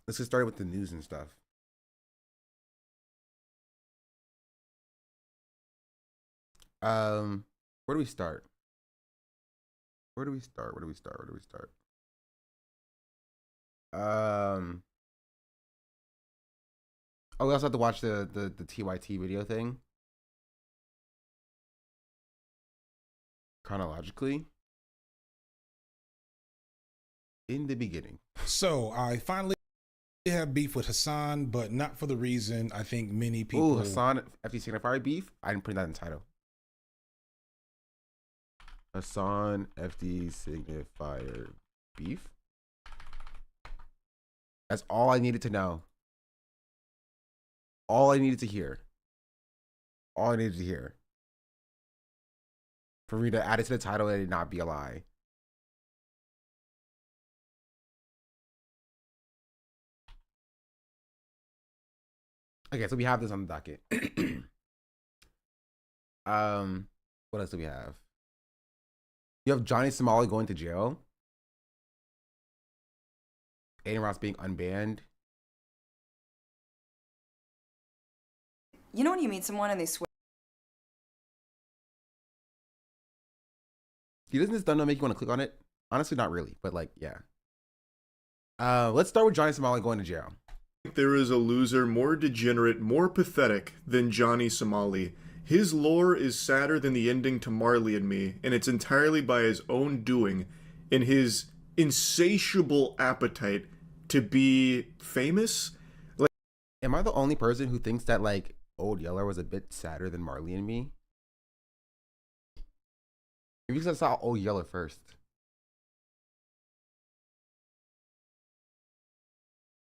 let's get started with the news and stuff. Where do we start? Where do we start? Where do we start? Where do we start? Oh, we also have to watch the TYT video thing chronologically. In the beginning. So I finally have beef with Hasan, but not for the reason I think many people. Ooh, HASAN FD SIGNIFER BEEF. I didn't put that in the title. HASAN FD SIGNIFER BEEF. That's all I needed to know. All I needed to hear. All I needed to hear. For me to add it to the title and it not be a lie. Okay, so we have this on the docket. What else do we have? You have Johnny Somali going to jail. Aiden Ross being unbanned. You know when you meet someone and they swear. Doesn't this thumbnail make you want to click on it? Honestly, not really, but like, yeah. Let's start with Johnny Somali going to jail. There is a loser more degenerate, more pathetic than Johnny Somali. His lore is sadder than the ending to Marley and Me, and it's entirely by his own doing and his insatiable appetite to be famous. Like, am I the only person who thinks that like Old Yeller was a bit sadder than Marley and Me? Maybe because I saw Old Yeller first.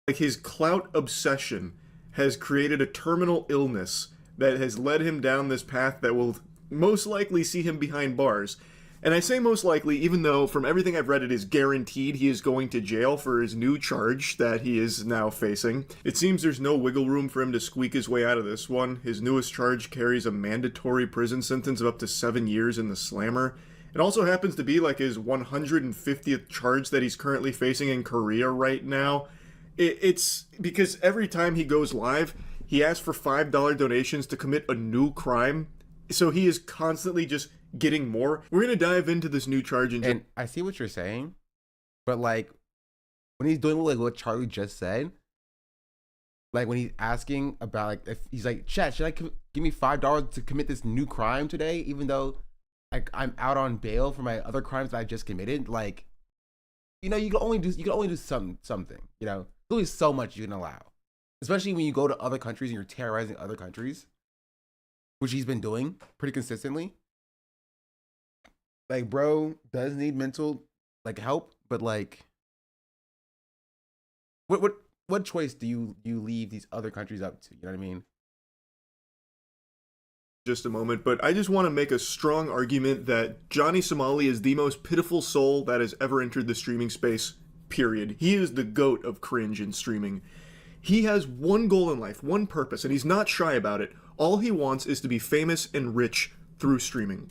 Like, his clout obsession has created a terminal illness that has led him down this path that will most likely see him behind bars. And I say most likely, even though from everything I've read it is guaranteed he is going to jail for his new charge that he is now facing. It seems there's no wiggle room for him to squeak his way out of this one. His newest charge carries a mandatory prison sentence of up to 7 years in the slammer. It also happens to be like his 150th charge that he's currently facing in Korea right now. It's because every time he goes live, he asks for $5 donations to commit a new crime. So he is constantly just getting more. We're going to dive into this new charge. And I see what you're saying, but like when he's doing like what Charlie just said, like when he's asking about like, if he's like, chat, should I give me $5 to commit this new crime today? Even though like I'm out on bail for my other crimes that I just committed. Like, you know, you can only do something, you know. There's only so much you can allow, especially when you go to other countries and you're terrorizing other countries, which he's been doing pretty consistently. Like, bro does need mental like help, but like, what choice do you leave these other countries up to? You know what I mean? Just a moment, but I just want to make a strong argument that Johnny Somali is the most pitiful soul that has ever entered the streaming space. Period. He is the GOAT of cringe in streaming. He has one goal in life, one purpose, and he's not shy about it. All he wants is to be famous and rich through streaming.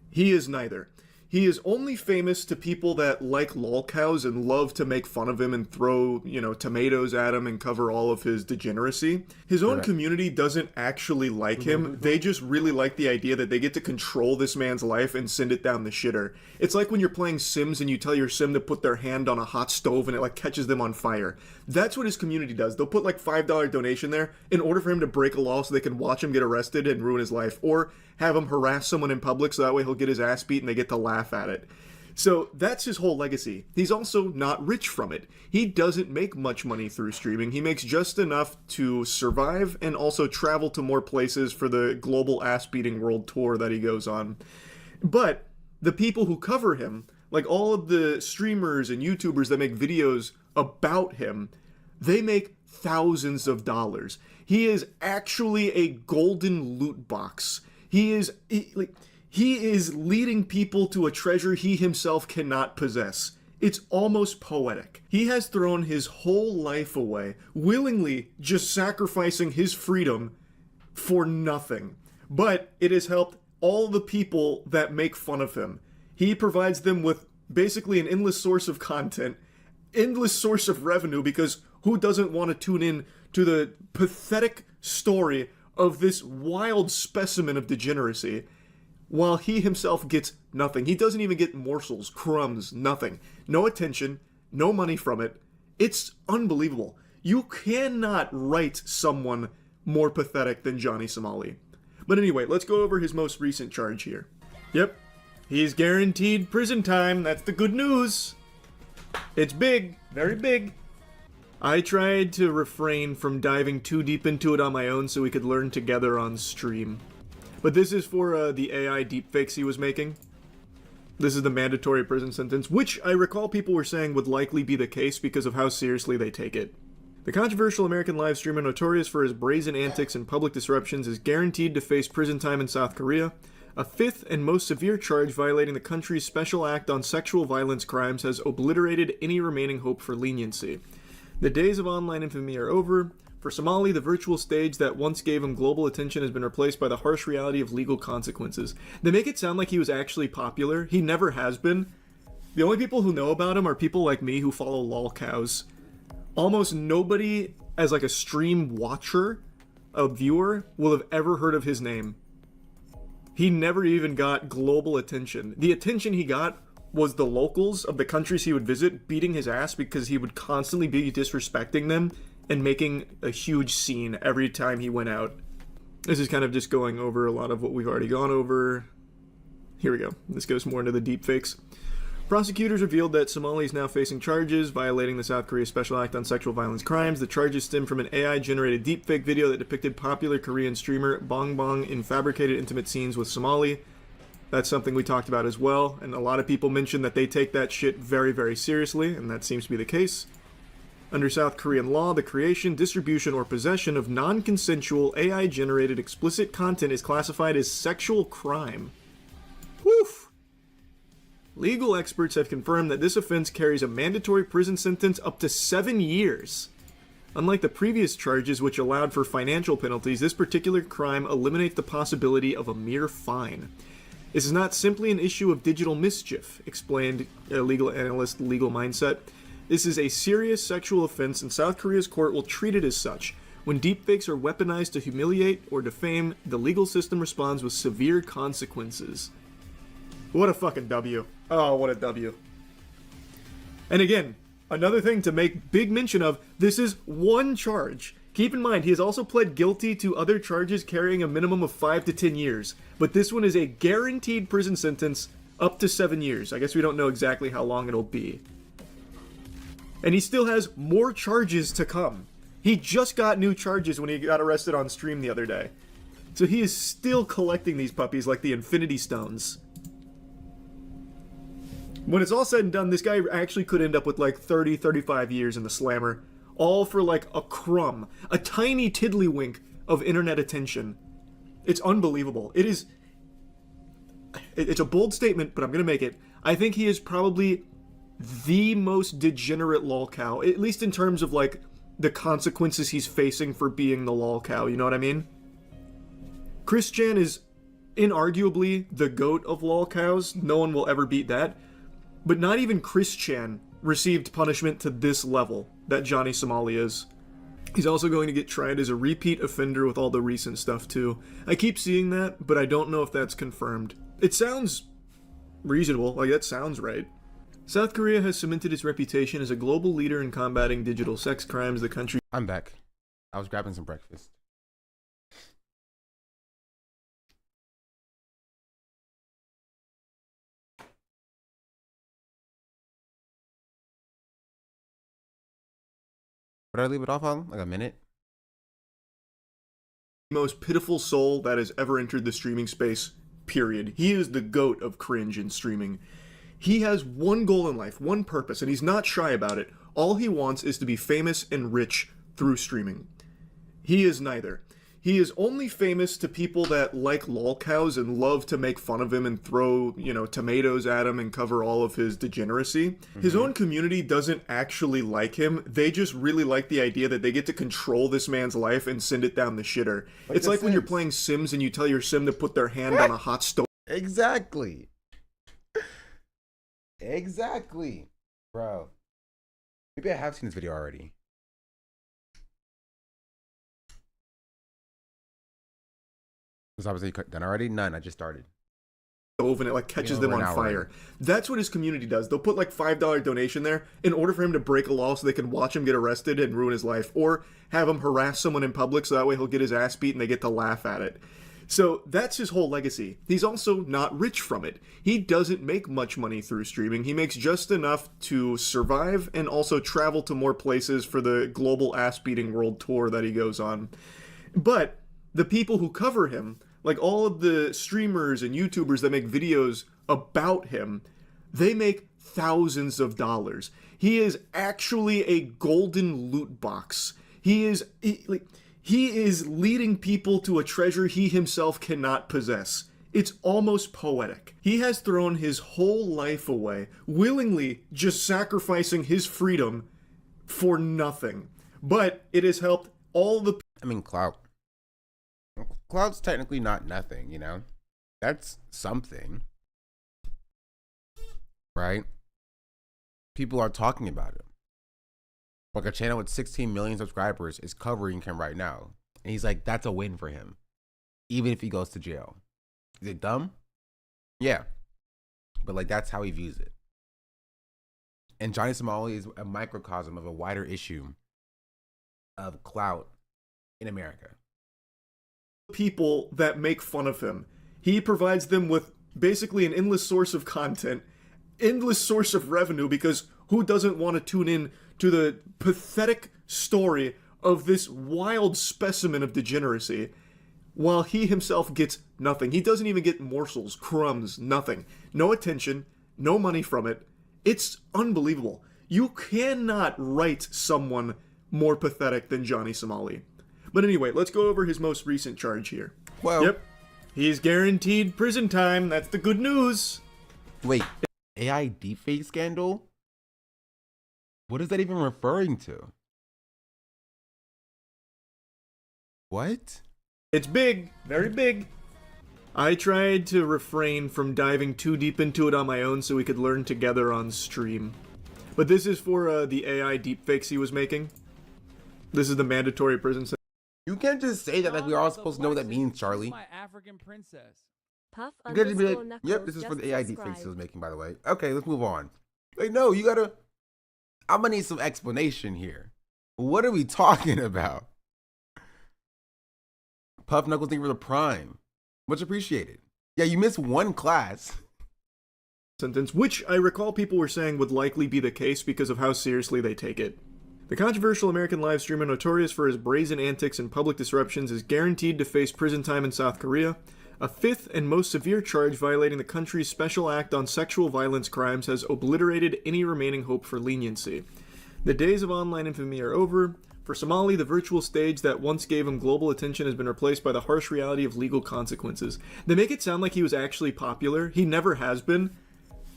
He is neither. He is only famous to people that like lolcows and love to make fun of him and throw, you know, tomatoes at him and cover all of his degeneracy. His own community doesn't actually like him. They just really like the idea that they get to control this man's life and send it down the shitter. It's like when you're playing Sims and you tell your Sim to put their hand on a hot stove and it like catches them on fire. That's what his community does. They'll put like $5 donation there in order for him to break a law so they can watch him get arrested and ruin his life, or have him harass someone in public so that way he'll get his ass beat and they get to laugh at it. So that's his whole legacy. He's also not rich from it. He doesn't make much money through streaming. He makes just enough to survive and also travel to more places for the global ass-beating world tour that he goes on. But the people who cover him, like all of the streamers and YouTubers that make videos about him, they make thousands of dollars. He is actually a golden loot box. He is leading people to a treasure he himself cannot possess. It's almost poetic. He has thrown his whole life away, willingly just sacrificing his freedom for nothing. But it has helped all the people that make fun of him. He provides them with basically an endless source of content, endless source of revenue, because who doesn't want to tune in to the pathetic story of this wild specimen of degeneracy, while he himself gets nothing. He doesn't even get morsels, crumbs, nothing. No attention, no money from it. It's unbelievable. You cannot write someone more pathetic than Johnny Somali. But anyway, let's go over his most recent charge here. Yep, he's guaranteed prison time. That's the good news. It's big, very big. I tried to refrain from diving too deep into it on my own so we could learn together on stream. But this is for the AI deepfakes he was making. This is the mandatory prison sentence, which I recall people were saying would likely be the case because of how seriously they take it. The controversial American live streamer notorious for his brazen antics and public disruptions is guaranteed to face prison time in South Korea. A fifth and most severe charge violating the country's Special Act on Sexual Violence Crimes has obliterated any remaining hope for leniency. The days of online infamy are over. For Somali, the virtual stage that once gave him global attention has been replaced by the harsh reality of legal consequences. They make it sound like he was actually popular. He never has been. The only people who know about him are people like me who follow lolcows. Almost nobody, as like a stream watcher, a viewer, will have ever heard of his name. He never even got global attention. The attention he got was the locals of the countries he would visit beating his ass because he would constantly be disrespecting them and making a huge scene every time he went out. This is kind of just going over a lot of what we've already gone over. Here we go. This goes more into the deepfakes. Prosecutors revealed that Somali is now facing charges violating the South Korea Special Act on Sexual Violence Crimes. The charges stem from an AI-generated deepfake video that depicted popular Korean streamer Bong Bong in fabricated intimate scenes with Somali. That's something we talked about as well, and a lot of people mentioned that they take that shit very, very seriously, and that seems to be the case. Under South Korean law, the creation, distribution, or possession of non-consensual AI-generated explicit content is classified as sexual crime. Woof! Legal experts have confirmed that this offense carries a mandatory prison sentence up to 7 years. Unlike the previous charges, which allowed for financial penalties, this particular crime eliminates the possibility of a mere fine. This is not simply an issue of digital mischief, explained a legal analyst, Legal Mindset. This is a serious sexual offense, and South Korea's court will treat it as such. When deepfakes are weaponized to humiliate or defame, the legal system responds with severe consequences. What a fucking W. Oh, what a W. And again, another thing to make big mention of, this is one charge. Keep in mind, he has also pled guilty to other charges carrying a minimum of 5 to 10 years. But this one is a guaranteed prison sentence up to 7 years. I guess we don't know exactly how long it'll be. And he still has more charges to come. He just got new charges when he got arrested on stream the other day. So he is still collecting these puppies like the Infinity Stones. When it's all said and done, this guy actually could end up with like 30, 35 years in the slammer. All for like a crumb. A tiny tiddlywink of internet attention. It's unbelievable. It's a bold statement, but I'm going to make it. I think he is probably the most degenerate lolcow, at least in terms of like the consequences he's facing for being the lolcow, you know what I mean? Chris Chan is inarguably the goat of lolcows. No one will ever beat that. But not even Chris Chan received punishment to this level that Johnny Somali is. He's also going to get tried as a repeat offender with all the recent stuff too. I keep seeing that, but I don't know if that's confirmed. It sounds reasonable, like that sounds right. South Korea has cemented its reputation as a global leader in combating digital sex crimes. The country... I'm back. I was grabbing some breakfast. What did I leave it off on? Like a minute? Most pitiful soul that has ever entered the streaming space, period. He is the goat of cringe in streaming. He has one goal in life, one purpose, and he's not shy about it. All he wants is to be famous and rich through streaming. He is neither. He is only famous to people that like lolcows and love to make fun of him and throw, tomatoes at him and cover all of his degeneracy. Mm-hmm. His own community doesn't actually like him. They just really like the idea that they get to control this man's life and send it down the shitter. It's like when you're playing Sims and you tell your Sim to put their hand on a hot stove. Exactly. Exactly. Bro. Maybe I have seen this video already. Was obviously done already? None. I just started. And it like catches them on fire. Right. That's what his community does. They'll put like $5 donation there in order for him to break a law so they can watch him get arrested and ruin his life, or have him harass someone in public so that way he'll get his ass beat and they get to laugh at it. So that's his whole legacy. He's also not rich from it. He doesn't make much money through streaming. He makes just enough to survive and also travel to more places for the global ass-beating world tour that he goes on. But the people who cover him, like all of the streamers and YouTubers that make videos about him, they make thousands of dollars. He is actually a golden loot box. He is leading people to a treasure he himself cannot possess. It's almost poetic. He has thrown his whole life away, willingly just sacrificing his freedom for nothing. But it has helped all the... I mean, Clout. Clout's technically not nothing, you know? That's something. Right? People are talking about it. Like a channel with 16 million subscribers is covering him right now. And he's like, that's a win for him. Even if he goes to jail. Is it dumb? Yeah. But like, that's how he views it. And Johnny Somali is a microcosm of a wider issue of clout in America. People that make fun of him. He provides them with basically an endless source of content, endless source of revenue, because who doesn't want to tune in to the pathetic story of this wild specimen of degeneracy, while he himself gets nothing. He doesn't even get morsels, crumbs, nothing. No attention, no money from it. It's unbelievable. You cannot write someone more pathetic than Johnny Somali. But anyway, let's go over his most recent charge here. Well, yep. He's guaranteed prison time. That's the good news. Wait, AI deepfake scandal? What is that even referring to? What? It's big, very big. I tried to refrain from diving too deep into it on my own so we could learn together on stream. But this is for the AI deepfakes he was making. This is the mandatory prison sentence. You can't just say that like we're all supposed to know what that means, Charlie. My African princess. Puff You gotta be like, _knuckles yep, this is for just the AI subscribed. deepfakes he was making, by the way. Okay, let's move on. Like, no, you gotta... I'm gonna need some explanation here. What are we talking about? Puff Knuckles, thank you for the prime. Much appreciated. Yeah, you missed one class. Sentence, which I recall people were saying would likely be the case because of how seriously they take it. The controversial American live streamer notorious for his brazen antics and public disruptions is guaranteed to face prison time in South Korea. A fifth and most severe charge violating the country's Special Act on Sexual Violence Crimes has obliterated any remaining hope for leniency. The days of online infamy are over. For Somali, the virtual stage that once gave him global attention has been replaced by the harsh reality of legal consequences. They make it sound like he was actually popular. He never has been.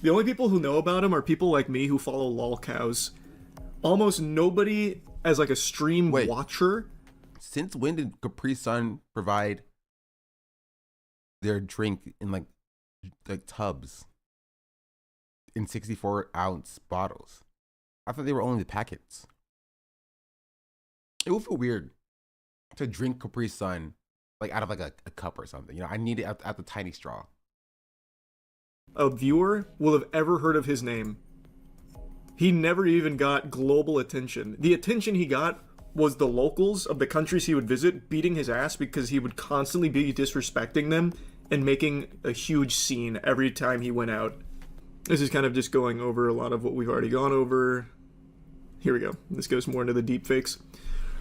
The only people who know about him are people like me who follow lol cows. Almost nobody as like a stream watcher. Since when did Capri Sun provide their drink in like tubs in 64-ounce bottles? I thought they were only the packets. It would feel weird to drink Capri Sun like out of like a cup or something. You know, I need it at the tiny straw. A viewer will have ever heard of his name. He never even got global attention. The attention he got was the locals of the countries he would visit beating his ass because he would constantly be disrespecting them and making a huge scene every time he went out. This is kind of just going over a lot of what we've already gone over. Here we go. This goes more into the deepfakes.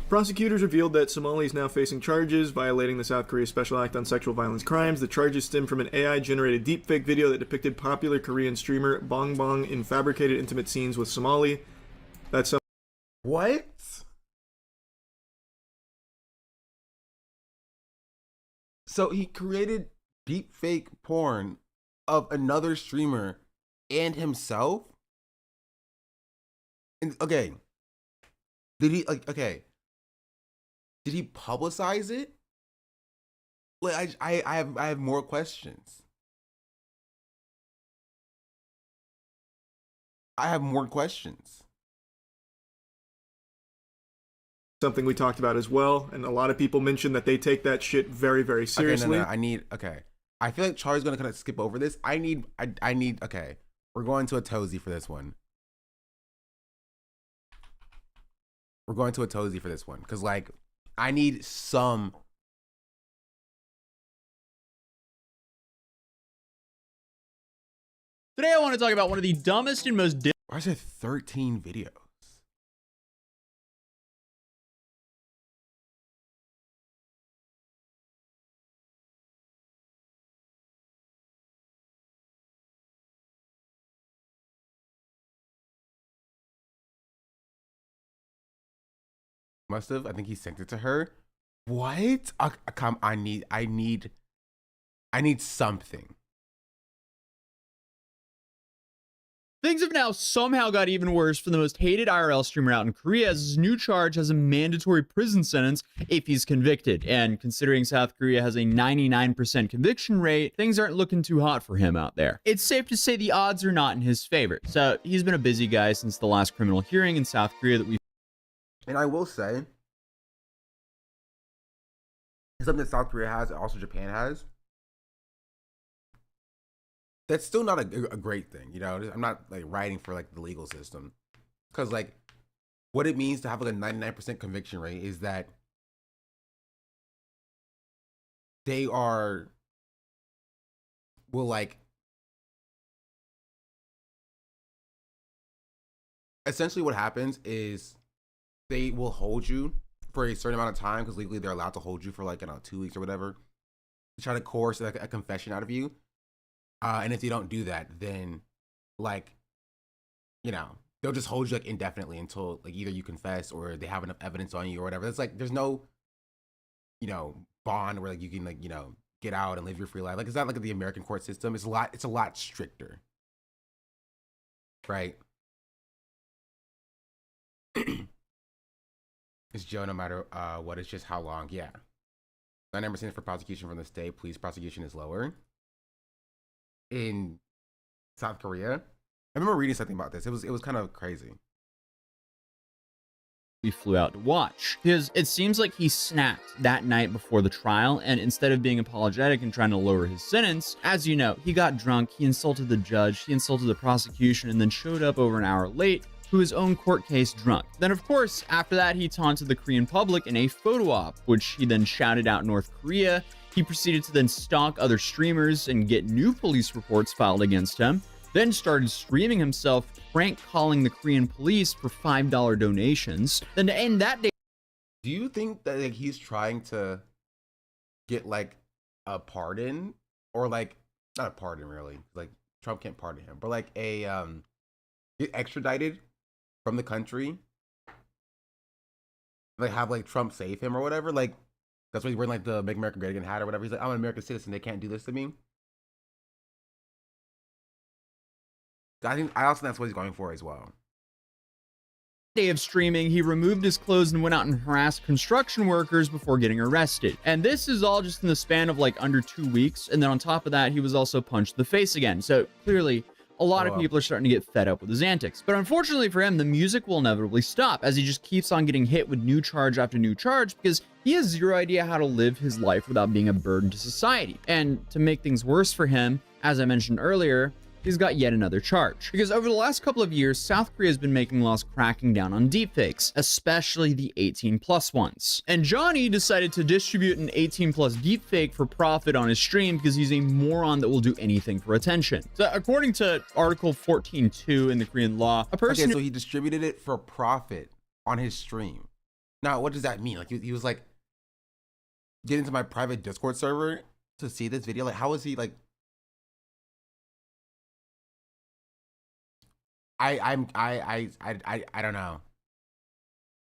Prosecutors revealed that Somali is now facing charges violating the South Korea Special Act on Sexual Violence Crimes. The charges stem from an AI-generated deepfake video that depicted popular Korean streamer Bong Bong in fabricated intimate scenes with Somali. That's What? So he created deepfake porn of another streamer and himself? And okay. Did he Did he publicize it? Like I have more questions. I have more questions. something we talked about as well, and a lot of people mention that they take that shit very, very seriously. Okay, no. I feel like Charlie's gonna kind of skip over this. I need. Okay, we're going to a Tozy for this one. We're going to a Tozy for this one because, like, I need some. Today I want to talk about one of the dumbest and most Why is there 13 videos? Must have. I think he sent it to her. What? Come. I need something. Things have now somehow got even worse for the most hated IRL streamer out in Korea, as his new charge has a mandatory prison sentence if he's convicted. And considering South Korea has a 99% conviction rate, things aren't looking too hot for him out there. It's safe to say the odds are not in his favor. So he's been a busy guy since the last criminal hearing in South Korea that we. And I will say, something that South Korea has, and also Japan has, that's still not a great thing, you know. I'm not like writing for like the legal system, because like what it means to have like a 99% conviction rate is that they will like essentially what happens is they will hold you for a certain amount of time, because legally they're allowed to hold you for like 2 weeks or whatever, to try to coerce like a confession out of you. And if they don't do that, then like, you know, they'll just hold you like indefinitely until like either you confess or they have enough evidence on you or whatever. It's like there's no, you know, bond where like you can like, you know, get out and live your free life. Like it's not like the American court system. It's a lot stricter, right? It's jail no matter what. It's just how long. Yeah, 99% for prosecution from the state. Police prosecution is lower. In South Korea, I remember reading something about this. It was kind of crazy. We flew out to watch, because it seems like he snapped that night before the trial, and instead of being apologetic and trying to lower his sentence, as you know, he got drunk, he insulted the judge, he insulted the prosecution, and then showed up over an hour late to his own court case drunk. Then of course, after that, he taunted the Korean public in a photo op, which he then shouted out North Korea. He proceeded to then stalk other streamers and get new police reports filed against him, then started streaming himself, prank calling the Korean police for $5 donations. Then to end that day. Do you think that like he's trying to get like a pardon, or like not a pardon really, like Trump can't pardon him, but like a get extradited from the country, like have like Trump save him or whatever? Like that's why he's wearing like the Make America Great Again hat or whatever. He's like, I'm an American citizen, they can't do this to me. I also think that's what he's going for as well. Day of streaming, he removed his clothes and went out and harassed construction workers before getting arrested. And this is all just in the span of like under 2 weeks. And then on top of that, he was also punched in the face again. So clearly, a lot of people are starting to get fed up with his antics. But unfortunately for him, the music will inevitably stop, as he just keeps on getting hit with new charge after new charge, because he has zero idea how to live his life without being a burden to society. And to make things worse for him, as I mentioned earlier, he's got yet another charge. Because over the last couple of years, South Korea has been making laws cracking down on deepfakes, especially the 18+ ones. And Johnny decided to distribute an 18+ deepfake for profit on his stream because he's a moron that will do anything for attention. So according to Article 14.2 in the Korean law, a person... Okay, so he distributed it for profit on his stream. Now, what does that mean? Like, he was like, get into my private Discord server to see this video? Like, how is he like... I don't know.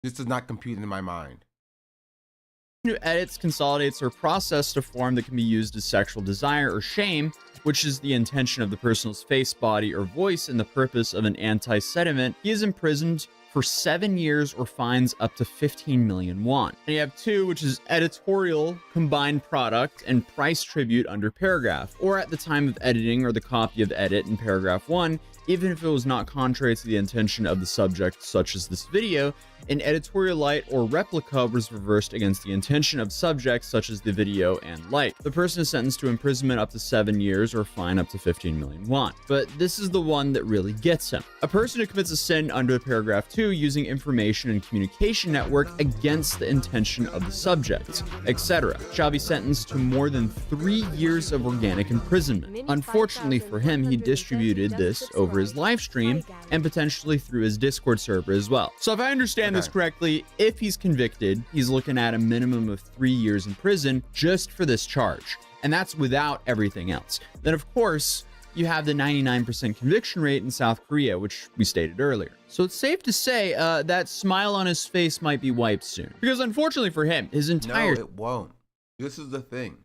This does not compute in my mind. Who edits, consolidates, or processed a form that can be used as sexual desire or shame, which is the intention of the person's face, body, or voice, and the purpose of an anti-sentiment, he is imprisoned for 7 years or fines up to 15 million won. And you have 2, which is editorial, combined product, and price tribute under paragraph, or at the time of editing or the copy of edit in paragraph 1, even if it was not contrary to the intention of the subject, such as this video, an editorial light or replica was reversed against the intention of subjects such as the video and light. The person is sentenced to imprisonment up to 7 years or fine up to 15 million won. But this is the one that really gets him. A person who commits a sin under paragraph 2 using information and communication network against the intention of the subject, etc., shall be sentenced to more than 3 years of organic imprisonment. Unfortunately for him, he distributed this over his live stream and potentially through his Discord server as well. So if I understand this correctly, if he's convicted, he's looking at a minimum of 3 years in prison just for this charge. And that's without everything else. Then of course, you have the 99% conviction rate in South Korea, which we stated earlier. So it's safe to say that smile on his face might be wiped soon. Because unfortunately for him, his entire... No, it won't. This is the thing.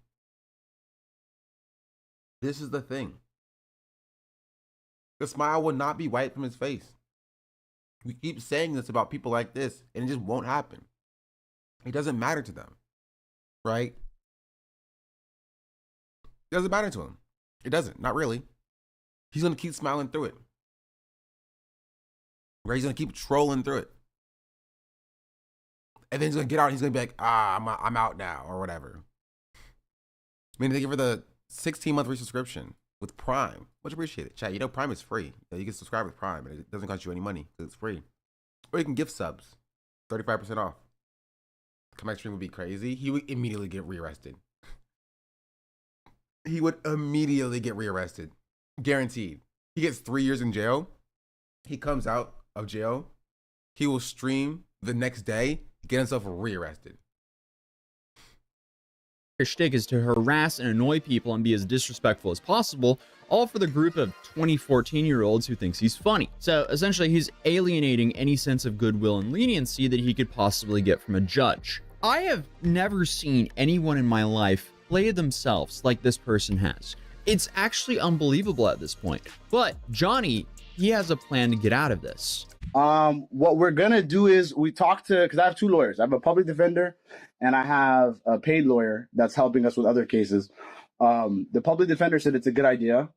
This is the thing. The smile will not be wiped from his face. We keep saying this about people like this, and it just won't happen. It doesn't matter to them, right? It doesn't matter to him. It doesn't, not really. He's gonna keep smiling through it. Right? He's gonna keep trolling through it. And then he's gonna get out and he's gonna be like, I'm out now, or whatever. I mean, they give her the 16-month free subscription with Prime. Much appreciated. Chat, you know Prime is free. You can subscribe with Prime, and it doesn't cost you any money because it's free. Or you can gift subs, 35% off. Come back stream would be crazy. He would immediately get rearrested. He would immediately get rearrested. Guaranteed. He gets 3 years in jail. He comes out of jail. He will stream the next day, get himself rearrested. Her shtick is to harass and annoy people and be as disrespectful as possible, all for the group of 14-year-olds who thinks he's funny. So essentially, he's alienating any sense of goodwill and leniency that he could possibly get from a judge. I have never seen anyone in my life play themselves like this person has. It's actually unbelievable at this point. But Johnny, he has a plan to get out of this. What we're gonna do is we talk to, because I have 2 lawyers. I have a public defender and I have a paid lawyer that's helping us with other cases. The public defender said it's a good idea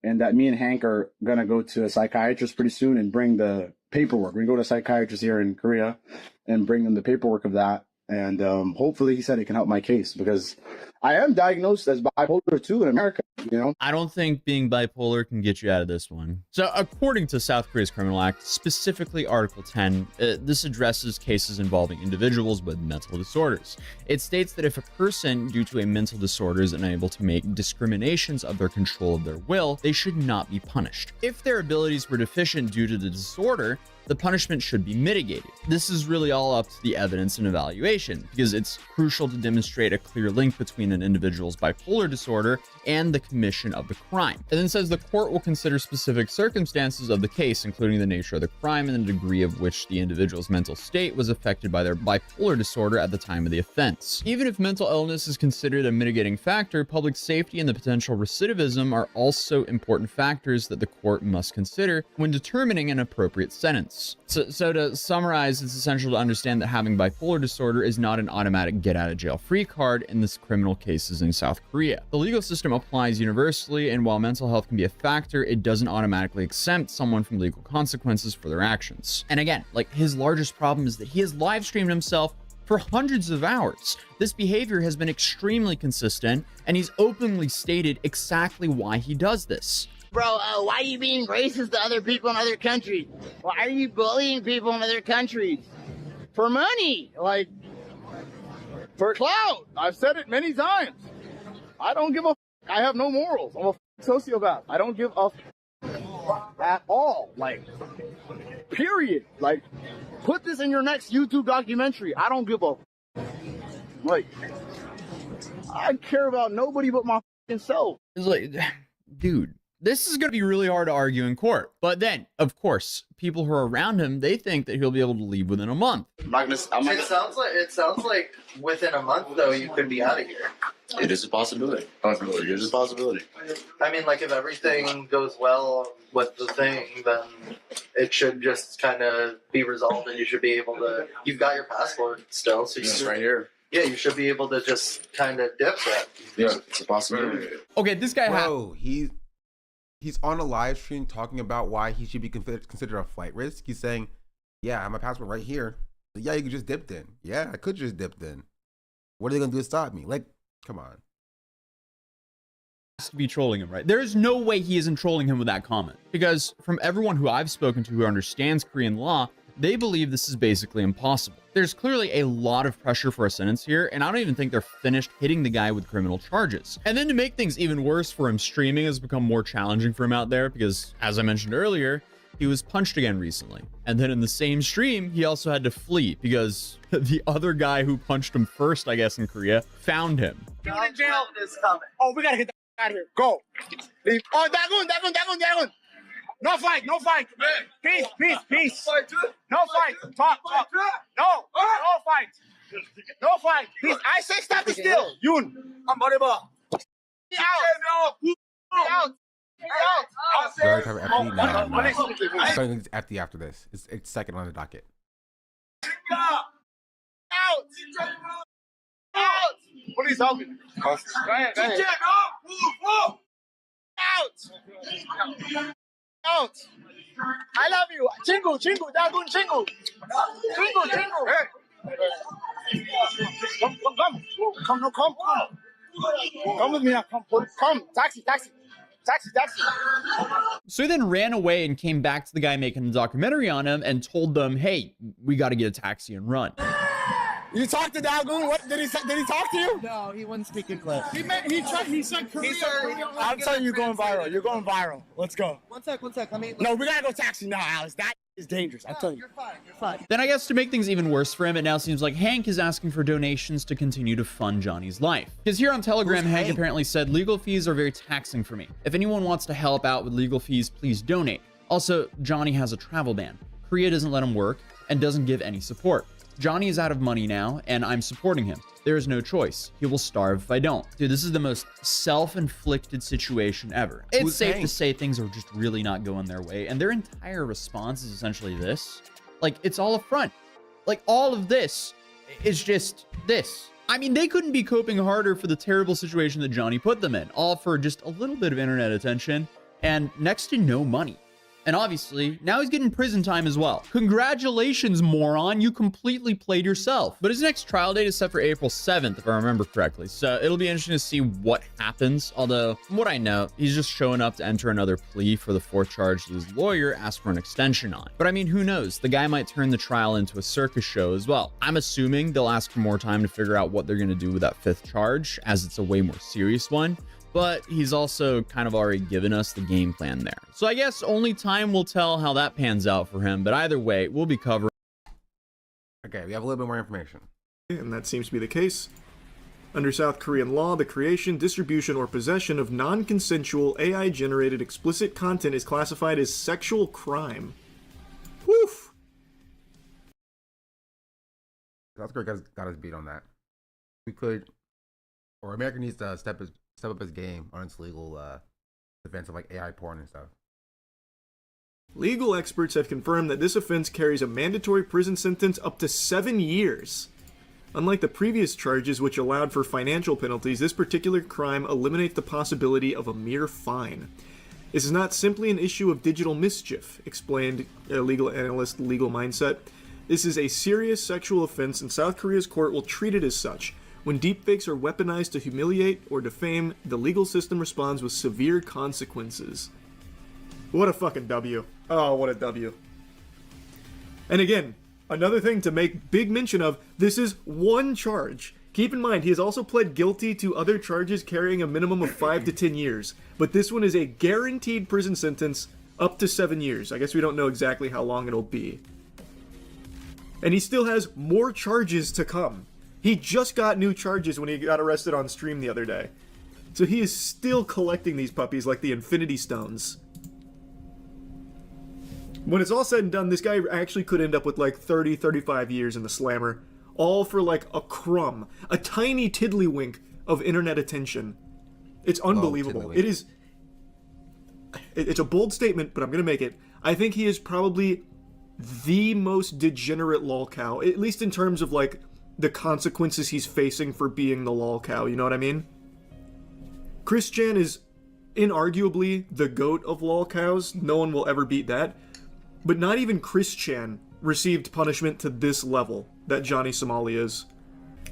and that me and Hank are gonna go to a psychiatrist pretty soon and bring the paperwork. We go to a psychiatrist here in Korea and bring them the paperwork of that. And hopefully he said it can help my case because I am diagnosed as bipolar 2 in America, you know? I don't think being bipolar can get you out of this one. So according to South Korea's Criminal Act, specifically Article 10, this addresses cases involving individuals with mental disorders. It states that if a person due to a mental disorder is unable to make discriminations of their control of their will, they should not be punished. If their abilities were deficient due to the disorder, the punishment should be mitigated. This is really all up to the evidence and evaluation, because it's crucial to demonstrate a clear link between an individual's bipolar disorder and the commission of the crime. It then says the court will consider specific circumstances of the case, including the nature of the crime and the degree of which the individual's mental state was affected by their bipolar disorder at the time of the offense. Even if mental illness is considered a mitigating factor, public safety and the potential recidivism are also important factors that the court must consider when determining an appropriate sentence. So to summarize, it's essential to understand that having bipolar disorder is not an automatic get-out-of-jail-free card in this criminal cases in South Korea. The legal system applies universally, and while mental health can be a factor, it doesn't automatically exempt someone from legal consequences for their actions. And again, like, his largest problem is that he has live streamed himself for hundreds of hours. This behavior has been extremely consistent, and he's openly stated exactly why he does this. Bro, why are you being racist to other people in other countries? Why are you bullying people in other countries? For money, like, for clout. I've said it many times. I don't give a f. I have no morals. I'm a sociopath. I don't give a f at all. Like, period. Like, put this in your next YouTube documentary. I don't give a f. Like, I care about nobody but my f***ing self. It's like, dude. This is going to be really hard to argue in court. But then, of course, people who are around him, they think that he'll be able to leave within a month. It sounds like within a month, though, you could be out of here. It is a possibility. It is a possibility. I mean, like, if everything goes well with the thing, then it should just kind of be resolved, and you should be able to. You've got your passport still, so you It's should, right here. yeah, you should be able to just kind of dip that. Yeah, it's a possibility. Okay, this guy Bro, he's on a live stream talking about why he should be considered a flight risk. He's saying, yeah, I have my passport right here. So yeah, you could just dip in. Yeah, I could just dip in. What are they gonna do to stop me? Like, come on. has to be trolling him, right? There is no way he isn't trolling him with that comment, because from everyone who I've spoken to who understands Korean law, they believe this is basically impossible. There's clearly a lot of pressure for a sentence here, and I don't even think they're finished hitting the guy with criminal charges. And then to make things even worse for him, streaming has become more challenging for him out there because, as I mentioned earlier, he was punched again recently. And then in the same stream, he also had to flee because the other guy who punched him first, I guess in Korea, found him. In jail is coming. Oh, we gotta get the out of here. Go. Leave. Oh, Dagon. No fight. Peace. No fight. Talk. No fight. No fight. Please. I say stop still. Yun. I'm out. Sorry, cover FD. No. Starting FD after this. It's second on the docket. Out. Please help me. Go ahead. Out. I love you. Chingu. Dagun chingu. Hey. Come. Come with me now. Come. Taxi. So he then ran away and came back to the guy making the documentary on him and told them, hey, we got to get a taxi and run. You talked to Dagun? What did he say? Did he talk to you? No, he wasn't speaking clip. He said Korea. I'm telling you, you're going viral. You're going viral. Let's go. One sec. No, we gotta go taxi now, Alice. That is dangerous. I'm telling you. You're fine. Then I guess to make things even worse for him, it now seems like Hank is asking for donations to continue to fund Johnny's life. Because here on Telegram, Hank apparently said, legal fees are very taxing for me. If anyone wants to help out with legal fees, please donate. Also, Johnny has a travel ban. Korea doesn't let him work and doesn't give any support. Johnny is out of money now, and I'm supporting him. There is no choice. He will starve if I don't. Dude, this is the most self-inflicted situation ever. It's safe to say things are just really not going their way, and their entire response is essentially this. Like, it's all a front. Like, all of this is just this. I mean, they couldn't be coping harder for the terrible situation that Johnny put them in, all for just a little bit of internet attention and next to no money. And obviously, now he's getting prison time as well. Congratulations, moron. You completely played yourself. But his next trial date is set for April 7th, if I remember correctly. So it'll be interesting to see what happens. Although, from what I know, he's just showing up to enter another plea for the fourth charge that his lawyer asked for an extension on. But I mean, who knows? The guy might turn the trial into a circus show as well. I'm assuming they'll ask for more time to figure out what they're going to do with that fifth charge, as it's a way more serious one. But he's also kind of already given us the game plan there. So I guess only time will tell how that pans out for him. But either way, we'll be covering. Okay, we have a little bit more information. And that seems to be the case. Under South Korean law, the creation, distribution, or possession of non-consensual AI-generated explicit content is classified as sexual crime. Woof! South Korea got us beat on that. We could, or America needs to step up his game on its legal defense of like AI porn and stuff. Legal experts have confirmed that this offense carries a mandatory prison sentence up to 7 years. Unlike the previous charges, which allowed for financial penalties, this particular crime eliminates the possibility of a mere fine. This is not simply an issue of digital mischief, explained a legal analyst, Legal Mindset. This is a serious sexual offense, and South Korea's court will treat it as such. When deepfakes are weaponized to humiliate or defame, the legal system responds with severe consequences. What a fucking W. Oh, what a W. And again, another thing to make big mention of, this is one charge. Keep in mind, he has also pled guilty to other charges carrying a minimum of 5 to 10 years. But this one is a guaranteed prison sentence up to 7 years. I guess we don't know exactly how long it'll be. And he still has more charges to come. He just got new charges when he got arrested on stream the other day. So he is still collecting these puppies like the Infinity Stones. When it's all said and done, this guy actually could end up with like 30, 35 years in the slammer. All for like a crumb. A tiny tiddlywink of internet attention. It's unbelievable. It is... it's a bold statement, but I'm going to make it. I think he is probably the most degenerate lolcow, at least in terms of like the consequences he's facing for being the lolcow, you know what I mean? Chris Chan is inarguably the goat of lolcows. No one will ever beat that. But not even Chris Chan received punishment to this level that Johnny Somali is.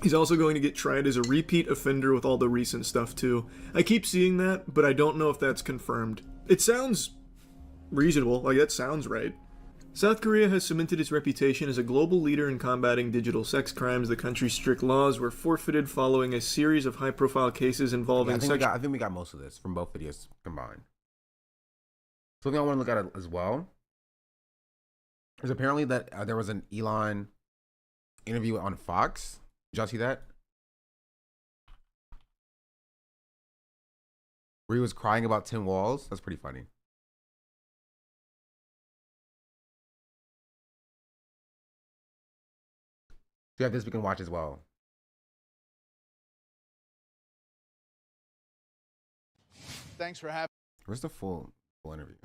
He's also going to get tried as a repeat offender with all the recent stuff too. I keep seeing that, but I don't know if that's confirmed. It sounds reasonable, like that sounds right. South Korea has cemented its reputation as a global leader in combating digital sex crimes. The country's strict laws were forfeited following a series of high-profile cases involving I think we got most of this from both videos combined. Something I want to look at as well is apparently that there was an Elon interview on Fox. Did y'all see that? Where he was crying about Tim Walz. That's pretty funny. So you have this we can watch as well. Thanks for having. Where's the full interview?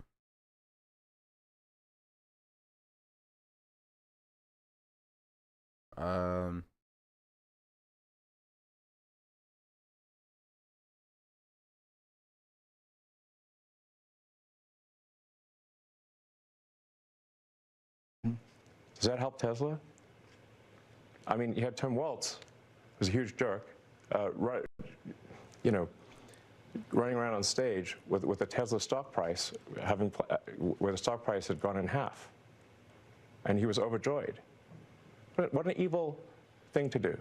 Does that help Tesla? I mean, you had Tim Walz, who's a huge jerk, right, you know, running around on stage with the Tesla stock price where the stock price had gone in half, and he was overjoyed. What an evil thing to do!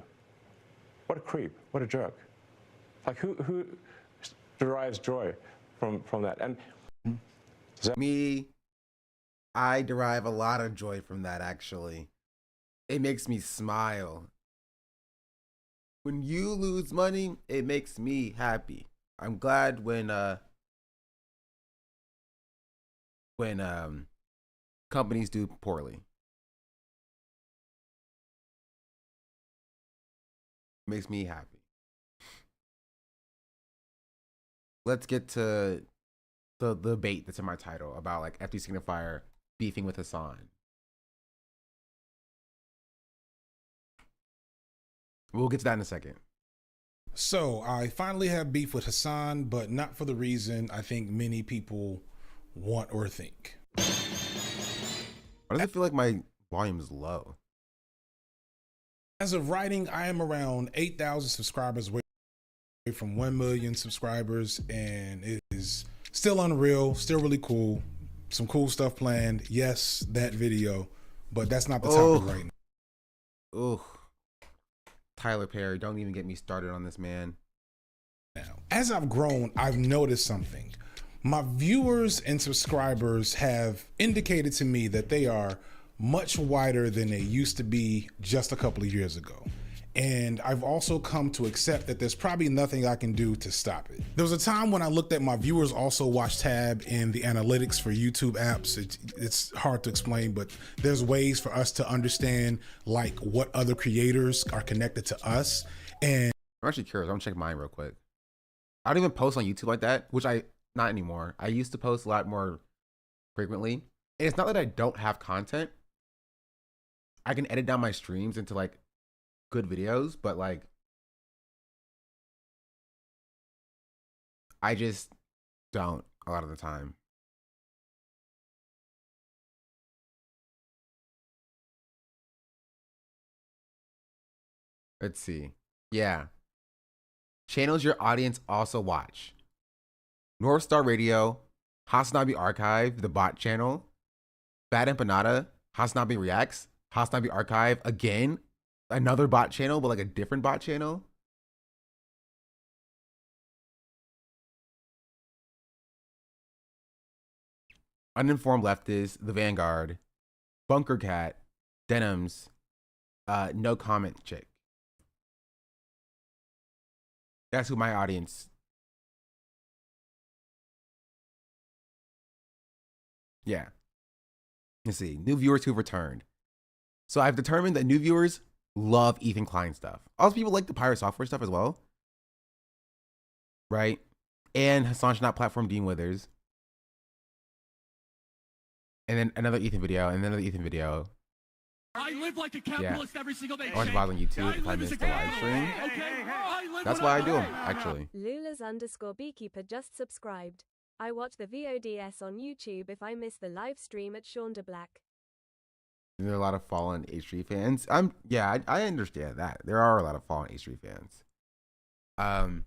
What a creep! What a jerk! Like who derives joy from that? And I derive a lot of joy from that, actually. It makes me smile. When you lose money, it makes me happy. I'm glad when companies do poorly. It makes me happy. Let's get to the debate that's in my title about like FD Signifier beefing with HASAN. We'll get to that in a second. So I finally have beef with HASAN, but not for the reason I think many people want or think. Why does it feel like my volume is low? As of writing, I am around 8,000 subscribers away from 1 million subscribers, and it is still unreal, still really cool. Some cool stuff planned. Yes, that video, but that's not the topic right now. Ooh. Tyler Perry, don't even get me started on this man. Now, as I've grown, I've noticed something. My viewers and subscribers have indicated to me that they are much wider than they used to be just a couple of years ago. And I've also come to accept that there's probably nothing I can do to stop it. There was a time when I looked at my viewers also watch tab in the analytics for YouTube apps. It's hard to explain, but there's ways for us to understand like what other creators are connected to us. And I'm actually curious. I'm gonna check mine real quick. I don't even post on YouTube like that, which not anymore. I used to post a lot more frequently. And it's not that I don't have content. I can edit down my streams into like good videos, but like I just don't a lot of the time. Let's see. Yeah. Channels your audience also watch. North Star Radio, Hasanabi Archive, the bot channel, Bad Empanada, Hasanabi Reacts, Hasanabi Archive, again, another bot channel, but like a different bot channel. Uninformed Leftist, The Vanguard, Bunker Cat, Denims, No Comment Chick. That's who my audience. Yeah. Let's see. New viewers who've returned. So I've determined that new viewers love Ethan Klein stuff. Also, people like the pirate software stuff as well. Right? And HASAN Should Not Platform Dean Withers. and then another Ethan video, and then another Ethan video. I live like a capitalist every single day. I watch VODs on YouTube if I miss the live stream. That's why I do them, actually. Lulas_beekeeper just subscribed. I watch the VODs on YouTube if I miss the live stream at Sean DeBlack. There are a lot of fallen H3 fans. I understand that. There are a lot of fallen H3 fans. Right,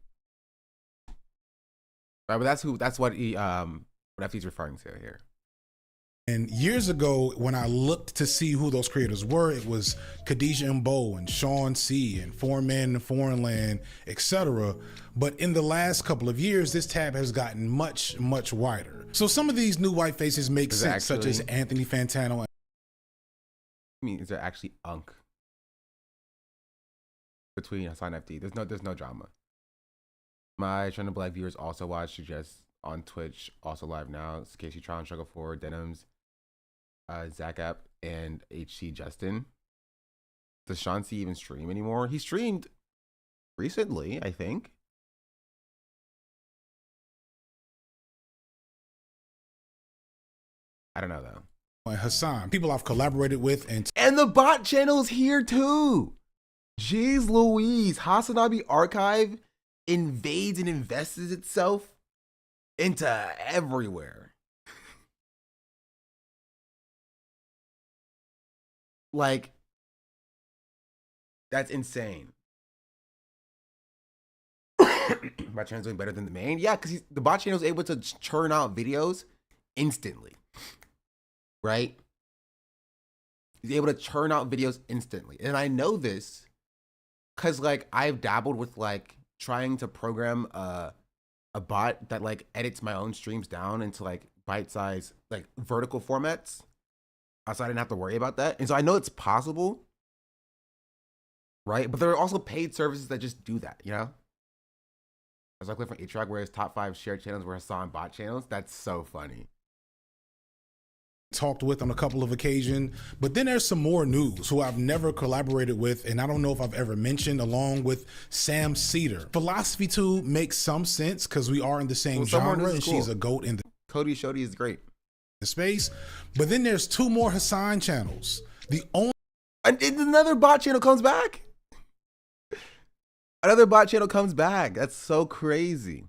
but that's what FD's referring to here. And years ago, when I looked to see who those creators were, it was Khadijah Mbo and Sean C and Foreign Man in the Foreign Land, etc. But in the last couple of years, this tab has gotten much, much wider. So some of these new white faces make sense, such as Anthony Fantano. I mean, is there actually unk between HASAN FD? There's no drama. My Trend of Black viewers also watch Suggest on Twitch, also live now. In case you try and struggle for Denims, Zach App, and HC Justin. Does Sean C even stream anymore? He streamed recently, I think. I don't know though. HASAN, people I've collaborated with, and the bot channel's here too. Jeez Louise, Hasanabi Archive invades and invests itself into everywhere. Like, that's insane. My channel's doing better than the main? Yeah, because the bot channel is able to churn out videos instantly. Right? He's able to churn out videos instantly. And I know this because, like, I've dabbled with, like, trying to program a bot that, like, edits my own streams down into, like, bite-sized, like, vertical formats. So I didn't have to worry about that. And so I know it's possible. Right? But there are also paid services that just do that, you know? As I click from A-Track, where it's top 5 shared channels where HASAN bot channels. That's so funny. Talked with on a couple of occasions, but then there's some more news who I've never collaborated with, and I don't know if I've ever mentioned, along with Sam Cedar. Philosophy 2 makes some sense because we are in the same genre, and she's a GOAT in the Cody Shody is great space. But then there's 2 more HASAN channels. The only and another bot channel comes back. Another bot channel comes back. That's so crazy.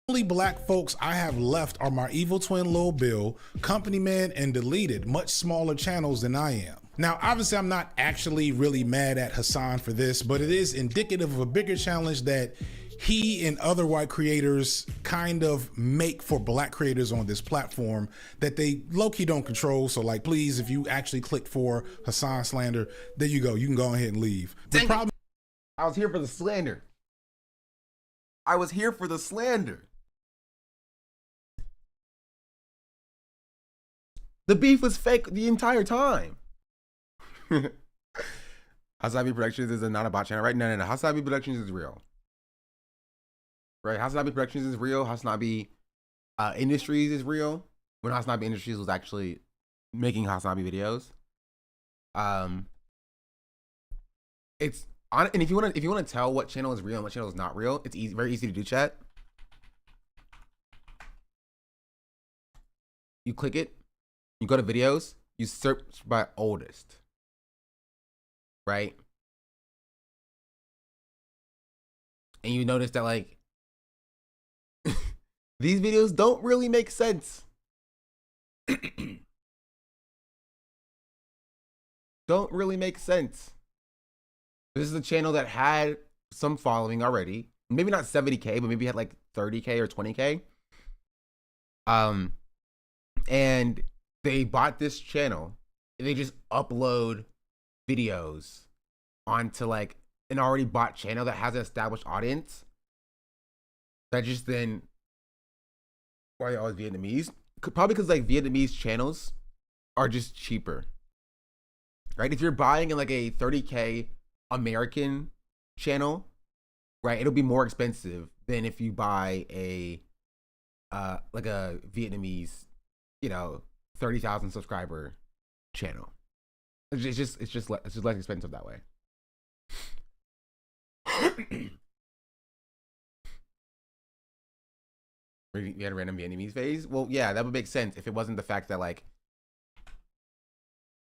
Only black folks I have left are my evil twin Lil Bill, Company Man, and Deleted, much smaller channels than I am. Now, obviously, I'm not actually really mad at HASAN for this, but it is indicative of a bigger challenge that he and other white creators kind of make for black creators on this platform that they low-key don't control. So, like, please, if you actually clicked for HASAN slander, there you go. You can go ahead and leave. The problem. I was here for the slander. I was here for the slander. The beef was fake the entire time. Hasabi Productions is not a bot channel, right? No. Hasabi Productions is real. Right? Hasabi Productions is real. Hasanabi Industries is real. When Hasanabi Industries was actually making Hasanabi videos. It's on, and if you want to tell what channel is real and what channel is not real, it's easy, very easy to do, chat. You click it. You go to videos, you search by oldest, right? And you notice that, like, these videos don't really make sense. Don't really make sense. This is a channel that had some following already. Maybe not 70K, but maybe had like 30K or 20K. And they bought this channel and they just upload videos onto like an already bought channel that has an established audience. That just then, why are they always Vietnamese? Probably because like Vietnamese channels are just cheaper, right? If you're buying in like a 30K American channel, right, it'll be more expensive than if you buy a like a Vietnamese, you know, 30,000 subscriber channel. It's just less expensive that way. You had a random Vietnamese phase? Well, yeah, that would make sense if it wasn't the fact that like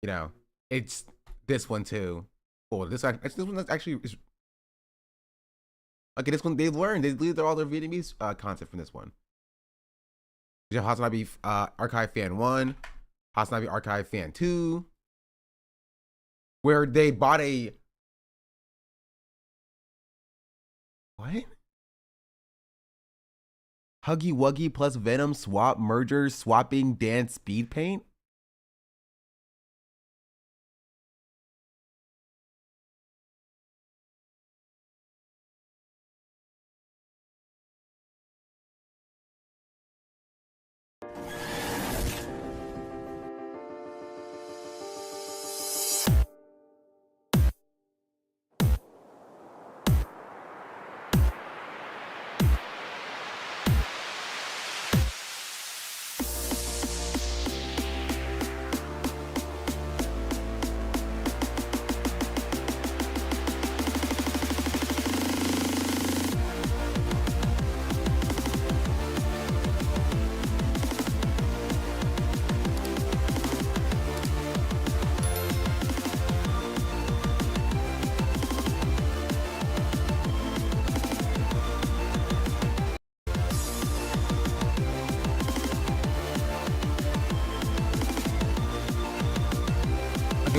you know, it's this one too. Oh, this one that's actually is, okay. This one they learned. They deleted all their Vietnamese content from this one. You have HASAN FD Beef Archive Fan 1, HASAN FD Archive Fan 2, where they bought a what? Huggy Wuggy plus Venom swap merger swapping dance speed paint?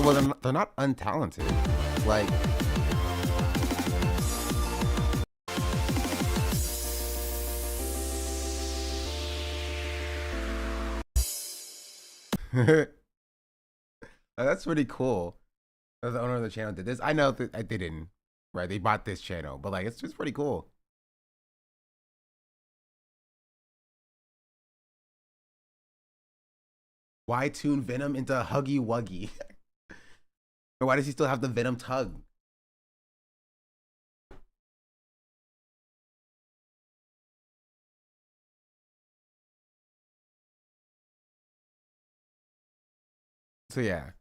Well, they're not untalented. Like, that's pretty cool. The owner of the channel did this. I know that they didn't, right? They bought this channel, but like, it's just pretty cool. Why tune Venom into Huggy Wuggy? Or why does he still have the Venom tug? So yeah,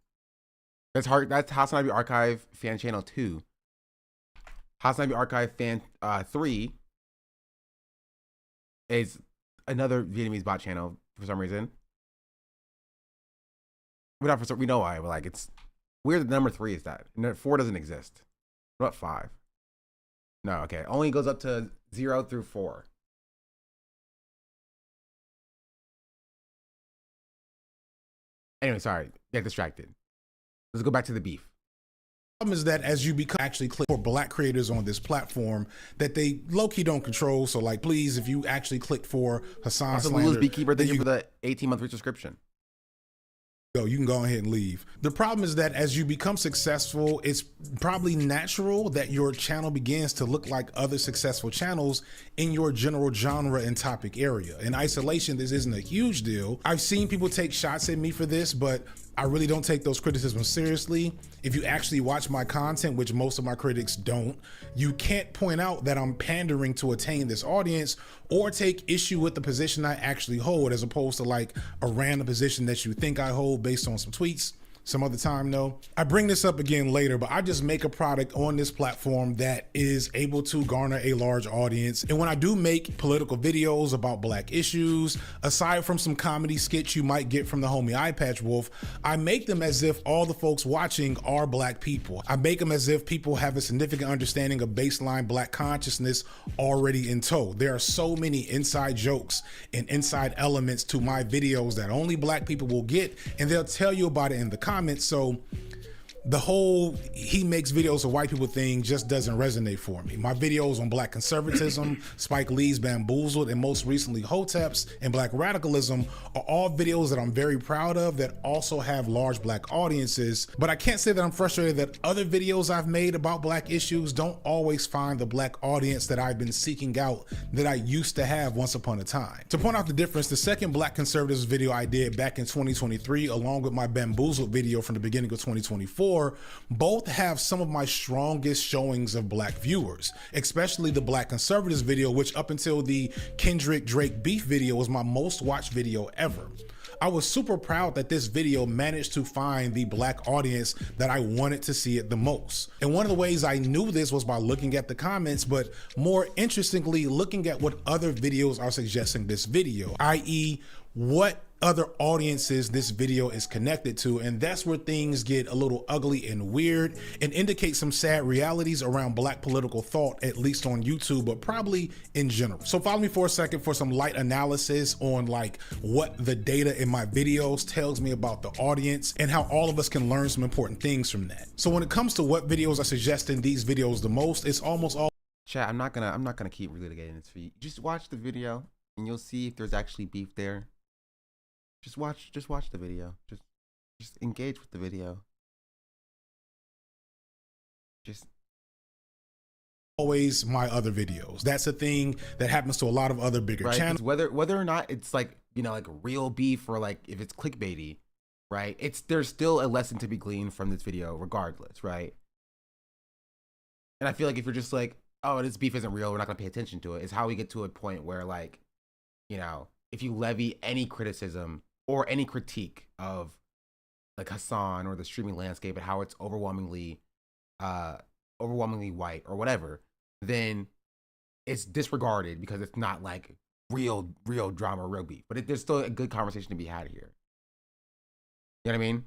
that's hard. That's HASAN FD Archive Fan Channel 2. HASAN FD Archive Fan 3 is another Vietnamese bot channel for some reason. We know why, but like it's weird that number 3 is that. 4 doesn't exist. What about 5? No, okay. Only goes up to 0 through 4. Anyway, sorry. Get distracted. Let's go back to the beef. Problem is that as you become actually click for black creators on this platform that they low-key don't control. So like, please, if you actually click for Hasan Slander, Beekeeper, thank you for the 18-month free subscription. You can go ahead and leave. The problem is that as you become successful, it's probably natural that your channel begins to look like other successful channels in your general genre and topic area. In isolation, this isn't a huge deal. I've seen people take shots at me for this, but I really don't take those criticisms seriously. If you actually watch my content, which most of my critics don't, you can't point out that I'm pandering to attain this audience or take issue with the position I actually hold, as opposed to like a random position that you think I hold based on some tweets some other time. No, I bring this up again later, but I just make a product on this platform that is able to garner a large audience. And when I do make political videos about black issues, aside from some comedy skits you might get from the homie Eye Patch Wolf, I make them as if all the folks watching are black people. I make them as if people have a significant understanding of baseline black consciousness already in tow. There are so many inside jokes and inside elements to my videos that only black people will get, and they'll tell you about it in the comments. So the whole he makes videos of white people thing just doesn't resonate for me. My videos on black conservatism, Spike Lee's Bamboozled, and most recently Hotep's and black radicalism are all videos that I'm very proud of that also have large black audiences. But I can't say that I'm frustrated that other videos I've made about black issues don't always find the black audience that I've been seeking out that I used to have once upon a time. To point out the difference, the second black conservatives video I did back in 2023, along with my Bamboozled video from the beginning of 2024, both have some of my strongest showings of black viewers, especially the black conservatives video, which up until the Kendrick Drake beef video was my most watched video ever. I was super proud that this video managed to find the black audience that I wanted to see it the most. And one of the ways I knew this was by looking at the comments, but more interestingly, looking at what other videos are suggesting this video, i.e., what other audiences this video is connected to. And that's where things get a little ugly and weird and indicate some sad realities around Black political thought, at least on YouTube, but probably in general. So follow me for a second for some light analysis on like what the data in my videos tells me about the audience and how all of us can learn some important things from that. So when it comes to what videos I suggest in these videos the most, it's almost all. Chat, I'm not gonna keep relitigating this for you. Just watch the video and you'll see if there's actually beef there. Just watch the video. Just engage with the video. Just always my other videos. That's a thing that happens to a lot of other bigger channels. Whether or not it's like, you know, like real beef or like if it's clickbaity, right? There's still a lesson to be gleaned from this video regardless, right? And I feel like if you're just like, oh, this beef isn't real, we're not gonna pay attention to it, it's how we get to a point where, like, you know, if you levy any criticism or any critique of like HASAN or the streaming landscape and how it's overwhelmingly white or whatever, then it's disregarded because it's not like real drama or real beef. But there's still a good conversation to be had here. You know what I mean?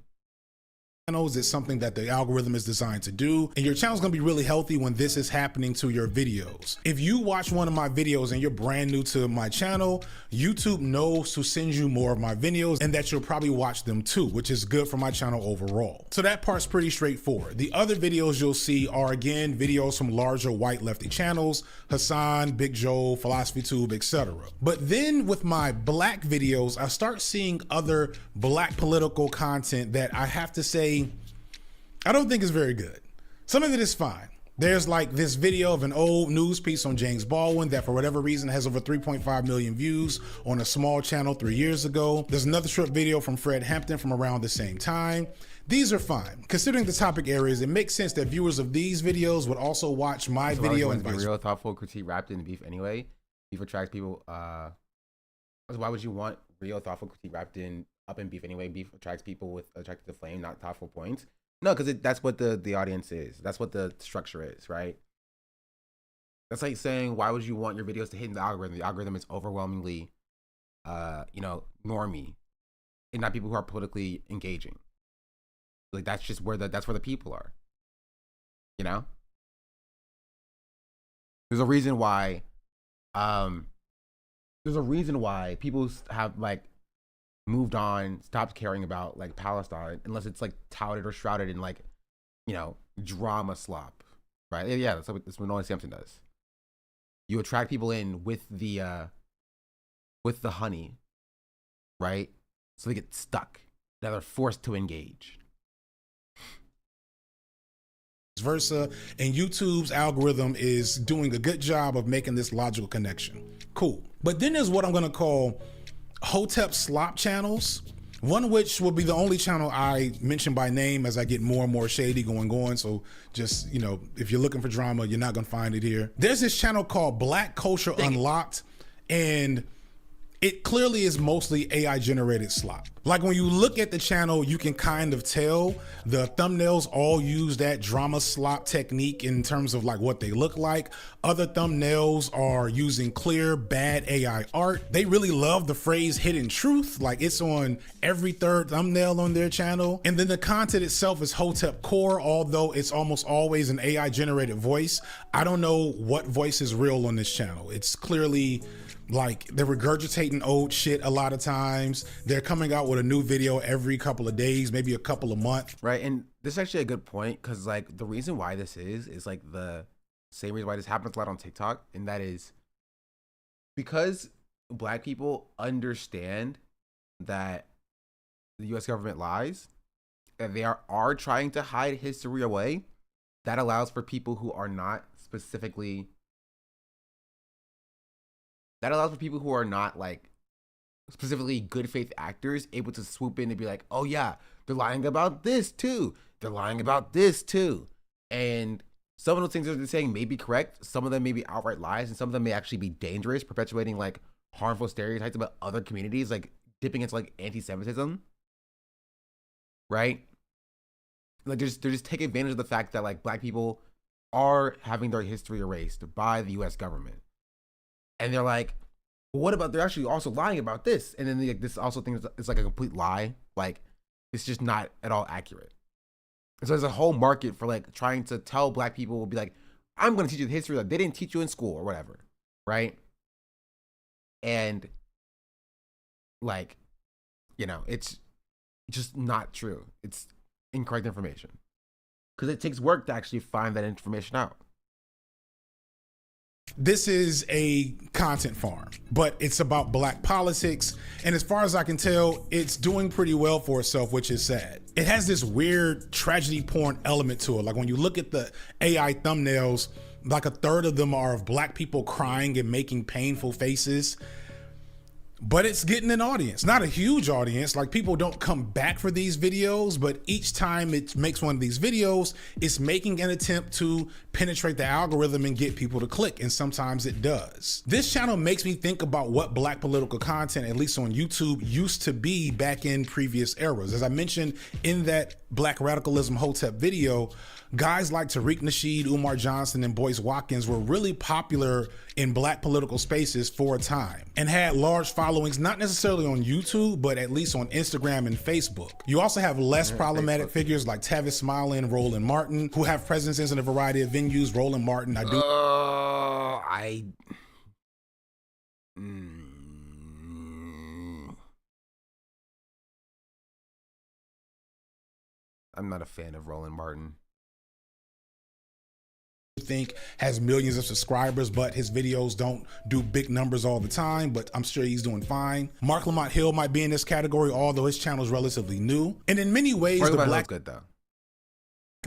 Is something that the algorithm is designed to do, and your channel's gonna be really healthy when this is happening to your videos. If you watch one of my videos and you're brand new to my channel, YouTube knows to send you more of my videos and that you'll probably watch them too, which is good for my channel overall. So that part's pretty straightforward. The other videos you'll see are, again, videos from larger white lefty channels, HASAN, Big Joe, Philosophy Tube, etc. But then with my Black videos, I start seeing other Black political content that I have to say I don't think is very good. Some of it is fine. There's like this video of an old news piece on James Baldwin that for whatever reason has over 3.5 million views on a small channel 3 years ago. There's another short video from Fred Hampton from around the same time. These are fine. Considering the topic areas, it makes sense that viewers of these videos would also watch my video and vice versa. Real thoughtful critique wrapped in beef anyway. Beef attracts people. Why would you want real thoughtful critique wrapped in beef anyway? Beef attracts people with attracted to flame, not thoughtful points. No, because that's what the audience is. That's what the structure is, right? That's like saying, why would you want your videos to hit in the algorithm? The algorithm is overwhelmingly, you know, normie, and not people who are politically engaging. Like that's just where that's where the people are. You know, there's a reason why. There's a reason why people have like moved on, stopped caring about like Palestine, unless it's like touted or shrouded in like, you know, drama slop, right? Yeah, that's what Nolan Sampson does. You attract people in with the honey, right? So they get stuck. Now they're forced to engage. Versa, and YouTube's algorithm is doing a good job of making this logical connection. Cool. But then there's what I'm gonna call Hotep slop channels, one of which will be the only channel I mention by name as I get more and more shady going on. So just, you know, if you're looking for drama, you're not gonna find it here. There's this channel called Black Culture Unlocked, and it clearly is mostly AI generated slop. Like when you look at the channel, you can kind of tell the thumbnails all use that drama slop technique in terms of like what they look like. Other thumbnails are using clear, bad AI art. They really love the phrase hidden truth. Like it's on every third thumbnail on their channel. And then the content itself is Hotep core, although it's almost always an AI generated voice. I don't know what voice is real on this channel. It's clearly like they're regurgitating old shit a lot of times. They're coming out with a new video every couple of days, maybe a couple of months. Right, and this is actually a good point, because like the reason why this is like the same reason why this happens a lot on TikTok, and that is because Black people understand that the US government lies, and they are trying to hide history away. That allows for people who are not specifically like specifically good faith actors able to swoop in and be like, oh yeah, they're lying about this too. They're lying about this too. And some of those things that they're saying may be correct. Some of them may be outright lies, and some of them may actually be dangerous, perpetuating like harmful stereotypes about other communities, like dipping into like anti-Semitism. Right? Like they're just taking advantage of the fact that like Black people are having their history erased by the US government. And they're like, But what about they're actually also lying about this? And then like, this also thinks it's like a complete lie. Like it's just not at all accurate. And so there's a whole market for like trying to tell black people will be like, I'm going to teach you the history that they didn't teach you in school or whatever. Right. And like, you know, it's just not true. It's incorrect information because it takes work to actually find that information out. This is a content farm, but it's about black politics. And as far as I can tell, it's doing pretty well for itself, which is sad. It has this weird tragedy porn element to it. Like when you look at the AI thumbnails, like a third of them are of black people crying and making painful faces. But it's getting an audience, not a huge audience. Like people don't come back for these videos, but each time it makes one of these videos, it's making an attempt to penetrate the algorithm and get people to click. And sometimes it does. This channel makes me think about what black political content, at least on YouTube, used to be back in previous eras. As I mentioned in that Black Radicalism Hotep video, guys like Tariq Nasheed, Umar Johnson, and Boyce Watkins were really popular in black political spaces for a time and had large followings, not necessarily on YouTube, but at least on Instagram and Facebook. You also have less problematic figures like Tavis Smiley and Roland Martin, who have presences in a variety of venues. Roland Martin, I'm not a fan of Roland Martin. Think has millions of subscribers, but his videos don't do big numbers all the time, but I'm sure he's doing fine. Mark Lamont Hill might be in this category, although his channel is relatively new. And in many ways, the black good though.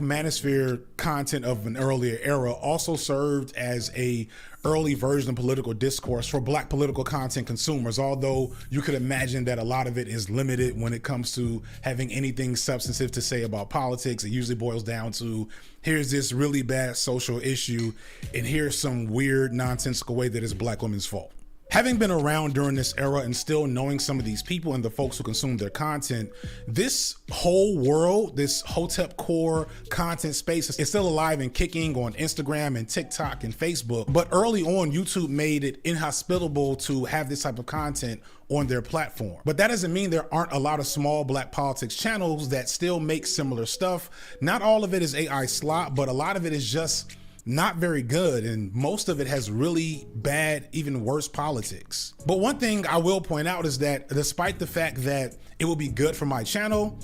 manosphere content of an earlier era also served as a early version of political discourse for black political content consumers, although you could imagine that a lot of it is limited when it comes to having anything substantive to say about politics. It usually boils down to, here's this really bad social issue and here's some weird nonsensical way that it's black women's fault. Having been around during this era and still knowing some of these people and the folks who consume their content, this whole world, this Hotep core content space is still alive and kicking on Instagram and TikTok and Facebook. But early on, YouTube made it inhospitable to have this type of content on their platform. But that doesn't mean there aren't a lot of small black politics channels that still make similar stuff. Not all of it is AI slop, but a lot of it is just not very good, and most of it has really bad, even worse politics. But one thing I will point out is that despite the fact that it will be good for my channel,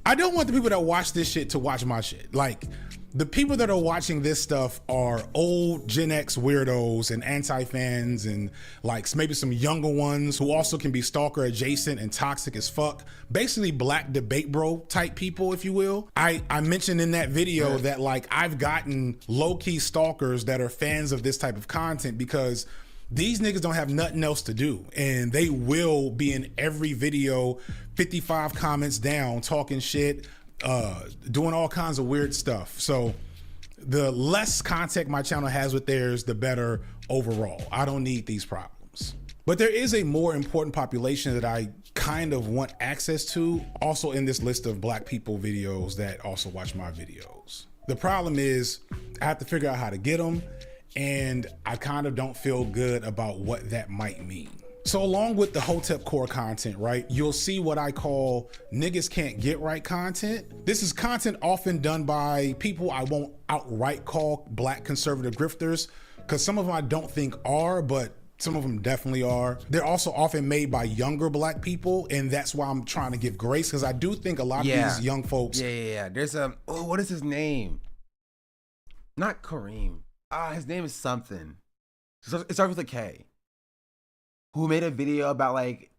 I don't want the people that watch this shit to watch my shit. Like, the people that are watching this stuff are old Gen X weirdos and anti-fans and like maybe some younger ones who also can be stalker adjacent and toxic as fuck. Basically black debate bro type people, if you will. I mentioned in that video that like I've gotten low-key stalkers that are fans of this type of content because these niggas don't have nothing else to do, and they will be in every video, 55 comments down, talking shit, doing all kinds of weird stuff. So the less contact my channel has with theirs, the better overall. I don't need these problems. But there is a more important population that I kind of want access to, also in this list of black people videos that also watch my videos. The problem is I have to figure out how to get them, and I kind of don't feel good about what that might mean. So along with the Hotep core content, right, you'll see what I call niggas can't get right content. This is content often done by people I won't outright call black conservative grifters, because some of them I don't think are, but some of them definitely are. They're also often made by younger black people, and that's why I'm trying to give grace, because I do think a lot of these young folks. Yeah. There's what is his name? Not Kareem. His name is something. It starts with a K. Who made a video about like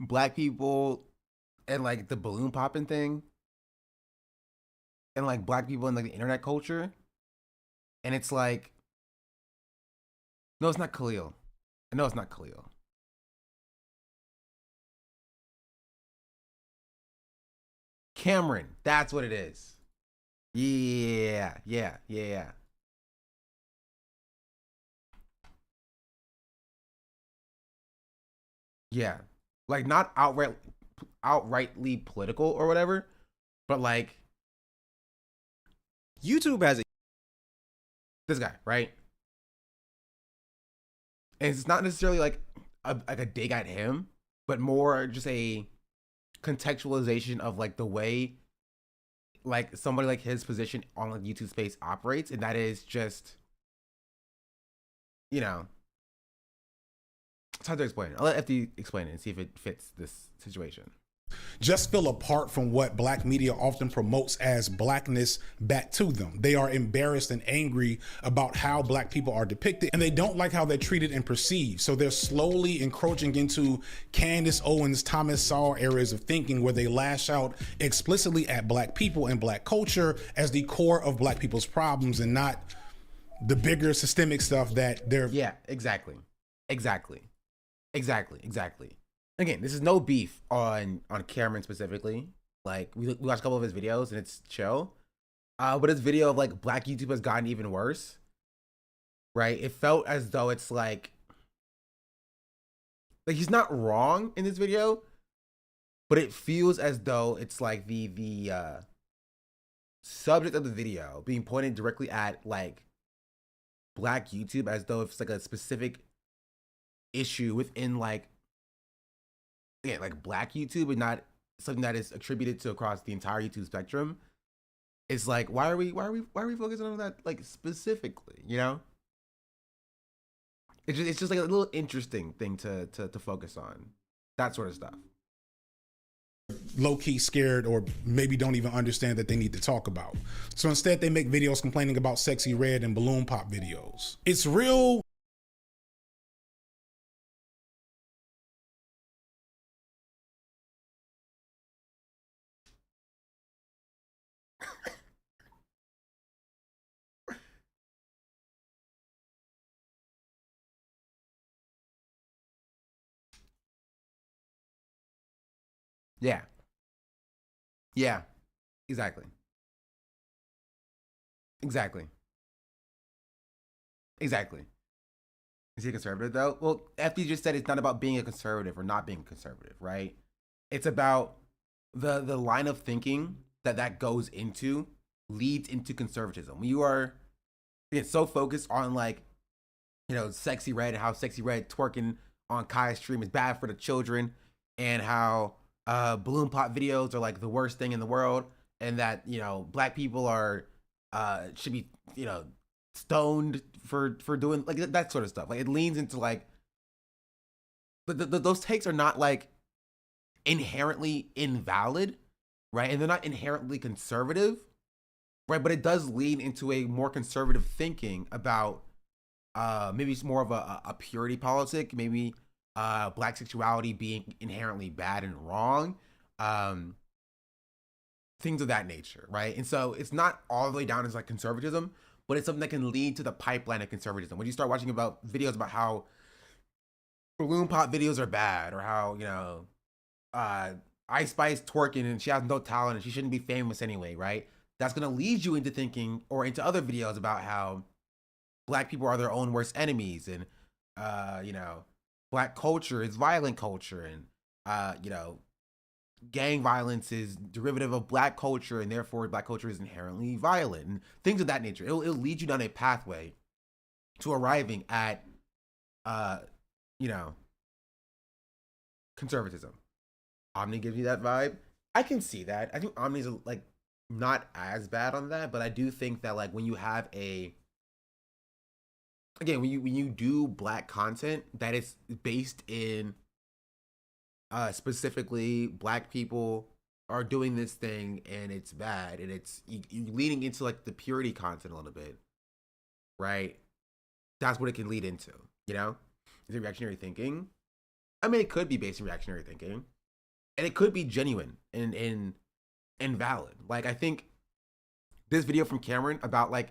black people and like the balloon popping thing and like black people and like the internet culture. And it's like, no, it's not Khalil. No, it's not Khalil. Cameron, that's what it is. Yeah. Yeah, like not outrightly political or whatever, but like YouTube has this guy, right? And it's not necessarily like a dig at him, but more just a contextualization of like the way like somebody like his position on like YouTube space operates, and that is just, you know, it's hard to explain. I'll let FD explain it and see if it fits this situation. Just feel apart from what black media often promotes as blackness back to them. They are embarrassed and angry about how black people are depicted, and they don't like how they're treated and perceived. So they're slowly encroaching into Candace Owens, Thomas Sowell areas of thinking where they lash out explicitly at black people and black culture as the core of black people's problems, and not the bigger systemic stuff that they're... Yeah, exactly. Again, this is no beef on Cameron specifically. Like, we watched a couple of his videos and it's chill. But his video of like black YouTube has gotten even worse, right? It felt as though it's like he's not wrong in this video, but it feels as though it's like the subject of the video being pointed directly at like black YouTube, as though it's like a specific issue within like, yeah, like black YouTube and not something that is attributed to across the entire YouTube spectrum. It's like, why are we focusing on that like specifically, you know? It's just like a little interesting thing to focus on, that sort of stuff. Low-key scared, or maybe don't even understand that they need to talk about. So instead they make videos complaining about Sexy Red and balloon pop videos. It's real. Yeah, exactly. Is he a conservative though? Well, FD just said it's not about being a conservative or not being conservative, right? It's about the line of thinking that goes into, leads into conservatism. When you are so focused on like, you know, Sexy Red and how Sexy Red twerking on Kai's stream is bad for the children, and how balloon pop videos are like the worst thing in the world, and that, you know, black people are should be, you know, stoned for doing like that sort of stuff. Like, it leans into like those takes are not like inherently invalid, right? And they're not inherently conservative, right? But it does lean into a more conservative thinking about maybe it's more of a purity politic, maybe black sexuality being inherently bad and wrong, things of that nature, right? And so it's not all the way down as like conservatism, but it's something that can lead to the pipeline of conservatism. When you start watching about videos about how balloon pop videos are bad, or how, you know, Ice Spice twerking and she has no talent and she shouldn't be famous anyway, right? That's gonna lead you into thinking, or into other videos about how black people are their own worst enemies, and you know, black culture is violent culture, and you know, gang violence is derivative of black culture, and therefore black culture is inherently violent, and things of that nature. It'll lead you down a pathway to arriving at you know, conservatism. Omni gives you that vibe. I can see that. I think Omni's like not as bad on that, but I do think that like when you have a, again, when you do black content that is based in specifically black people are doing this thing and it's bad, and it's you leading into like the purity content a little bit, right? That's what it can lead into, you know? Is it reactionary thinking? I mean, it could be based in reactionary thinking, and it could be genuine and valid. Like, I think this video from Cameron about like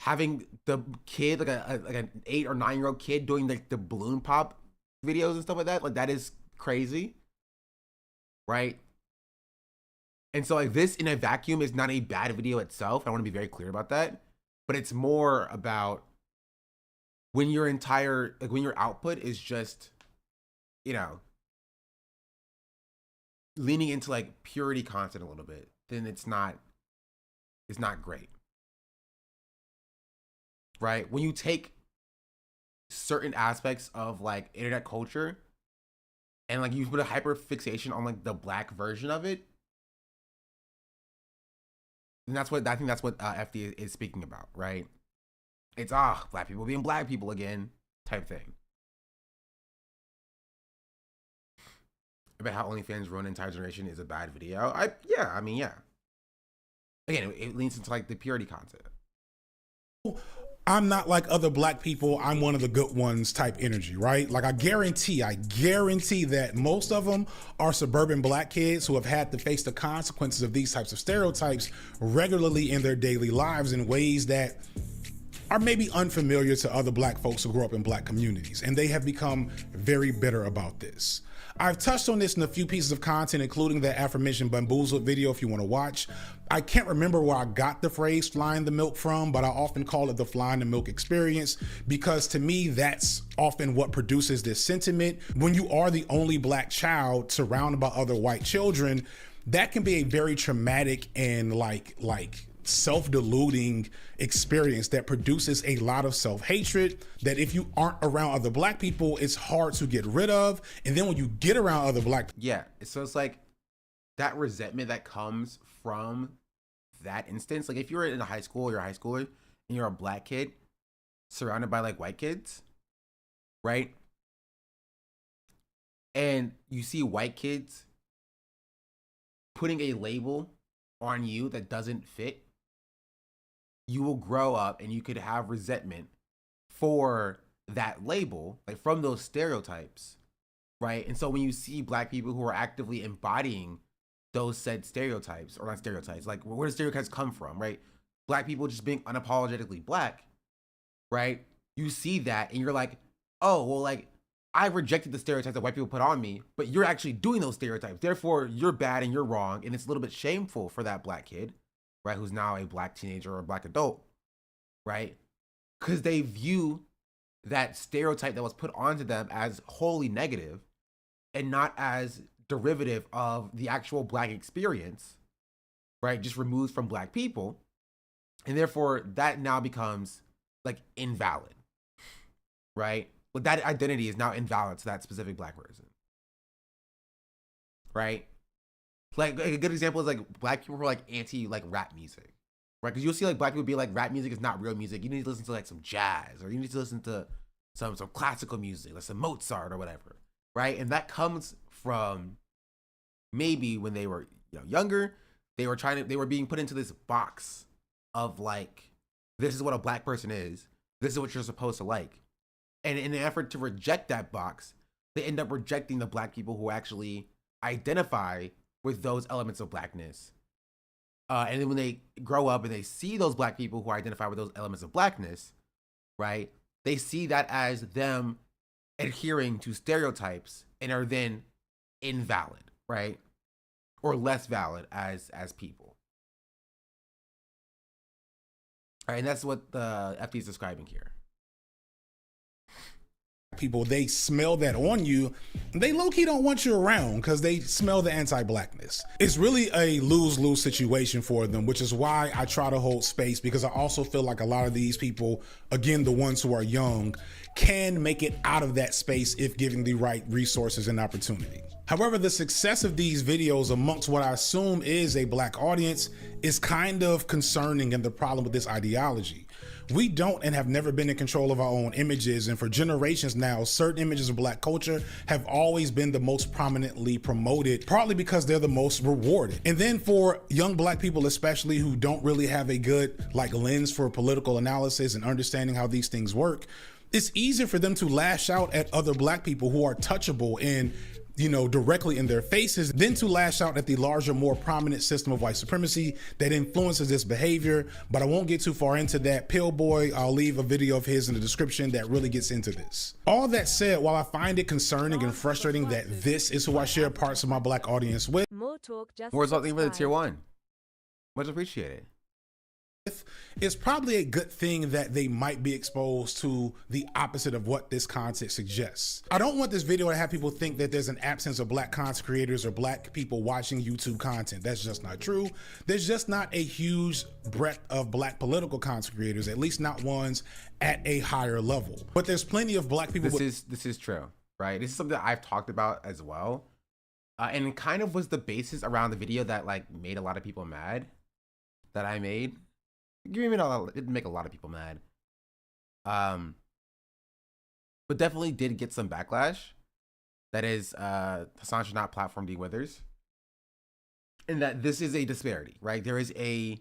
having the kid, like an 8 or 9 year old kid doing like the balloon pop videos and stuff like that is crazy, right? And so like this in a vacuum is not a bad video itself. I want to be very clear about that, but it's more about when your entire, like when your output is just, you know, leaning into like purity content a little bit, then it's not great, right? When you take certain aspects of like internet culture, and like you put a hyper fixation on like the black version of it, and that's what I think that's what FD is speaking about, right? It's black people being black people again type thing. About how OnlyFans ruined an entire generation is a bad video. I mean, yeah. Again, it leans into like the purity concept. I'm not like other black people, I'm one of the good ones type energy, right? Like I guarantee that most of them are suburban black kids who have had to face the consequences of these types of stereotypes regularly in their daily lives in ways that are maybe unfamiliar to other black folks who grew up in black communities, and they have become very bitter about this. I've touched on this in a few pieces of content, including the aforementioned Bamboozled video if you want to watch. I can't remember where I got the phrase flying the milk from, but I often call it the flying the milk experience, because to me, that's often what produces this sentiment. When you are the only black child surrounded by other white children, that can be a very traumatic and like self-deluding experience that produces a lot of self-hatred that if you aren't around other black people, it's hard to get rid of. And then when you get around other black people, yeah, so it's like that resentment that comes from that instance. Like if you're in a high school, you're a high schooler and you're a black kid surrounded by like white kids, right? And you see white kids putting a label on you that doesn't fit, you will grow up and you could have resentment for that label, like from those stereotypes, right? And so when you see black people who are actively embodying those said stereotypes, or not stereotypes, like where do stereotypes come from, right? Black people just being unapologetically black, right? You see that and you're like, oh, well, like I rejected the stereotypes that white people put on me, but you're actually doing those stereotypes. Therefore, you're bad and you're wrong. And it's a little bit shameful for that black kid, right? Who's now a black teenager or a black adult, right? Because they view that stereotype that was put onto them as wholly negative and not as derivative of the actual black experience, right? Just removed from black people. And therefore, that now becomes like invalid, right? But that identity is now invalid to that specific black person, right? Like a good example is like black people who are like anti like rap music, right? Because you'll see like black people be like, rap music is not real music. You need to listen to like some jazz, or you need to listen to some classical music, like some Mozart or whatever, right? And that comes from maybe when they were younger, they were being put into this box of like, this is what a black person is. This is what you're supposed to like. And in an effort to reject that box, they end up rejecting the black people who actually identify with those elements of blackness. And then when they grow up and they see those black people who identify with those elements of blackness, right? They see that as them adhering to stereotypes and are then invalid, right? Or less valid as people. All right, and that's what the FD is describing here. People, they smell that on you. They low-key don't want you around because they smell the anti-blackness. It's really a lose-lose situation for them, which is why I try to hold space, because I also feel like a lot of these people, again, the ones who are young, can make it out of that space if given the right resources and opportunity. However, the success of these videos amongst what I assume is a black audience is kind of concerning, and the problem with this ideology. We don't and have never been in control of our own images, and for generations now, certain images of black culture have always been the most prominently promoted, partly because they're the most rewarded. And then for young black people especially, who don't really have a good like lens for political analysis and understanding how these things work, it's easier for them to lash out at other black people who are touchable and directly in their faces, than to lash out at the larger, more prominent system of white supremacy that influences this behavior. But I won't get too far into that. Pillboy, I'll leave a video of his in the description that really gets into this. All that said, while I find it concerning and frustrating that this is who I share parts of my black audience with, More talk, just More something for the subscribe. tier 1. Much appreciated. it's probably a good thing that they might be exposed to the opposite of what this content suggests. I don't want this video to have people think that there's an absence of black content creators or black people watching YouTube content. That's just not true. There's just not a huge breadth of black political content creators, at least not ones at a higher level. But there's plenty of black people. This is true, right? This is something that I've talked about as well. And it kind of was the basis around the video that like made a lot of people mad that I made. It didn't make a lot of people mad. But definitely did get some backlash. That is, Hasan should not platform D Withers. And that this is a disparity, right? There is a,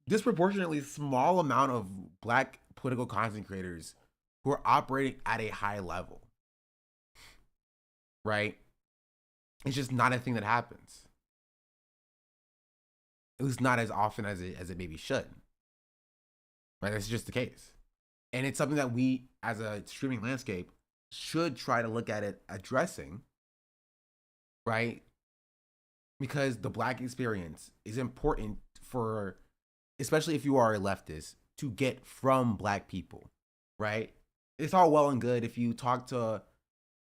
disproportionately small amount of black political content creators who are operating at a high level, right? It's just not a thing that happens. At least not as often as it maybe should. Right? That's just the case. And it's something that we, as a streaming landscape, should try to look at it addressing, right? Because the black experience is important for, especially if you are a leftist, to get from black people, right? It's all well and good if you talk to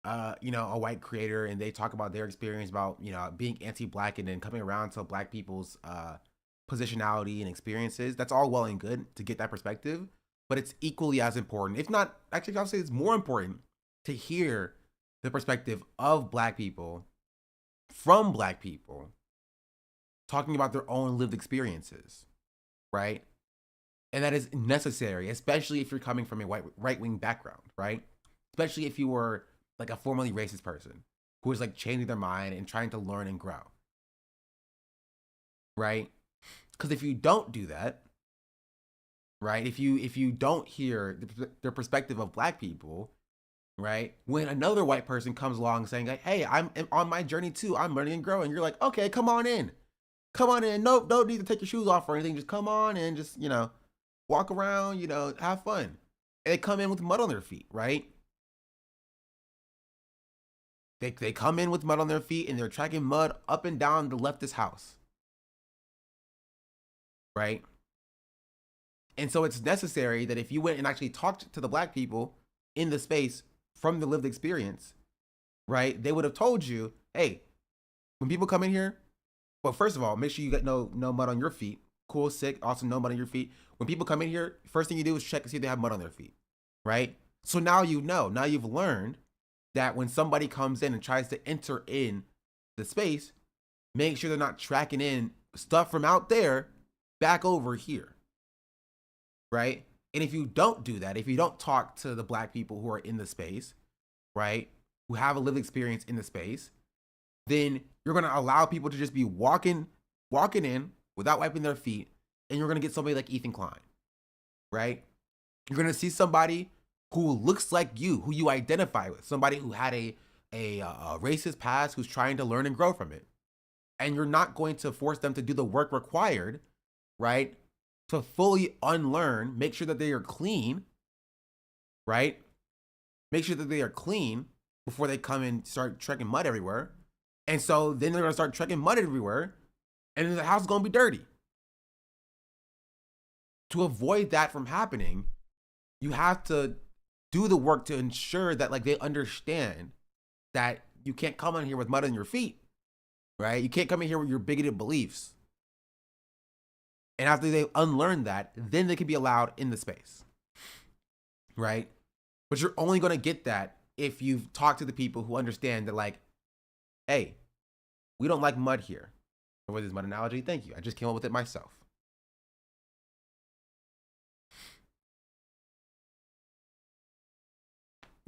a white creator and they talk about their experience about, being anti-black and then coming around to black people's positionality and experiences. That's all well and good to get that perspective, but it's equally as important, if not, actually I'll say it's more important to hear the perspective of black people from black people talking about their own lived experiences, right? And that is necessary, especially if you're coming from a right-wing background, right? Especially if you were like a formerly racist person who is like changing their mind and trying to learn and grow, right? Because if you don't do that, right? If you don't hear the perspective of black people, right? When another white person comes along saying like, hey, I'm on my journey too, I'm learning and growing, you're like, okay, come on in. No, don't need to take your shoes off or anything. Just come on and just, walk around, have fun. And they come in with mud on their feet, right? They come in with mud on their feet and they're tracking mud up and down the leftist house, right? And so it's necessary that if you went and actually talked to the black people in the space from the lived experience, right? They would have told you, hey, when people come in here, well, first of all, make sure you got no mud on your feet. Cool, sick, awesome, no mud on your feet. When people come in here, first thing you do is check and see if they have mud on their feet, right? So now now you've learned that when somebody comes in and tries to enter in the space, make sure they're not tracking in stuff from out there back over here, right? And if you don't do that, if you don't talk to the black people who are in the space, right, who have a lived experience in the space, then you're going to allow people to just be walking in without wiping their feet, and you're going to get somebody like Ethan Klein, right? You're going to see somebody who looks like you, who you identify with, somebody who had a racist past, who's trying to learn and grow from it. And you're not going to force them to do the work required, right, to fully unlearn, make sure that they are clean, right? Make sure that they are clean before they come and start trekking mud everywhere. And so then they're going to start trekking mud everywhere, and then the house is going to be dirty. To avoid that from happening, you have to do the work to ensure that like they understand that you can't come in here with mud on your feet, right? You can't come in here with your bigoted beliefs. And after they unlearn that, then they can be allowed in the space, right? But you're only going to get that if you've talked to the people who understand that like, hey, we don't like mud here. Or with this mud analogy, thank you. I just came up with it myself.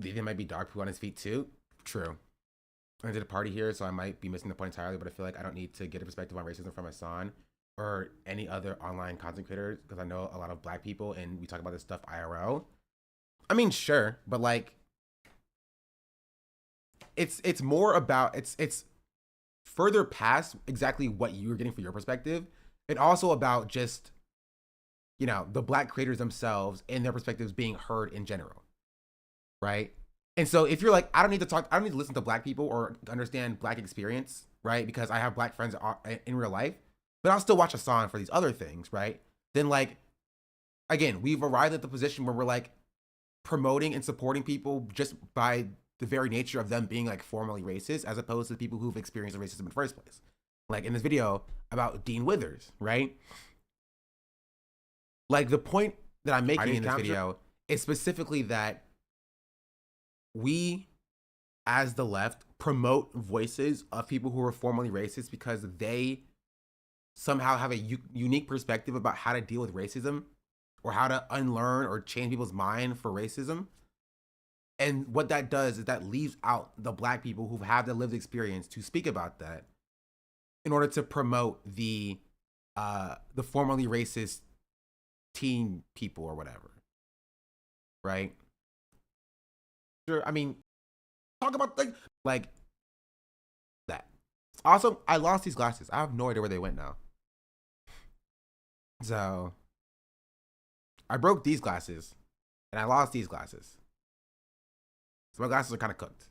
Ethan might be dark poo on his feet too. True. I did a party here, so I might be missing the point entirely, but I feel like I don't need to get a perspective on racism from Hasan or any other online content creators because I know a lot of black people and we talk about this stuff IRL. I mean, sure, but like it's more about it's further past exactly what you were getting for your perspective, and also about just the black creators themselves and their perspectives being heard in general. Right? And so if you're like, I don't need to listen to black people or understand black experience, right? Because I have black friends in real life. but I'll still watch HASAN for these other things, right? Then like, again, we've arrived at the position where we're like promoting and supporting people just by the very nature of them being like formally racist, as opposed to people who've experienced racism in the first place. Like in this video about Dean Withers, right? Like the point that I'm making in this video is specifically that we, as the left, promote voices of people who are formerly racist because they somehow have a unique perspective about how to deal with racism or how to unlearn or change people's mind for racism. And what that does is that leaves out the black people who have the lived experience to speak about that in order to promote the formerly racist teen people or whatever, right? Sure, I mean, talk about like that. Also, I lost these glasses. I have no idea where they went now. So I broke these glasses and I lost these glasses. So my glasses are kind of cooked.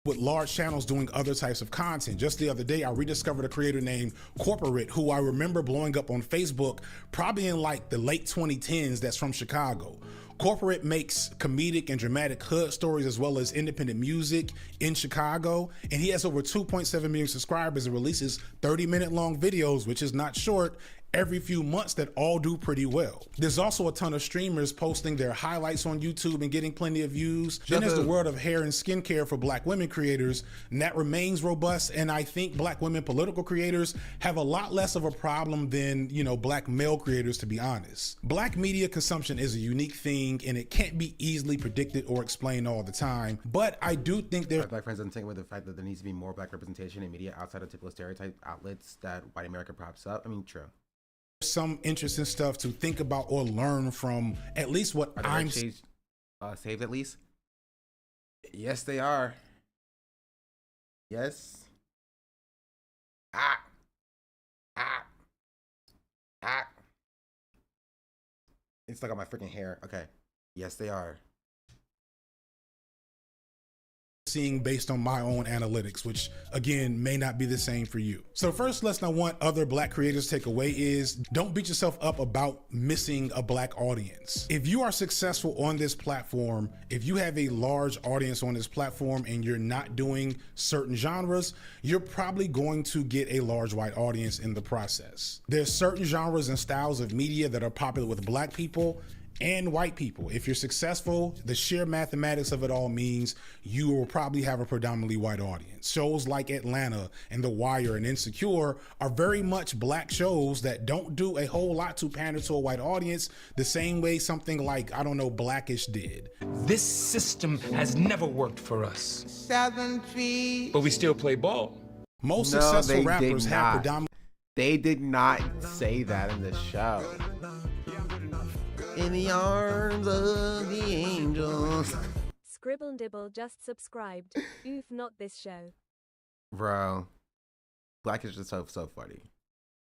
With large channels doing other types of content. Just the other day, I rediscovered a creator named Corporate, who I remember blowing up on Facebook probably in like the late 2010s, that's from Chicago. Corporate makes comedic and dramatic hood stories as well as independent music in Chicago, and he has over 2.7 million subscribers and releases 30-minute long videos, which is not short, every few months that all do pretty well. There's also a ton of streamers posting their highlights on YouTube and getting plenty of views. Then there's the world of hair and skincare for black women creators, and that remains robust, and I think black women political creators have a lot less of a problem than, you know, black male creators, to be honest. Black media consumption is a unique thing, and it can't be easily predicted or explained all the time, but I do think there— Black friends doesn't take away the fact that there needs to be more black representation in media outside of typical stereotype outlets that white America props up. I mean, true. Some interesting stuff to think about or learn from, at least what I'm saved at least. Yes, they are. Yes. It's stuck on my freaking hair. Okay. Yes, they are. seeing based on my own analytics, which again may not be the same for you. So first lesson I want other black creators to take away is don't beat yourself up about missing a black audience. If you are successful on this platform, if you have a large audience on this platform and you're not doing certain genres, you're probably going to get a large white audience in the process. There's certain genres and styles of media that are popular with black people and white people. If you're successful, the sheer mathematics of it all means you will probably have a predominantly white audience. Shows like Atlanta and The Wire and Insecure are very much black shows that don't do a whole lot to pander to a white audience the same way something like, I don't know, Blackish did. This system has never worked for us. 7 feet. But we still play ball. Most successful rappers have predominantly— They did not say that in the show. In the arms of the angels. Scribble and Dibble just subscribed. Oof, not this show. Bro, Black is just so funny.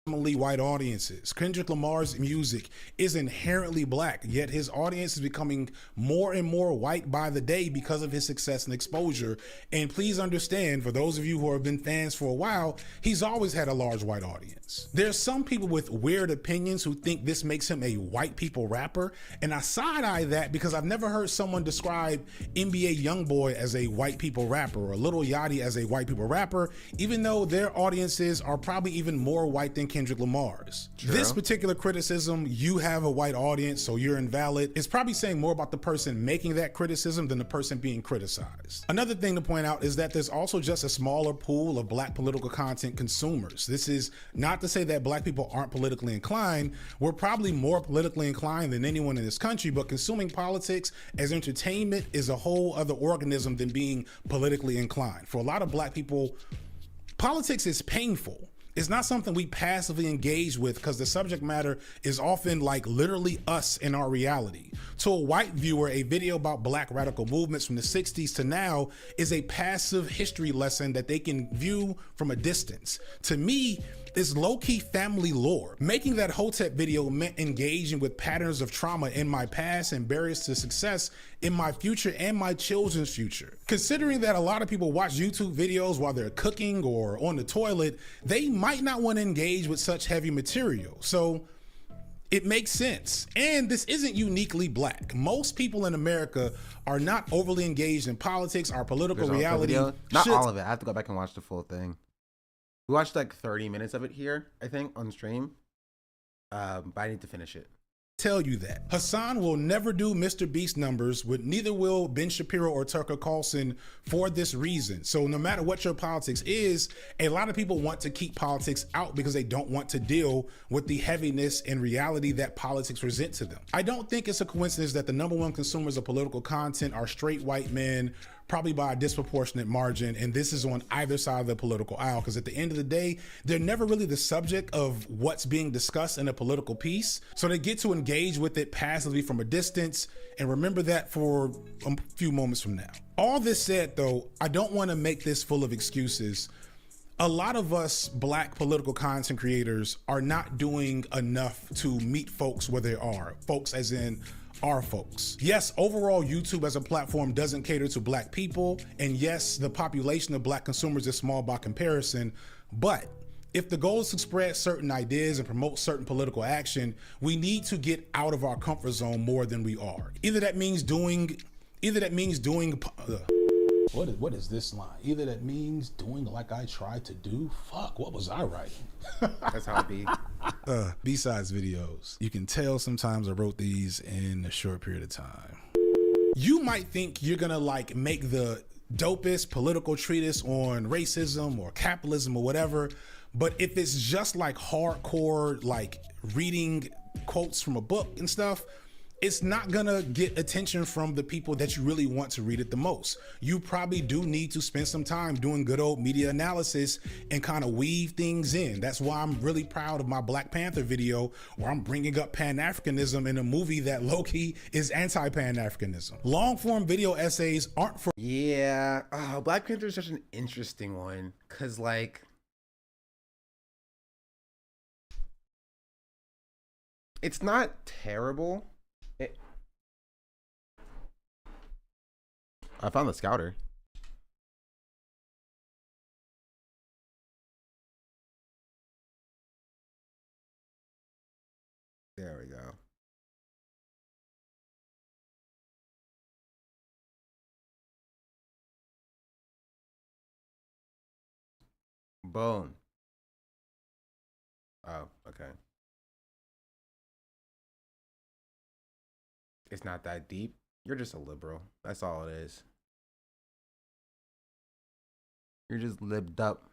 White audiences. Kendrick Lamar's music is inherently black, yet his audience is becoming more and more white by the day because of his success and exposure. And please understand, for those of you who have been fans for a while, he's always had a large white audience. There's some people with weird opinions who think this makes him a white people rapper, and I side-eye that because I've never heard someone describe NBA YoungBoy as a white people rapper or Lil Yachty as a white people rapper, even though their audiences are probably even more white than Kendrick Lamar's. True. This particular criticism, you have a white audience, so you're invalid, is probably saying more about the person making that criticism than the person being criticized. Another thing to point out is that there's also just a smaller pool of black political content consumers. This is not to say that black people aren't politically inclined. We're probably more politically inclined than anyone in this country, but consuming politics as entertainment is a whole other organism than being politically inclined. For a lot of black people, politics is painful. It's not something we passively engage with because the subject matter is often like literally us in our reality. To a white viewer, a video about black radical movements from the 60s to now is a passive history lesson that they can view from a distance. To me, It's low-key family lore. Making that Hotep video meant engaging with patterns of trauma in my past and barriers to success in my future and my children's future. Considering that a lot of people watch YouTube videos while they're cooking or on the toilet, they might not want to engage with such heavy material. So it makes sense. And this isn't uniquely black. Most people in America are not overly engaged in politics or political reality. Not all of it. I have to go back and watch the full thing. We watched like 30 minutes of it here, I think, on stream. But I need to finish it. Tell you that HASAN will never do Mr. Beast numbers, with neither will Ben Shapiro or Tucker Carlson, for this reason. So no matter what your politics is, a lot of people want to keep politics out because they don't want to deal with the heaviness and reality that politics present to them. I don't think it's a coincidence that the #1 consumers of political content are straight white men, probably by a disproportionate margin, and this is on either side of the political aisle, because at the end of the day, they're never really the subject of what's being discussed in a political piece, so they get to engage with it passively from a distance, and remember that for a few moments from now. All this said though, I don't want to make this full of excuses. A lot of us black political content creators are not doing enough to meet folks where they are, folks as in our folks. Yes, overall YouTube as a platform doesn't cater to black people, and yes, the population of black consumers is small by comparison, but if the goal is to spread certain ideas and promote certain political action, we need to get out of our comfort zone more than we are. Either that means doing what is this line? Either that means doing like I tried to do. Fuck, what was I writing? That's how it be. B-sides videos. You can tell sometimes I wrote these in a short period of time. You might think you're gonna like make the dopest political treatise on racism or capitalism or whatever, but if it's just like hardcore, like reading quotes from a book and stuff, it's not gonna get attention from the people that you really want to read it the most. You probably do need to spend some time doing good old media analysis and kind of weave things in. That's why I'm really proud of my Black Panther video where I'm bringing up Pan-Africanism in a movie that low-key is anti-Pan-Africanism. Long-form video essays aren't for— Yeah, Black Panther is such an interesting one, because like, it's not terrible. I found the scouter. There we go. Boom. Oh, okay. It's not that deep. You're just a liberal. That's all it is. You're just libbed up.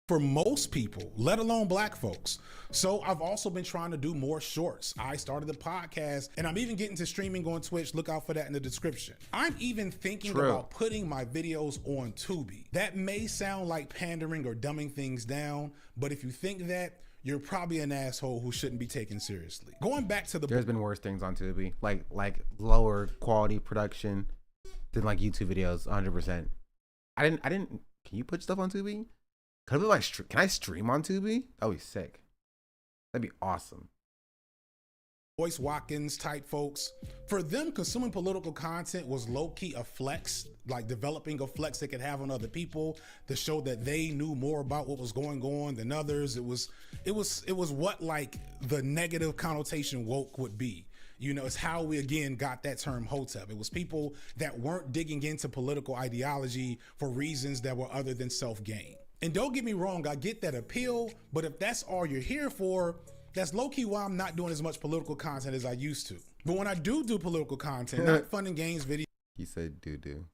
For most people, let alone black folks. So I've also been trying to do more shorts. I started the podcast, and I'm even getting to streaming on Twitch. Look out for that in the description. I'm even thinking about putting my videos on Tubi. That may sound like pandering or dumbing things down, but if you think that, you're probably an asshole who shouldn't be taken seriously. Going back to the— There's been worse things on Tubi, like lower quality production than like YouTube videos, 100%. I didn't. Can you put stuff on Tubi? Can I stream on Tubi? That would be sick. That'd be awesome. Voice Watkins type folks, for them, consuming political content was low-key a flex, like developing a flex they could have on other people to show that they knew more about what was going on than others. It was what like the negative connotation woke would be. You know, it's how we again got that term Hotep. It was people that weren't digging into political ideology for reasons that were other than self-gain. And don't get me wrong, I get that appeal, but if that's all you're here for, that's low-key why I'm not doing as much political content as I used to. But when I do political content, not fun and games videos. He said do.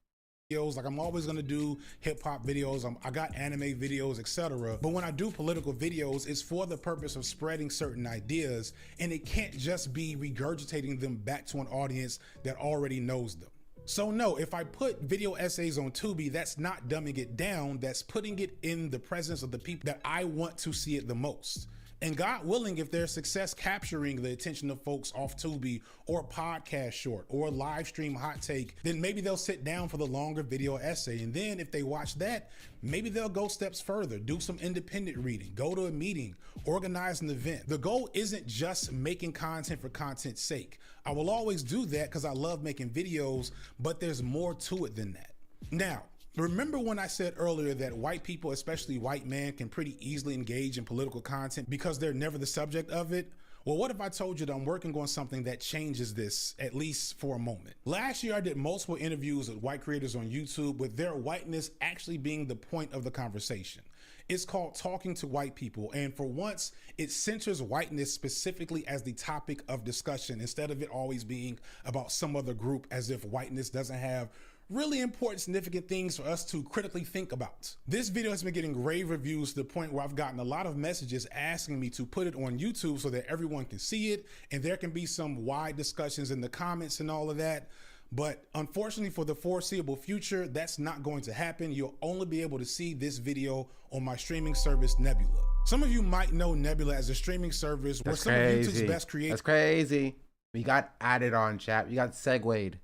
Like I'm always gonna do hip-hop videos, I got anime videos, etc. But when I do political videos, it's for the purpose of spreading certain ideas, and it can't just be regurgitating them back to an audience that already knows them. So no, if I put video essays on Tubi, that's not dumbing it down, that's putting it in the presence of the people that I want to see it the most. And God willing, if there's success capturing the attention of folks off Tubi or a podcast short or a live stream hot take, then maybe they'll sit down for the longer video essay. And then if they watch that, maybe they'll go steps further, do some independent reading, go to a meeting, organize an event. The goal isn't just making content for content's sake. I will always do that because I love making videos, but there's more to it than that. Now, remember when I said earlier that white people, especially white men, can pretty easily engage in political content because they're never the subject of it? Well, what if I told you that I'm working on something that changes this, at least for a moment? Last year, I did multiple interviews with white creators on YouTube, with their whiteness actually being the point of the conversation. It's called Talking to White People, and for once, it centers whiteness specifically as the topic of discussion instead of it always being about some other group, as if whiteness doesn't have really important, significant things for us to critically think about. This video has been getting rave reviews to the point where I've gotten a lot of messages asking me to put it on YouTube so that everyone can see it and there can be some wide discussions in the comments and all of that. But unfortunately, for the foreseeable future, that's not going to happen. You'll only be able to see this video on my streaming service, Nebula. Some of you might know Nebula as a streaming service where some of YouTube's best creators— That's crazy. We got added on, chat. We got segued.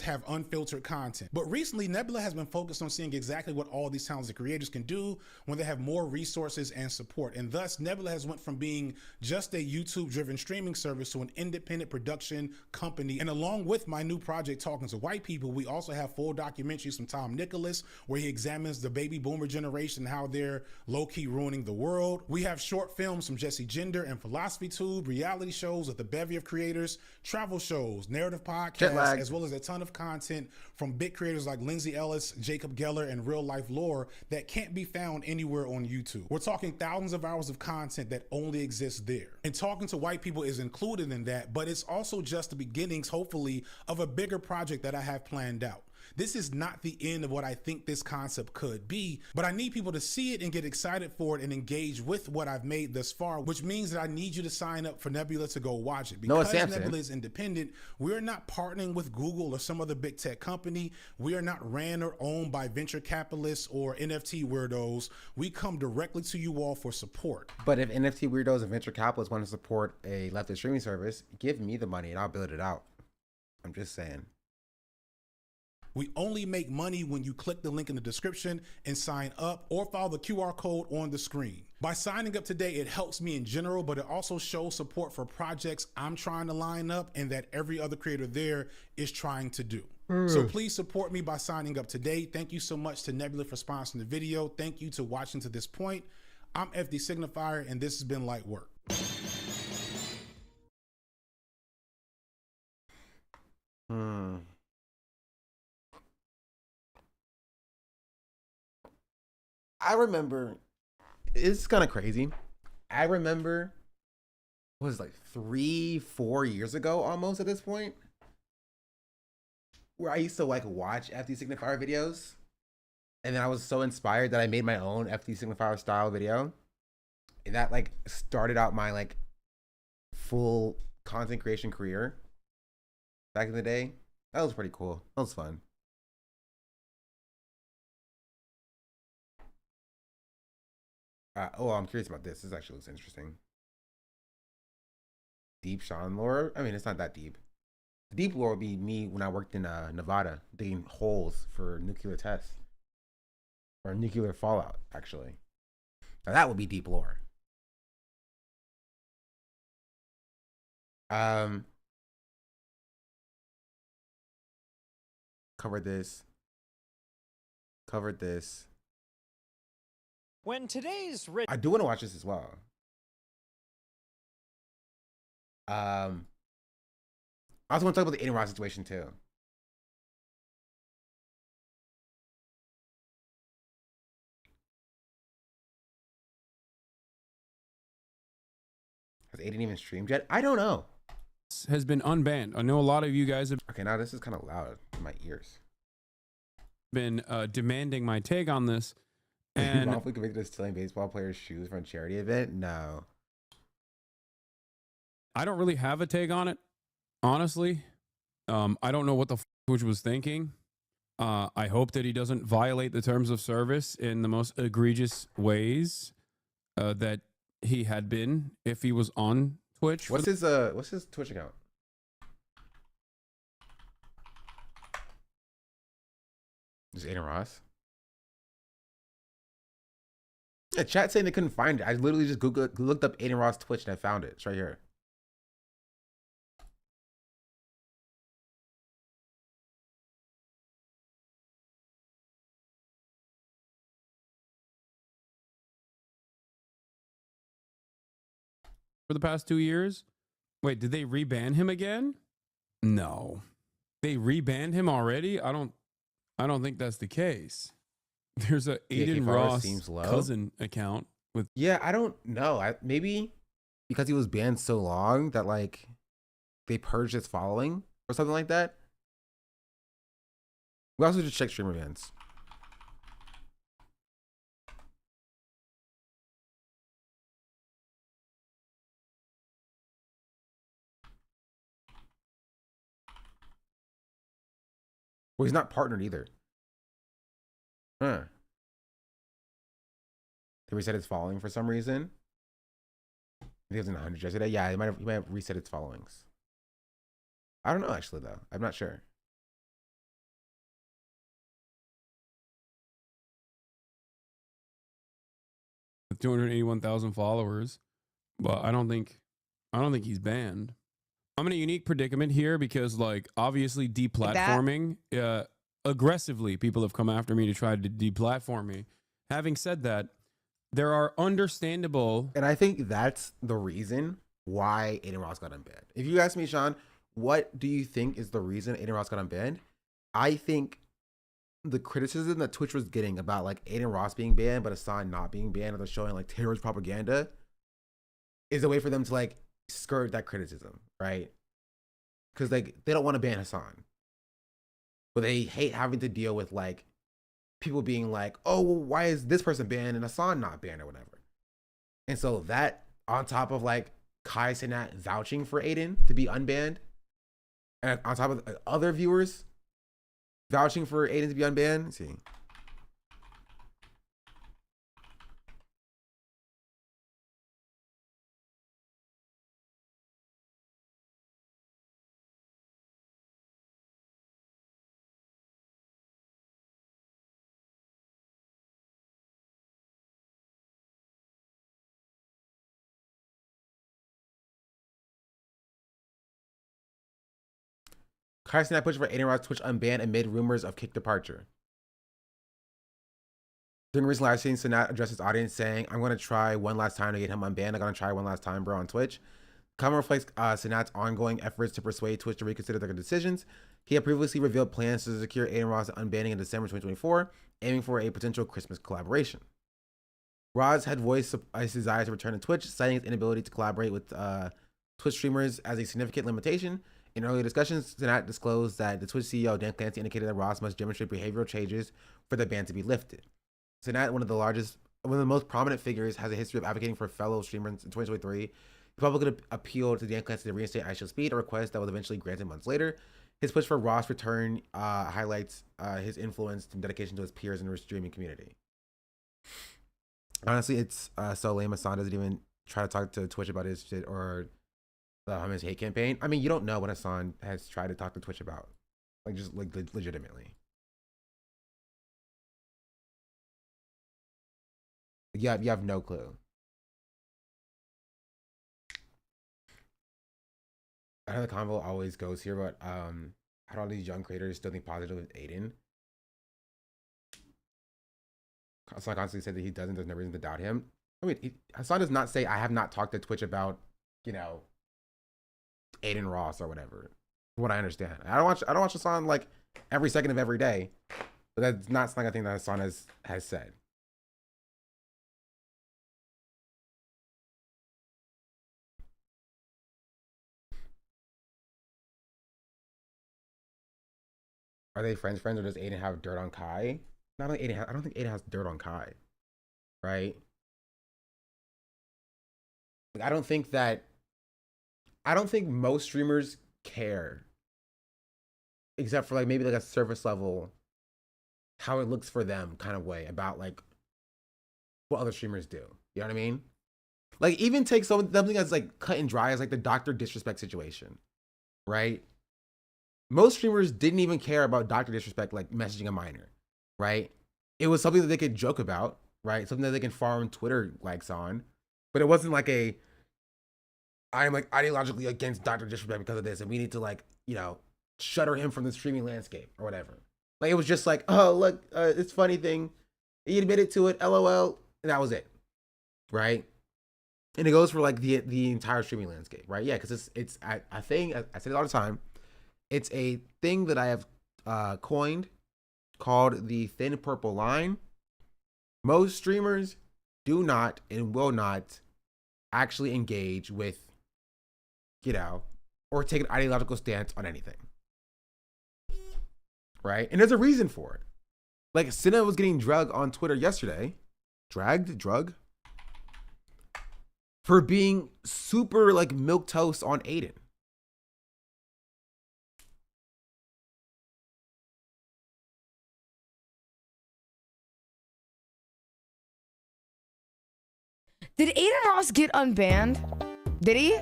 Have unfiltered content. But recently, Nebula has been focused on seeing exactly what all these talented creators can do when they have more resources and support. And thus, Nebula has went from being just a YouTube-driven streaming service to an independent production company. And along with my new project, Talking to White People, we also have full documentaries from Tom Nicholas, where he examines the baby boomer generation and how they're low-key ruining the world. We have short films from Jesse Gender and Philosophy Tube, reality shows with a bevy of creators, travel shows, narrative podcasts, as well as a ton of content from big creators like Lindsay Ellis, Jacob Geller, and Real Life Lore that can't be found anywhere on YouTube. We're talking thousands of hours of content that only exists there. And Talking to White People is included in that, but it's also just the beginnings, hopefully, of a bigger project that I have planned out. This is not the end of what I think this concept could be, but I need people to see it and get excited for it and engage with what I've made thus far, which means that I need you to sign up for Nebula to go watch it. Because Nebula is independent, we're not partnering with Google or some other big tech company. We are not ran or owned by venture capitalists or NFT weirdos. We come directly to you all for support. But if NFT weirdos and venture capitalists want to support a leftist streaming service, give me the money and I'll build it out. I'm just saying. We only make money when you click the link in the description and sign up or follow the QR code on the screen. By signing up today, it helps me in general, but it also shows support for projects I'm trying to line up and that every other creator there is trying to do. So please support me by signing up today. Thank you so much to Nebula for sponsoring the video. Thank you to watching to this point. I'm FD Signifier, and this has been Light Work. I remember, it's kind of crazy. I remember, what was it, like 3-4 years ago almost at this point, where I used to like watch FD Signifier videos. And then I was so inspired that I made my own FD Signifier style video. And that like started out my like full content creation career back in the day. That was pretty cool. That was fun. Oh, I'm curious about this. This actually looks interesting. Deep Sean lore. I mean, it's not that deep. The deep lore would be me when I worked in Nevada digging holes for nuclear tests or nuclear fallout, actually. Now that would be deep lore. Covered this. When today's I do want to watch this as well. I also want to talk about the Aiden Ross situation too. Has Aiden even streamed yet? I don't know. Has been unbanned. I know a lot of you guys have. Okay, now this is kind of loud in my ears. Been demanding my take on this. And wrongfully convicted of stealing baseball players' shoes from a charity event? No. I don't really have a take on it, honestly. I don't know what the which was thinking. I hope that he doesn't violate the terms of service in the most egregious ways that he had been if he was on Twitch. What's his Twitch account? Is Aiden Ross? Yeah, chat saying they couldn't find it. I literally just looked up Aiden Ross Twitch and I found it. It's right here. For the past 2 years. Wait, did they reban him again? No. They rebanned him already? I don't think that's the case. There's a Aiden Ross cousin account with. Yeah, I don't know. Maybe because he was banned so long that like they purged his following or something like that. We also just check streamer bans. Well, he's not partnered either. Huh. They reset its following for some reason. I think it was in the hundreds yesterday. Yeah, he might have reset its followings. I don't know actually though. I'm not sure. With 281,000 followers, but I don't think he's banned. I'm in a unique predicament here because, like, obviously deplatforming, aggressively, people have come after me to try to deplatform me. Having said that, there are understandable... And I think that's the reason why Aiden Ross got unbanned. If you ask me, Sean, what do you think is the reason Aiden Ross got unbanned? I think the criticism that Twitch was getting about, like, Aiden Ross being banned, but HASAN not being banned, or they're showing, like, terrorist propaganda, is a way for them to, like, skirt that criticism, right? Because like they don't want to ban HASAN, but they hate having to deal with like people being like, oh, well, why is this person banned and HASAN not banned or whatever. And so that on top of like Kai Cenat vouching for Aiden to be unbanned, and on top of other viewers vouching for Aiden to be unbanned. Let's see. Kai Cenat pushed for Aiden Ross Twitch unbanned amid rumors of kick departure. During a recent live stream, Cenat addressed his audience saying, I'm going to try one last time to get him unbanned. I'm going to try one last time, bro, on Twitch. Comment reflects Cenat's ongoing efforts to persuade Twitch to reconsider their decisions. He had previously revealed plans to secure Aiden Ross unbanning in December 2024, aiming for a potential Christmas collaboration. Ross had voiced his desire to return to Twitch, citing his inability to collaborate with Twitch streamers as a significant limitation. In earlier discussions, Cenat disclosed that the Twitch CEO, Dan Clancy, indicated that Ross must demonstrate behavioral changes for the ban to be lifted. Cenat, one of the most prominent figures, has a history of advocating for fellow streamers in 2023. He publicly appealed to Dan Clancy to reinstate ISO Speed, a request that was eventually granted months later. His push for Ross' return highlights his influence and dedication to his peers in the streaming community. Honestly, it's so lame. HASAN doesn't even try to talk to Twitch about his shit or his hate campaign. I mean, you don't know what HASAN has tried to talk to Twitch about, like just like legitimately. Yeah, you have no clue. I know the convo always goes here, but how do all these young creators still think positive with Aiden? HASAN constantly said that he doesn't. There's no reason to doubt him. I mean, HASAN does not say I have not talked to Twitch about, you know, Aiden Ross or whatever. What I understand, I don't watch HASAN like every second of every day, but that's not something I think that HASAN has said. Are they friends, or does Aiden have dirt on Kai? Not like Aiden. I don't think Aiden has dirt on Kai, right? Like, I don't think most streamers care, except for like maybe like a surface level, how it looks for them kind of way about like what other streamers do. You know what I mean? Like, even take something that's like cut and dry as like the Dr. Disrespect situation, right? Most streamers didn't even care about Dr. Disrespect like messaging a minor, right? It was something that they could joke about, right? Something that they can farm Twitter likes on, but it wasn't like I am like ideologically against Dr. Disrespect because of this, and we need to like, you know, shutter him from the streaming landscape or whatever. Like, it was just like, oh, look, it's a funny thing. He admitted to it, LOL, and that was it, right? And it goes for like the entire streaming landscape, right? Yeah, because it's I think I say it all the time. It's a thing that I have coined called the thin purple line. Most streamers do not and will not actually engage with, you know, or take an ideological stance on anything. Right? And there's a reason for it. Like, Cinna was getting drugged on Twitter yesterday. Drug? For being super, like, milquetoast on Aiden. Did Aiden Ross get unbanned? Did he?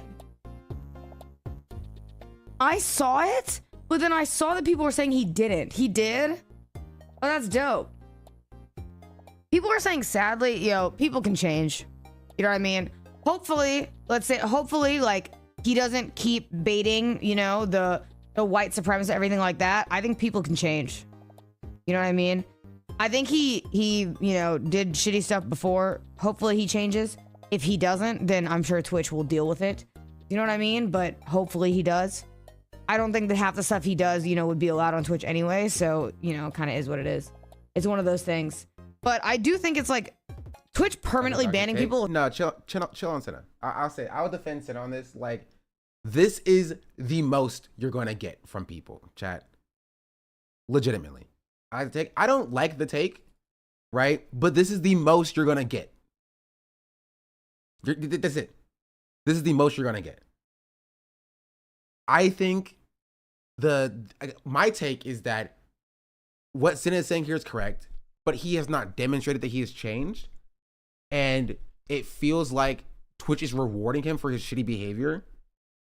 I saw it, but then I saw that people were saying he didn't. He did? Oh, that's dope. People are saying, sadly, yo, people can change. You know what I mean? Hopefully, let's say, hopefully, like, he doesn't keep baiting, you know, the white supremacists, everything like that. I think people can change. You know what I mean? I think he, you know, did shitty stuff before. Hopefully he changes. If he doesn't, then I'm sure Twitch will deal with it. You know what I mean? But hopefully he does. I don't think that half the stuff he does, you know, would be allowed on Twitch anyway. So, you know, kind of is what it is. It's one of those things. But I do think it's like Twitch permanently banning people. No, chill on Cinna. I'll say, I would defend Cinna on this. Like, this is the most you're going to get from people, chat. Legitimately. I don't like the take, right? But this is the most you're going to get. That's it. This is the most you're going to get. I think my take is that what Cinna is saying here is correct, but he has not demonstrated that he has changed. And it feels like Twitch is rewarding him for his shitty behavior,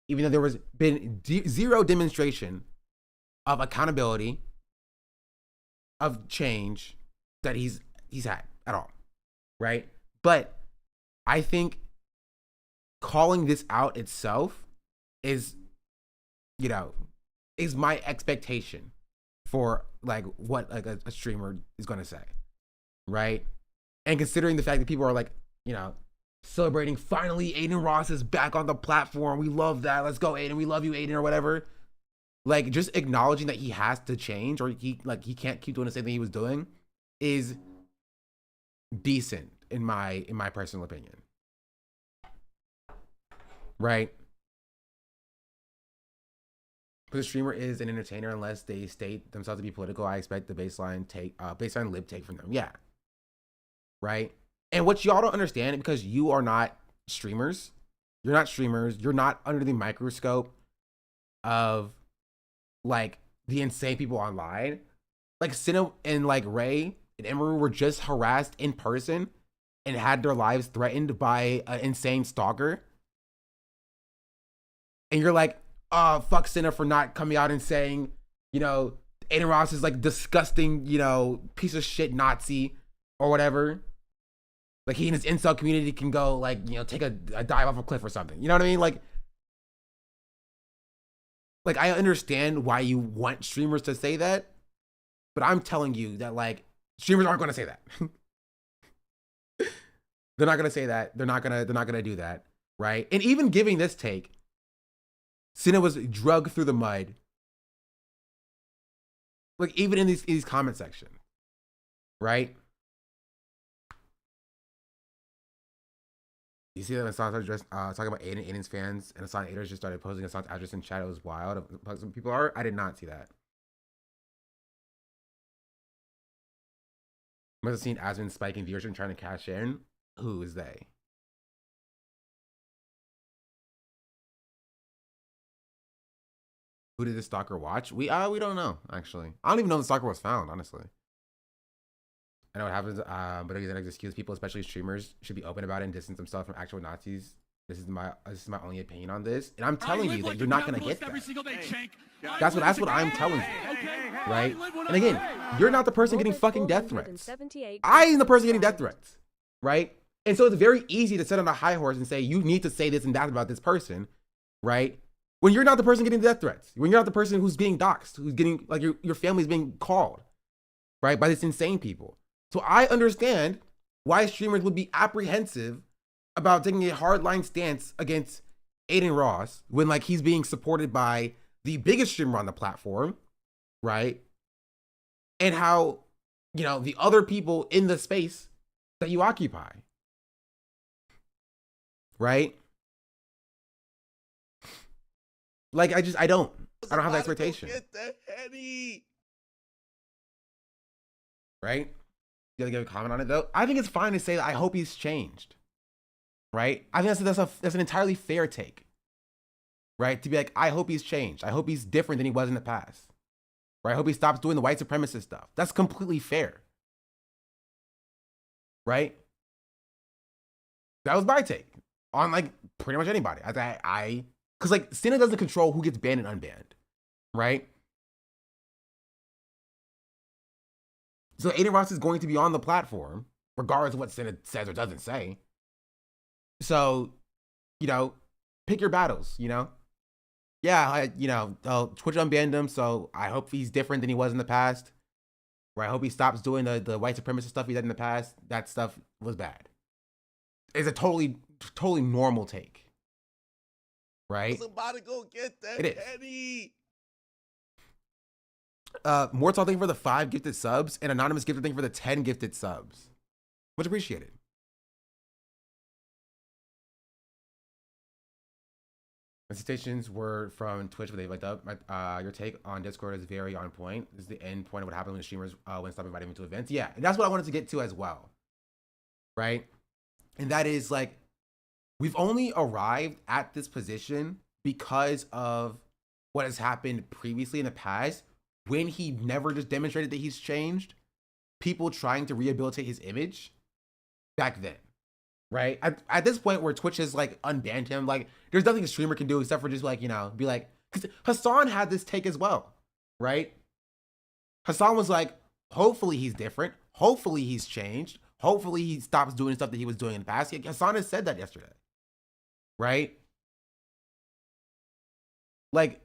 even though there was been zero demonstration of accountability, of change that he's had at all, right? But I think calling this out itself is, you know, is my expectation for like what like a streamer is going to say, right? And considering the fact that people are like, you know, celebrating, finally Aiden Ross is back on the platform, we love that, let's go Aiden, we love you Aiden, or whatever. Like, just acknowledging that he has to change, or he can't keep doing the same thing he was doing, is decent in my personal opinion, right? But the streamer is an entertainer unless they state themselves to be political. I expect the baseline lib take from them. Yeah. Right? And what y'all don't understand, because you are not streamers. You're not streamers. You're not under the microscope of like the insane people online. Like Cinna and like Ray and Emery were just harassed in person and had their lives threatened by an insane stalker. And you're like, oh, fuck Cinna for not coming out and saying, you know, Aiden Ross is like disgusting, you know, piece of shit Nazi or whatever. Like, he and his incel community can go like, you know, take a dive off a cliff or something. You know what I mean? Like I understand why you want streamers to say that, but I'm telling you that like streamers aren't going to say that. They're not going to say that. They're not going to do that, right? And even giving this take, Cinna was drugged through the mud. Like, even in these comment section, right? You see that when Hassan started talking about Aiden's fans, and Hassan haters just started posting Hassan's address in chat. It was wild. Some people are. I did not see that. Must have seen Asmin spiking viewership and trying to cash in. Who is they? Who did the stalker watch? We don't know, actually. I don't even know if the stalker was found, honestly. I know what happens, but it doesn't excuse people, especially streamers, should be open about it and distance themselves from actual Nazis. This is my only opinion on this, and I'm telling you that you're not gonna get that. That's what I'm telling you, right? And again, you're not the person getting fucking death threats. I am the person getting death threats, right? And so it's very easy to sit on a high horse and say you need to say this and that about this person, right? When you're not the person getting death threats, when you're not the person who's being doxxed, who's getting like your family's being called, right, by this insane people. So I understand why streamers would be apprehensive about taking a hardline stance against Aiden Ross when like he's being supported by the biggest streamer on the platform, right? And how, you know, the other people in the space that you occupy, right? Like I don't have the expectation. Right? You gotta give a comment on it though. I think it's fine to say that I hope he's changed. Right? I think that's an entirely fair take. Right? To be like, I hope he's changed. I hope he's different than he was in the past. Right? I hope he stops doing the white supremacist stuff. That's completely fair. Right? That was my take on like pretty much anybody. Because like Cena doesn't control who gets banned and unbanned. Right? So Aiden Ross is going to be on the platform, regardless of what Cena says or doesn't say. So, you know, pick your battles, you know? Yeah, Twitch unbanned him, so I hope he's different than he was in the past. Right? I hope he stops doing the white supremacist stuff he did in the past. That stuff was bad. It's a totally normal take. Right? Somebody go get that it is. penny. Mortal, thank you for the 5 gifted subs, and Anonymous gifted, thank you for the 10 gifted subs. Much appreciated. My citations were from Twitch, but they went up. Your take on Discord is very on point. This is the end point of what happens when streamers when stop inviting me to events. Yeah, and that's what I wanted to get to as well. Right? And that is like, we've only arrived at this position because of what has happened previously in the past, when he never just demonstrated that he's changed. People trying to rehabilitate his image back then. Right? At this point where Twitch has like unbanned him, like there's nothing a streamer can do except for just like, you know, be like, because HASAN had this take as well, right? HASAN was like, hopefully he's different. Hopefully he's changed. Hopefully he stops doing stuff that he was doing in the past. HASAN has said that yesterday, right? Like,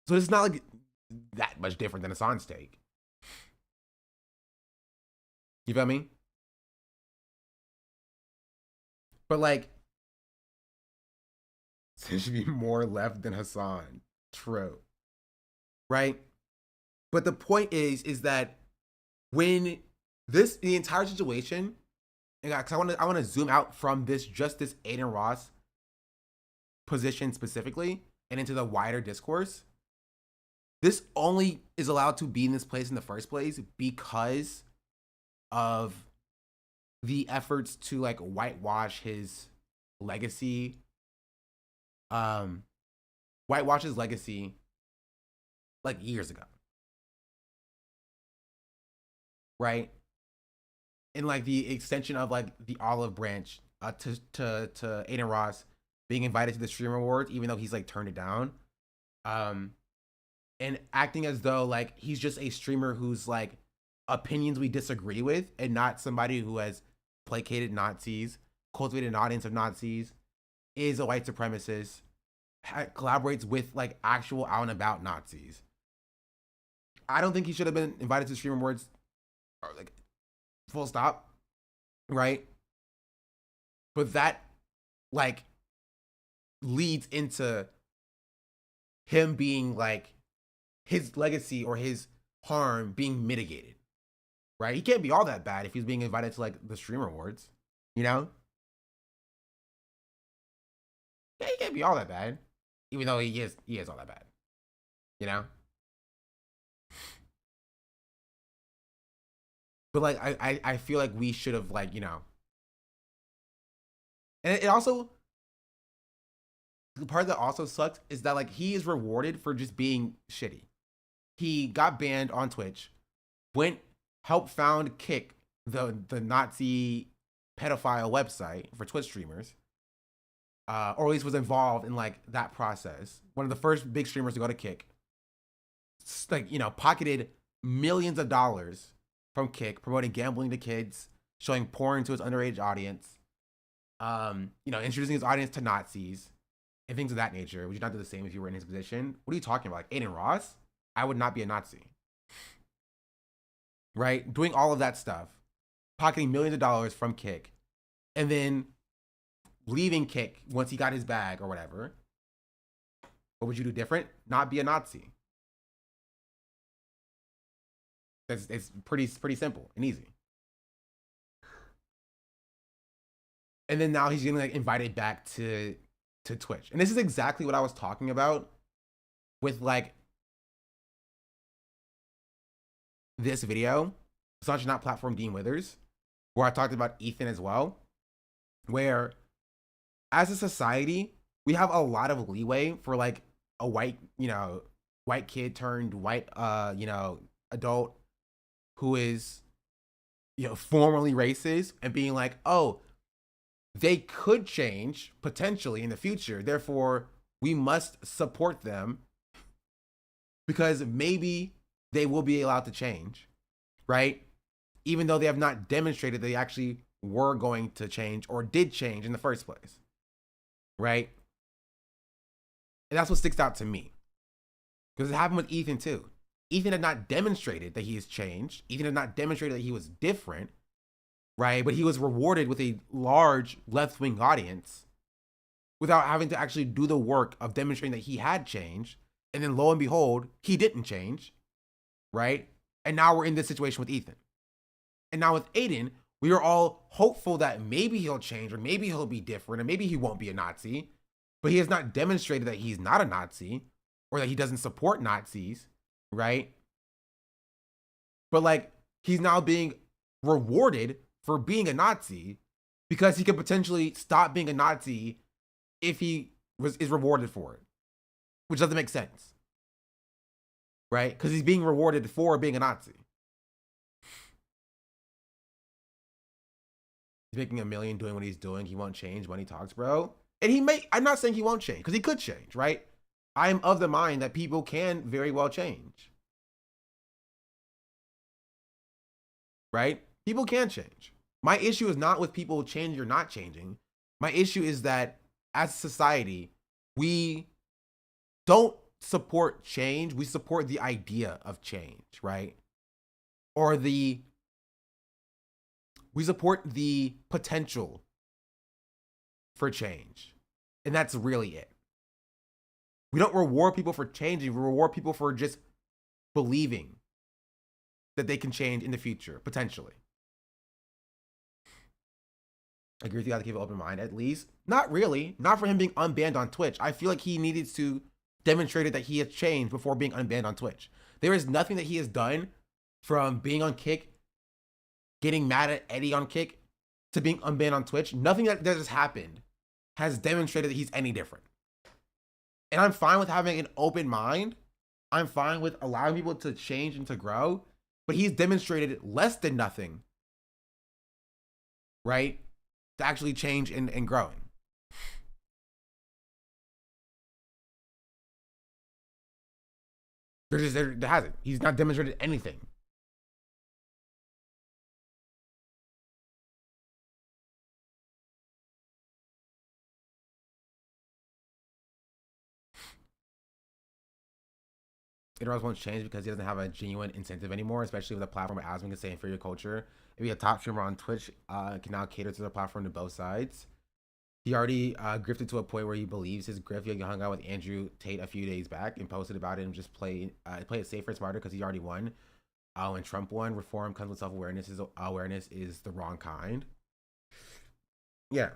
so it's not like that much different than HASAN's take. You feel me? But like, there should be more left than HASAN. True. Right? But the point is that when the entire situation, because I want to zoom out from this Aiden Ross position specifically and into the wider discourse. This only is allowed to be in this place in the first place because of the efforts to like whitewash his legacy. Whitewash his legacy like years ago. Right? And like the extension of like the olive branch to Aiden Ross being invited to the Streamer Awards, even though he's like turned it down. And acting as though like he's just a streamer whose like opinions we disagree with, and not somebody who has placated Nazis, cultivated an audience of Nazis, is a white supremacist, collaborates with like actual out and about Nazis. I don't think he should have been invited to Streamer Awards, or like full stop, right? But that like leads into him being like his legacy or his harm being mitigated, right? He can't be all that bad if he's being invited to like the Streamer Awards, you know? Yeah, he can't be all that bad, even though he is all that bad, you know? But like, I feel like we should have like, you know, and it also, the part that also sucks is that like he is rewarded for just being shitty. He got banned on Twitch, helped found Kick the Nazi pedophile website for Twitch streamers, or at least was involved in like that process. One of the first big streamers to go to Kick, like, you know, pocketed millions of dollars from Kick, promoting gambling to kids, showing porn to his underage audience, you know, introducing his audience to Nazis and things of that nature. Would you not do the same if you were in his position? What are you talking about? Like Aiden Ross? I would not be a Nazi. Right? Doing all of that stuff, pocketing millions of dollars from Kick, and then leaving Kick once he got his bag or whatever. What would you do different? Not be a Nazi. It's pretty simple and easy. And then now he's getting like invited back to Twitch. And this is exactly what I was talking about with like this video, Such Not Platform Dean Withers, where I talked about Ethan as well, where as a society, we have a lot of leeway for like a white kid turned white, adult who is, formerly racist and being like, oh, they could change potentially in the future. Therefore, we must support them because maybe they will be allowed to change, right? Even though they have not demonstrated they actually were going to change or did change in the first place, right? And that's what sticks out to me. Because it happened with Ethan too. Ethan had not demonstrated that he has changed. Ethan had not demonstrated that he was different, right? But he was rewarded with a large left-wing audience without having to actually do the work of demonstrating that he had changed. And then lo and behold, he didn't change, right? And now we're in this situation with Ethan. And now with Aiden, we are all hopeful that maybe he'll change or maybe he'll be different or maybe he won't be a Nazi. But he has not demonstrated that he's not a Nazi or that he doesn't support Nazis, right? But like, he's now being rewarded for being a Nazi because he could potentially stop being a Nazi if he is rewarded for it, which doesn't make sense, right? Because he's being rewarded for being a Nazi. He's making $1 million doing what he's doing. He won't change when he talks, bro. And I'm not saying he won't change because he could change, right? I am of the mind that people can very well change, right? People can change. My issue is not with people changing or not changing. My issue is that as a society, we don't support change. We support the idea of change, right? Or we support the potential for change. And that's really it. We don't reward people for changing. We reward people for just believing that they can change in the future, potentially. I agree with you, got to keep an open mind at least. Not really. Not for him being unbanned on Twitch. I feel like he needed to demonstrate that he has changed before being unbanned on Twitch. There is nothing that he has done from being on Kick, getting mad at Eddie on Kick, to being unbanned on Twitch. Nothing that has happened has demonstrated that he's any different. And I'm fine with having an open mind. I'm fine with allowing people to change and to grow. But he's demonstrated less than nothing, right? To actually change and growing. There hasn't. He's not demonstrated anything. Adin Ross won't change because he doesn't have a genuine incentive anymore, especially with a platform where Asmin can say inferior culture. Maybe a top streamer on Twitch can now cater to the platform to both sides. He already grifted to a point where he believes his grift. He hung out with Andrew Tate a few days back and posted about it and just play it safer and smarter because he already won. When Trump won, reform comes with self-awareness. Awareness is the wrong kind. Yeah.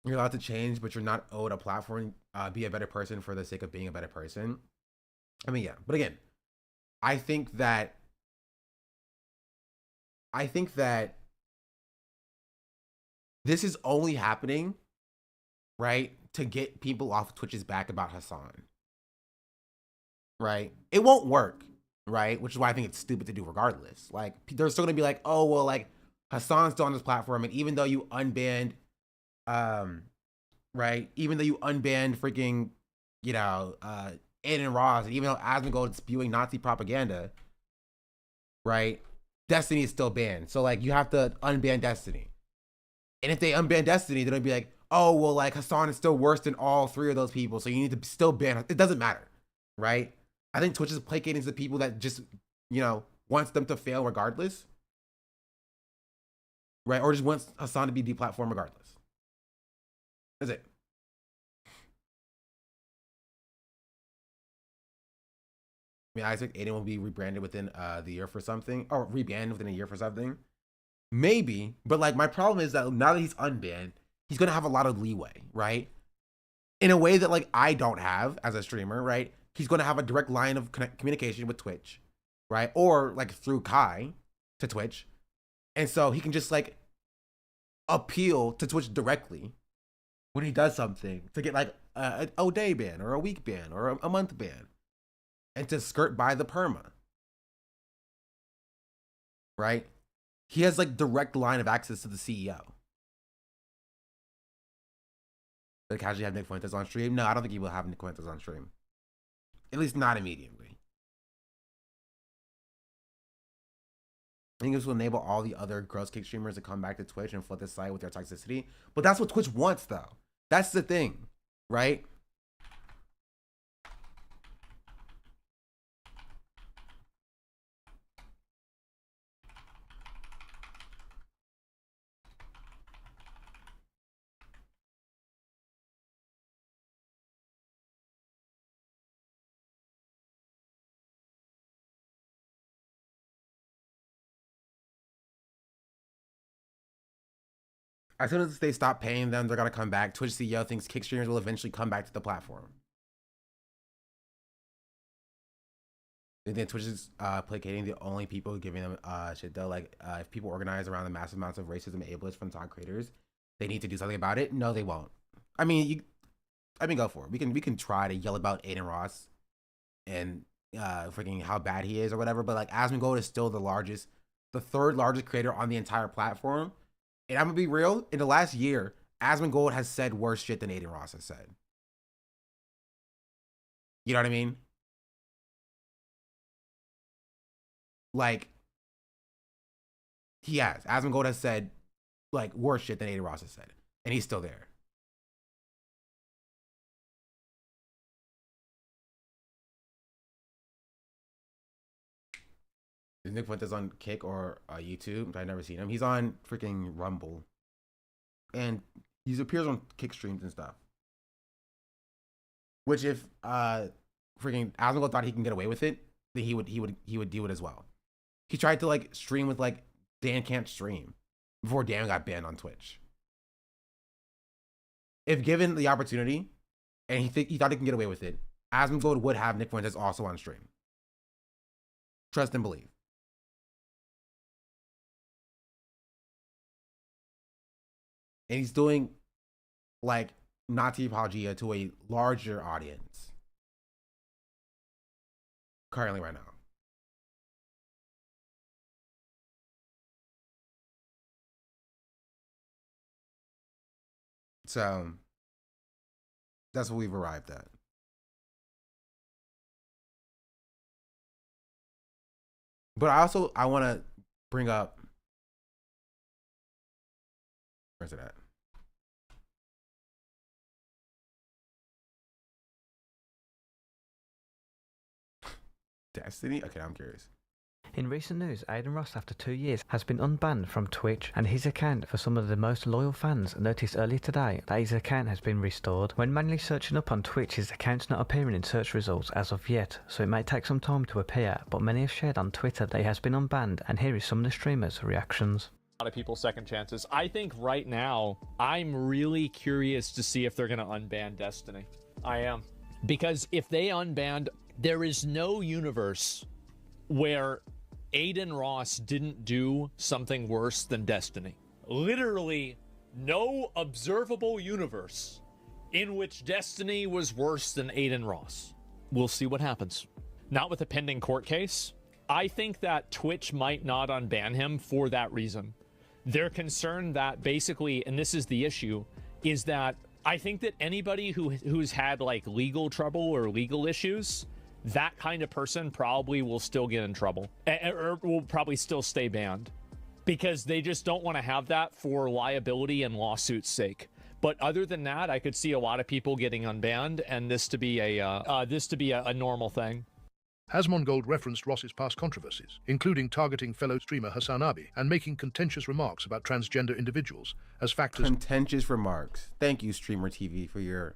You're allowed to change, but you're not owed a platform. Be a better person for the sake of being a better person. I mean, yeah, but again, I think that this is only happening, right, to get people off Twitch's back about HASAN, right? It won't work, right? Which is why I think it's stupid to do regardless. Like, they're still gonna be like, oh, well, like, Hasan's still on this platform, and even though you unbanned, right? Even though you unbanned freaking, you know, Aiden Ross, and even though Asmongold is spewing Nazi propaganda, right? Destiny is still banned. So like you have to unban Destiny. And if they unban Destiny, then it'll be like, oh, well, like Hasan is still worse than all three of those people. So you need to still ban. It doesn't matter, right? I think Twitch is placating to the people that just, you know, wants them to fail regardless. Right? Or just wants Hasan to be deplatformed regardless. That's it. I mean, I think Aiden will be rebranded within the year for something, or rebanned within a year for something. Maybe, but like my problem is that now that he's unbanned, he's gonna have a lot of leeway, right? In a way that like I don't have as a streamer, right? He's gonna have a direct line of communication with Twitch, right? Or like through Kai to Twitch, and so he can just like appeal to Twitch directly when he does something to get like a day ban or a week ban or a month ban, and to skirt by the perma, right? He has like direct line of access to the CEO. Like, casually have Nick Fuentes on stream? No, I don't think he will have Nick Fuentes on stream. At least not immediately. I think this will enable all the other gross kick streamers to come back to Twitch and flood the site with their toxicity. But that's what Twitch wants, though. That's the thing, right? As soon as they stop paying them, they're going to come back. Twitch CEO thinks kick streamers will eventually come back to the platform. And then Twitch is placating the only people giving them shit, though. Like, if people organize around the massive amounts of racism and ableist from top creators, they need to do something about it. No, they won't. I mean, go for it. We can try to yell about Aiden Ross and freaking how bad he is or whatever. But like, Asmongold is still the third largest creator on the entire platform. And I'm gonna be real, in the last year, Asmongold has said worse shit than Aiden Ross has said. You know what I mean? Like, he has. Asmongold has said, like, worse shit than Aiden Ross has said. And he's still there. Is Nick Fuentes on Kick or YouTube? I've never seen him. He's on freaking Rumble, and he appears on Kick streams and stuff. Which, if freaking Asmongold thought he can get away with it, then he would do it as well. He tried to like stream with like Dan Can't Stream before Dan got banned on Twitch. If given the opportunity, and he thought he can get away with it, Asmongold would have Nick Fuentes also on stream. Trust and believe. And he's doing like Nazi apologia to a larger audience currently right now. So that's what we've arrived at. But I want to bring up, where's it at? Destiny? Okay, I'm curious. In recent news, Aiden Ross, after 2 years, has been unbanned from Twitch, and his account for some of the most loyal fans noticed earlier today that his account has been restored. When manually searching up on Twitch, his account's not appearing in search results as of yet, so it may take some time to appear, but many have shared on Twitter that he has been unbanned, and here is some of the streamers' reactions. A lot of people second chances. I think right now, I'm really curious to see if they're going to unban Destiny. I am. Because if they unbanned, there is no universe where Aiden Ross didn't do something worse than Destiny. Literally no observable universe in which Destiny was worse than Aiden Ross. We'll see what happens. Not with a pending court case. I think that Twitch might not unban him for that reason. They're concerned that basically, and this is the issue, is that I think that anybody who's had like legal trouble or legal issues, that kind of person probably will still get in trouble or will probably still stay banned because they just don't want to have that for liability and lawsuit's sake. But other than that, I could see a lot of people getting unbanned and this to be a normal thing. Asmongold referenced Ross's past controversies, including targeting fellow streamer HASAN FD and making contentious remarks about transgender individuals as factors. Contentious remarks. Thank you, Streamer TV, for your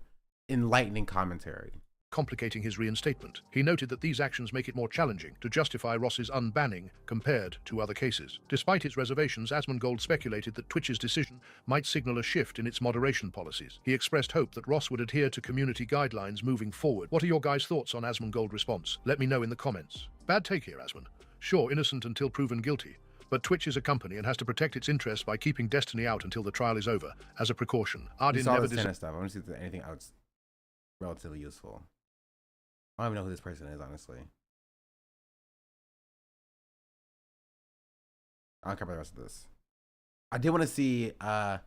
enlightening commentary. Complicating his reinstatement. He noted that these actions make it more challenging to justify Ross's unbanning compared to other cases. Despite his reservations, Asmongold speculated that Twitch's decision might signal a shift in its moderation policies. He expressed hope that Ross would adhere to community guidelines moving forward. What are your guys' thoughts on Asmongold's response? Let me know in the comments. Bad take here, Asmon. Sure, innocent until proven guilty, but Twitch is a company and has to protect its interests by keeping Destiny out until the trial is over, as a precaution. Adin never stuff. I want to see if there's anything else relatively useful. I don't even know who this person is, honestly. I don't care about the rest of this. I did want to see, I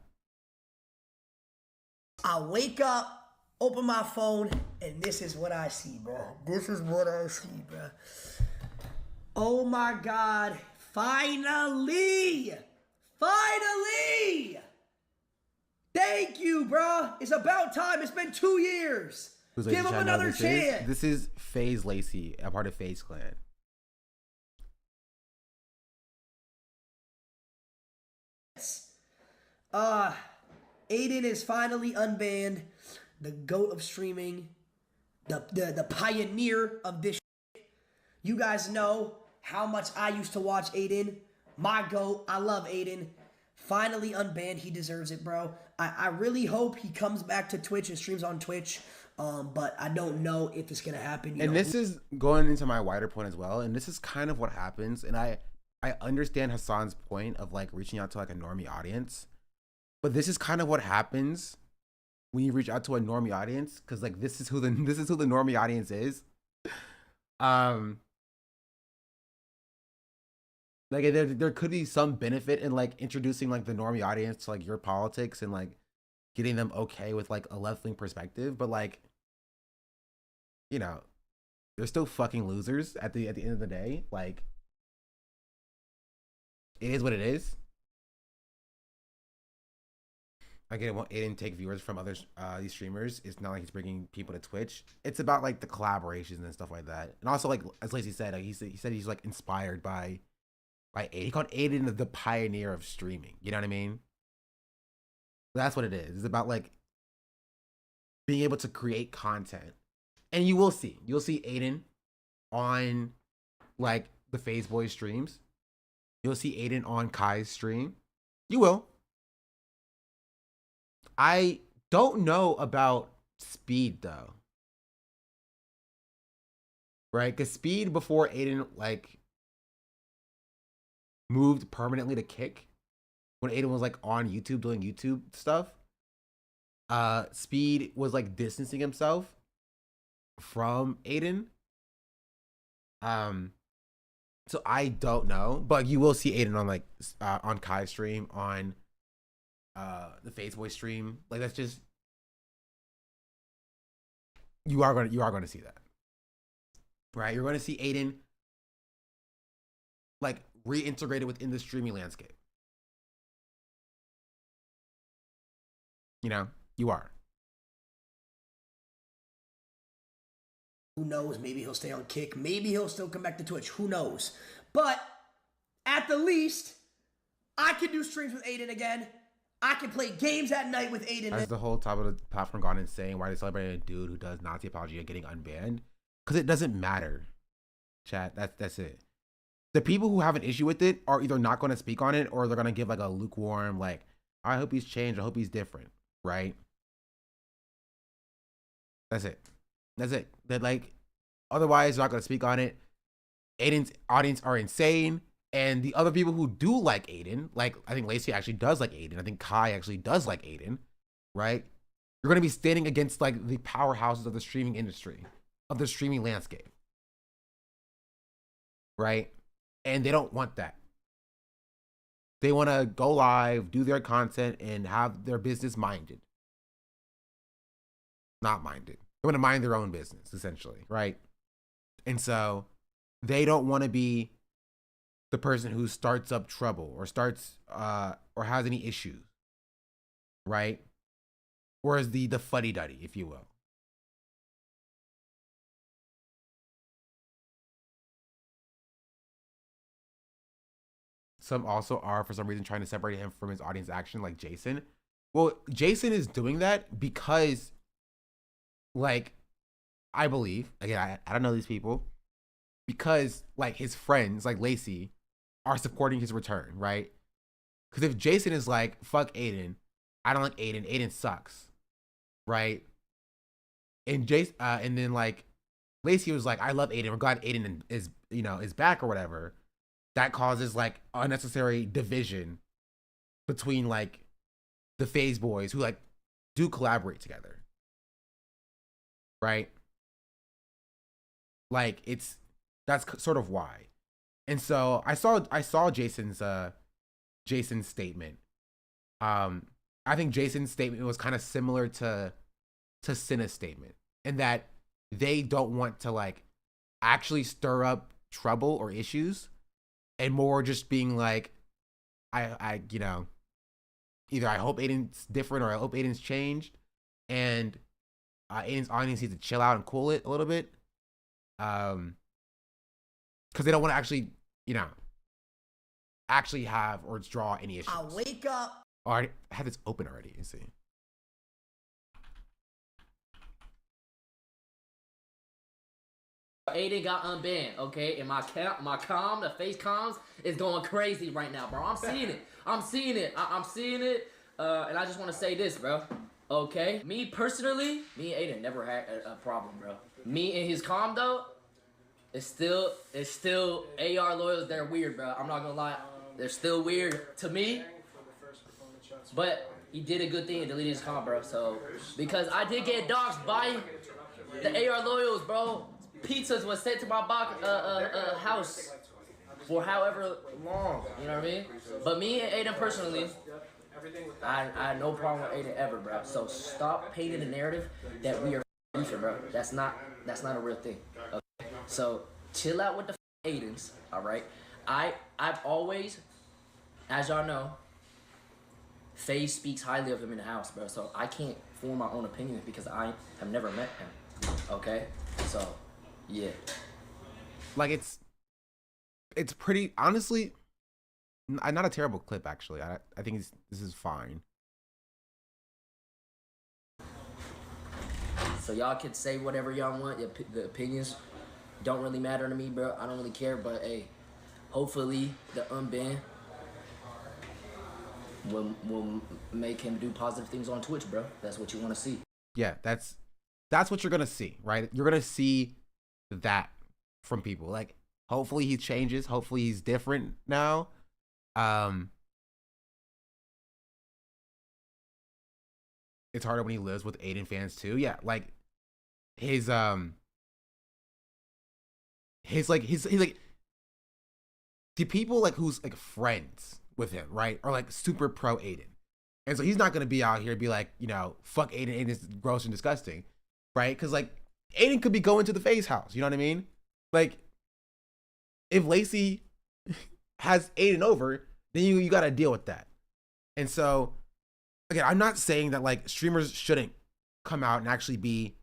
wake up, open my phone, and this is what I see, bro. This is what I see, bro. Oh my God. Finally! Finally! Thank you, bro. It's about time. It's been 2 years. Give him another chance. This is FaZe Lacey, a part of FaZe Clan. Aiden is finally unbanned. The GOAT of streaming. The pioneer of this shit. You guys know how much I used to watch Aiden. My GOAT. I love Aiden. Finally unbanned. He deserves it, bro. I really hope he comes back to Twitch and streams on Twitch. But I don't know if it's gonna happen. And this is going into my wider point as well. And this is kind of what happens. And I understand Hasan's point of like reaching out to like a normie audience, but this is kind of what happens when you reach out to a normie audience, because like this is who the normie audience is. Like there could be some benefit in like introducing like the normie audience to like your politics and like getting them okay with like a left-wing perspective, but like, you know, they're still fucking losers at the end of the day. Like, it is what it is. Again, won't Aiden take viewers from other these streamers? It's not like he's bringing people to Twitch. It's about like the collaborations and stuff like that. And also, like as Lacey said, like, he said he's like inspired by Aiden. He called Aiden the pioneer of streaming. You know what I mean? That's what it is. It's about like being able to create content. And you'll see Aiden on like the FaZe Boys streams. You'll see Aiden on Kai's stream. You will. I don't know about Speed though. Right? Because Speed, before Aiden like moved permanently to Kick, when Aiden was like on YouTube doing YouTube stuff, Speed was like distancing himself from Aiden. So I don't know, but you will see Aiden on like on Kai's stream, on the FaZe Boy stream. Like that's just, you are going to see that, right? You're going to see Aiden like reintegrated within the streaming landscape. You know, you are. Who knows? Maybe he'll stay on Kick. Maybe he'll still come back to Twitch. Who knows? But at the least, I can do streams with Aiden again. I can play games at night with Aiden. Has the whole top of the platform gone insane? Why are they celebrating a dude who does Nazi apology and getting unbanned? Because it doesn't matter, chat. That's it. The people who have an issue with it are either not going to speak on it, or they're going to give like a lukewarm, like, I hope he's changed, I hope he's different, right? That's it. That's it. That like, otherwise they're not going to speak on it. Aiden's audience are insane. And the other people who do like Aiden, like I think Lacey actually does like Aiden. I think Kai actually does like Aiden, right? You're going to be standing against like the powerhouses of the streaming industry, of the streaming landscape, right? And they don't want that. They want to go live, do their content, and have their business minded. Not minded. They want to mind their own business, essentially, right? And so they don't want to be the person who starts up trouble or or has any issues, right? Or is the fuddy-duddy, if you will. Some also are, for some reason, trying to separate him from his audience action, like Jason. Well, Jason is doing that because, like, I believe, again, I don't know these people, because, like, his friends, like Lacey, are supporting his return, right? Because if Jason is like, fuck Aiden, I don't like Aiden, Aiden sucks, right? And Jason, and then, like, Lacey was like, I love Aiden, we're glad Aiden is, is back or whatever. That causes, like, unnecessary division between, like, the FaZe boys who, like, do collaborate together, right? Like, that's sort of why. And so I saw Jason's statement. I think Jason's statement was kind of similar to Cinna's statement, in that they don't want to, like, actually stir up trouble or issues, and more just being like, I either I hope Aiden's different or I hope Aiden's changed, and Aiden's audience needs to chill out and cool it a little bit, because they don't want to actually have or draw any issues. I'll wake up. Oh, I had this open already. You see. Aiden got unbanned, okay? And my the face comms is going crazy right now, bro. I'm seeing it. I'm seeing it. And I just want to say this, bro. Okay? Me personally, me and Aiden never had a problem, bro. Me and his comm, though, it's still AR loyals. They're weird, bro. I'm not gonna lie. They're still weird to me. But he did a good thing and deleted his comm, bro. So, because I did get doxxed by the AR loyals, bro. Pizzas was sent to my house for however long, you know what I mean? But me and Aiden personally, I had no problem with Aiden ever, bro. So stop painting the narrative that we are beefing, bro. That's not a real thing. Okay? So chill out with the Aidens, all right? I've always, as y'all know, FaZe speaks highly of him in the house, bro. So I can't form my own opinion because I have never met him, okay? So. Yeah. Like, it's pretty, honestly, not a terrible clip, actually. I think this is fine. So y'all can say whatever y'all want. The opinions don't really matter to me, bro. I don't really care, but hey, hopefully the unban will make him do positive things on Twitch, bro. That's what you want to see. Yeah, that's what you're gonna see, right? You're gonna see that from people. Like, hopefully he changes, hopefully he's different now. It's harder when he lives with Aiden fans too. Yeah, like his the people like who's like friends with him, right, are like super pro Aiden. And so he's not gonna be out here and be like, fuck Aiden, Aiden is gross and disgusting, right? Because, like, Aiden could be going to the FaZe house, you know what I mean? Like, if Lacey has Aiden over, then you gotta deal with that. And so, again, I'm not saying that, like, streamers shouldn't come out and actually be,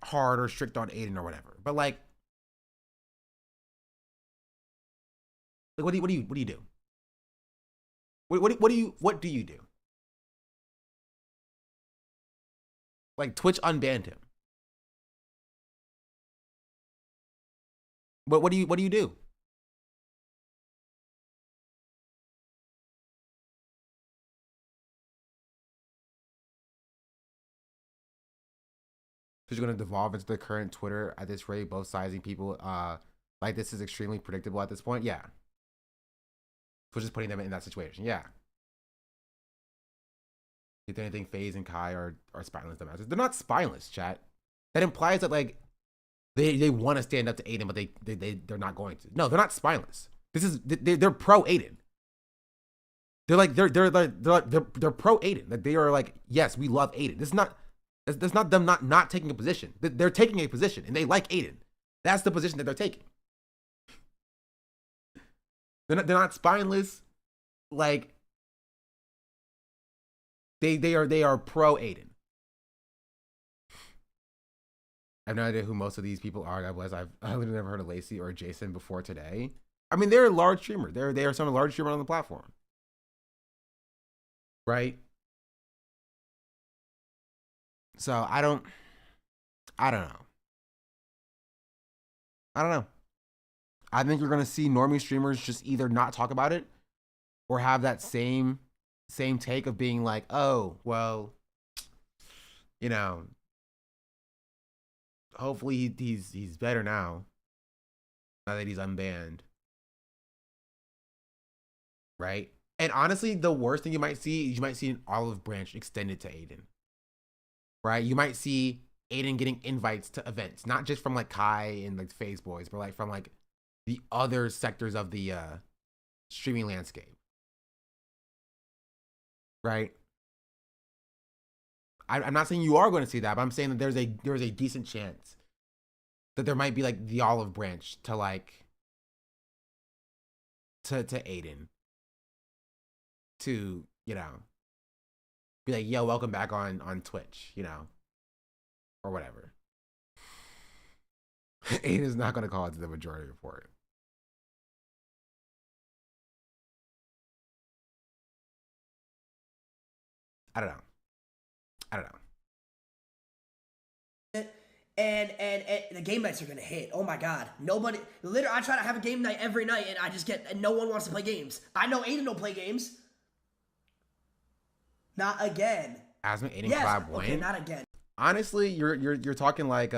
hard or strict on Aiden or whatever. But, like what do you do? What do you do? Like, Twitch unbanned him. But what do you do? Twitch is going to devolve into the current Twitter at this rate, both sizing people. Like, this is extremely predictable at this point. Yeah. Twitch is putting them in that situation. Yeah. If anything, FaZe and Kai are spineless dumbasses. They're not spineless, chat. That implies that, like, they want to stand up to Aiden, but they're not going to. No, they're not spineless. They're pro Aiden. they're pro Aiden. Like they are like, yes, we love Aiden. That's not them not taking a position. They're taking a position and they like Aiden. That's the position that they're taking. They're not spineless. Like they are pro Aiden. I have no idea who most of these people are. I've literally never heard of Lacey or Jason before today. I mean, they're a large streamer. They are some of the largest streamers on the platform. Right? So I don't know. I don't know. I think you're gonna see normie streamers just either not talk about it or have that same take of being like, oh, well, you know, hopefully he's better now that he's unbanned. Right? And honestly, the worst thing you might see is you might see an olive branch extended to Aiden. Right? You might see Aiden getting invites to events, not just from like Kai and like the FaZe Boys, but like from like the other sectors of the streaming landscape. Right? I'm not saying you are going to see that, but I'm saying that there's a decent chance that there might be like the olive branch to like to Aiden to, you know, be like, yo, welcome back on Twitch, you know, or whatever. Aiden is not going to call it to the majority report. I don't know. And the game nights are gonna hit. Oh my god. Nobody literally I try to have a game night every night and no one wants to play games. I know Aiden don't play games. Not again. Asma Aiden collab win? Okay, not again. Honestly, you're talking like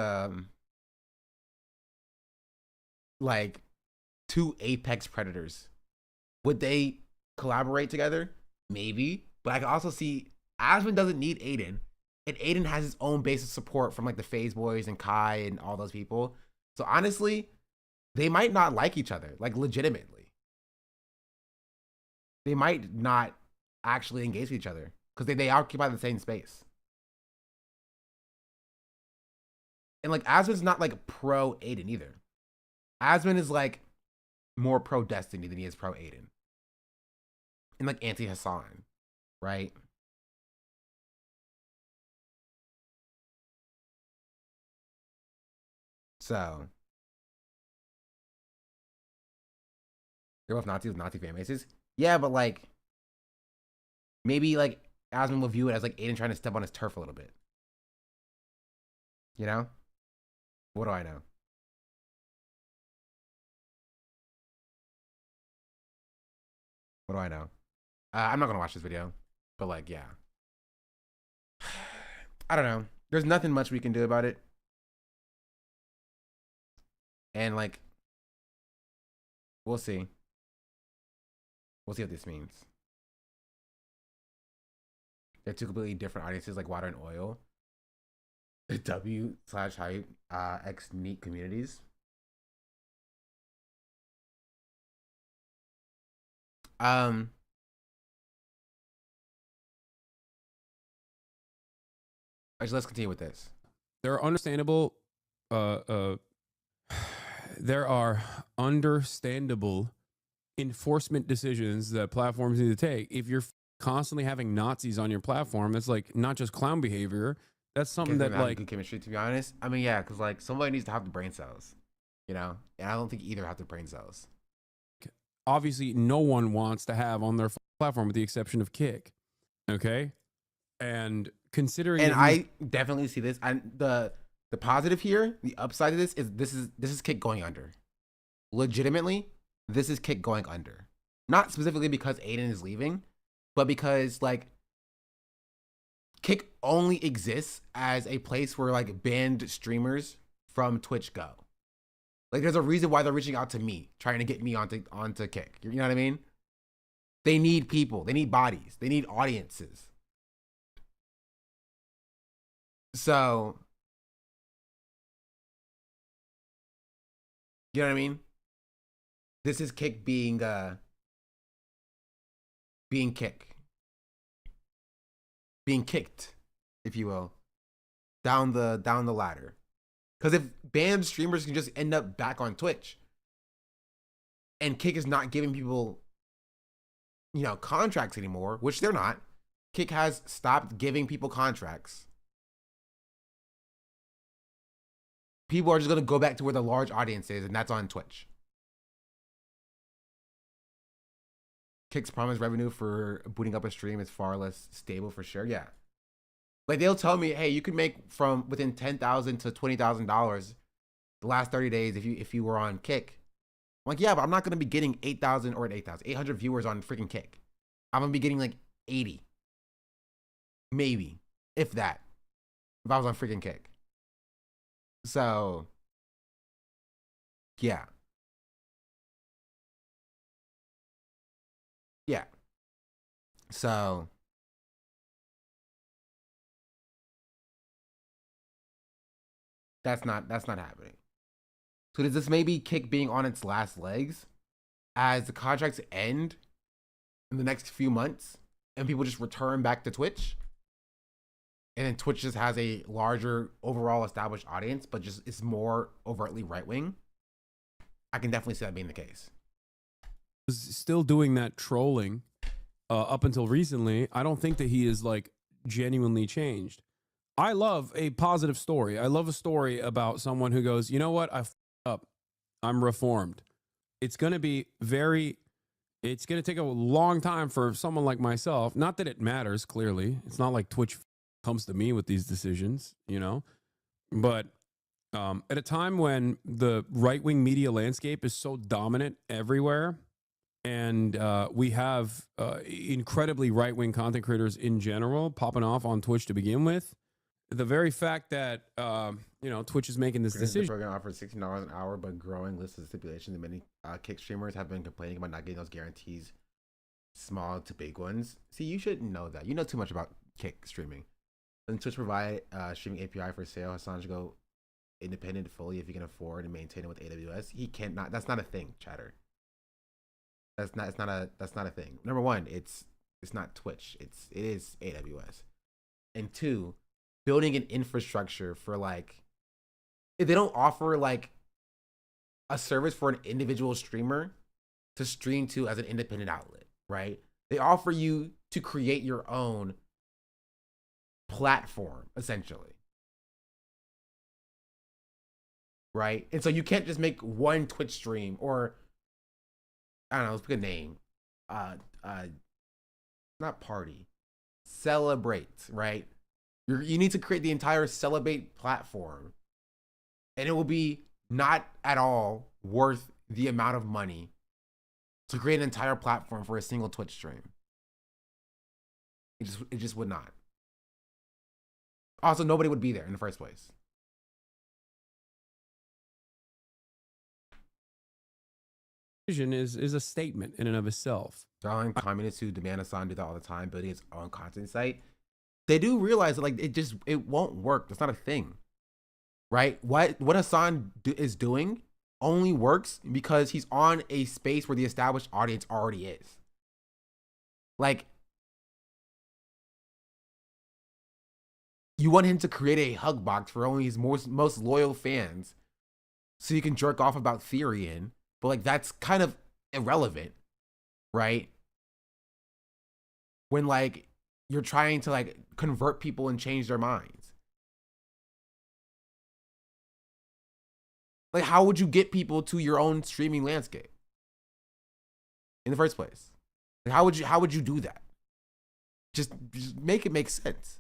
two apex predators. Would they collaborate together? Maybe. But I can also see Asman doesn't need Aiden. And Aiden has his own base of support from like the FaZe Boys and Kai and all those people. So honestly, they might not like each other, like legitimately. They might not actually engage with each other because they occupy the same space. And like Asman's not like pro Aiden either. Asman is like more pro Destiny than he is pro Aiden. And like anti HASAN, right? So they're both Nazis with Nazi fan bases. Yeah, but like maybe like Asman will view it as like Aiden trying to step on his turf a little bit. You know? What do I know? What do I know? I'm not gonna watch this video, but like, yeah. I don't know. There's nothing much we can do about it. And like, we'll see. We'll see what this means. They're two completely different audiences, like water and oil. W/hype X neat communities. Actually, let's continue with this. There are understandable there are understandable enforcement decisions that platforms need to take. If you're constantly having Nazis on your platform, that's like not just clown behavior. That's something that like good chemistry, to be honest. I mean, yeah, because like somebody needs to have the brain cells, you know, and I don't think either have the brain cells. Obviously, no one wants to have on their platform, with the exception of Kick. Okay, and considering, and I definitely see this. And the positive here, the upside of this is Kick going under. Legitimately, this is Kick going under. Not specifically because Aiden is leaving, but because like Kick only exists as a place where like banned streamers from Twitch go. Like there's a reason why they're reaching out to me, trying to get me onto Kick. You know what I mean? They need people, they need bodies, they need audiences. So, you know what I mean? This is Kick being being kicked, if you will, down the ladder. Because if banned streamers can just end up back on Twitch, and Kick is not giving people, you know, contracts anymore, which they're not. Kick has stopped giving people contracts. People are just going to go back to where the large audience is, and that's on Twitch. Kick's promised revenue for booting up a stream is far less stable for sure. Yeah. Like they'll tell me, hey, you can make from within $10,000 to $20,000 the last 30 days if you were on Kick. I'm like, yeah, but I'm not going to be getting 800 viewers on freaking Kick. I'm going to be getting like 80. Maybe. If that. If I was on freaking Kick. So, yeah. Yeah. So, that's not happening. So does this maybe Kick being on its last legs as the contracts end in the next few months and people just return back to Twitch? And then Twitch just has a larger overall established audience, but just is more overtly right-wing? I can definitely see that being the case. Still doing that trolling up until recently. I don't think that he is like genuinely changed. I love a positive story. I love a story about someone who goes, you know what? I f***ed up. I'm reformed. It's going to be it's going to take a long time for someone like myself. Not that it matters, clearly. It's not like Twitch comes to me with these decisions, you know? But at a time when the right-wing media landscape is so dominant everywhere, and we have incredibly right-wing content creators in general popping off on Twitch to begin with, the very fact that you know, Twitch is making this decision. The program offers $16 an hour, but growing list of stipulations, and many Kick streamers have been complaining about not getting those guarantees, small to big ones. See, you should know that. You know too much about Kick streaming. When Twitch provide streaming API for sale, HASAN should go independent fully if he can afford and maintain it with AWS. He cannot. That's not a thing, chatter. That's not a thing. Number one, it's not Twitch. It is AWS. And two, building an infrastructure for like, if they don't offer like a service for an individual streamer to stream to as an independent outlet, right? They offer you to create your own platform, essentially. Right? And so you can't just make one Twitch stream, or I don't know, let's pick a name. Not party. Celebrate, right? You need to create the entire Celebrate platform. And it will be not at all worth the amount of money to create an entire platform for a single Twitch stream. It just would not. Also, nobody would be there in the first place. Is a statement in and of itself. Drawing communists who demand HASAN do that all the time, building its own content site. They do realize that like it won't work. That's not a thing, right? What HASAN is doing only works because he's on a space where the established audience already is. Like, you want him to create a hug box for only his most loyal fans, so you can jerk off about theory in. But like that's kind of irrelevant, right? When like you're trying to like convert people and change their minds. Like, how would you get people to your own streaming landscape in the first place? Like, how would you do that? Just make it make sense.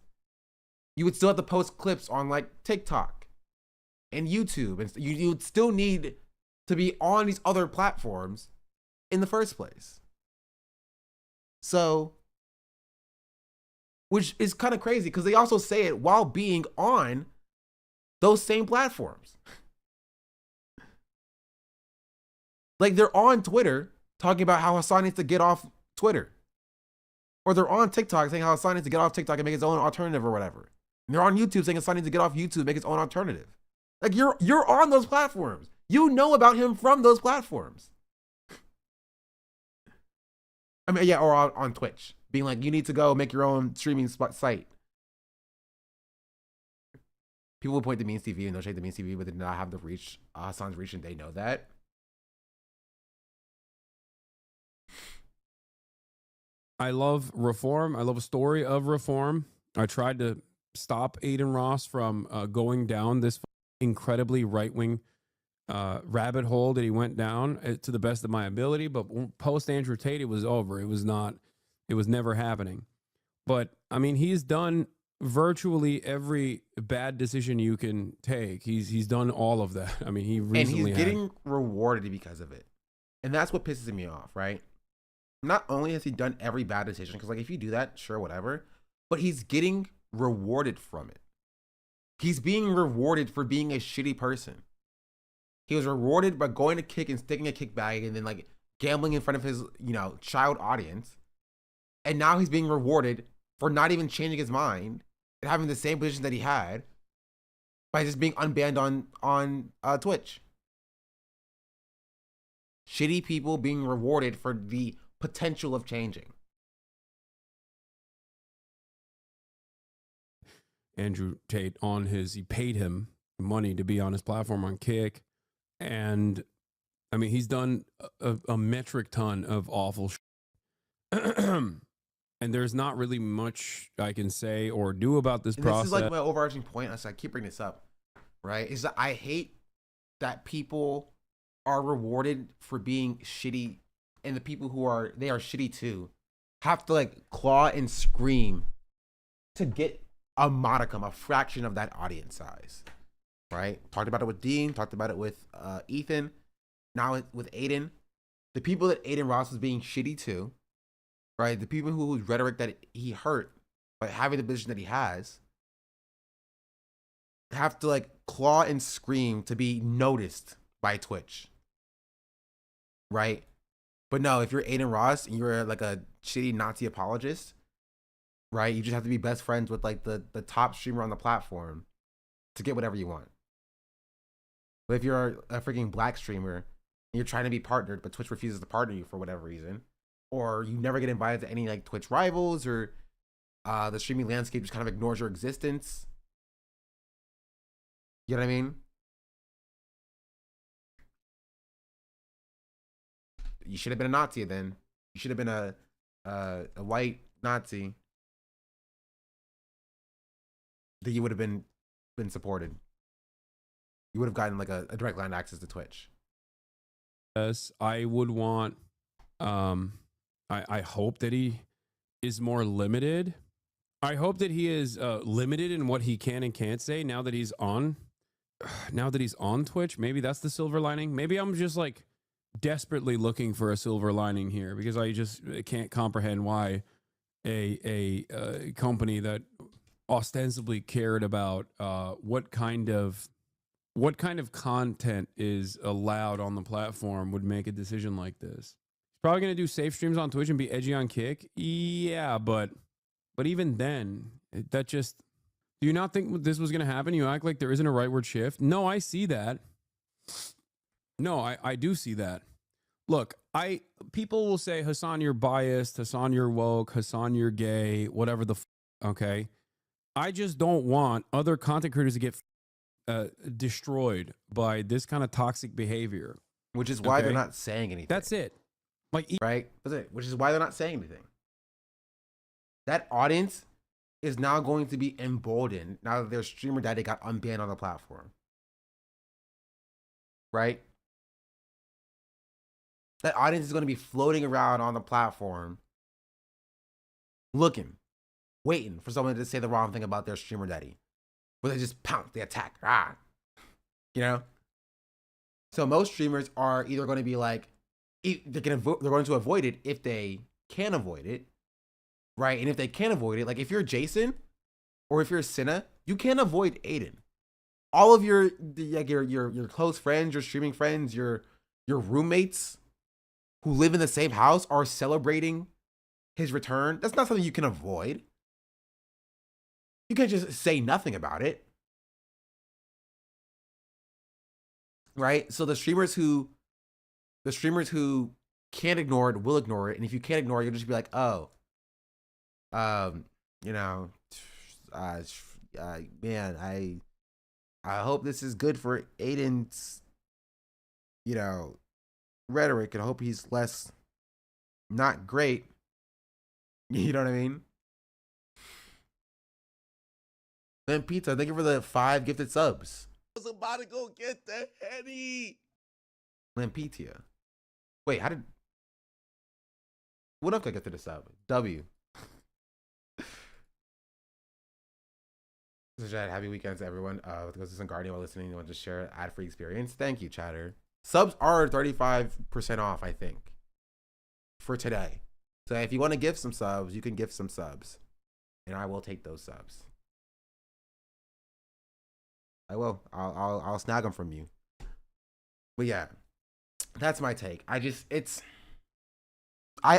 You would still have to post clips on like TikTok and YouTube, and you would still need to be on these other platforms in the first place. So, which is kind of crazy because they also say it while being on those same platforms. Like, they're on Twitter talking about how HASAN needs to get off Twitter. Or they're on TikTok saying how HASAN needs to get off TikTok and make his own alternative or whatever. And they're on YouTube saying HASAN needs to get off YouTube and make his own alternative. Like, you're on those platforms. You know about him from those platforms. I mean, yeah, or on Twitch, being like, you need to go make your own streaming site. People will point to Means TV and they'll shake the Means TV, but they do not have the reach, Hasan's reach, and they know that. I love reform. I love a story of reform. I tried to stop Aiden Ross from going down this incredibly right-wing rabbit hole that he went down to the best of my ability. But post Andrew Tate, it was over. It was never happening. But I mean, he's done virtually every bad decision you can take. He's done all of that. I mean, he recently and he's getting rewarded because of it. And that's what pisses me off, right? Not only has he done every bad decision, because like if you do that, sure, whatever, but he's getting rewarded from it. He's being rewarded for being a shitty person. He was rewarded by going to kick and sticking a kickback and then like gambling in front of his, child audience. And now he's being rewarded for not even changing his mind and having the same position that he had by just being unbanned on Twitch. Shitty people being rewarded for the potential of changing. Andrew Tate he paid him money to be on his platform on Kick. And I mean, he's done a metric ton of awful shit. And there's not really much I can say or do about this process. This is like my overarching point. I keep bringing this up, right? Is that I hate that people are rewarded for being shitty, and the people who are shitty too have to like claw and scream to get a modicum, a fraction of that audience size, right? Talked about it with Dean, talked about it with Ethan, now with Aiden. The people that Aiden Ross is being shitty to, right? The people whose rhetoric that he hurt by having the position that he has have to like claw and scream to be noticed by Twitch, right? But no, if you're Aiden Ross and you're like a shitty Nazi apologist, right? You just have to be best friends with like the top streamer on the platform to get whatever you want. But if you're a freaking black streamer and you're trying to be partnered, but Twitch refuses to partner you for whatever reason, or you never get invited to any like Twitch rivals, or the streaming landscape just kind of ignores your existence. You know what I mean? You should have been a Nazi then. You should have been a white Nazi. That you would have been supported. You would have gotten like a direct line access to Twitch. Yes, I would want. I hope that he is more limited. I hope that he is limited in what he can and can't say now that he's on. Now that he's on Twitch, maybe that's the silver lining. Maybe I'm just like desperately looking for a silver lining here because I just can't comprehend why a company that ostensibly cared about what kind of content is allowed on the platform would make a decision like this. He's probably going to do safe streams on Twitch and be edgy on Kick. Yeah, but even then, that just... Do you not think this was going to happen? You act like there isn't a rightward shift. No, I see that. No, I do see that. Look, people will say, Hasan, you're biased. Hasan, you're woke. Hasan, you're gay. Whatever the okay? I just don't want other content creators to get destroyed by this kind of toxic behavior. Which is why they're not saying anything. That's it. Like, right? That's it. Which is why they're not saying anything. That audience is now going to be emboldened now that their streamer daddy got unbanned on the platform. Right? That audience is going to be floating around on the platform looking, waiting for someone to say the wrong thing about their streamer daddy. Where they just pounce, they attack. You know? So most streamers are either going to be like, they're going to avoid it if they can avoid it. Right? And if they can't avoid it, like if you're Jason or if you're Cinna, you can't avoid Aiden. All of your close friends, your streaming friends, your roommates who live in the same house are celebrating his return. That's not something you can avoid. You can't just say nothing about it. Right? So the streamers who can't ignore it, will ignore it. And if you can't ignore it, you'll just be like, oh, you know, man, I hope this is good for Aiden's, you know, rhetoric, and I hope he's less not great. You know what I mean? Then Pizza, thank you for the 5 gifted subs. I was about to go get the Henny. Lampetia. Wait, how did... What else did I get to the sub? W. So Chad, happy weekends to everyone. Let's go to some Guardian while listening. You want to share ad-free experience? Thank you, chatter. Subs are 35% off, I think, for today. So if you want to gift some subs, you can gift some subs, and I will take those subs. I will. I'll snag them from you. But yeah, that's my take. I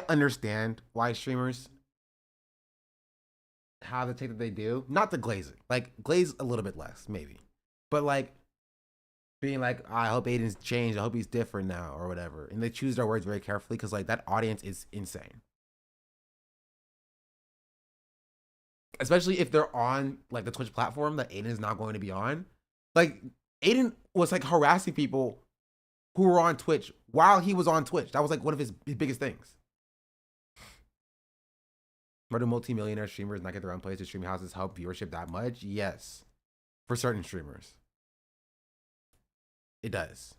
understand why streamers have the take that they do. Not to glaze it. Like, glaze a little bit less, maybe. But like, being like, I hope Aiden's changed. I hope he's different now, or whatever. And they choose their words very carefully because like that audience is insane. Especially if they're on like the Twitch platform that Aiden is not going to be on. Like, Aiden was like harassing people who were on Twitch while he was on Twitch. That was like one of his biggest things. Why do multi-millionaire streamers not get their own place? Do streaming houses help viewership that much? Yes. For certain streamers. It does.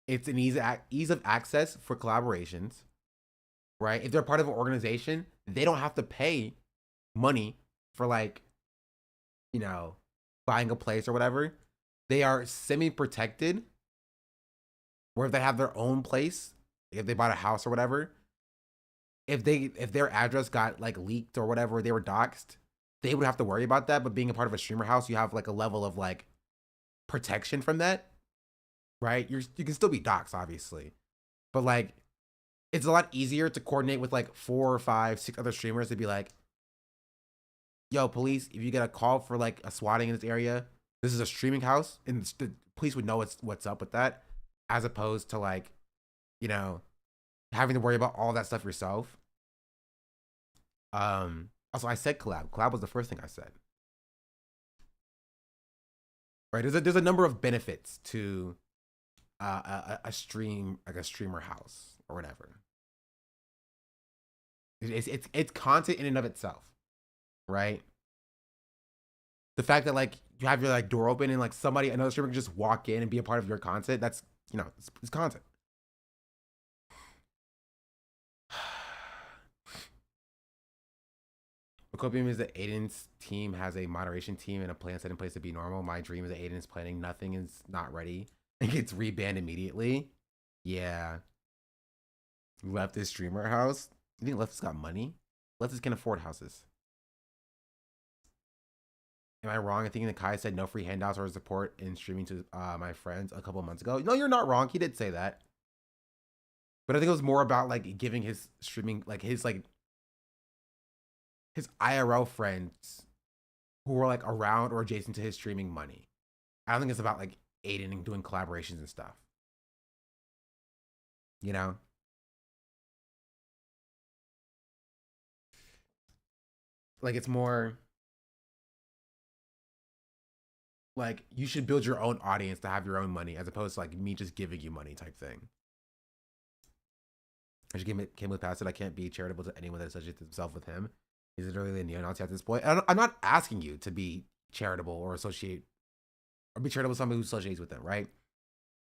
It's an ease of access for collaborations, right? If they're part of an organization, they don't have to pay money for like, you know, buying a place or whatever. They are semi-protected. Or if they have their own place, if they bought a house or whatever, if their address got like leaked or whatever, they were doxxed, they would have to worry about that. But being a part of a streamer house, you have like a level of like protection from that, right? You can still be doxxed, obviously, but like it's a lot easier to coordinate with like 4 or 5, 6 other streamers to be like, yo, police, if you get a call for like a swatting in this area, this is a streaming house, and the police would know what's up with that, as opposed to like, you know, having to worry about all that stuff yourself. Also, I said collab. Collab was the first thing I said. Right? There's a number of benefits to a stream, like a streamer house or whatever. It's content in and of itself, right? The fact that like you have your like door open and like another streamer can just walk in and be a part of your content, that's, you know, it's content. Copium is that Aiden's team has a moderation team and a plan set in place to be normal. My dream is that Aiden is planning nothing, is not ready, and gets rebanned immediately. Yeah. Left his streamer house? You think Leftis got money? Leftis can afford houses. Am I wrong in thinking that Kai said no free handouts or support in streaming to my friends a couple months ago? No, you're not wrong. He did say that. But I think it was more about like giving his streaming, like his IRL friends who were like around or adjacent to his streaming money. I don't think it's about like Aiden and doing collaborations and stuff. You know? Like it's more like you should build your own audience to have your own money as opposed to like me just giving you money type thing. I just came with past it. I can't be charitable to anyone that associates himself with him. Is it really a neo-Nazi at this point? I'm not asking you to be charitable or be charitable to somebody who associates with them, right?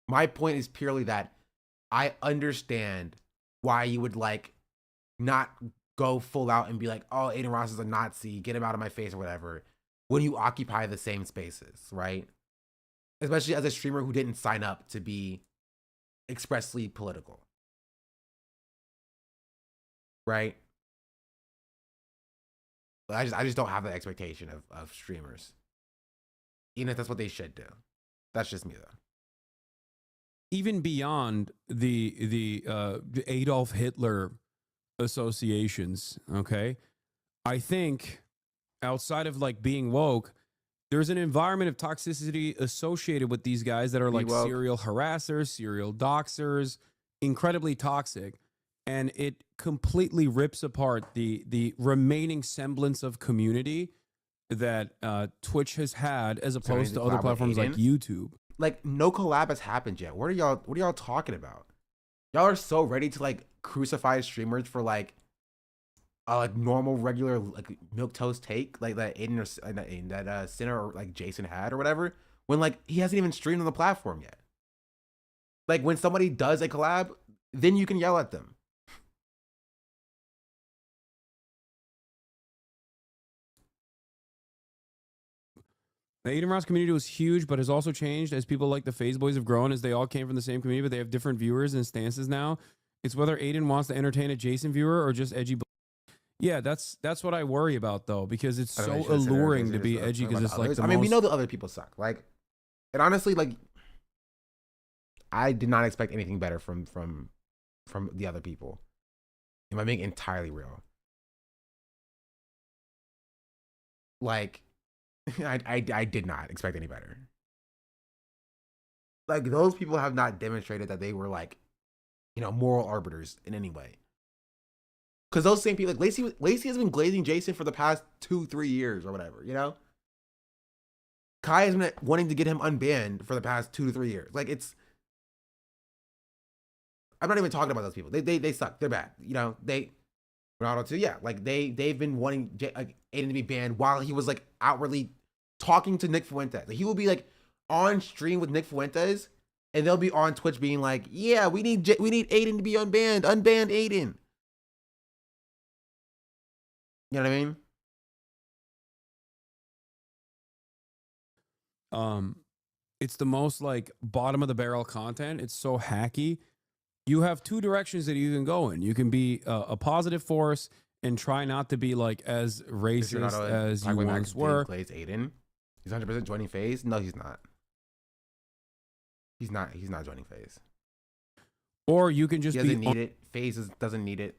My point is purely that I understand why you would like not go full out and be like, oh, Aiden Ross is a Nazi, get him out of my face or whatever, when you occupy the same spaces, right? Especially as a streamer who didn't sign up to be expressly political, right? I just don't have the expectation of streamers, even if that's what they should do. That's just me, though. Even beyond the Adolf Hitler associations, okay, I think outside of like being woke, there's an environment of toxicity associated with these guys that are like serial harassers, serial doxers, incredibly toxic. and it completely rips apart the remaining semblance of community that Twitch has had, as opposed to other platforms like YouTube. Like, no collab has happened yet. What are y'all talking about? Y'all are so ready to like crucify streamers for like normal regular like milquetoast take like that Aiden or that Sinner or like Jason had or whatever, when like he hasn't even streamed on the platform yet. Like, when somebody does a collab, then you can yell at them. The Aiden Ross community was huge, but has also changed as people like the FaZe Boys have grown, as they all came from the same community, but they have different viewers and stances now. It's whether Aiden wants to entertain a Jason viewer or just edgy. Yeah, that's what I worry about, though, because it's so alluring to be edgy, because it's like I mean, we know the other people suck. Like, and honestly, like, I did not expect anything better from the other people. Am I being entirely real? Like, I did not expect any better. Like, those people have not demonstrated that they were like, moral arbiters in any way. Because those same people, like Lacey has been glazing Jason for the past 2-3 years or whatever, Kai has been wanting to get him unbanned for the past 2 to 3 years. Like, I'm not even talking about those people. They suck. They're bad. Ronaldo too. Yeah, like they've been wanting Aiden to be banned while he was like outwardly talking to Nick Fuentes. Like, he will be like on stream with Nick Fuentes, and they'll be on Twitch being like, "Yeah, we need Aiden to be unbanned. Unbanned Aiden." You know what I mean? It's the most like bottom of the barrel content. It's so hacky. You have two directions that you can go in. You can be a positive force and try not to be like as racist as you once were. Plays Aiden. He's 100% joining FaZe. No, he's not. He's not joining FaZe. Or you can just he doesn't need it. FaZe doesn't need it.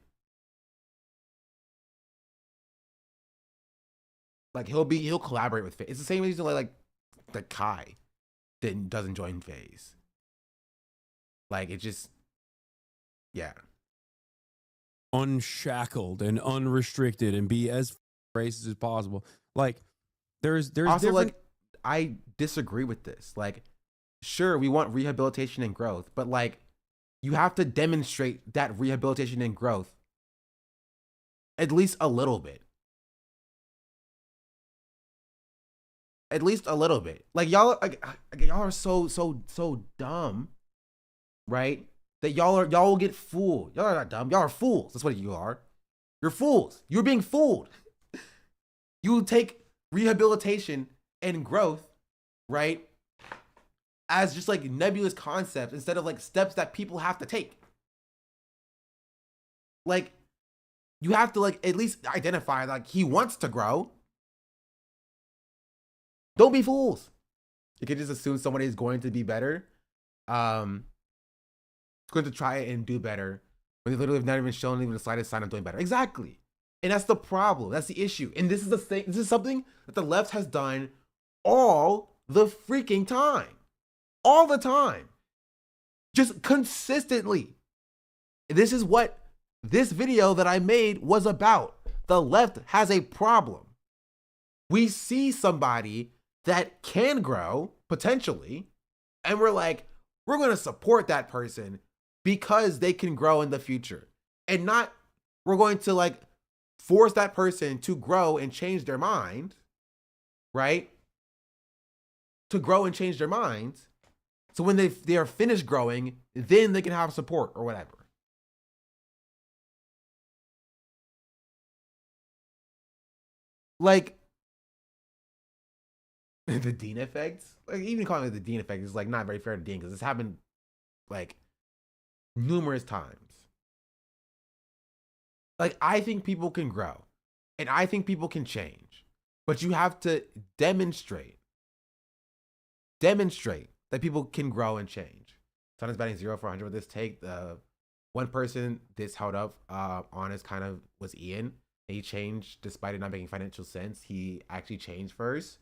Like, he'll collaborate with FaZe. It's the same reason like the Kai doesn't join FaZe. Like, it just, yeah. Unshackled and unrestricted and be as racist as possible. Like, there's also like, I disagree with this. Like, sure, we want rehabilitation and growth, but like, you have to demonstrate that rehabilitation and growth at least a little bit. At least a little bit. Like, y'all are so dumb, right? That y'all will get fooled. Y'all are not dumb. Y'all are fools. That's what you are. You're fools. You're being fooled. You take rehabilitation and growth, right, as just like nebulous concepts instead of like steps that people have to take. Like, you have to like at least identify like he wants to grow. Don't be fools. You can just assume somebody is going to be better. Going to try and do better when they literally have not even shown even the slightest sign of doing better. Exactly. And that's the problem. That's the issue. And this is the thing. This is something that the left has done all the freaking time. All the time. Just consistently. This is what this video that I made was about. The left has a problem. We see somebody that can grow, potentially, and we're like, we're going to support that person because they can grow in the future. And not, we're going to like force that person to grow and change their mind, right? To grow and change their minds. So when they are finished growing, then they can have support or whatever. Like, the Dean effect, like even calling it the Dean effect is like not very fair to Dean because it's happened like numerous times. Like, I think people can grow and I think people can change, but you have to demonstrate that people can grow and change. Son is batting 0 for 100 with this take. The one person this held up on is kind of was Ian. He changed despite it not making financial sense. He actually changed first.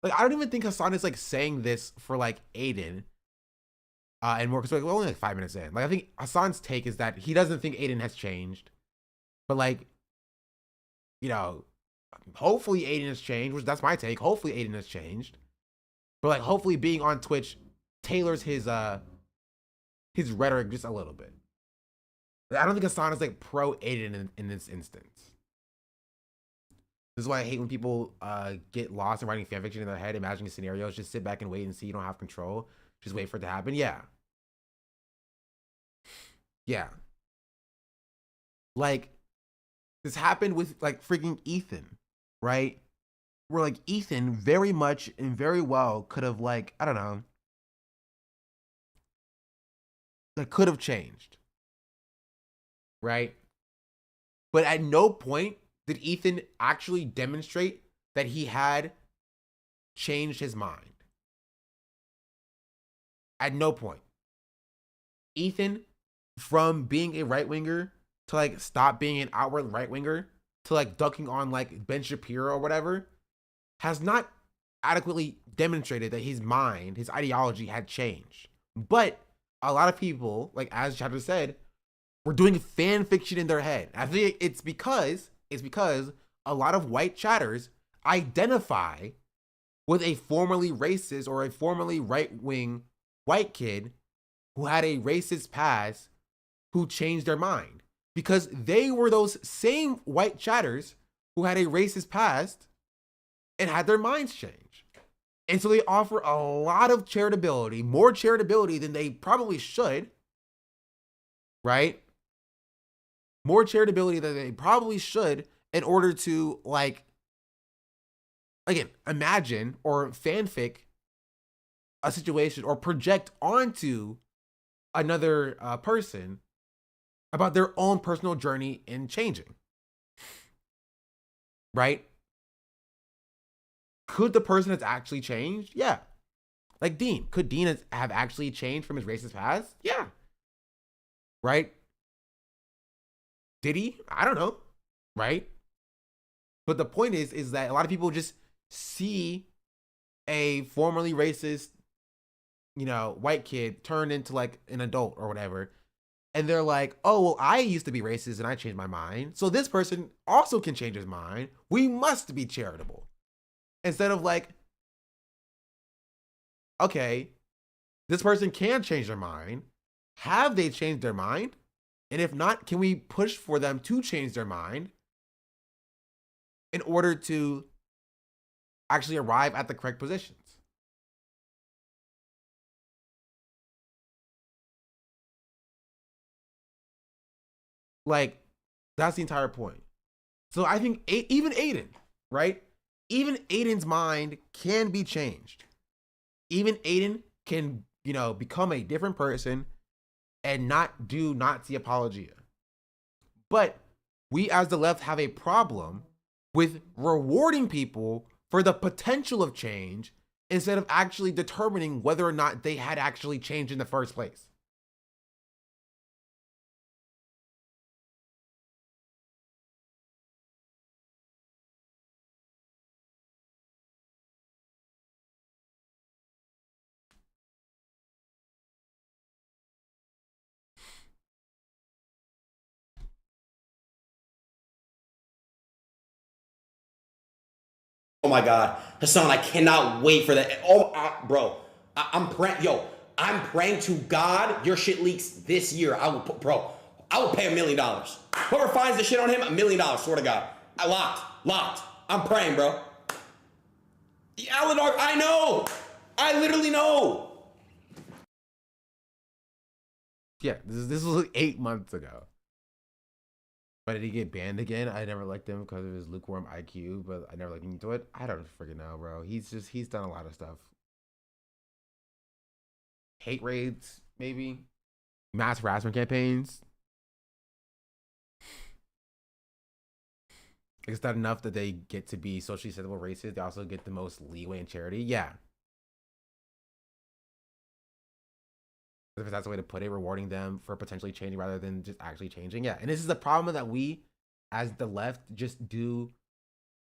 Like, I don't even think HASAN is like saying this for like Aiden. And more, because we're only like 5 minutes in. Like, I think Hasan's take is that he doesn't think Aiden has changed. But like, you know, hopefully Aiden has changed, which that's my take. Hopefully Aiden has changed. But like, hopefully being on Twitch tailors his rhetoric just a little bit. I don't think Hasan is like pro Aiden in this instance. This is why I hate when people get lost in writing fanfiction in their head, imagining scenarios. Just sit back and wait and see. You don't have control. Just wait for it to happen. Yeah. Yeah. Like, this happened with like freaking Ethan, right? Where like Ethan very much and very well could have like, I don't know, like could have changed. Right? But at no point did Ethan actually demonstrate that he had changed his mind. At no point. Ethan, from being a right-winger to like stop being an outward right-winger to like ducking on like Ben Shapiro or whatever, has not adequately demonstrated that his mind, his ideology had changed. But a lot of people, like as Chatter said, were doing fan fiction in their head. I think it's because a lot of white chatters identify with a formerly racist or a formerly right-wing white kid who had a racist past who changed their mind. Because they were those same white chatters who had a racist past and had their minds changed. And so they offer a lot of charitability, more charitability than they probably should, right? More charitability than they probably should in order to, like, again, imagine or fanfic a situation or project onto another person about their own personal journey in changing. Right? Could the person have actually changed? Yeah. Like Dean. Could Dean have actually changed from his racist past? Yeah. Right? Did he? I don't know. Right? But the point is that a lot of people just see a formerly racist, you know, white kid turned into like an adult or whatever. And they're like, oh, well, I used to be racist and I changed my mind. So this person also can change his mind. We must be charitable. Instead of like, okay, this person can change their mind. Have they changed their mind? And if not, can we push for them to change their mind in order to actually arrive at the correct positions? Like, that's the entire point. So I think even Aiden, right? Even Aiden's mind can be changed. Even Aiden can, you know, become a different person and not do Nazi apologia. But we as the left have a problem with rewarding people for the potential of change instead of actually determining whether or not they had actually changed in the first place. Oh my God, Hasan, I cannot wait for that. Oh, bro, I'm praying. Yo, I'm praying to God your shit leaks this year. I will pay $1 million. Whoever finds the shit on him, $1 million. Swear to God, locked. I'm praying, bro. Alan, I know. I literally know. Yeah, this was like 8 months ago. But did he get banned again? I never liked him because of his lukewarm IQ, but I never looked into it. I don't freaking know, bro. He's done a lot of stuff. Hate raids, maybe. Mass harassment campaigns. Is that enough that they get to be socially acceptable races? They also get the most leeway in charity? Yeah. If that's the way to put it, rewarding them for potentially changing rather than just actually changing. Yeah. And this is the problem that we as the left just do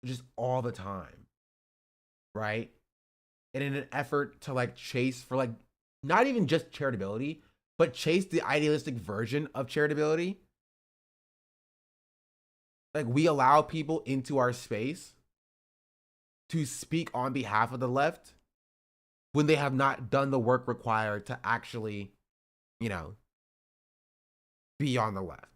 just all the time. Right? And in an effort to like chase for like not even just charitability, but chase the idealistic version of charitability. Like, we allow people into our space to speak on behalf of the left when they have not done the work required to actually, you know, be on the left.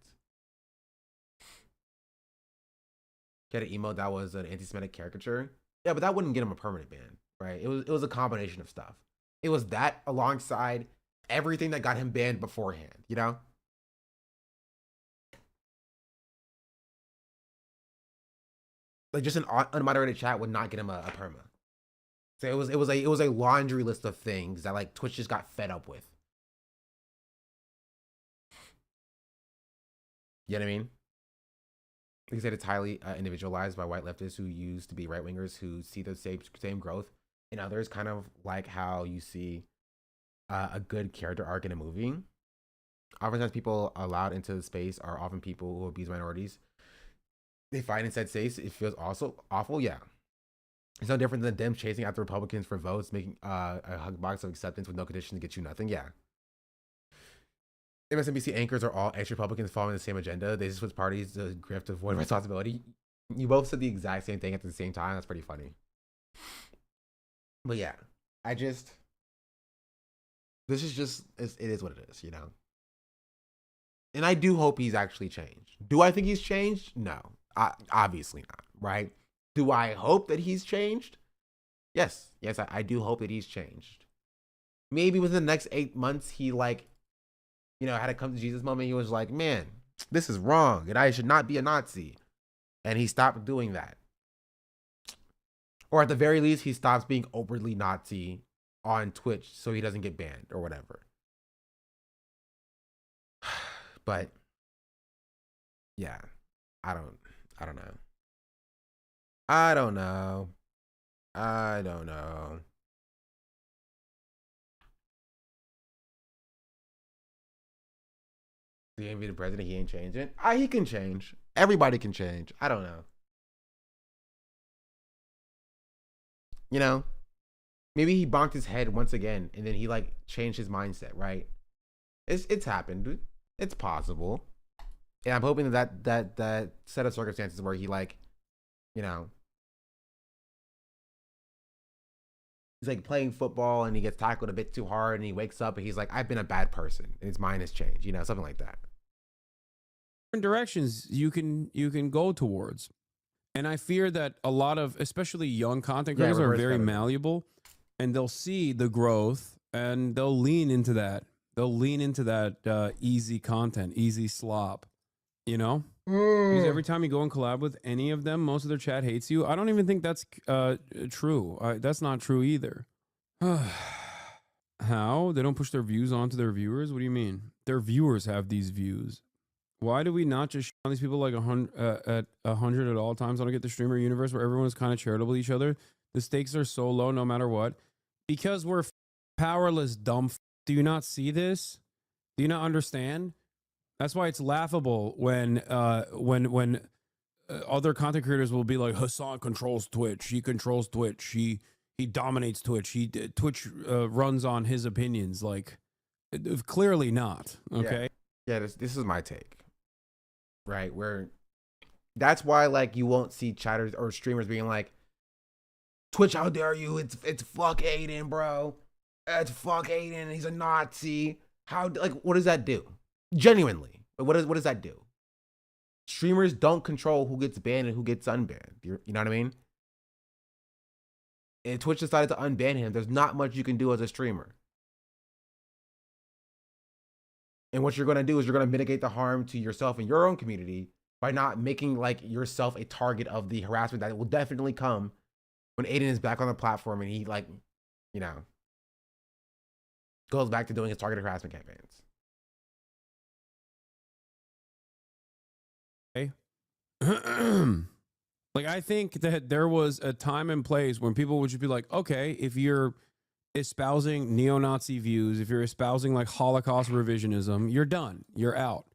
Get an emote that was an anti-Semitic caricature. Yeah, but that wouldn't get him a permanent ban, right? It was a combination of stuff. It was that alongside everything that got him banned beforehand, you know? Like, just an unmoderated chat would not get him a perma. So it was a laundry list of things that like Twitch just got fed up with. You know what I mean? Like I said, it's highly individualized by white leftists who used to be right wingers who see the same growth in others, kind of like how you see a good character arc in a movie. Oftentimes, people allowed into the space are often people who abuse minorities. They find inside space, it feels also awful. Yeah, it's no different than them chasing after Republicans for votes, making a hug box of acceptance with no condition to get you nothing. Yeah. MSNBC anchors are all ex-Republicans following the same agenda. They just switch parties to grift to avoid responsibility. You both said the exact same thing at the same time. That's pretty funny. But yeah, this is just, it is what it is, you know? And I do hope he's actually changed. Do I think he's changed? No, obviously not, right? Do I hope that he's changed? Yes, I do hope that he's changed. Maybe within the next 8 months, he like, you know, had a come to Jesus moment. He was like, man, this is wrong and I should not be a Nazi. And he stopped doing that. Or at the very least, he stops being overtly Nazi on Twitch so he doesn't get banned or whatever. But yeah, I don't know. I don't know. He ain't be the president. He ain't changing. He can change. Everybody can change. I don't know. You know, maybe he bonked his head once again, and then he like changed his mindset. Right? It's happened. It's possible. And I'm hoping that set of circumstances where he like, you know, he's like playing football and he gets tackled a bit too hard and he wakes up and he's like, I've been a bad person and his mind has changed. You know, something like that. Directions you can go towards, and I fear that a lot of especially young content creators are very malleable, and they'll see the growth and they'll lean into that easy content, easy slop, you know, because every time you go and collab with any of them, most of their chat hates you. I don't even think that's true. That's not true either. How they don't push their views onto their viewers? What do you mean? Their viewers have these views. Why do we not just on these people like 100 at all times? I don't get the streamer universe where everyone is kind of charitable to each other. The stakes are so low no matter what. Because we're powerless, dumb. Do you not see this? Do you not understand? That's why it's laughable when other content creators will be like, Hasan controls Twitch. He controls Twitch. He dominates Twitch. Twitch runs on his opinions. Like, clearly not. Okay. Yeah, this is my take. Right, where that's why like you won't see chatters or streamers being like, Twitch, how dare you? It's fuck Aiden, bro. It's fuck Aiden. He's a Nazi. How like what does that do? Genuinely, what does that do? Streamers don't control who gets banned and who gets unbanned. You know what I mean? And Twitch decided to unban him. There's not much you can do as a streamer. And what you're going to do is you're going to mitigate the harm to yourself and your own community by not making like yourself a target of the harassment that will definitely come when Aiden is back on the platform and he like, you know, goes back to doing his targeted harassment campaigns. Okay. Like, I think that there was a time and place when people would just be like, okay, if you're espousing neo-Nazi views, if you're espousing like Holocaust revisionism, you're done, you're out.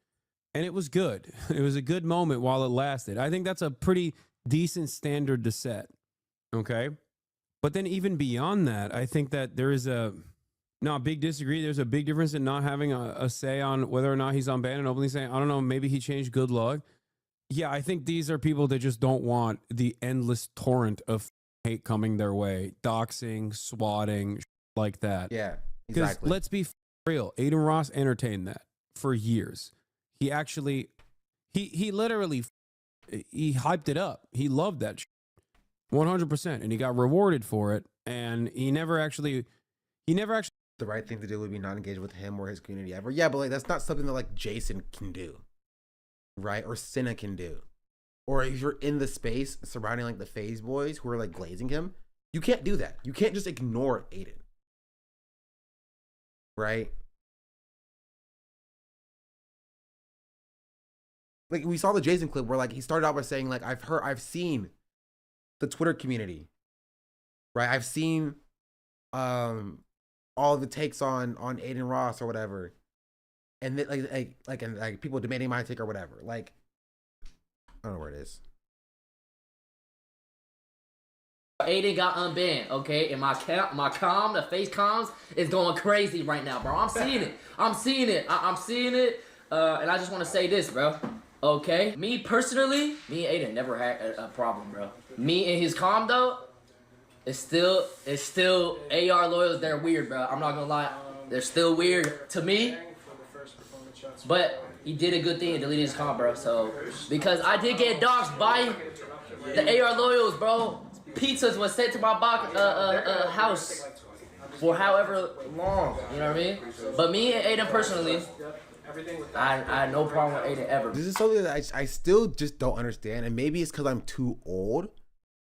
And it was good. It was a good moment while it lasted. I think that's a pretty decent standard to set. Okay. But then even beyond that, I think that there is a No, big disagree. There's a big difference in not having a say on whether or not he's unbanned and openly saying, I don't know, maybe he changed, good luck. Yeah, I think these are people that just don't want the endless torrent of hate coming their way. Doxing, swatting, like that. Yeah, because exactly. let's be real. Aiden Ross entertained that for years. He actually, he literally, he hyped it up. He loved that shit. 100%. And he got rewarded for it. And he never actually the right thing to do would be not engage with him or his community ever. Yeah, but like that's not something that like Jason can do, right? Or Cinna can do. Or if you're in the space surrounding like the phase boys who are like glazing him, you can't do that. You can't just ignore Aiden, right? Like we saw the Jason clip where like he started out by saying like I've seen the Twitter community, right? I've seen all the takes on Aiden Ross or whatever, and then, like people demanding my take or whatever. Like I don't know where it is. Aiden got unbanned, okay? And my the face comms is going crazy right now, bro. I'm seeing it. I'm seeing it. I'm seeing it. And I just want to say this, bro. Okay? Me personally, me and Aiden never had a problem, bro. Me and his comm though, it's still AR loyals. They're weird, bro. I'm not gonna lie. They're still weird to me. But he did a good thing and deleted his comm, bro. So because I did get doxxed by the AR loyals, bro. Pizzas was sent to my house for however long. You know what I mean? But me and Aiden personally, I had no problem with Aiden ever. This is something that I still just don't understand, and maybe it's because I'm too old,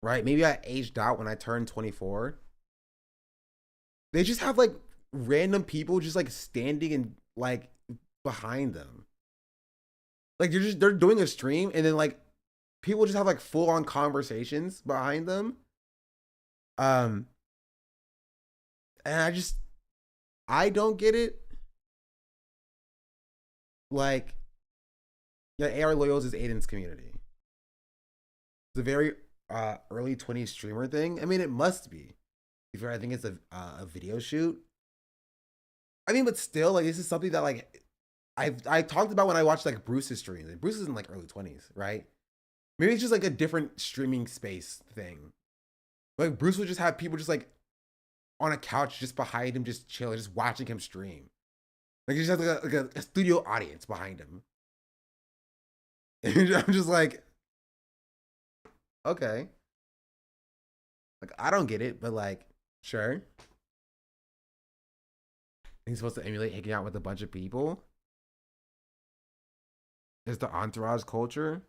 right? Maybe I aged out when I turned 24. They just have like random people just like standing and like behind them. Like they're doing a stream and then like people just have like full on conversations behind them. And I don't get it. Like, yeah, AR Loyals is Aiden's community. It's a very early 20s streamer thing. I mean, it must be. If I think it's a video shoot. I mean, but still, like, this is something that like I talked about when I watched like Bruce's streams. Like, Bruce is in like early 20s, right? Maybe it's just like a different streaming space thing. Like Bruce would just have people just like on a couch just behind him, just chilling, just watching him stream. Like he just has like a studio audience behind him. And I'm just like, okay. Like I don't get it, but like, sure. He's supposed to emulate hanging out with a bunch of people. Is the entourage culture?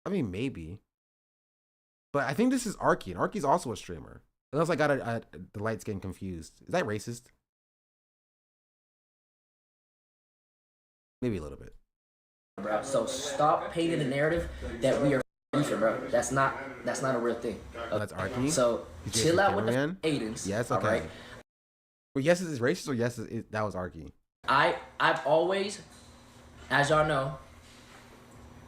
I mean, maybe. But I think this is Arky, and Arky's also a streamer. Unless I got the lights getting confused. Is that racist? Maybe a little bit. Bro, so stop painting the narrative that we are beefing, bro. That's not a real thing. Oh, that's Arky? So chill out with the Aidens. Yes, okay. Right? Well, yes, is racist, or yes, that was Arky? I've always, as y'all know,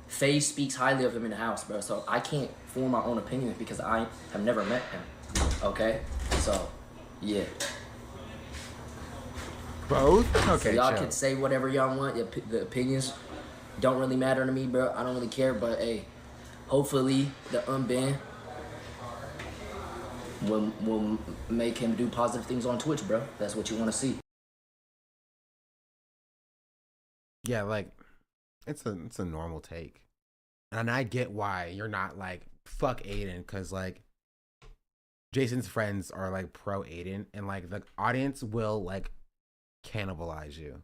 FaZe speaks highly of him in the house, bro. So I can't form my own opinion because I have never met him. Okay? So, yeah. Both? Okay, so y'all chill. can say whatever y'all want. The opinions don't really matter to me, bro. I don't really care, but hey, hopefully the unban will make him do positive things on Twitch, bro. That's what you want to see. Yeah, like, it's a normal take. And I get why you're not like, fuck Aiden, because like, Jason's friends are like pro Aiden, and like the audience will like cannibalize you.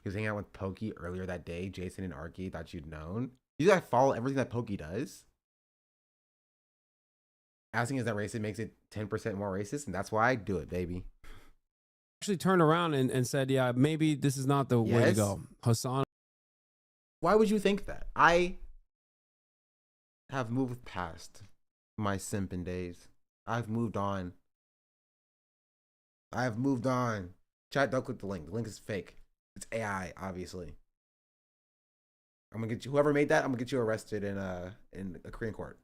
He was hanging out with Pokey earlier that day. Jason and Arky thought you'd known. You guys follow everything that Pokey does. Asking is that racist makes it 10% more racist, and that's why I do it, baby. Actually turned around and said, yeah, maybe this is not the way to go. HASAN. Why would you think that? I have moved past my simping days. I've moved on. I've moved on. Chat, don't click the link. The link is fake. It's AI, obviously. I'm gonna get you, whoever made that, I'm gonna get you arrested in a Korean court.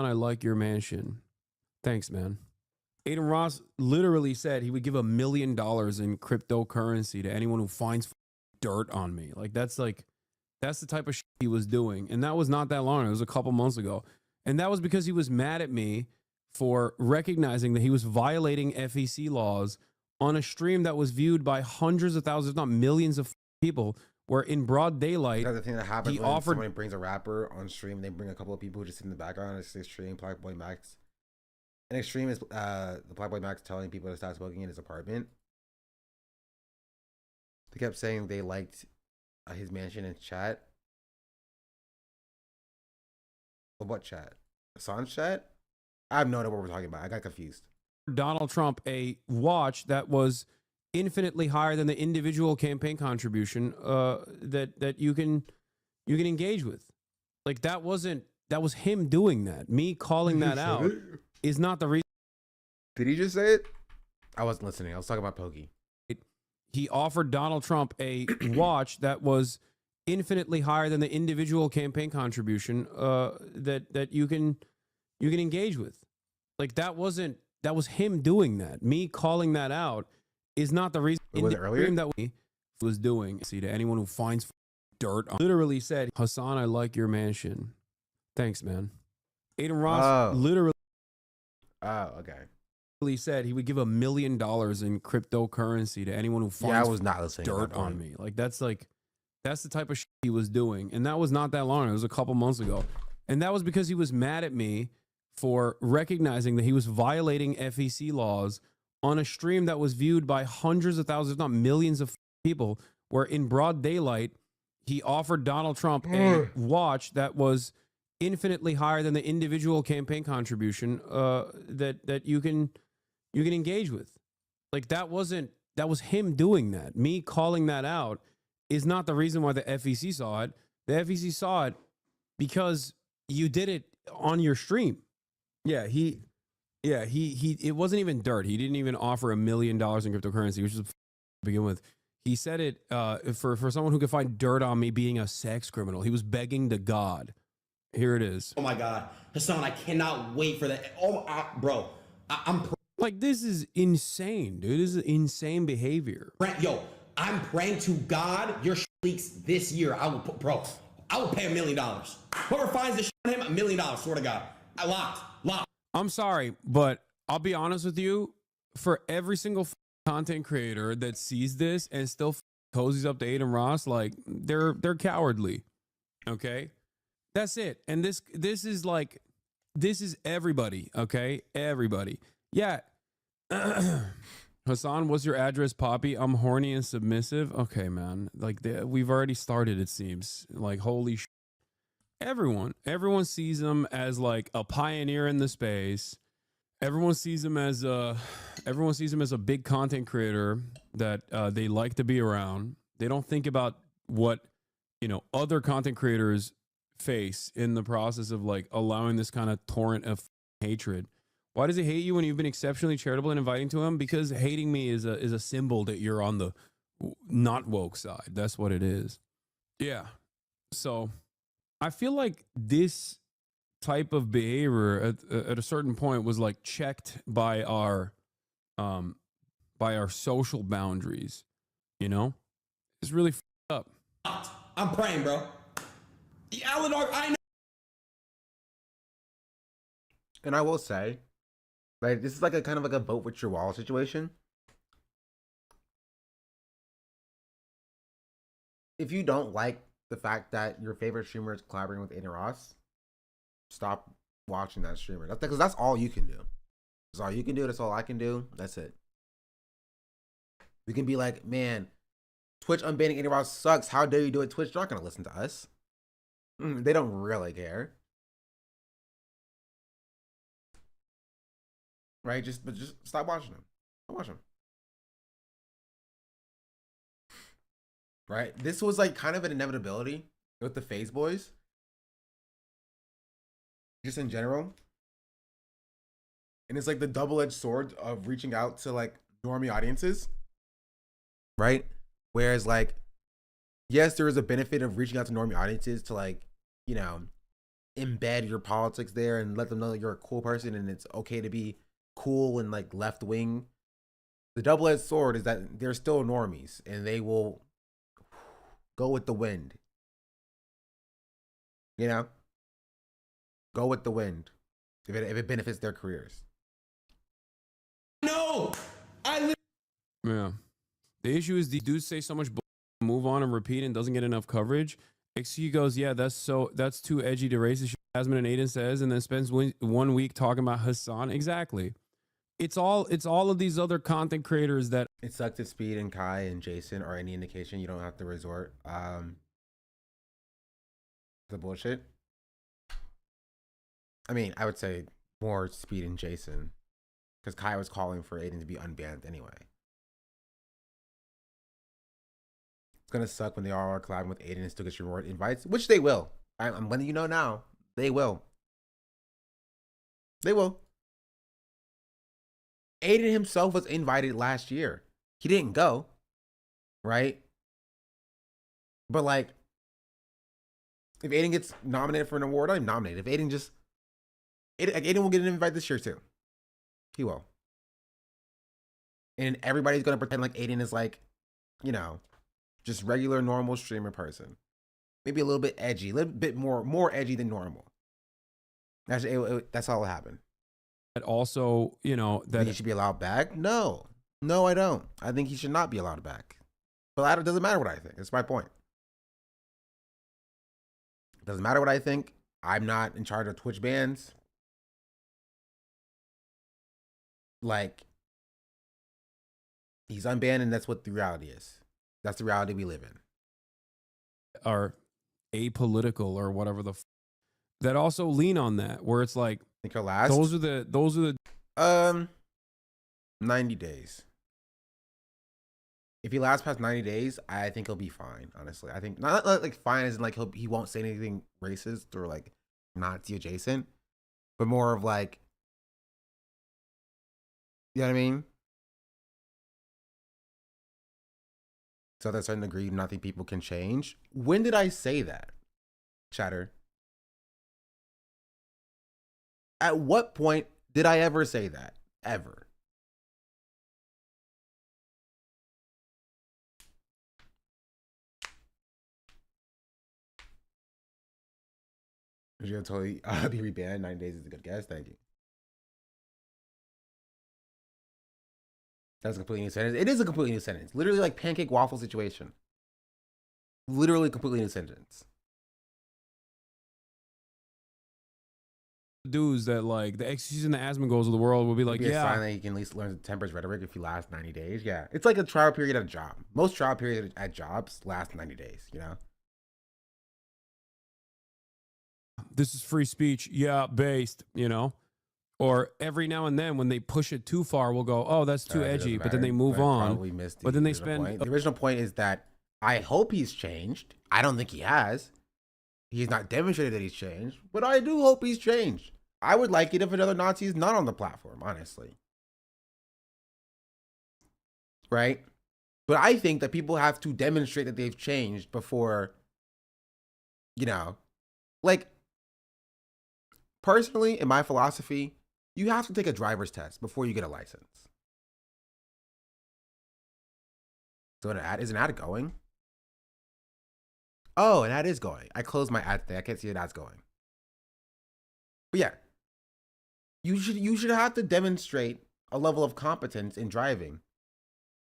I like your mansion. Thanks, man. Aiden Ross literally said he would give $1 million in cryptocurrency to anyone who finds dirt on me. That's the type of shit he was doing. And that was not that long. It was a couple months ago. And that was because he was mad at me for recognizing that he was violating FEC laws on a stream that was viewed by hundreds of thousands, if not millions of people, where in broad daylight, That's the thing that happens he when offered. someone brings a rapper on stream. They bring a couple of people who just sit in the background. It's Extreme, Black Boy Max. And Extreme is the Black Boy Max telling people to stop smoking in his apartment. They kept saying they liked his mansion in chat. What chat? Hasan's chat? I have no idea what we're talking about. I got confused. Donald Trump a watch that was infinitely higher than the individual campaign contribution that you can engage with. That was him doing that. Me calling that out is not the reason. Did he just say it? I wasn't listening. I was talking about Pokey. He offered Donald Trump a watch that was infinitely higher than the individual campaign contribution that you can engage with. That was him doing that. Me calling that out is not the reason. Was it earlier? That we was doing. See, to anyone who finds dirt on, literally said, Hasan, I like your mansion. Thanks, man. Aiden Ross literally. Oh, okay. Said he would give $1 million in cryptocurrency to anyone who finds I was not listening dirt on me. That's the type of shit he was doing. And that was not that long. It was a couple months ago. And that was because he was mad at me for recognizing that he was violating FEC laws on a stream that was viewed by hundreds of thousands, if not millions of people, where in broad daylight, he offered Donald Trump a watch that was infinitely higher than the individual campaign contribution that you can engage with. That was him doing that. Me calling that out is not the reason why the FEC saw it. The FEC saw it because you did it on your stream. It wasn't even dirt. He didn't even offer $1 million in cryptocurrency, which is to begin with. He said it for someone who could find dirt on me being a sex criminal. He was begging to God. Here it is. Oh my God, Hasan, I cannot wait for that. Bro, I'm this is insane, dude. This is insane behavior. Yo, I'm praying to God your leaks this year. I will pay $1 million. Whoever finds this on him, $1 million. Swear to God, I locked. I'm sorry, but I'll be honest with you. For every single content creator that sees this and still cozies up to Aiden Ross, they're cowardly. Okay. That's it. And this is everybody, okay? Everybody. Yeah. Hasan, what's your address, Poppy? I'm horny and submissive. Okay, man. We've already started, it seems. Holy shit. Everyone sees him as a pioneer in the space. Everyone sees him as a big content creator that they like to be around. They don't think about what, other content creators face in the process of allowing this kind of torrent of hatred. Why does he hate you when you've been exceptionally charitable and inviting to him? Because hating me is a symbol that you're on the not woke side. That's what it is. Yeah. So I feel like this type of behavior at a certain point was checked by our social boundaries. It's really up. I'm praying, bro. Alan, I know. And I will say, this is a kind of a vote with your wall situation. If you don't like the fact that your favorite streamer is collaborating with Aiden Ross, stop watching that streamer. Because that's all you can do. That's all you can do. That's all I can do. That's it. We can be like, man, Twitch unbanning Aiden Ross sucks. How dare you do it? Twitch, they're not going to listen to us. They don't really care. Right? Just stop watching them. Stop watching them. Right? This was kind of an inevitability with the FaZe boys. Just in general. And it's the double-edged sword of reaching out to normie audiences. Right? Whereas yes, there is a benefit of reaching out to normie audiences to embed your politics there and let them know that you're a cool person and it's okay to be cool and like left wing. The double-edged sword is that they're still normies and they will go with the wind. You know? Go with the wind if it benefits their careers. No! Yeah. The issue is these dudes say so much move on and repeat and doesn't get enough coverage. XQ goes, yeah, that's too edgy to racist. Jasmine and Aiden says, and then spends 1 week talking about Hasan. Exactly. It's all of these other content creators that it sucks if Speed and Kai and Jason are any indication. You don't have to resort the bullshit. I mean, I would say more Speed and Jason, because Kai was calling for Aiden to be unbanned anyway. It's gonna suck when they all are collabing with Aiden and still get your reward invites, which they will. I'm letting you know now. They will. They will. Aiden himself was invited last year. He didn't go, right? But like, if Aiden gets nominated for an award, I'm nominated. If Aiden just, Aiden will get an invite this year too. He will. And everybody's gonna pretend like Aiden is like, you know, just regular, normal streamer person. Maybe a little bit edgy, a little bit more edgy than normal. That's all that happened. But also, you know, that he should be allowed back. No, I don't. I think he should not be allowed back. But it doesn't matter what I think. That's my point. It doesn't matter what I think. I'm not in charge of Twitch bans. Like, he's unbanned, and that's what the reality is. That's the reality we live in. Are apolitical or whatever that also lean on that, where it's like, think he'll last? Those are the 90 days. If he lasts past 90 days, I think he'll be fine. Honestly, I think not like fine as in like he won't say anything racist or like Nazi adjacent, but more of like, you know what I mean? So to a certain degree, nothing people can change. When did I say that, Chatter? At what point did I ever say that? Ever? You're totally be rebanned. 9 days is a good guess. Thank you. That's a completely new sentence. It is a completely new sentence. Literally like pancake waffle situation. Literally completely new sentence. Dudes that like the XQs and the Asmongols of the world will be like, It'd be yeah, a sign that you can at least learn the tempers rhetoric if you last 90 days. Yeah, it's like a trial period at a job. Most trial periods at jobs last 90 days. You know, this is free speech. Yeah, based. You know, or every now and then when they push it too far, we'll go, oh, that's too edgy. But then they move on. But then they spend. The original point is that I hope he's changed. I don't think he has. He's not demonstrated that he's changed, but I do hope he's changed. I would like it if another Nazi is not on the platform, honestly. Right? But I think that people have to demonstrate that they've changed before, you know, like, personally, in my philosophy, you have to take a driver's test before you get a license. So is an ad going? Oh, an ad is going. I closed my ad thing. I can't see an ad's going. But yeah, you should have to demonstrate a level of competence in driving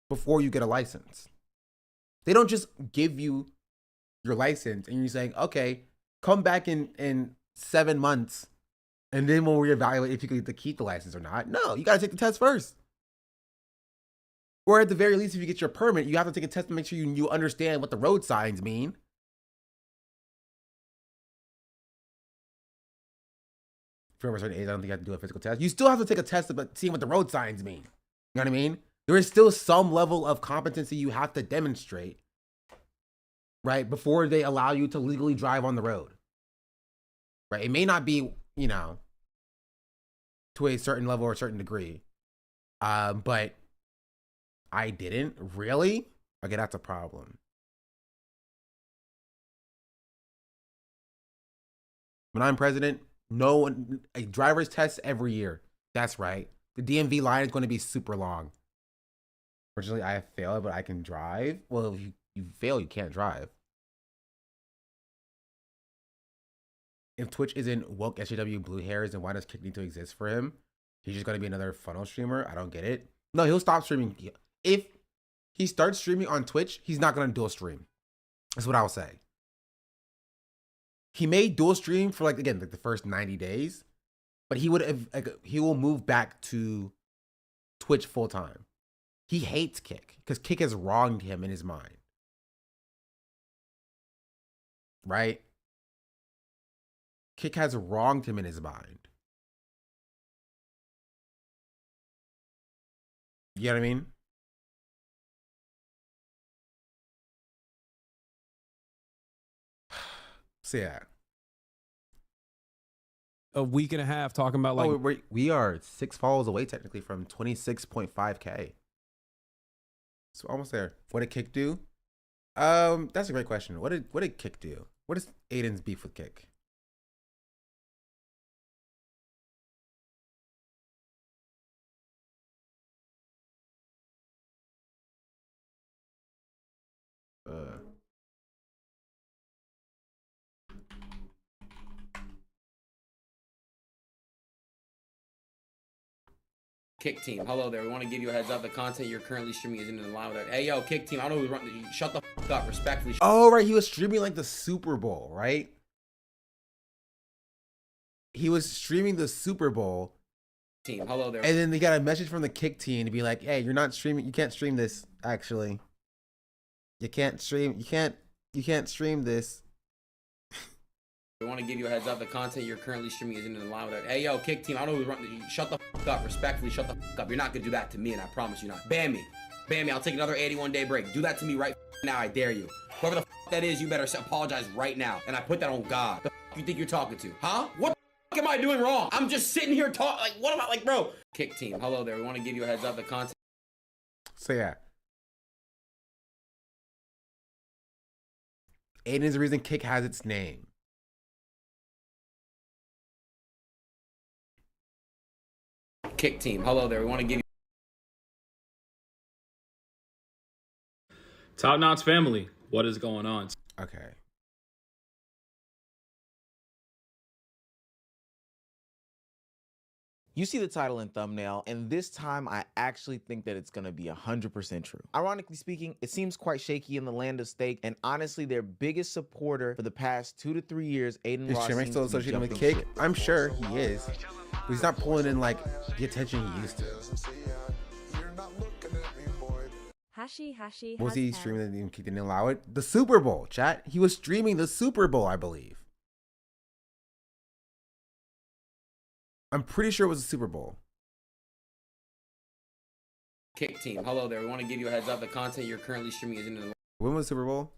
before you get a license. They don't just give you your license and you're saying, okay, come back in 7 months and then we'll reevaluate if you get to keep the license or not. No, you got to take the test first. Or at the very least, if you get your permit, you have to take a test to make sure you understand what the road signs mean. For a certain age, I don't think you have to do a physical test. You still have to take a test about seeing what the road signs mean. You know what I mean? There is still some level of competency you have to demonstrate, right, before they allow you to legally drive on the road. Right? It may not be, you know, to a certain level or a certain degree, but I didn't really. Okay, that's a problem. when I'm president, no one, like, driver's tests every year. That's right. The DMV line is going to be super long. Fortunately, I have failed, but I can drive. Well, if you fail, you can't drive. If Twitch isn't woke SJW blue hairs, then why does Kick need to exist for him? He's just going to be another funnel streamer. I don't get it. No, he'll stop streaming. If he starts streaming on Twitch, he's not going to dual stream. That's what I'll say. He may dual stream for, like, again, like the first 90 days, but he would have, like, he will move back to Twitch full time. He hates Kick because Kick has wronged him in his mind. Right? Kick has wronged him in his mind. You know what I mean? So yeah. A week and a half talking about like we are 6 follows away technically from 26.5K. So almost there. What did Kick do? That's a great question. What did Kick do? What is Aiden's beef with Kick? Kick team, hello there. We want to give you a heads up. The content you're currently streaming isn't in line with that. Hey, yo, Kick team, I don't know who's running. Shut the fuck up, respectfully. Oh, right. He was streaming like the Super Bowl, right? He was streaming the Super Bowl. Team, hello there. And then they got a message from the Kick team to be like, hey, you're not streaming. You can't stream this, actually. You can't stream. You can't stream this. We want to give you a heads up. The content you're currently streaming isn't in line with that. Hey, yo, Kick team, I don't know who's running. Shut the fuck up, respectfully. Shut the fuck up. You're not going to do that to me, and I promise you not. Ban me. Ban me. I'll take another 81-day break. Do that to me right now. I dare you. Whoever the fuck that is, you better apologize right now. And I put that on God. The fuck you think you're talking to? Huh? What the fuck am I doing wrong? I'm just sitting here talking. Like, what am I, like, bro? Kick team, hello there. We want to give you a heads up. The content. So yeah. Aiden is the reason Kick has its name. Kick team, hello there. We want to give you. Top Notch family, what is going on? Okay. You see the title and thumbnail, and this time I actually think that it's going to be 100% true. Ironically speaking, it seems quite shaky in the land of steak, and honestly, their biggest supporter for the past 2 to 3 years, Aiden Ross. Is Sherman still associated with Kick? I'm sure he is. But he's not pulling in like the attention he used to. Hashi What was he streaming that even Kick didn't allow it? The Super Bowl, chat. He was streaming the Super Bowl, I believe. I'm pretty sure it was the Super Bowl. Kick team, hello there. We want to give you a heads up. The content you're currently streaming isn't in. When was the Super Bowl?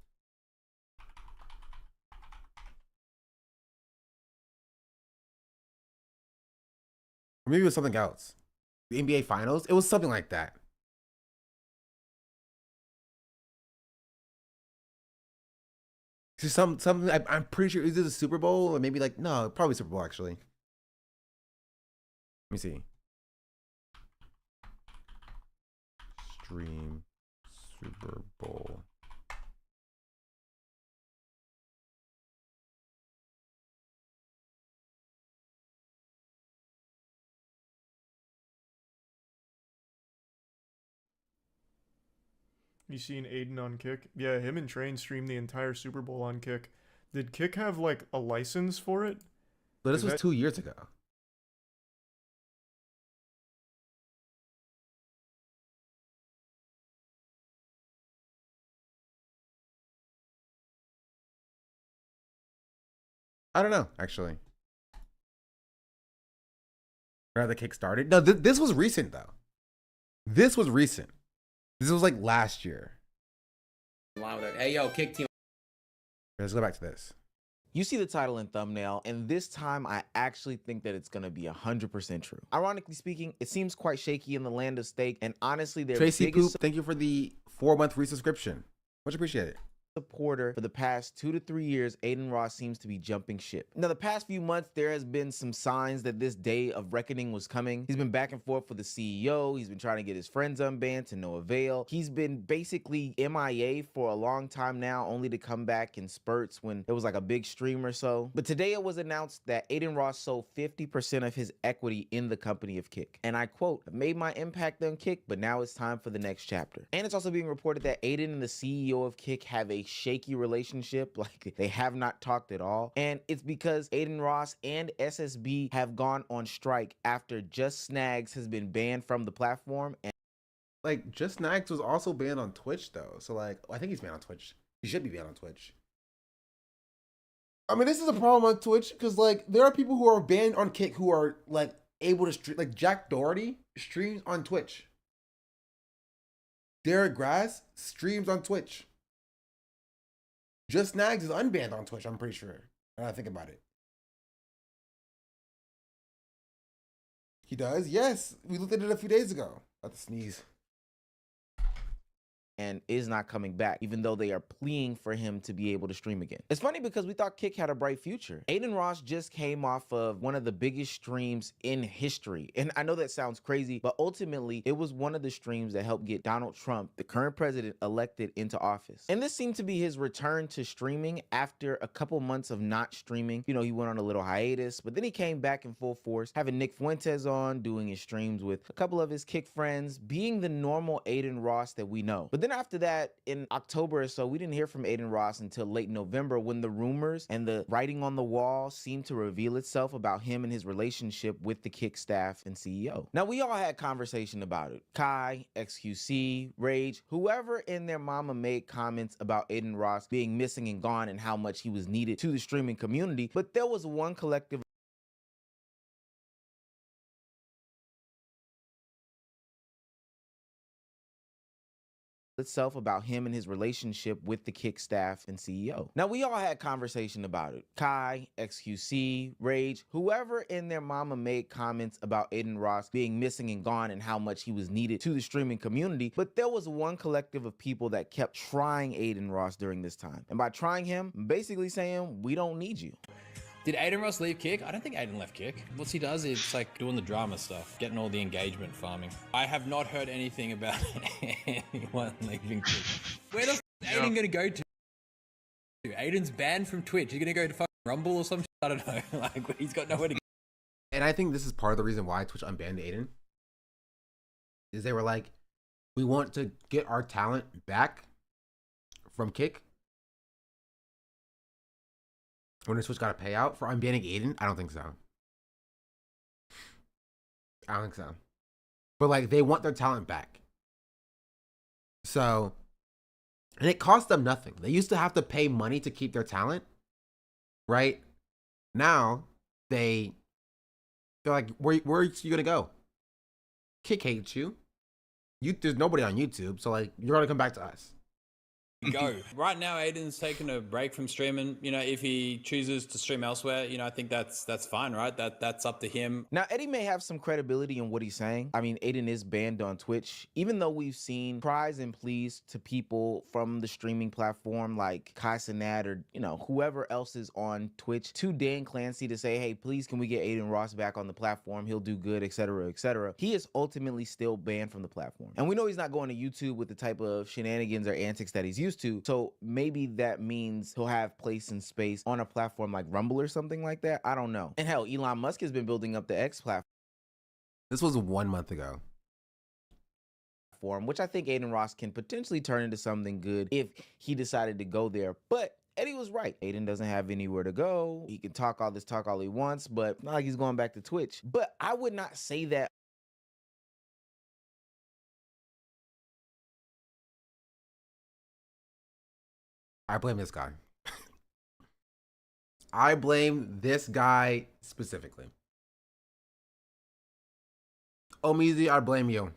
Or maybe it was something else. The NBA Finals? It was something like that. Something I'm pretty sure is it the Super Bowl or maybe like no, probably Super Bowl actually. Let me see. Stream Super Bowl. You seen Aiden on Kick? Yeah, him and Train streamed the entire Super Bowl on Kick. Did Kick have like a license for it? But this was 2 years ago. I don't know, actually. Or the Kick started? No, this was recent though. This was recent. This was like last year. Hey, yo, Kick team. Let's go back to this. You see the title and thumbnail, and this time I actually think that it's going to be 100% true. Ironically speaking, it seems quite shaky in the land of steak, and honestly, their Tracy biggest... Poop, thank you for the 4-month resubscription. Much appreciated. supporter for the past 2 to 3 years, Aiden Ross seems to be jumping ship. Now, the past few months, there has been some signs that this day of reckoning was coming. He's been back and forth with the CEO. He's been trying to get his friends unbanned to no avail. He's been basically MIA for a long time now, only to come back in spurts when it was like a big stream or so. But today it was announced that Aiden Ross sold 50% of his equity in the company of Kick. And I quote, "I've made my impact on Kick, but now it's time for the next chapter." And it's also being reported that Aiden and the CEO of Kick have a shaky relationship, like they have not talked at all. And it's because Aiden Ross and SSB have gone on strike after Just Snags has been banned from the platform. And like Just Snags was also banned on Twitch though. So like I think he's banned on Twitch. He should be banned on Twitch. I mean, this is a problem on Twitch because like there are people who are banned on Kick who are like able to stream. Like Jack Doherty streams on Twitch. Derek Grass streams on Twitch. Just Snags is unbanned on Twitch, I'm pretty sure. Now I think about it. He does? Yes. We looked at it a few days ago. About to sneeze. And is not coming back, even though they are pleading for him to be able to stream again. It's funny because we thought Kick had a bright future. Aiden Ross just came off of one of the biggest streams in history. And I know that sounds crazy, but ultimately it was one of the streams that helped get Donald Trump, the current president, elected into office. And this seemed to be his return to streaming after a couple months of not streaming. You know, he went on a little hiatus, but then he came back in full force, having Nick Fuentes on, doing his streams with a couple of his Kick friends, being the normal Aiden Ross that we know. But then after that, in October or so, we didn't hear from Aiden Ross until late November when the rumors and the writing on the wall seemed to reveal itself about him and his relationship with the Kick staff and CEO. Now, we all had conversation about it. Kai, XQC, Rage, whoever in their mama made comments about Aiden Ross being missing and gone and how much he was needed to the streaming community, but there was one collective itself about him and his relationship with the Kick staff and CEO. Now, we all had conversation about it. Kai, XQC, Rage, whoever in their mama made comments about Aiden Ross being missing and gone and how much he was needed to the streaming community, but there was one collective of people that kept trying Aiden Ross during this time. And by trying him, basically saying, we don't need you. Did Aiden Ross leave Kick? I don't think Aiden left Kick. What he does is like doing the drama stuff, getting all the engagement farming. I have not heard anything about anyone leaving Kick. Where the f is Aiden gonna go to? Aiden's banned from Twitch. He's gonna go to fucking Rumble or some shit? I don't know. Like, he's got nowhere to go. And I think this is part of the reason why Twitch unbanned Aiden. Is they were like, we want to get our talent back from Kick. When Twitch got a payout for unbanning Aiden? I don't think so. I don't think so. But like, they want their talent back. So, and it cost them nothing. They used to have to pay money to keep their talent, right? Now, they're like, where are you gonna go? Kick hates you. There's nobody on YouTube, so like, you're gonna come back to us. Go. Right now, Aiden's taking a break from streaming. You know, if he chooses to stream elsewhere, you know, I think that's fine, right? That's up to him. Now, Eddie may have some credibility in what he's saying. I mean, Aiden is banned on Twitch, even though we've seen cries and pleas to people from the streaming platform like Kai Cenat or, you know, whoever else is on Twitch to Dan Clancy to say, hey, please, can we get Aiden Ross back on the platform? He'll do good, etc., etc. He is ultimately still banned from the platform. And we know he's not going to YouTube with the type of shenanigans or antics that he's used to. So maybe that means he'll have place and space on a platform like Rumble or something like that. I don't know. And hell, Elon Musk has been building up the X platform. This was 1 month ago. Which I think Aiden Ross can potentially turn into something good if he decided to go there. But Eddie was right. Aiden doesn't have anywhere to go. He can talk all this talk all he wants, but not like he's going back to Twitch. But I would not say that. I blame this guy. I blame this guy specifically. Omeezy, I blame you.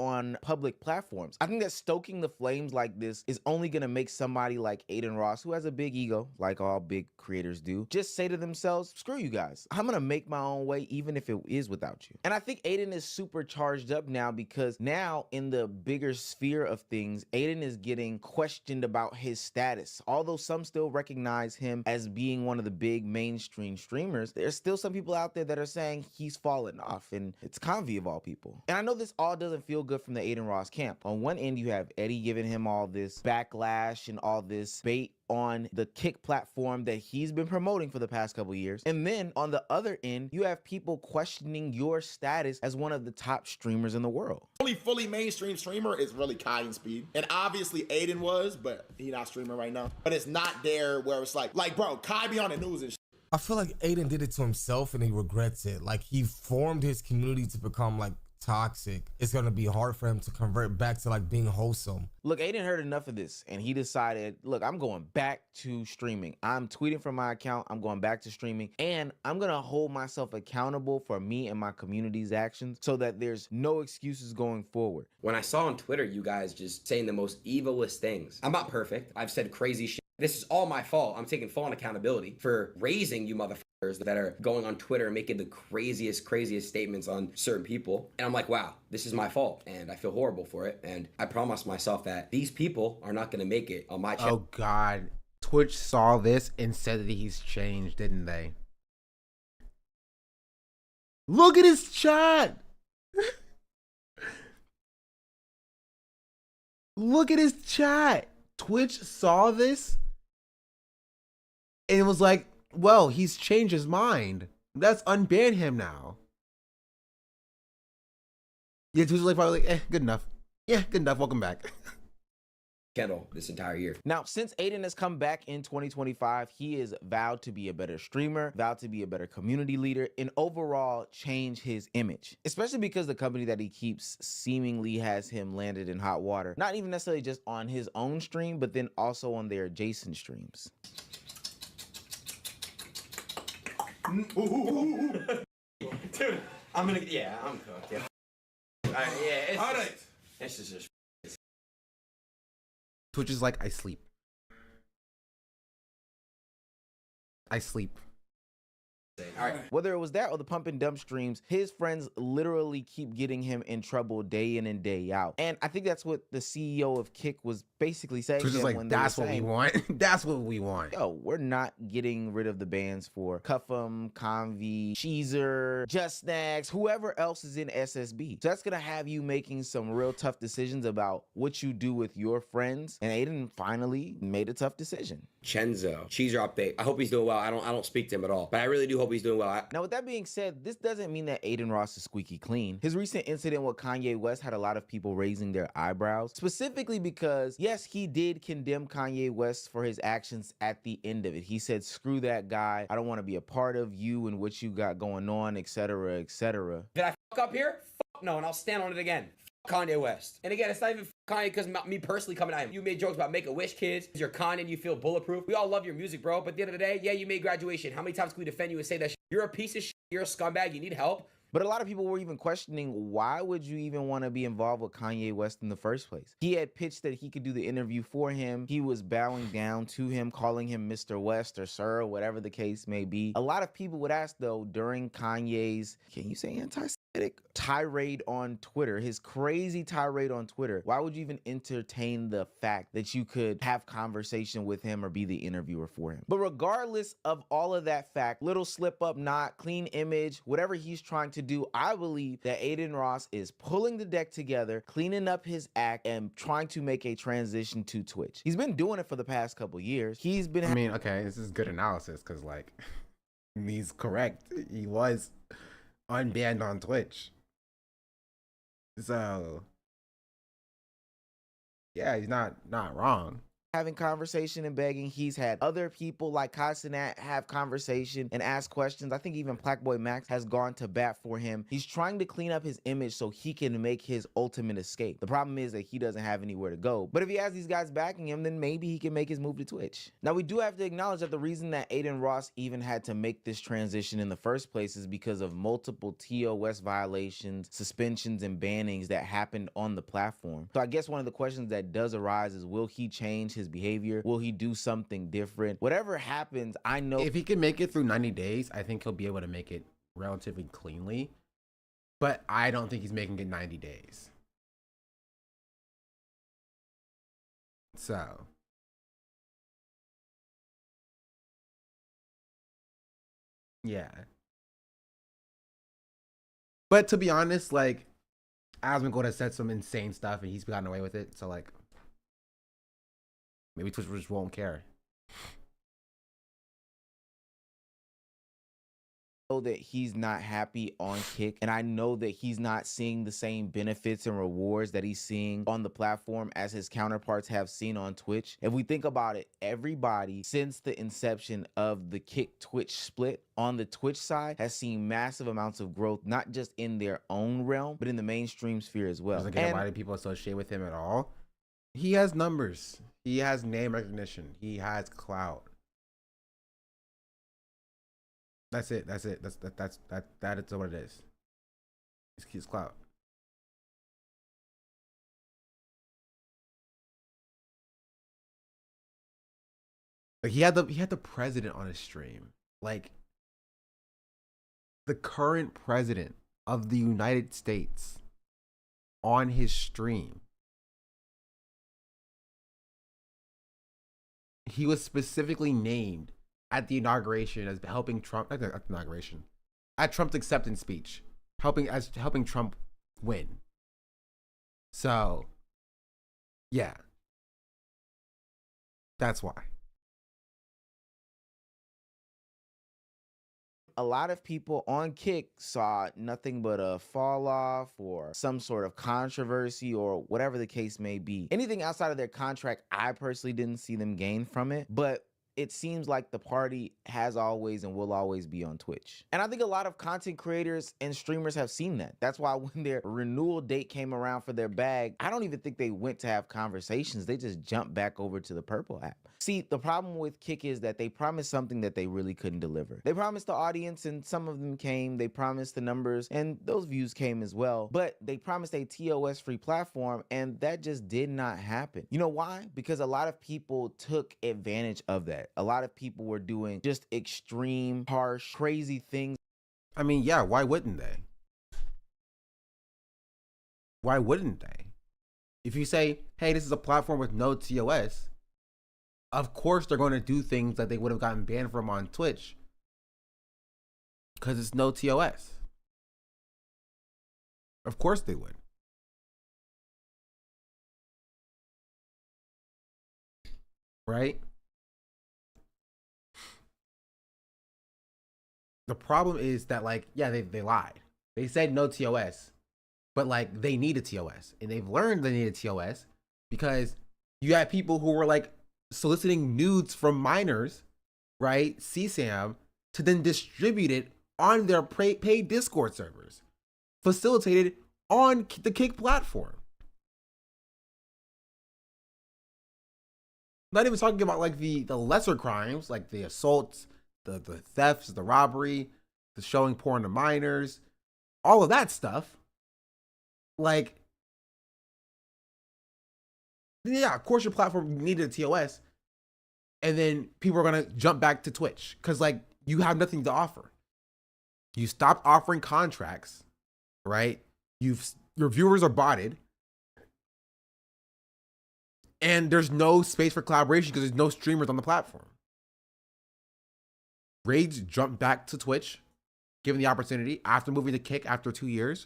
on public platforms. I think that stoking the flames like this is only gonna make somebody like Aiden Ross, who has a big ego, like all big creators do, just say to themselves, screw you guys. I'm gonna make my own way, even if it is without you. And I think Aiden is super charged up now because now in the bigger sphere of things, Aiden is getting questioned about his status. Although some still recognize him as being one of the big mainstream streamers, there's still some people out there that are saying he's fallen off, and it's Convy of all people. And I know this all doesn't feel good from the Aiden Ross camp. On one end, you have Eddie giving him all this backlash and all this bait on the Kick platform that he's been promoting for the past couple years. And then on the other end, you have people questioning your status as one of the top streamers in the world. Only fully mainstream streamer is really Kai and Speed. And obviously Aiden was, but he's not streaming right now. But it's not there where it's like bro, Kai be on the news and shit. I feel like Aiden did it to himself and he regrets it. Like he formed his community to become like toxic. It's gonna be hard for him to convert back to like being wholesome. Look, Aiden heard enough of this and he decided, look, I'm going back to streaming. I'm tweeting from my account. I'm going back to streaming and I'm gonna hold myself accountable for me and my community's actions so that there's no excuses going forward. When I saw on Twitter you guys just saying the most evilest things. I'm not perfect. I've said crazy shit. This is all my fault. I'm taking full accountability for raising you motherfuckers that are going on Twitter and making the craziest statements on certain people. And I'm like, wow, this is my fault. And I feel horrible for it. And I promised myself that these people are not going to make it on my channel. Oh, God. Twitch saw this and said that he's changed, didn't they? Look at his chat. Look at his chat. Twitch saw this and it was like, well, he's changed his mind. Let's unban him now. Yeah, Twitch was like, probably like, good enough. Yeah, good enough. Welcome back. Channel this entire year. Now, since Aiden has come back in 2025, he is vowed to be a better streamer, vowed to be a better community leader, and overall change his image, especially because the company that he keeps seemingly has him landed in hot water, not even necessarily just on his own stream, but then also on their adjacent streams. Dude, I'm cooked. Yeah. It's just Twitch is like, I sleep. I sleep. All right. Whether it was that or the pump and dump streams, his friends literally keep getting him in trouble day in and day out. And I think that's what the CEO of Kick was basically saying. Twitch is like, that's what we want. That's what we want. Yo, we're not getting rid of the bans for Cuff'em, Convy, Cheezer, Just Snacks, whoever else is in SSB. So that's gonna have you making some real tough decisions about what you do with your friends. And Aiden finally made a tough decision. Chenzo, Cheezer update. I hope he's doing well. I don't speak to him at all, but I really do hope he's doing well. Now, with that being said, this doesn't mean that Aiden Ross is squeaky clean. His recent incident with Kanye West had a lot of people raising their eyebrows, specifically because, yes, he did condemn Kanye West for his actions at the end of it. He said, screw that guy. I don't want to be a part of you and what you got going on, etc., etc. Did I fuck up here? Fuck no, and I'll stand on it again. Kanye West. And again, it's not even Kanye because me personally coming at him. You made jokes about Make-A-Wish kids. You're Kanye and you feel bulletproof. We all love your music, bro. But at the end of the day, yeah, you made Graduation. How many times can we defend you and say that shit? You're a piece of shit. You're a scumbag. You need help. But a lot of people were even questioning, why would you even want to be involved with Kanye West in the first place? He had pitched that he could do the interview for him. He was bowing down to him, calling him Mr. West or Sir, or whatever the case may be. A lot of people would ask, though, during Kanye's, can you say anti-Semitic tirade on Twitter, his crazy tirade on Twitter, why would you even entertain the fact that you could have conversation with him or be the interviewer for him? But regardless of all of that fact, little slip up, not clean image, whatever he's trying to do, I believe that Aiden Ross is pulling the deck together, cleaning up his act, and trying to make a transition to Twitch. He's been doing it for the past couple years. He's been... I mean, okay, this is good analysis because, like, he's correct. He was unbanned on Twitch. So, yeah, he's not wrong. having conversation and begging. He's had other people like HASAN have conversation and ask questions. I think even Blackboy Max has gone to bat for him. He's trying to clean up his image so he can make his ultimate escape. The problem is that he doesn't have anywhere to go. But if he has these guys backing him, then maybe he can make his move to Twitch. Now, we do have to acknowledge that the reason that Aiden Ross even had to make this transition in the first place is because of multiple TOS violations, suspensions, and bannings that happened on the platform. So I guess one of the questions that does arise is, will he change his behavior? Will he do something different? Whatever happens, I know if he can make it through 90 days, I think he'll be able to make it relatively cleanly. But I don't think he's making it 90 days. So yeah. But to be honest, like, Asmongold has said some insane stuff and he's gotten away with it. So like, maybe Twitch just won't care. That he's not happy on Kick, and I know that he's not seeing the same benefits and rewards that he's seeing on the platform as his counterparts have seen on Twitch. If we think about it, everybody since the inception of the Kick Twitch split on the Twitch side has seen massive amounts of growth, not just in their own realm, but in the mainstream sphere as well. Doesn't get a lot of people associate with him at all. He has numbers. He has name recognition. He has clout. That's it. That is what it is. It's clout. Like he had the president on his stream. Like the current president of the United States on his stream. He was specifically named at the inauguration as helping Trump, not the inauguration, at Trump's acceptance speech, helping Trump win. So, yeah, that's why. A lot of people on Kick saw nothing but a fall off or some sort of controversy or whatever the case may be. Anything outside of their contract, I personally didn't see them gain from it, but it seems like the party has always and will always be on Twitch. And I think a lot of content creators and streamers have seen that. That's why when their renewal date came around for their bag, I don't even think they went to have conversations. They just jumped back over to the Purple app. See, the problem with Kick is that they promised something that they really couldn't deliver. They promised the audience and some of them came. They promised the numbers and those views came as well. But they promised a TOS free platform and that just did not happen. You know why? Because a lot of people took advantage of that. A lot of people were doing just extreme, harsh, crazy things. I mean, yeah, why wouldn't they? Why wouldn't they? If you say, hey, this is a platform with no TOS, of course they're going to do things that they would have gotten banned from on Twitch because it's no TOS. Of course they would. Right? The problem is that, like, yeah, they lied. They said no TOS, but like they need a TOS, and they've learned they need a TOS because you had people who were like soliciting nudes from minors, right? CSAM, to then distribute it on their paid Discord servers, facilitated on the Kick platform. Not even talking about like the lesser crimes, like the assaults, the thefts, the robbery, the showing porn to minors, all of that stuff. Like, yeah, of course your platform needed a TOS, and then people are gonna jump back to Twitch because like you have nothing to offer. You stopped offering contracts, right? Your viewers are botted, and there's no space for collaboration because there's no streamers on the platform. Rage jumped back to Twitch, given the opportunity after moving to Kick after 2 years,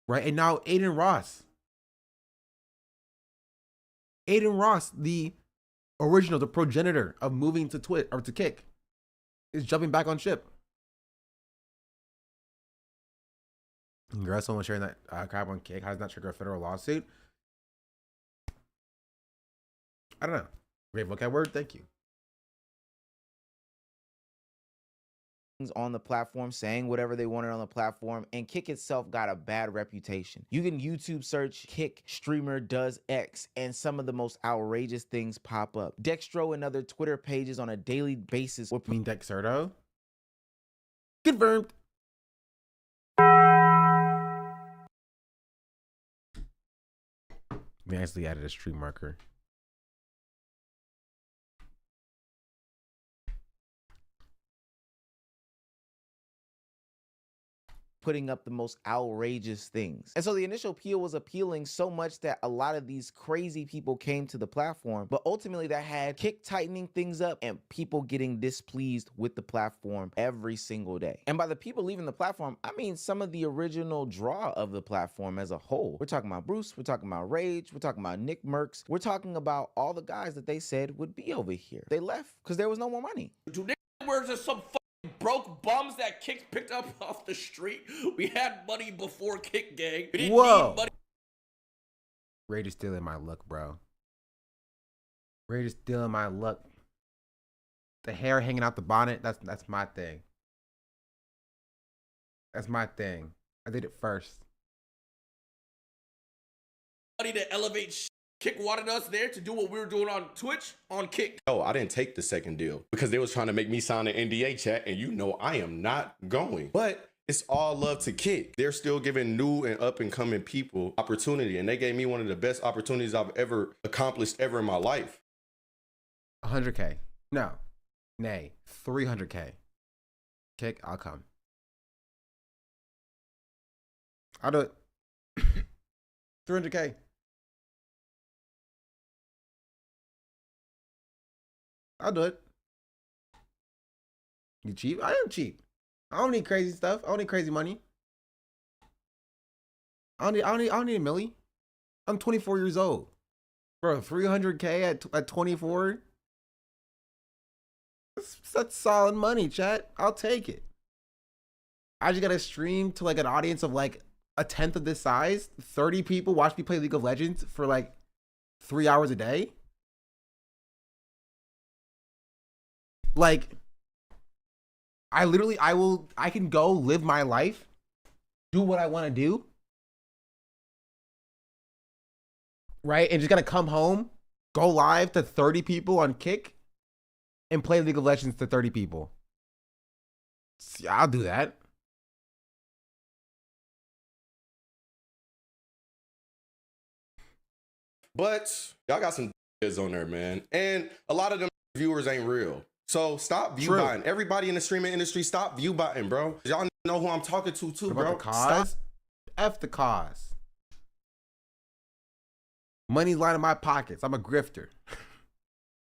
right? And now Aiden Ross, the original, the progenitor of moving to Twitch or to Kick, is jumping back on ship. Congrats, someone sharing that crap on Kick. How does that trigger a federal lawsuit? I don't know. Great vocab word. Thank you. On the platform, saying whatever they wanted on the platform, and Kick itself got a bad reputation. You can YouTube search Kick streamer does X, and some of the most outrageous things pop up. Dextro and other Twitter pages on a daily basis. What mean Dexerto? Confirmed. We actually added a stream marker. Putting up the most outrageous things. And so the initial appeal was appealing so much that a lot of these crazy people came to the platform, but ultimately that had Kick tightening things up and people getting displeased with the platform every single day. And by the people leaving the platform, I mean some of the original draw of the platform as a whole. We're talking about Bruce, we're talking about Rage, we're talking about Nick Merckx, we're talking about all the guys that they said would be over here. They left because there was no more money. Dude, words are some broke bums that Kick picked up off the street. We had money before Kick gang. We didn't need money. Rage is stealing my look, bro. Rage is stealing my look. The hair hanging out the bonnet, that's my thing. That's my thing. I did it first. Money to elevate Kick wanted us there to do what we were doing on Twitch on Kick. Oh, I didn't take the second deal because they was trying to make me sign an NDA, chat, and you know I am not going. But it's all love to Kick. They're still giving new and up and coming people opportunity, and they gave me one of the best opportunities I've ever accomplished ever in my life. 100K. No. Nay. 300K. Kick, I'll come. I'll do it. 300K. I'll do it. You cheap? I am cheap. I don't need crazy stuff. I don't need crazy money. I don't need a milli. I'm 24 years old. Bro, 300K at 24? That's solid money, chat. I'll take it. I just gotta stream to like an audience of like a tenth of this size. 30 people watch me play League of Legends for like 3 hours a day. Like, I can go live my life, do what I want to do, right? And just gotta come home, go live to 30 people on Kick, and play League of Legends to 30 people. Yeah, I'll do that. But y'all got some kids on there, man. And a lot of them viewers ain't real. So stop view buying. Everybody in the streaming industry, stop view buying, bro. Y'all know who I'm talking to too, bro. The cause? Stop. F the cause. Money's lining my pockets. I'm a grifter.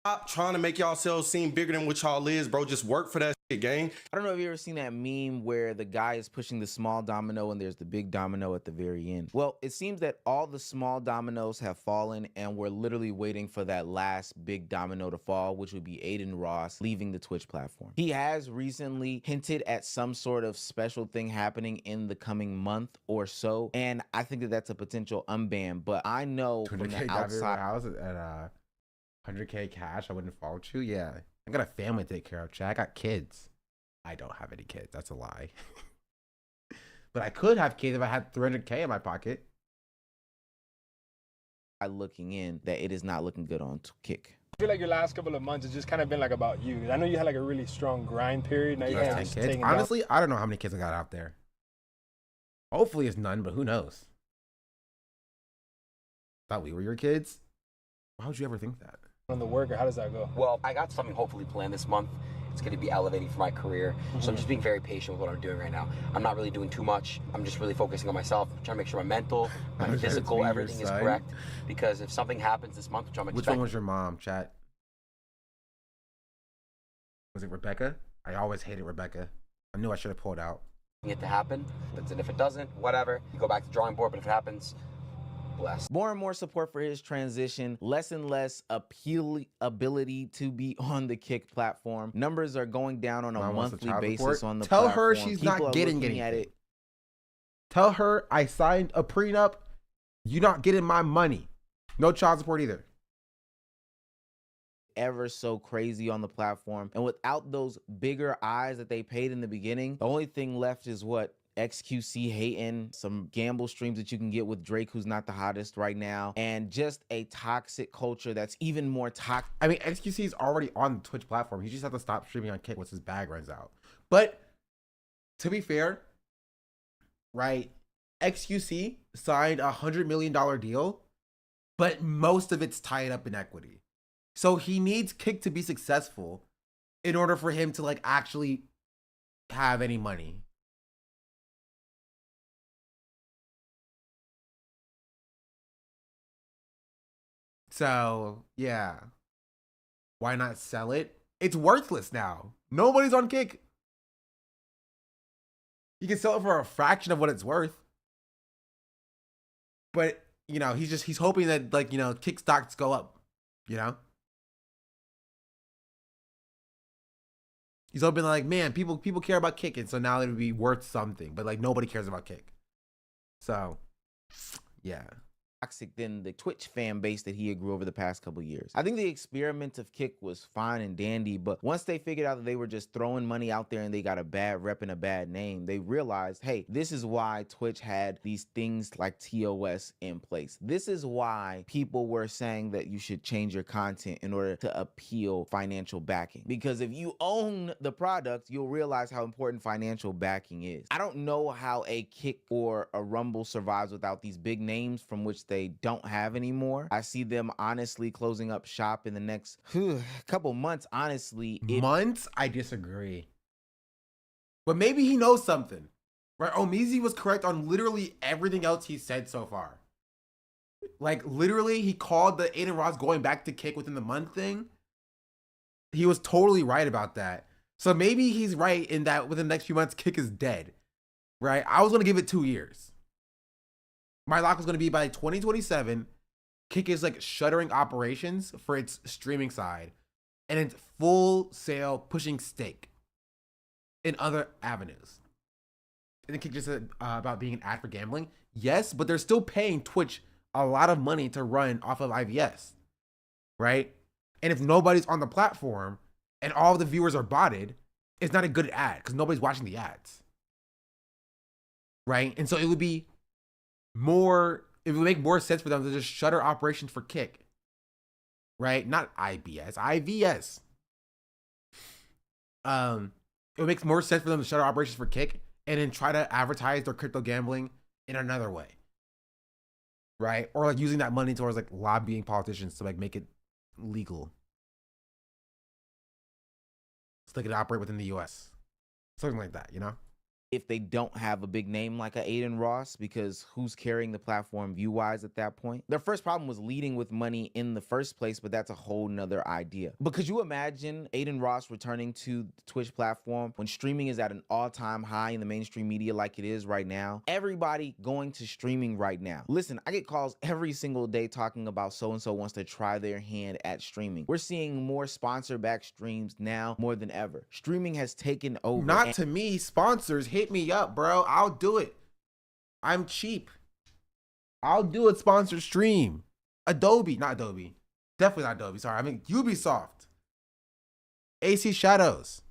Stop trying to make y'allselves seem bigger than what y'all is, bro. Just work for that shit, gang. I don't know if you ever seen that meme where the guy is pushing the small domino and there's the big domino at the very end. Well, it seems that all the small dominoes have fallen and we're literally waiting for that last big domino to fall, which would be Aiden Ross leaving the Twitch platform. He has recently hinted at some sort of special thing happening in the coming month or so, and I think that that's a potential unban, but I know from the outside house at 100K cash, I wouldn't fault you. Yeah, I got a family to take care of, chat. I got kids. I don't have any kids. That's a lie. But I could have kids if I had 300K in my pocket. Looking in, that it is not looking good on Kick. I feel like your last couple of months has just kind of been like about you. I know you had like a really strong grind period. Now you kind of just taking honestly, I don't know how many kids I got out there. Hopefully it's none, but who knows? Thought we were your kids? Why would you ever think that? On the work, or how does that go? Well, I got something hopefully planned this month. It's going to be elevating for my career. So I'm just being very patient with what I'm doing right now. I'm not really doing too much. I'm just really focusing on myself, trying to make sure my mental, my physical, everything is correct. Because if something happens this month, which I'm expecting. Which one was your mom, chat? Was it Rebecca? I always hated Rebecca. I knew I should have pulled out. It to happen, and if it doesn't, whatever. You go back to the drawing board, but if it happens, bless. More and more support for his transition, less and less ability to be on the Kick platform. Numbers are going down on a monthly basis on the platform. Tell her she's not getting anything. Tell her I signed a prenup. You're not getting my money. No child support either. ever so crazy on the platform. And without those bigger eyes that they paid in the beginning, the only thing left is what? XQC hating, some gamble streams that you can get with Drake, who's not the hottest right now, and just a toxic culture that's even more toxic. I mean, XQC is already on the Twitch platform. He just has to stop streaming on Kick once his bag runs out. But to be fair, right, XQC signed a $100 million deal, but most of it's tied up in equity. So he needs Kick to be successful in order for him to like actually have any money. So, yeah. Why not sell it? It's worthless now. Nobody's on Kick. You can sell it for a fraction of what it's worth. But, you know, he's hoping that, like, you know, Kick stocks go up, you know? He's hoping like, man, people care about Kick, and so now it would be worth something. But, like, nobody cares about Kick. So, yeah. Toxic than the Twitch fan base that he grew over the past couple years. I think the experiment of Kick was fine and dandy, but once they figured out that they were just throwing money out there and they got a bad rep and a bad name, they realized, hey, this is why Twitch had these things like TOS in place. This is why people were saying that you should change your content in order to appeal financial backing. Because if you own the product, you'll realize how important financial backing is. I don't know how a Kick or a Rumble survives without these big names from which they don't have anymore. I see them honestly closing up shop in the next couple months. Honestly, months? I disagree. But maybe he knows something, right? Omizi was correct on literally everything else he said so far. Like literally, he called the Aiden Ross going back to Kick within the month thing. He was totally right about that. So maybe he's right in that within the next few months, Kick is dead, right? I was gonna give it 2 years. My lock was going to be by 2027. Kick is like shuttering operations for its streaming side, and it's full sale pushing stake in other avenues. And then Kick just said about being an ad for gambling. Yes, but they're still paying Twitch a lot of money to run off of IVS, right? And if nobody's on the platform and all the viewers are botted, it's not a good ad because nobody's watching the ads, right? And so it would be it would make more sense for them to just shutter operations for Kick, right? Not IBS, IVS. It would make more sense for them to shutter operations for Kick and then try to advertise their crypto gambling in another way, right? Or like using that money towards like lobbying politicians to like make it legal, so they could operate within the US, something like that, you know? If they don't have a big name like a Aiden Ross, because who's carrying the platform view-wise at that point? Their first problem was leading with money in the first place, but that's a whole nother idea. But could you imagine Aiden Ross returning to the Twitch platform when streaming is at an all-time high in the mainstream media like it is right now? Everybody going to streaming right now. Listen, I get calls every single day talking about so-and-so wants to try their hand at streaming. We're seeing more sponsor-backed streams now more than ever. Streaming has taken over. Not to me, sponsors. Hit me up, bro. I'll do it. I'm cheap. I'll do a sponsored stream. Adobe, not Adobe. Definitely not Adobe. Sorry, I mean Ubisoft. AC Shadows.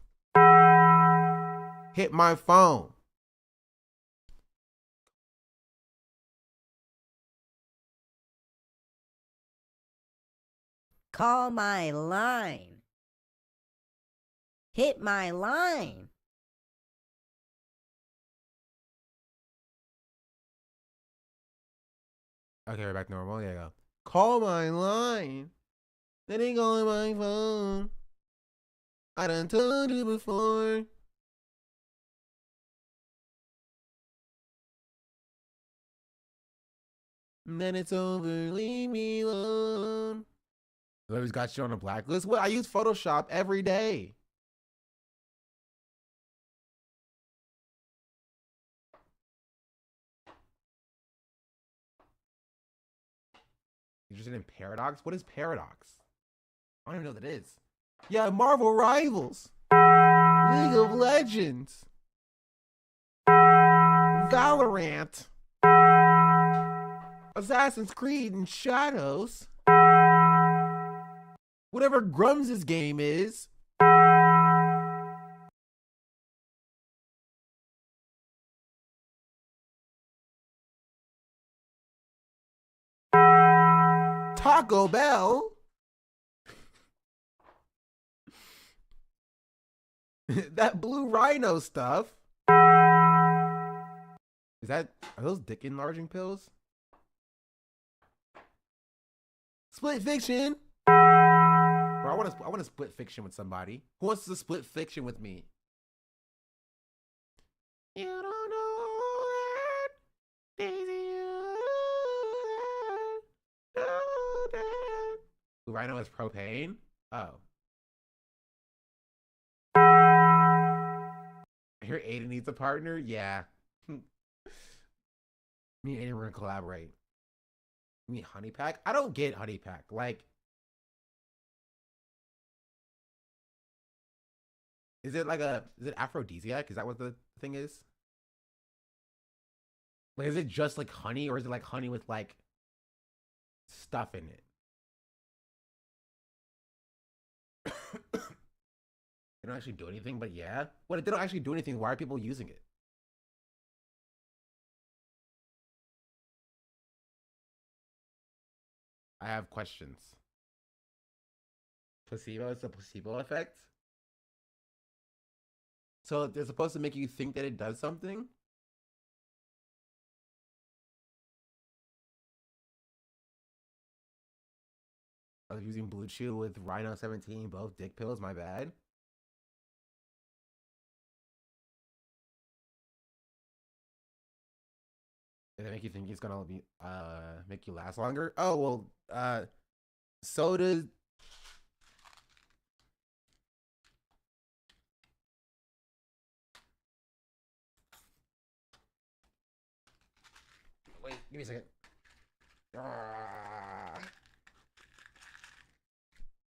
Hit my phone. Call my line. Hit my line. Okay, we're back to normal. Yeah, go. Call my line. That ain't calling my phone. I done told you before. Then it's over. Leave me alone. Whoever's got you on a blacklist. Well, I use Photoshop every day. Interested in Paradox? What is Paradox? I don't even know what that is. Yeah, Marvel Rivals. League of Legends. Valorant. Assassin's Creed and Shadows. Whatever Grummz' game is. Taco Bell. That blue rhino stuff. Is that, are those dick enlarging pills? Split fiction. Bro, I want to split fiction with somebody. Who wants to split fiction with me? You don't know that. Blue rhino is propane? Oh. I hear Aiden needs a partner? Yeah. Me and Aiden, we're gonna collaborate. You mean honey pack? I don't get honey pack. Like, is it aphrodisiac? Is that what the thing is? Like, is it just like honey, or is it like honey with like stuff in it? They don't actually do anything, but yeah. What, if they don't actually do anything, why are people using it? I have questions. Placebo is a placebo effect? So they're supposed to make you think that it does something? I was using Blue Chew with Rhino 17, both dick pills, my bad. Did they make you think it's gonna be make you last longer? Oh well, soda. Wait, give me a second.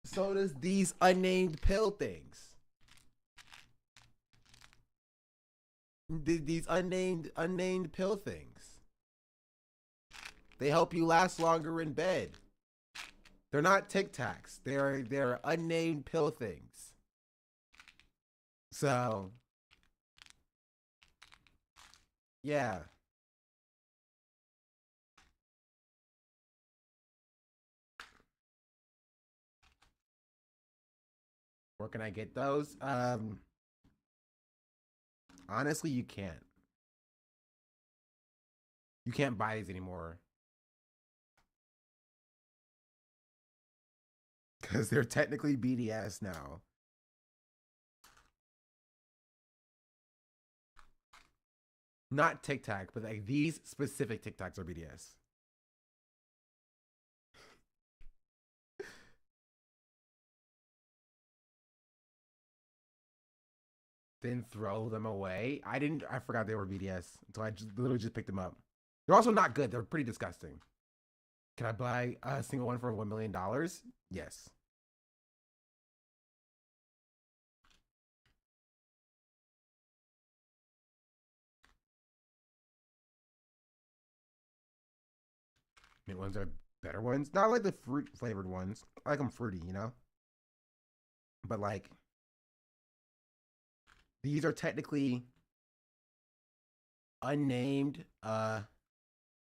So does these unnamed pill things. These unnamed pill things. They help you last longer in bed. They're not Tic Tacs. They're unnamed pill things. So, yeah. Where can I get those? Honestly, you can't. You can't buy these anymore. Because they're technically BDS now. Not Tic Tac, but like these specific Tic Tacs are BDS. Then throw them away. I forgot they were BDS. So I literally just picked them up. They're also not good. They're pretty disgusting. Can I buy a single one for $1 million? Yes. Mint ones are better ones. Not like the fruit flavored ones. I like them fruity, you know? But like, these are technically unnamed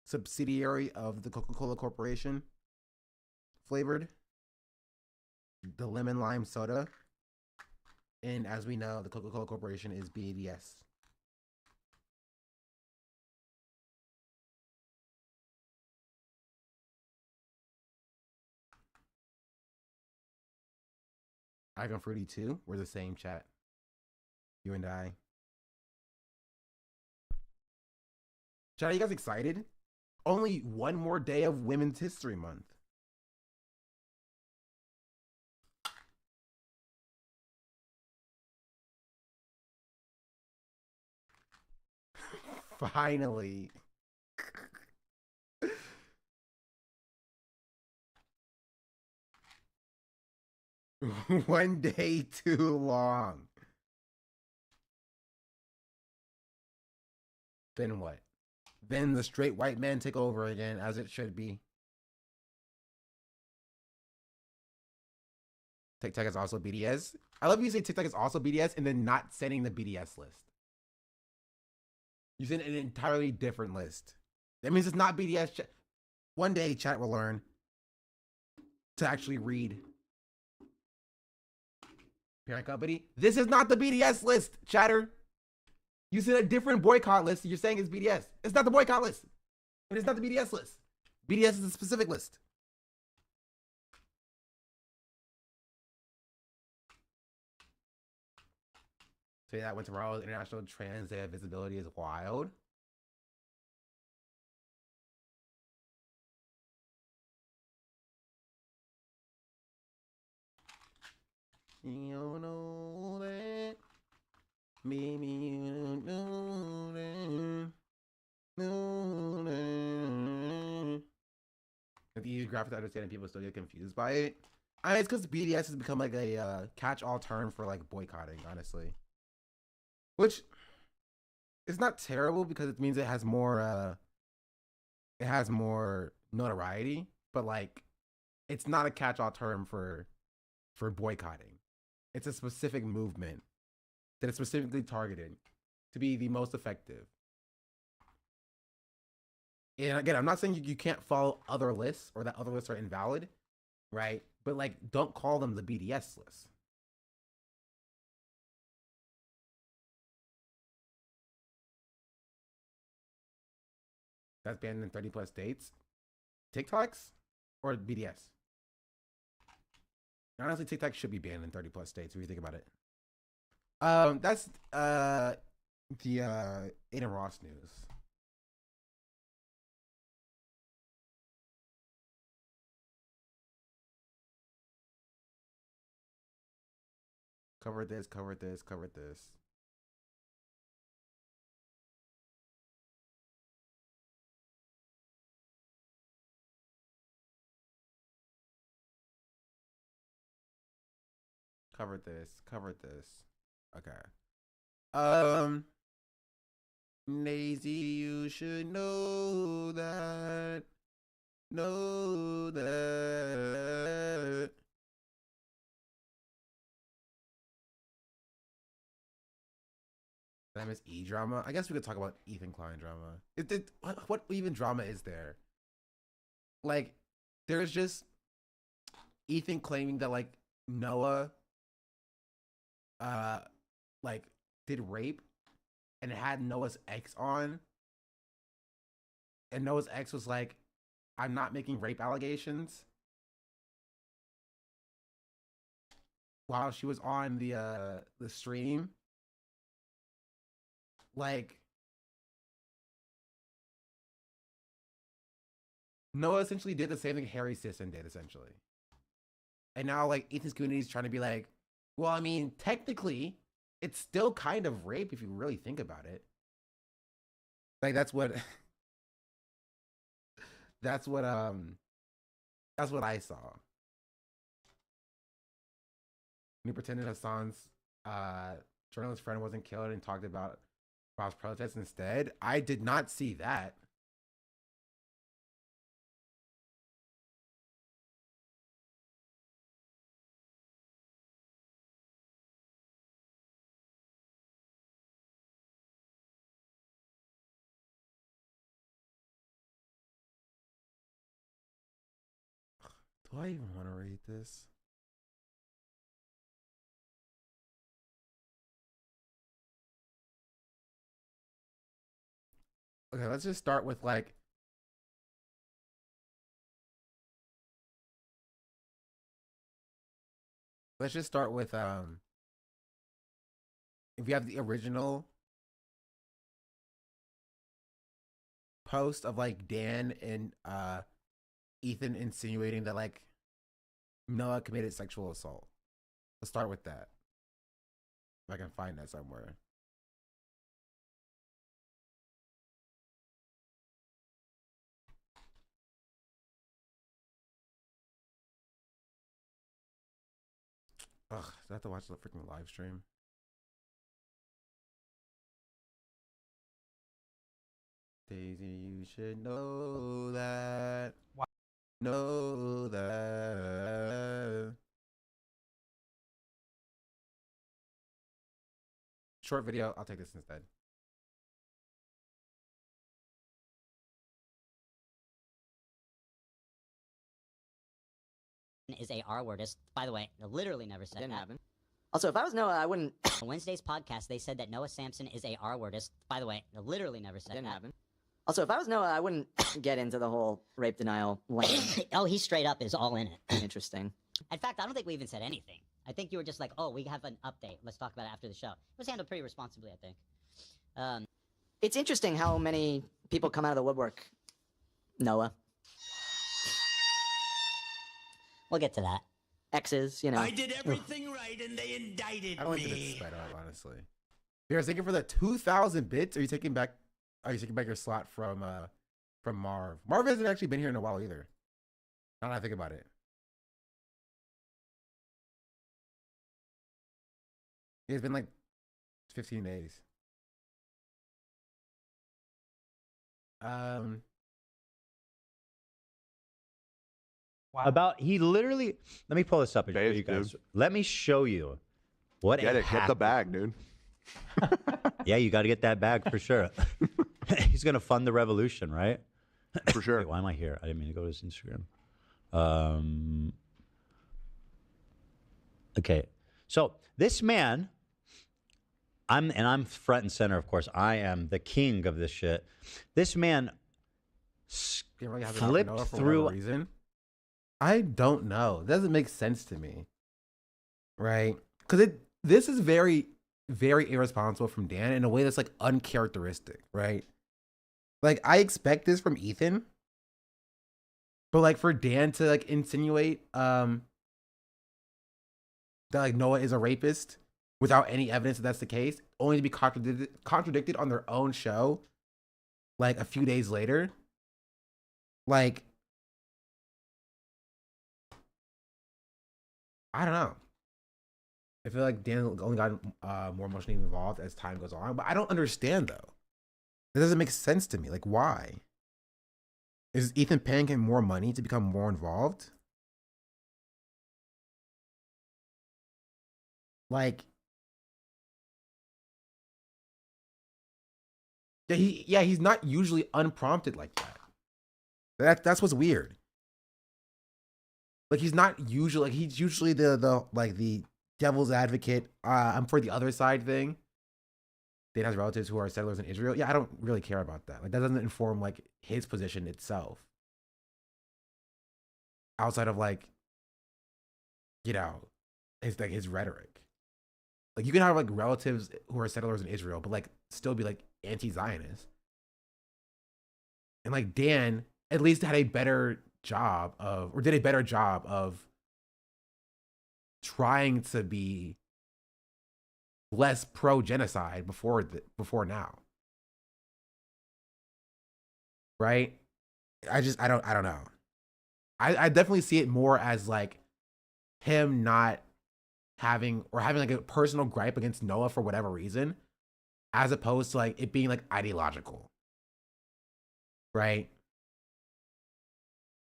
subsidiary of the Coca-Cola Corporation flavored. The lemon lime soda. And as we know, the Coca-Cola Corporation is BDS. Icon Fruity too. We're the same chat. You and I. Chat, are you guys excited? Only one more day of Women's History Month. Finally. One day too long. Then what? Then the straight white men take over again, as it should be. TikTok is also BDS. I love you say TikTok is also BDS and then not sending the BDS list. You send an entirely different list. That means it's not BDS. One day, chat will learn to actually read. Parent company. This is not the BDS list, chatter. You sent a different boycott list. You're saying it's BDS. It's not the boycott list. And it's not the BDS list. BDS is a specific list. Say that when tomorrow's International Trans Day of Visibility is wild. You don't know that. Maybe you don't know that. Know that. If you use graphic to understand, people still get confused by it. I mean, it's because BDS has become like a catch-all term for like boycotting, honestly. Which is not terrible because it means it has more notoriety, but like it's not a catch-all term for boycotting. It's a specific movement that is specifically targeted to be the most effective. And again, I'm not saying you can't follow other lists or that other lists are invalid, right? But like, don't call them the BDS list. That's banned in 30 plus states. TikToks or BDS? Honestly, TikTok should be banned in 30 plus states if you think about it. That's the Aiden Ross news. Covered this, covered this, covered this. Covered this, covered this. Okay. Lazy, you should know that. Know that. That is E drama. I guess we could talk about Ethan Klein drama. What even drama is there? Like, there's just Ethan claiming that like Noah like did rape and had Noah's ex on, and Noah's ex was like, I'm not making rape allegations, while she was on the stream. Like, Noah essentially did the same thing Harry Sisson did, essentially. And now, like, Ethan's community is trying to be like, well, I mean, technically, it's still kind of rape if you really think about it. Like, that's what I saw. When he pretended Hassan's journalist friend wasn't killed and talked about Rob's protests instead. I did not see that. Do I even want to read this? Okay, let's just start with like, let's just start with if you have the original post of like Dan and Ethan insinuating that like Noah committed sexual assault. Let's start with that. If I can find that somewhere. Ugh, do I have to watch the freaking live stream? Daisy, you should know that. Know that. short video. I'll take this instead. Is a R wordist. By the way, I literally never said that. Also, if I was Noah, I wouldn't. On Wednesday's podcast, they said that Noah Samson is a R wordist. By the way, I literally never said that. Also, if I was Noah, I wouldn't get into the whole rape denial lane. Oh, he straight up is all in it. Interesting. In fact, I don't think we even said anything. I think you were just like, oh, we have an update. Let's talk about it after the show. It was handled pretty responsibly, I think. It's interesting how many people come out of the woodwork, Noah. We'll get to that. X's, you know. I did everything right and they indicted I don't think me. it's sped up, honestly. You're thinking for the 2,000 bits, or are you taking back your slot from Marv? Marv hasn't actually been here in a while either. Now that I think about it. It's been like 15 days. About he literally. Let me pull this up and show you guys. Dude. Let me show you what. Get the bag, dude. Yeah, you got to get that bag for sure. He's gonna fund the revolution, right? For sure. Wait, why am I here? I didn't mean to go to his Instagram. Okay, so this man, I'm front and center, of course. I am the king of this shit. This man flipped through. Reason? I don't know. It doesn't make sense to me, right? Because this is very, very irresponsible from Dan in a way that's like uncharacteristic, right? Like I expect this from Ethan, but like for Dan to like insinuate that like Noah is a rapist without any evidence that that's the case, only to be contradicted on their own show, like a few days later, like. I don't know. I feel like Dan only got more emotionally involved as time goes on, but I don't understand though. It doesn't make sense to me. Like, why? Is Ethan paying him more money to become more involved? Like, he's not usually unprompted like that. That's what's weird. Like he's not usually like he's usually the devil's advocate. I'm for the other side thing. Dan has relatives who are settlers in Israel. Yeah, I don't really care about that. Like that doesn't inform like his position itself. Outside of like, you know, his rhetoric. Like you can have like relatives who are settlers in Israel, but like still be like anti-Zionist. And like Dan at least had a better job of, or did a better job of trying to be less pro-genocide before now. Right? I don't know. I definitely see it more as like him not having like a personal gripe against Noah for whatever reason, as opposed to like it being like ideological. Right?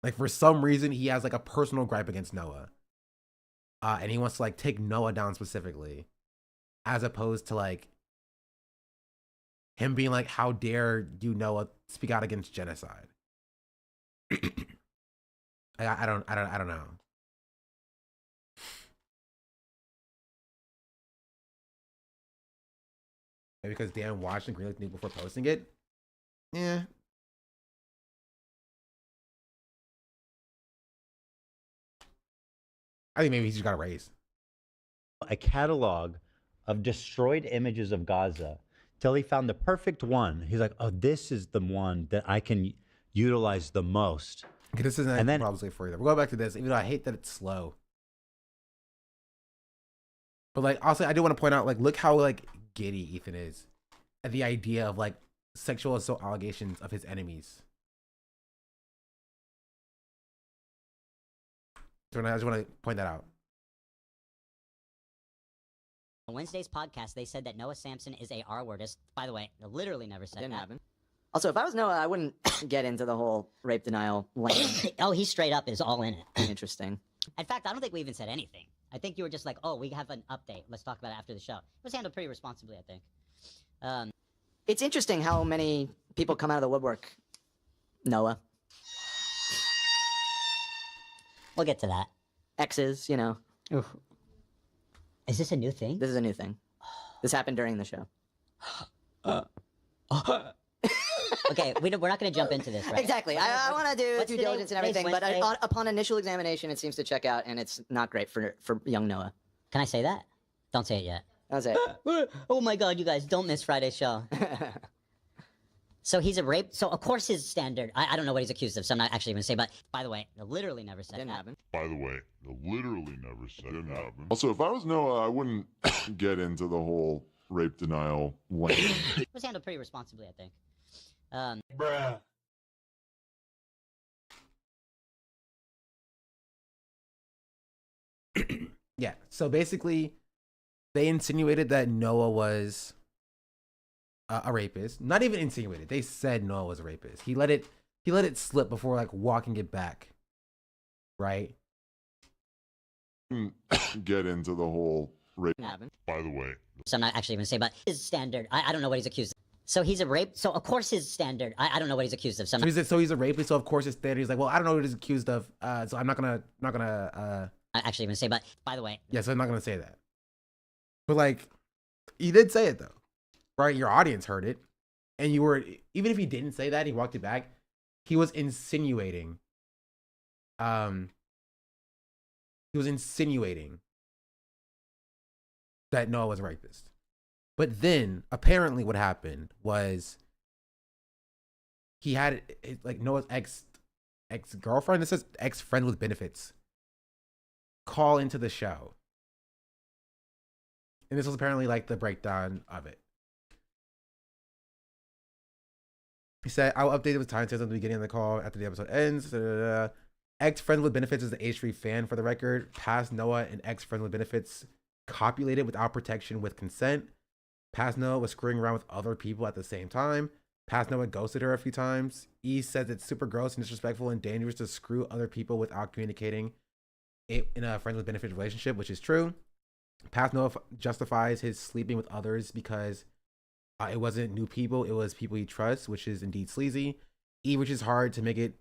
Like for some reason he has like a personal gripe against Noah. And he wants to like take Noah down specifically, as opposed to like him being like, how dare you, Noah, speak out against genocide? I don't know. Maybe because Dan watched and greenlit the news before posting it. Yeah. I think maybe he's just got a raise. A catalog of destroyed images of Gaza till he found the perfect one. He's like, oh, this is the one that I can utilize the most. Okay, this isn't probably for you. We'll go back to this, even though I hate that it's slow. But like, also, I do want to point out, like, look how like giddy Ethan is at the idea of like sexual assault allegations of his enemies. So I just want to point that out. On Wednesday's podcast, they said that Noah Samson is a R-wordist. By the way, I literally never said that. Also, if I was Noah, I wouldn't get into the whole rape denial lane. Oh, he straight up is all in it. Interesting. In fact, I don't think we even said anything. I think you were just like, oh, we have an update. Let's talk about it after the show. It was handled pretty responsibly, I think. It's interesting how many people come out of the woodwork, Noah. We'll get to that. Exes, you know. Oof. Is this a new thing? This is a new thing. This happened during the show. Okay, we're not going to jump into this, right? Exactly. I want to do due diligence and everything, but upon initial examination, it seems to check out, and it's not great for young Noah. Can I say that? Don't say it yet. Don't say it. Oh my God, you guys, don't miss Friday's show. So he's a rape. So of course his standard. I don't know what he's accused of, so I'm not actually going to say. But by the way, it literally never said. Didn't happen. By the way, it literally never said. Didn't happen. Also, if I was Noah, I wouldn't get into the whole rape denial lane. It was handled pretty responsibly, I think. Bruh. Yeah. So basically, they insinuated that Noah was a rapist. Not even insinuated. They said Noah was a rapist. He let it slip before like walking it back. Right? Get into the whole rape. By the way. So I'm not actually going to say, but his standard. I don't know what he's accused of. So he's a rape. So of course his standard. I don't know what he's accused of. So he's a rapist. So of course his standard. He's like, well, I don't know what he's accused of. So I'm not gonna. I'm actually going to say, but by the way. Yeah, so I'm not gonna say that. But like, he did say it though, right? Your audience heard it, and you were, even if he didn't say that, he walked it back. He was insinuating. He was insinuating that Noah was a rapist. But then, apparently what happened was he had, like, Noah's ex-girlfriend, this is ex-friend with benefits, call into the show. And this was apparently, like, the breakdown of it. He said, I will update it with time since at the beginning of the call after the episode ends. Ex-friend with benefits is the H3 fan for the record. Past Noah and ex-friend with benefits copulated without protection with consent. Past Noah was screwing around with other people at the same time. Past Noah ghosted her a few times. E says it's super gross and disrespectful and dangerous to screw other people without communicating it in a friend with benefit relationship, which is true. Past Noah justifies his sleeping with others because it wasn't new people, it was people he trusts, which is indeed sleazy. E, which is hard to make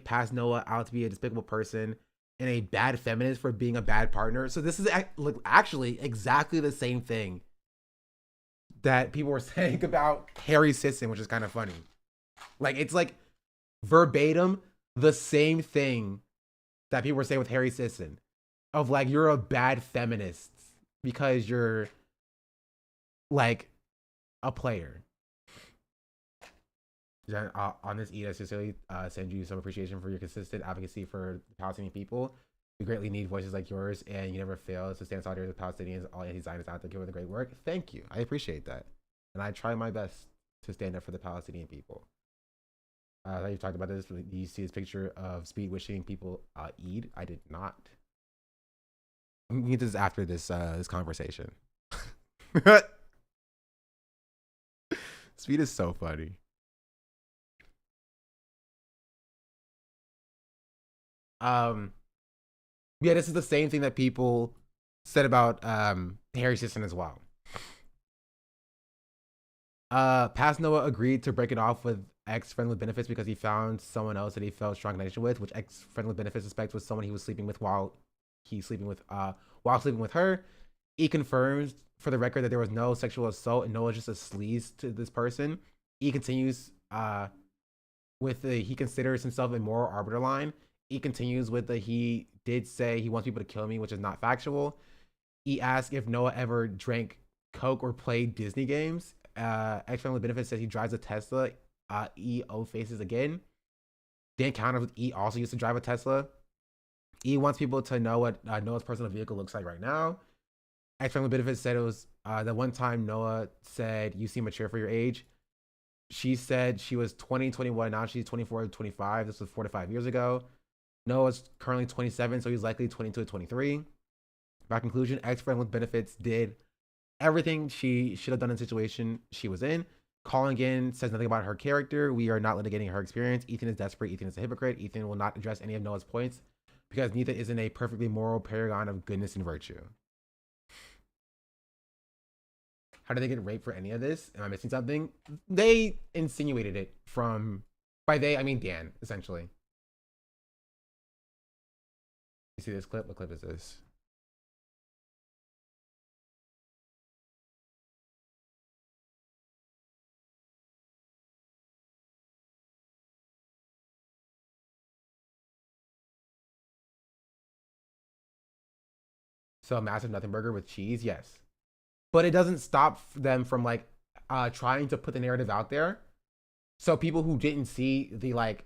Past Noah out to be a despicable person and a bad feminist for being a bad partner. So this is actually exactly the same thing that people were saying about Harry Sisson, which is kind of funny. Like, it's like verbatim the same thing that people were saying with Harry Sisson of like, you're a bad feminist because you're like a player. On this ED, I sincerely send you some appreciation for your consistent advocacy for Palestinian people. We greatly need voices like yours, and you never fail to stand solidarity with Palestinians, all anti-Zionists out there. Give her the great work. Thank you. I appreciate that. And I try my best to stand up for the Palestinian people. You've talked about this. Do you see this picture of Speed wishing people Eid? I did not. I'm going to get this after this conversation. Speed is so funny. Yeah, this is the same thing that people said about Harry Sisson as well. Past Noah agreed to break it off with ex-friend with benefits because he found someone else that he felt strong connection with, which ex-friend with benefits suspects was someone he was sleeping with while sleeping with her. He confirms for the record that there was no sexual assault and Noah was just a sleaze to this person. He continues he considers himself a moral arbiter line. He continues with he did say he wants people to kill me, which is not factual. He asked if Noah ever drank Coke or played Disney games. Ex-friend with benefits says he drives a Tesla. E.O. faces again. Dan countered with E also used to drive a Tesla. E wants people to know what Noah's personal vehicle looks like right now. Ex-friend with benefits said it was the one time Noah said, "You seem mature for your age." She said she was 20, 21. Now she's 24, 25. This was 4 to 5 years ago. Noah's currently 27, so he's likely 22 to 23. By conclusion, ex-friend with benefits did everything she should have done in the situation she was in. Calling in says nothing about her character. We are not litigating her experience. Ethan is desperate. Ethan is a hypocrite. Ethan will not address any of Noah's points because Nita isn't a perfectly moral paragon of goodness and virtue. How did they get raped for any of this? Am I missing something? They insinuated it from, by they, I mean Dan, essentially. You see this clip? What clip is this? So a massive nothing burger with cheese, yes. But it doesn't stop them from like trying to put the narrative out there. So people who didn't see the like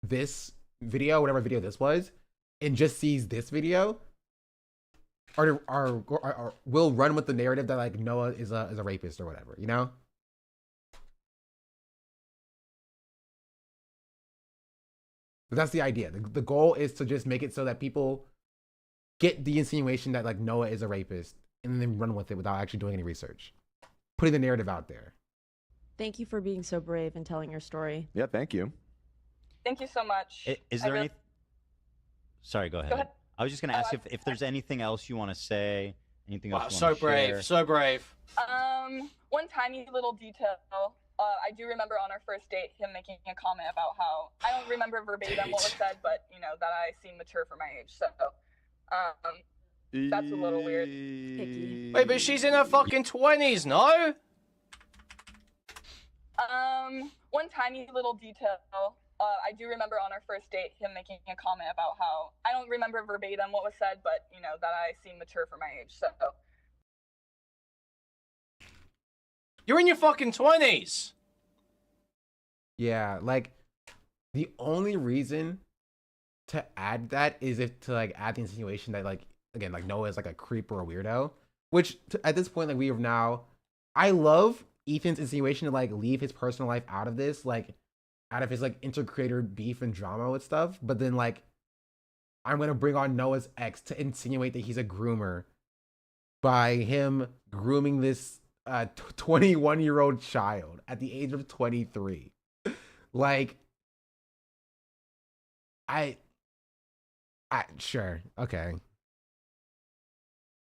this video, whatever video this was, and just sees this video, are will run with the narrative that like Noah is a rapist or whatever, you know? But that's the idea. The goal is to just make it so that people get the insinuation that like Noah is a rapist and then run with it without actually doing any research. Putting the narrative out there. Thank you for being so brave and telling your story. Yeah, thank you. Thank you so much. Is there any? Sorry, go ahead. Go ahead. I was just going to ask if there's anything else you want to say, anything else you so want to share. brave, so brave. One tiny little detail. I do remember on our first date him making a comment about how, I don't remember verbatim what was said, but you know, that I seem mature for my age. So, that's a little weird. Icky. Wait, but she's in her fucking 20s, no? One tiny little detail. I do remember on our first date him making a comment about how, I don't remember verbatim what was said, but you know, that I seem mature for my age. So. You're in your fucking 20s. Yeah, like the only reason to add that is if to like add the insinuation that like again like Noah is like a creep or a weirdo, which at this point like we have now. I love Ethan's insinuation to like leave his personal life out of this, like out of his like inter-creator beef and drama with stuff, but then like I'm gonna bring on Noah's ex to insinuate that he's a groomer by him grooming this 21-year-old child at the age of 23. Like I sure, okay,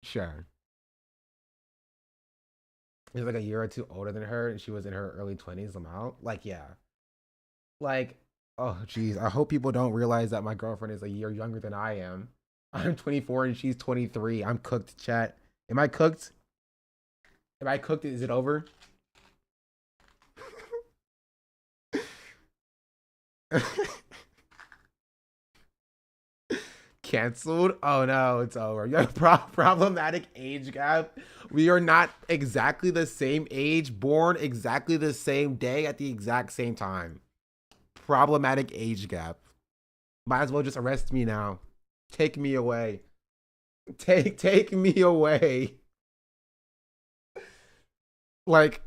sure. He's like a year or two older than her and she was in her early 20s. I'm out. Like, yeah, like, oh geez, I hope people don't realize that my girlfriend is a year younger than I am. I'm 24 and she's 23. I'm cooked, chat. Am I cooked? If I cooked it, is it over? Canceled? Oh no, it's over. You have problematic age gap. We are not exactly the same age, born exactly the same day at the exact same time. Problematic age gap. Might as well just arrest me now. Take me away. Take me away. Like,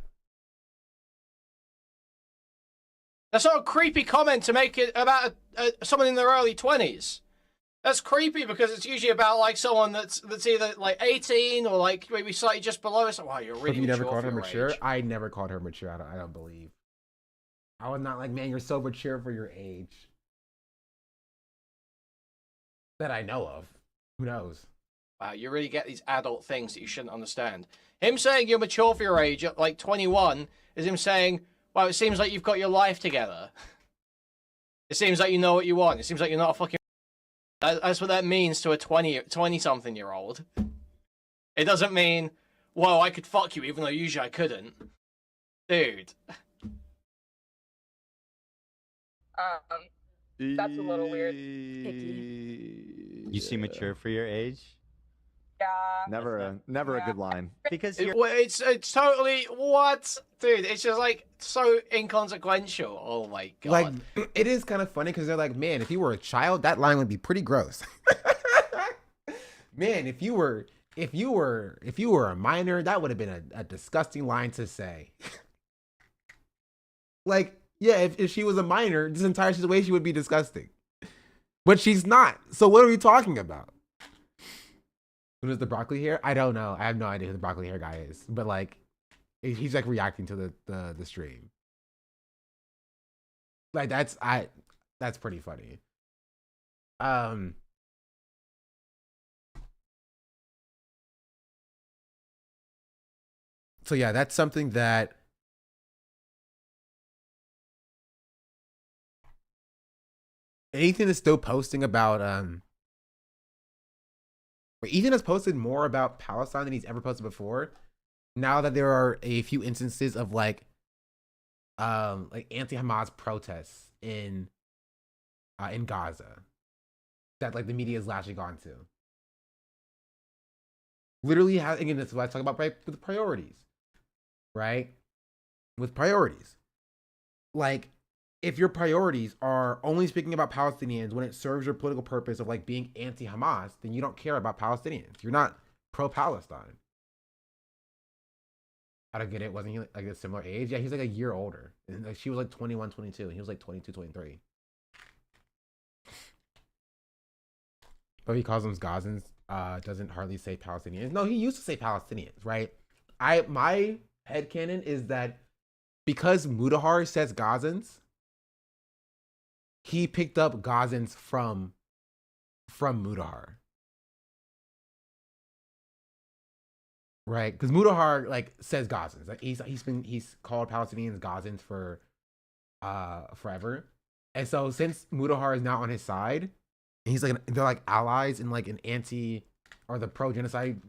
that's not a creepy comment to make it about someone in their early 20s. That's creepy because it's usually about like someone that's either like 18 or like maybe slightly just below. It's like, wow, you're really you never mature called for her your mature? age. I never called her mature. I don't believe. I was not like, man, you're so mature for your age. That I know of. Who knows? Wow, you really get these adult things that you shouldn't understand. Him saying you're mature for your age at like 21 is him saying, well, it seems like you've got your life together. It seems like you know what you want. It seems like you're not a fucking... That's what that means to a 20-something-year-old. It doesn't mean, well, I could fuck you even though usually I couldn't. Dude. That's a little weird. You seem mature for your age. Yeah. Never a good line. Because it's totally what, dude. It's just like so inconsequential. Oh my god. Like, it is kind of funny because they're like, man, if you were a child, that line would be pretty gross. Man, if you were a minor, that would have been a disgusting line to say. Like, yeah, if she was a minor, this entire situation would be disgusting. But she's not. So what are we talking about? Who is the broccoli hair? I don't know. I have no idea who the broccoli hair guy is. But like, he's like reacting to the stream. Like that's pretty funny. So yeah, that's something that Ethan is still posting about Ethan has posted more about Palestine than he's ever posted before. Now that there are a few instances of like anti-Hamas protests in Gaza that like the media is latching on to. Literally, again, this is what I talk about with priorities, right? With priorities, like if your priorities are only speaking about Palestinians when it serves your political purpose of like being anti-Hamas, then you don't care about Palestinians. You're not pro-Palestine. I don't get it. Wasn't he like a similar age? Yeah, he's like a year older. And like she was like 21, 22, and he was like 22, 23. But he calls them Gazans, doesn't hardly say Palestinians. No, he used to say Palestinians, right? My headcanon is that because Mudahar says Gazans, he picked up Gazans from Mudahar. Right? Because Mudahar like says Gazans. Like he's called Palestinians Gazans for forever. And so since Mudahar is now on his side, and he's like they're like allies in like an anti or the pro-genocide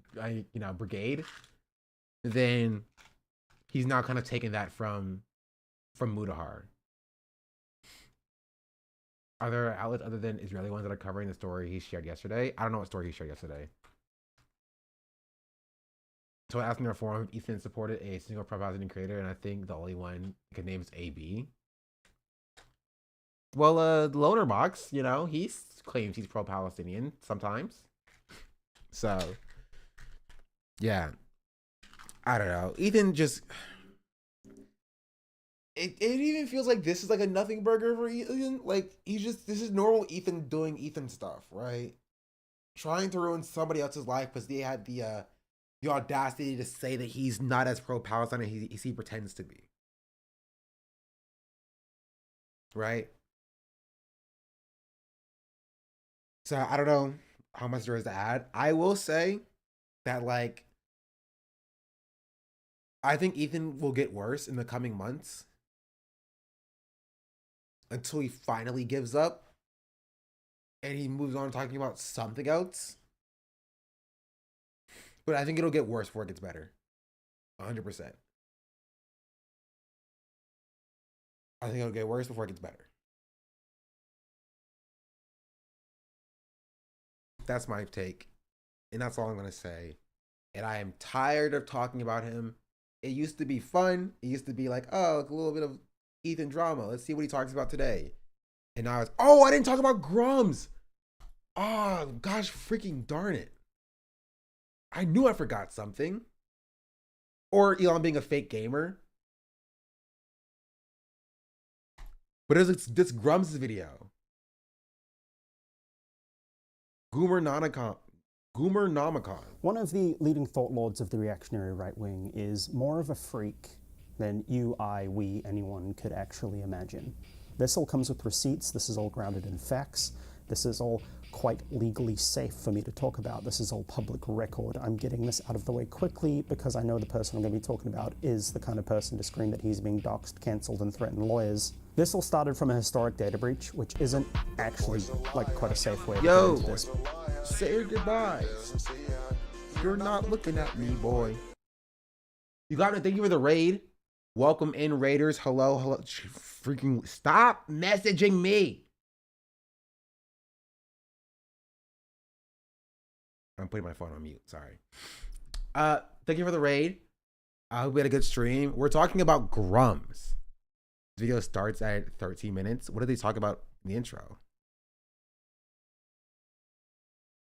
brigade, then he's now kind of taking that from Mudahar. Are there outlets other than Israeli ones that are covering the story he shared yesterday? I don't know what story he shared yesterday. So I asked in their forum if Ethan supported a single pro-Palestinian creator, and I think the only one I could name is AB. Well, Loner Box, he claims he's pro-Palestinian sometimes. So, yeah. I don't know. Ethan just... It even feels like this is like a nothing burger for Ethan. Like, this is normal Ethan doing Ethan stuff, right? Trying to ruin somebody else's life because they had the audacity to say that he's not as pro-Palestine as he pretends to be. Right? So, I don't know how much there is to add. I will say that, like, I think Ethan will get worse in the coming months until he finally gives up and he moves on talking about something else. But I think it'll get worse before it gets better. 100%. I think it'll get worse before it gets better. That's my take. And that's all I'm going to say. And I am tired of talking about him. It used to be fun. It used to be like, oh, a little bit of Ethan drama. Let's see what he talks about today. And now it's, oh, I didn't talk about Grummz. Oh, gosh, freaking darn it. I knew I forgot something. Or Elon being a fake gamer. But it's this Grummz video. Goomer Nomicon. One of the leading thought lords of the reactionary right wing is more of a freak than you, I, we, anyone could actually imagine. This all comes with receipts. This is all grounded in facts. This is all quite legally safe for me to talk about. This is all public record. I'm getting this out of the way quickly because I know the person I'm going to be talking about is the kind of person to scream that he's being doxxed, cancelled, and threaten lawyers. This all started from a historic data breach, which isn't actually like quite a safe way to get into this. Say your goodbyes. You're not looking at me, boy. You got it. Thank you for the raid. Welcome in, raiders. Hello. Freaking stop messaging me. I'm putting my phone on mute. Sorry. Thank you for the raid. I hope we had a good stream. We're talking about Grummz. This video starts at 13 minutes. What did they talk about in the intro?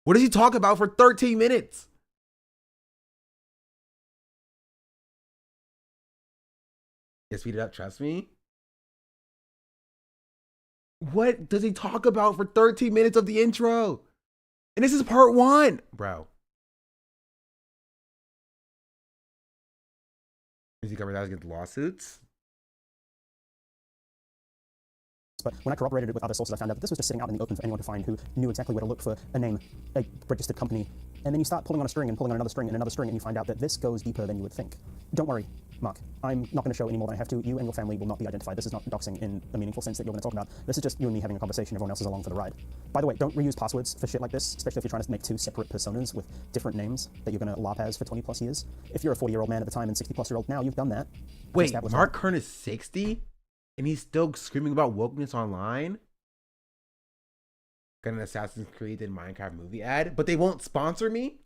What does he talk about for 13 minutes? Yeah, speed it up, trust me. What does he talk about for 13 minutes of the intro? And this is part 1, bro. Is he covering that against lawsuits? But when I corroborated it with other sources, I found out that this was just sitting out in the open for anyone to find who knew exactly where to look for a name, a registered company, And then you start pulling on a string and pulling on another string and another string, and you find out that this goes deeper than you would think. Don't worry, Mark. I'm not going to show any more than I have to. You and your family will not be identified. This is not doxing in a meaningful sense that you're going to talk about. This is just you and me having a conversation. Everyone else is along for the ride. By the way, don't reuse passwords for shit like this, especially if you're trying to make two separate personas with different names that you're going to LARP as for 20 plus years. If you're a 40-year-old man at the time and 60-plus-year-old now, you've done that. Wait, Mark Kern is 60? And he's still screaming about wokeness online? Got an Assassin's Creed and Minecraft movie ad, but they won't sponsor me?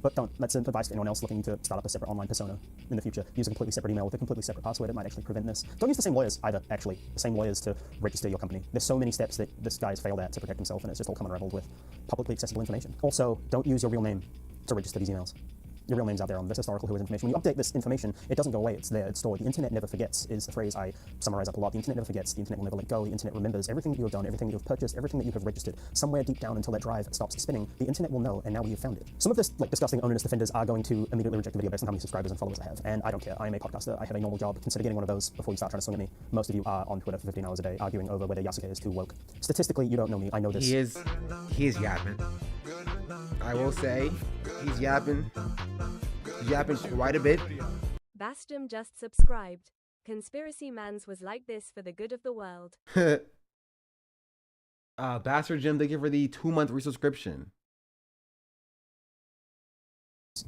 But don't. That's advice for anyone else looking to start up a separate online persona in the future. Use a completely separate email with a completely separate password. It might actually prevent this. Don't use the same lawyers either, actually. The same lawyers to register your company. There's so many steps that this guy's failed at to protect himself, and it's just all come unraveled with publicly accessible information. Also, don't use your real name to register these emails. Your real name's out there on this historical Whois information. When you update this information, it doesn't go away. It's there. It's stored. The internet never forgets is a phrase I summarize up a lot. The internet never forgets. The internet will never let go. The internet remembers everything that you have done, everything that you have purchased, everything that you have registered. Somewhere deep down until that drive stops spinning, the internet will know, and now we have found it. Some of this, disgusting onus defenders are going to immediately reject the video based on how many subscribers and followers I have, and I don't care. I am a podcaster. I have a normal job. Consider getting one of those before you start trying to swing at me. Most of you are on Twitter for 15 hours a day arguing over whether Yasuke is too woke. Statistically, you don't know me. I know this. He is yapping. I will say, he's yapping. Yapping quite a bit. Bastum just subscribed. Conspiracy Mans was like this for the good of the world. Bastard Jim, thank you for the 2-month resubscription.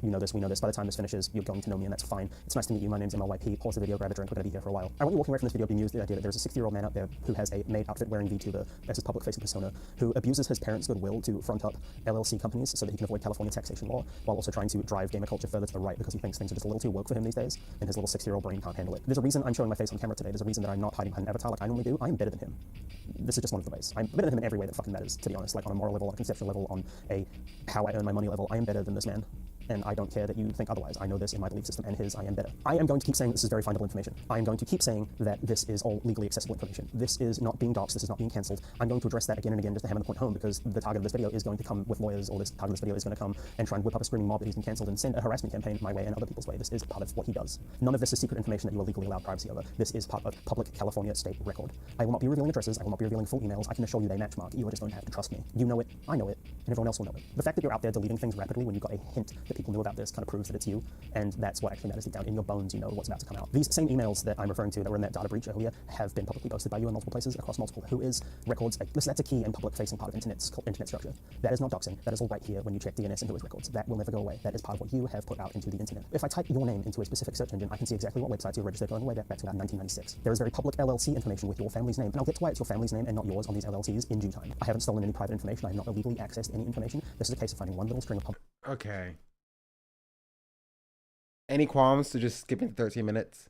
You know this, we know this. By the time this finishes, you're going to know me, and that's fine. It's nice to meet you. My name's MLYP. Pause the video, grab a drink. We're going to be here for a while. I want you walking away from this video being used the idea that there's a 60-year-old man out there who has a maid outfit wearing VTuber as his public-facing persona, who abuses his parents' goodwill to front up LLC companies so that he can avoid California taxation law, while also trying to drive gamer culture further to the right because he thinks things are just a little too woke for him these days, and his little 6-year-old brain can't handle it. There's a reason I'm showing my face on camera today. There's a reason that I'm not hiding behind an avatar like I normally do. I am better than him. This is just one of the ways. I'm better than him in every way that fucking matters, to be honest. Like on a moral level, on a conceptual level, on a how I earn my money level. I am better than this man. And I don't care that you think otherwise. I know this in my belief system, and his, I am better. I am going to keep saying this is very findable information. I am going to keep saying that this is all legally accessible information. This is not being doxed, this is not being cancelled. I'm going to address that again and again just to hammer the point home, because the target of this video is going to come with lawyers, or this target of this video is going to come and try and whip up a screaming mob that he's been cancelled and send a harassment campaign my way and other people's way. This is part of what he does. None of this is secret information that you are legally allowed privacy over. This is part of public California state record. I will not be revealing addresses, I will not be revealing full emails. I can assure you they match, Mark. You are just going to have to trust me. You know it, I know it, and everyone else will know it. The fact that you're out there deleting things rapidly when you got a hint that people knew about this kind of proves that it's you, and that's what actually matters deep down. In your bones, you know what's about to come out. These same emails that I'm referring to that were in that data breach earlier have been publicly posted by you in multiple places across multiple Whois records. Listen, that's a key and public-facing part of internet structure. That is not doxing. That is all right here when you check DNS and Whois records. That will never go away. That is part of what you have put out into the internet. If I type your name into a specific search engine, I can see exactly what websites you're registered going way back to about 1996. There is very public LLC information with your family's name, and I'll get to why it's your family's name and not yours on these LLCs in due time. I haven't stolen any private information. I have not illegally accessed any information. This is a case of finding one little string of public. Okay. Any qualms to just skipping 13 minutes?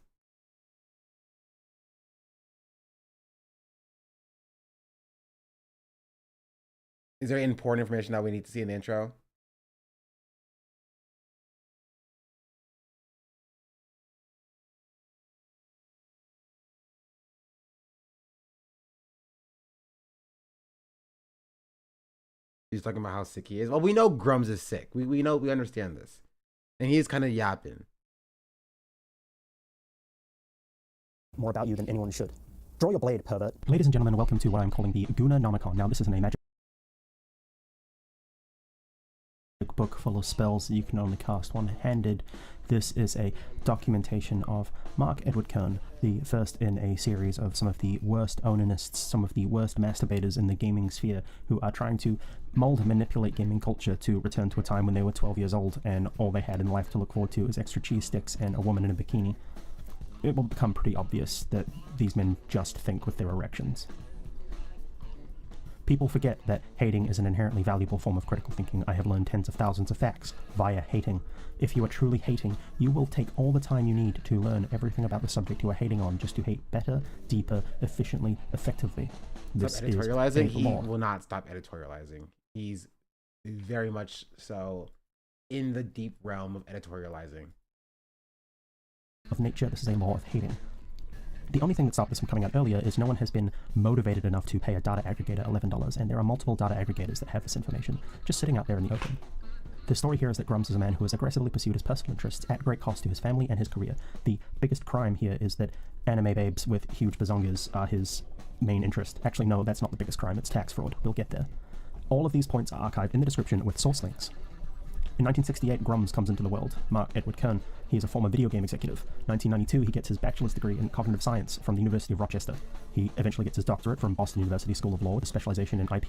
Is there important information that we need to see in the intro? He's talking about how sick he is. Well, we know Grummz is sick. We know, we understand this. And he's kind of yapping. More about you than anyone should. Draw your blade, pervert. Ladies and gentlemen, welcome to what I'm calling the Guna Nomicon. Now, this is an magic book full of spells that you can only cast one-handed. This is a documentation of Mark Edward Kern, the first in a series of some of the worst onanists, some of the worst masturbators in the gaming sphere, who are trying to mold and manipulate gaming culture to return to a time when they were 12 years old and all they had in life to look forward to is extra cheese sticks and a woman in a bikini. It will become pretty obvious that these men just think with their erections. People forget that hating is an inherently valuable form of critical thinking. I have learned tens of thousands of facts via hating. If you are truly hating, you will take all the time you need to learn everything about the subject you are hating on just to hate better, deeper, efficiently, effectively. This stop editorializing. is He will not stop editorializing. He's very much so in the deep realm of editorializing. Of nature, this is a law of hating. The only thing that stopped this from coming out earlier is no one has been motivated enough to pay a data aggregator $11, and there are multiple data aggregators that have this information just sitting out there in the open. The story here is that Grummz is a man who has aggressively pursued his personal interests at great cost to his family and his career. The biggest crime here is that anime babes with huge bazongas are his main interest. Actually, no, that's not the biggest crime, it's tax fraud. We'll get there. All of these points are archived in the description with source links. In 1968, Grummz comes into the world. Mark Edward Kern. He is a former video game executive. 1992, he gets his bachelor's degree in cognitive science from the University of Rochester. He eventually gets his doctorate from Boston University School of Law with a specialization in IP.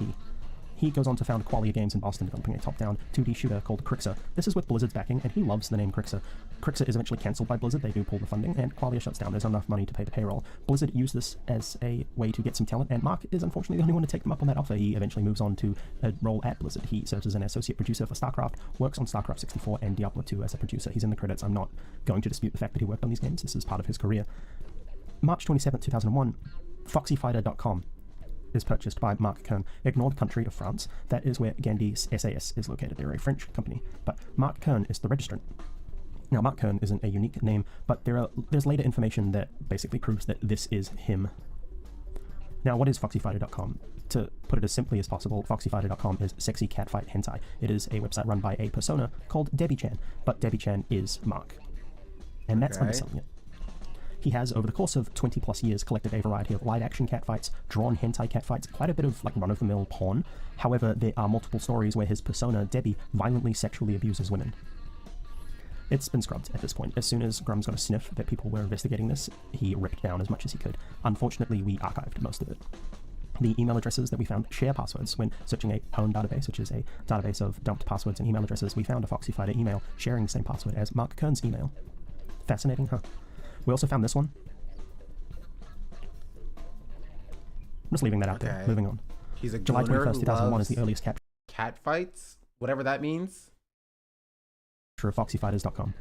He goes on to found Qualia Games in Boston, developing a top-down 2D shooter called Crixer. This is with Blizzard's backing, and he loves the name Crixer. Crixer is eventually cancelled by Blizzard, they do pull the funding, and Qualia shuts down. There's not enough money to pay the payroll. Blizzard used this as a way to get some talent, and Mark is unfortunately the only one to take them up on that offer. He eventually moves on to a role at Blizzard. He serves as an associate producer for StarCraft, works on StarCraft 64 and Diablo 2 as a producer. He's in the credits. I'm not going to dispute the fact that he worked on these games. This is part of his career. March 27, 2001, FoxyFighter.com is purchased by Mark Kern. Ignore the country of France. That is where Gandhi's SAS is located. They're a French company, but Mark Kern is the registrant. Now, Mark Kern isn't a unique name, but there's later information that basically proves that this is him. Now, what is FoxyFighter.com? To put it as simply as possible, FoxyFighter.com is sexy catfight hentai. It is a website run by a persona called Debbie Chan, but Debbie Chan is Mark. And that's underselling it. He has, over the course of 20 plus years, collected a variety of live-action catfights, drawn hentai catfights, quite a bit of like run-of-the-mill porn. However, there are multiple stories where his persona, Debbie, violently sexually abuses women. It's been scrubbed at this point. As soon as Grummz got a sniff that people were investigating this, he ripped down as much as he could. Unfortunately, we archived most of it. The email addresses that we found share passwords. When searching a pwn database, which is a database of dumped passwords and email addresses, we found a Foxy Fighter email sharing the same password as Mark Kern's email. Fascinating, huh? We also found this one. I'm just leaving that out there. Moving on. He's a July 21st, 2001 is the earliest capture. Cat fights? Whatever that means. Of FoxyFighters.com.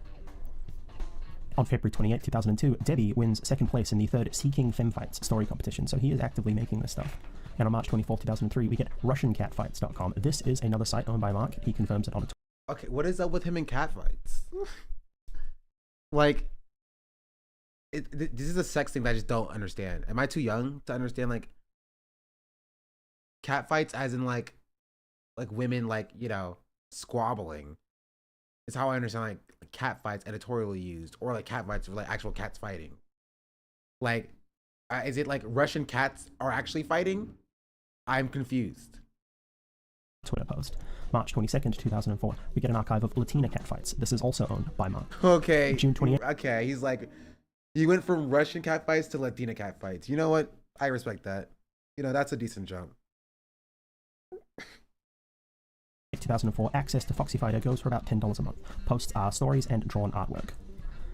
On February 28, 2002, Debbie wins second place in the third Seeking Femfights story competition, so he is actively making this stuff. And on March 24, 2003, we get RussianCatfights.com. This is another site owned by Mark. He confirms it on a Okay, what is up with him and catfights? Like, this is a sex thing that I just don't understand. Am I too young to understand, like, catfights as in, like women, like, you know, squabbling? It's how I understand, like, catfights editorially used, or, like, catfights for, like, actual cats fighting. Like, is it, like, Russian cats are actually fighting? I'm confused. Twitter post. March 22nd, 2004. We get an archive of Latina catfights. This is also owned by Mark. Okay. June 28th. Okay, he's like, he went from Russian catfights to Latina catfights. You know what? I respect that. You know, that's a decent jump. 2004, access to Foxy Fighter goes for about $10 a month. Posts are stories and drawn artwork.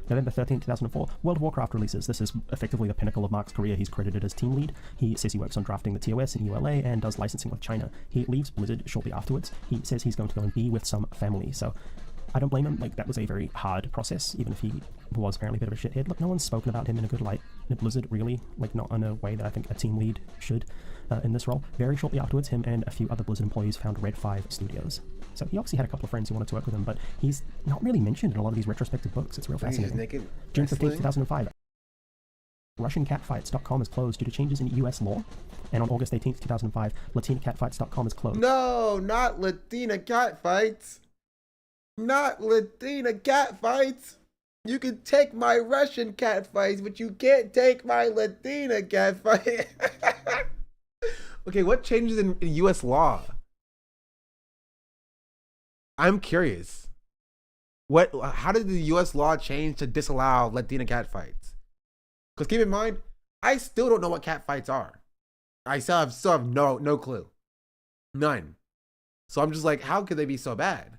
November 13, 2004, World of Warcraft releases. This is effectively the pinnacle of Mark's career. He's credited as team lead. He says he works on drafting the TOS in ULA and does licensing with China. He leaves Blizzard shortly afterwards. He says he's going to go and be with some family. So I don't blame him. Like, that was a very hard process, even if he was apparently a bit of a shithead. Look, no one's spoken about him in a good light in Blizzard, really. Like, not in a way that I think a team lead should in this role. Very shortly afterwards, him and a few other Blizzard employees found Red 5 Studios. So he obviously had a couple of friends who wanted to work with him, but he's not really mentioned in a lot of these retrospective books. It's real fascinating. June 15th, 2005. RussianCatfights.com is closed due to changes in US law. And on August 18th, 2005, LatinaCatfights.com is closed. No, not Latina catfights. Not Latina catfights. You can take my Russian catfights, but you can't take my Latina catfight. Okay, what changes in US law? I'm curious. How did the US law change to disallow Latina catfights? Because keep in mind, I still don't know what catfights are. I still have no clue. None. So I'm just like, how could they be so bad?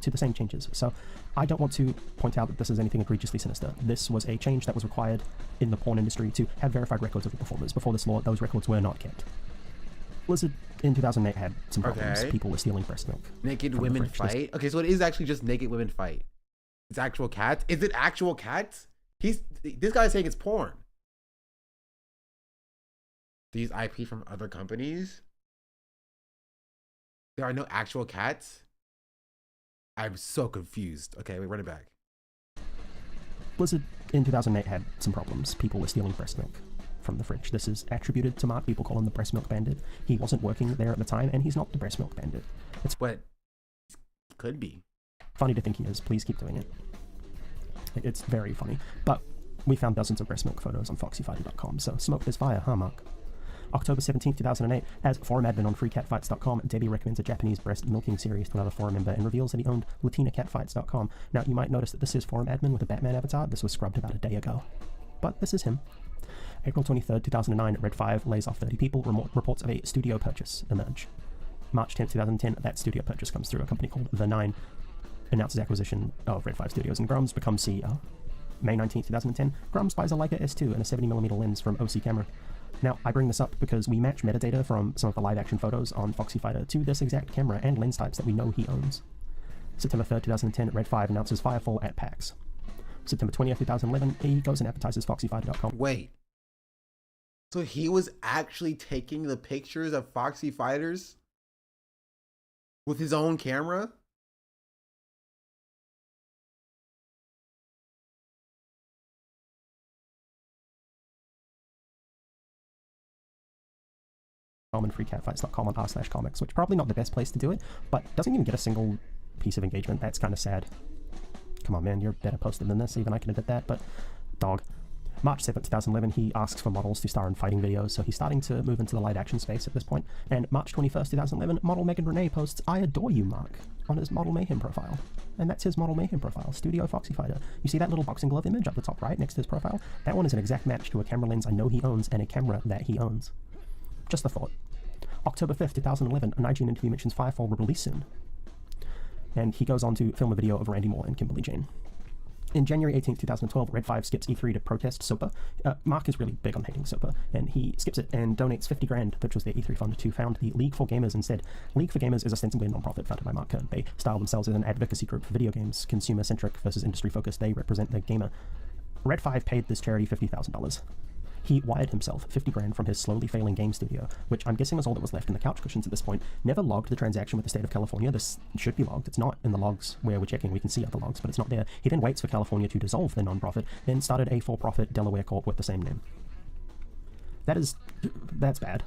To the same changes. So I don't want to point out that this is anything egregiously sinister. This was a change that was required in the porn industry to have verified records of the performers. Before this law, those records were not kept. Blizzard in 2008 had some problems. Okay. People were stealing breast milk. Naked women fight? Okay, so it is actually just naked women fight. It's actual cats? Is it actual cats? This guy's saying it's porn. These IP from other companies? There are no actual cats? I'm so confused. Okay, wait, run it back. Blizzard in 2008 had some problems. People were stealing breast milk from the fridge. This is attributed to Mark. People call him the breast milk bandit. He wasn't working there at the time, and he's not the breast milk bandit. It's what could be funny to think he is. Please keep doing it. It's very funny. But we found dozens of breast milk photos on FoxyFighter.com, so smoke is fire, huh, Mark? October 17th, 2008, as forum admin on freecatfights.com, Debbie recommends a Japanese breast milking series to another forum member and reveals that he owned latinacatfights.com. Now, you might notice that this is forum admin with a Batman avatar. This was scrubbed about a day ago. But this is him. April 23rd, 2009, Red 5 lays off 30 people, reports of a studio purchase emerge. March 10th, 2010, that studio purchase comes through. A company called The Nine announces acquisition of Red 5 Studios, and Grummz becomes CEO. May 19th, 2010, Grummz buys a Leica S2 and a 70mm lens from OC Camera. Now, I bring this up because we match metadata from some of the live-action photos on Foxy Fighter to this exact camera and lens types that we know he owns. September 3rd, 2010, Red 5 announces Firefall at PAX. September 20th, 2011, he goes and advertises FoxyFighter.com. Wait. So he was actually taking the pictures of Foxy Fighters with his own camera? And freecatfights.com on r/comics, which probably not the best place to do it, but doesn't even get a single piece of engagement. That's kind of sad. Come on, man, you're better posted than this. Even I can admit that, but dog. March 7th, 2011, he asks for models to star in fighting videos, so he's starting to move into the live action space at this point. And March 21st, 2011, model Megan Renee posts, "I adore you, Mark," on his Model Mayhem profile. And that's his Model Mayhem profile, Studio Foxy Fighter. You see that little boxing glove image up the top right next to his profile? That one is an exact match to a camera lens I know he owns and a camera that he owns. Just a thought. October 5th, 2011, a Nigerian interview mentions Firefall will release soon. And he goes on to film a video of Randy Moore and Kimberly Jane. In January 18th, 2012, Red 5 skips E3 to protest SOPA. Mark is really big on hating SOPA, and he skips it and donates 50 grand, which was their E3 fund, to found the League for Gamers instead. League for Gamers is ostensibly a non-profit founded by Mark Kern. They style themselves as an advocacy group for video games, consumer-centric versus industry-focused. They represent the gamer. Red 5 paid this charity $50,000. He wired himself 50 grand from his slowly failing game studio, which I'm guessing was all that was left in the couch cushions at this point. Never logged the transaction with the state of California. This should be logged. It's not in the logs where we're checking. We can see other logs, but it's not there. He then waits for California to dissolve their non-profit, then started a for-profit Delaware corp with the same name. That's bad.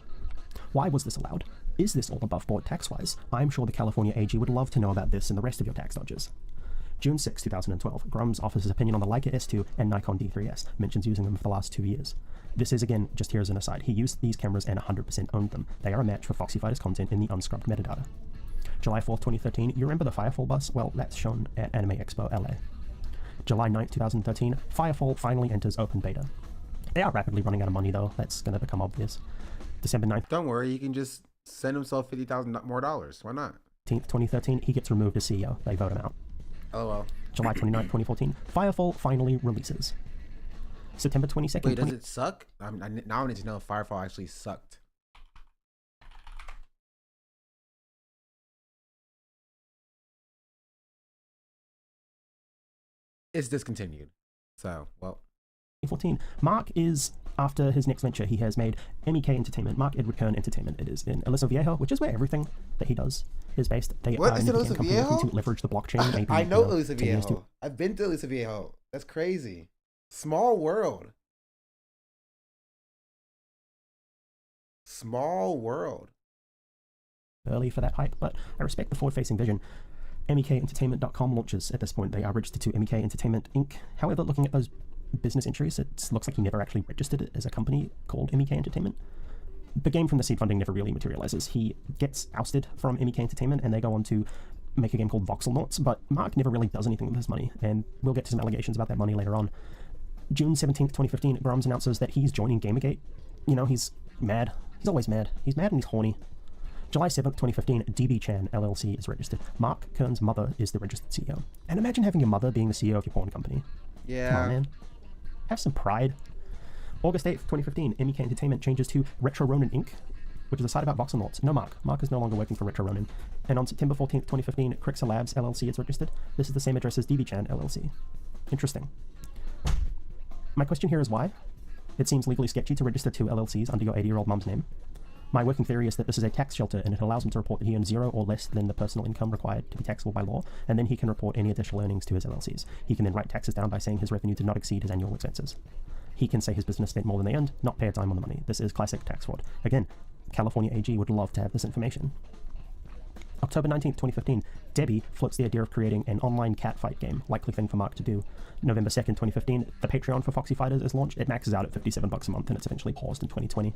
Why was this allowed? Is this all above board tax-wise? I'm sure the California AG would love to know about this and the rest of your tax dodges. June 6, 2012, Grummz offers his opinion on the Leica S2 and Nikon D3S, mentions using them for the last 2 years. This is, again, just here as an aside, he used these cameras and 100% owned them. They are a match for Foxy Fighters content in the unscrubbed metadata. July 4th, 2013, you remember the Firefall bus? Well, that's shown at Anime Expo LA. July 9th, 2013, Firefall finally enters open beta. They are rapidly running out of money though, that's going to become obvious. December 9th. Don't worry, he can just send himself $50,000 more. Why not? 2013, he gets removed as CEO. They vote him out. LOL. July 29th, 2014, Firefall finally releases. September 22nd. Wait, does it suck? Now I need to know if Firefall actually sucked. It's discontinued. So, well. 2014. Mark is, after his next venture, he has made MEK Entertainment, Mark Edward Kern Entertainment. It is in Aliso Viejo, which is where everything that he does is based. They What are is it, an Aliso company Viejo? looking to leverage the blockchain. Maybe, I know 10 Aliso years Viejo. I've been to Aliso Viejo. That's crazy. Small world. Small world. Early for that hype, but I respect the forward-facing vision. MEKentertainment.com launches at this point. They are registered to MEK Entertainment Inc. However, looking at those business entries, it looks like he never actually registered it as a company called MEK Entertainment. The game from the seed funding never really materializes. He gets ousted from MEK Entertainment and they go on to make a game called Voxel Noughts, but Mark never really does anything with his money, and we'll get to some allegations about that money later on. June 17th, 2015, Grummz announces that he's joining Gamergate. You know, he's mad. He's always mad. He's mad and he's horny. July 7th, 2015, DB Chan LLC is registered. Mark Kern's mother is the registered CEO. And imagine having your mother being the CEO of your porn company. Yeah. Come on, man. Have some pride. August 8th, 2015, MEK Entertainment changes to Retro Ronin Inc., which is a site about Voxel Noughts. No Mark. Mark is no longer working for Retro Ronin. And on September 14th, 2015, Crixa Labs LLC is registered. This is the same address as DB Chan LLC. Interesting. My question here is why? It seems legally sketchy to register two LLCs under your 80-year-old mum's name. My working theory is that this is a tax shelter and it allows him to report that he earns 0 or less than the personal income required to be taxable by law, and then he can report any additional earnings to his LLCs. He can then write taxes down by saying his revenue did not exceed his annual expenses. He can say his business spent more than they earned, not pay a dime on the money. This is classic tax fraud. Again, California AG would love to have this information. October 19th, 2015, Debbie floats the idea of creating an online catfight game, likely thing for Mark to do. November 2nd, 2015, the Patreon for Foxy Fighters is launched. It maxes out at $57 a month and it's eventually paused in 2020.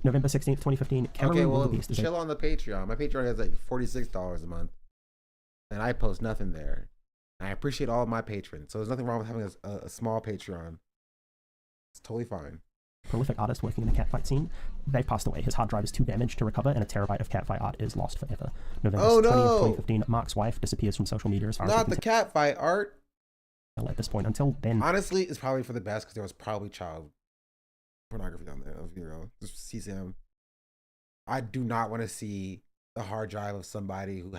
November 16th, 2015, Cameron Okay, well, Wildebeest is chill on the Patreon. My Patreon has like $46 a month, and I post nothing there. I appreciate all of my patrons, so there's nothing wrong with having a small Patreon. It's totally fine. prolific artist working in the catfight scene. They passed away. His hard drive is too damaged to recover, and a terabyte of catfight art is lost forever. November 20th, 2015, Mark's wife disappears from social media as far as Not the catfight art. At this point, until then, honestly, it's probably for the best because there was probably child pornography on there. You know, just CSAM. I do not want to see the hard drive of somebody who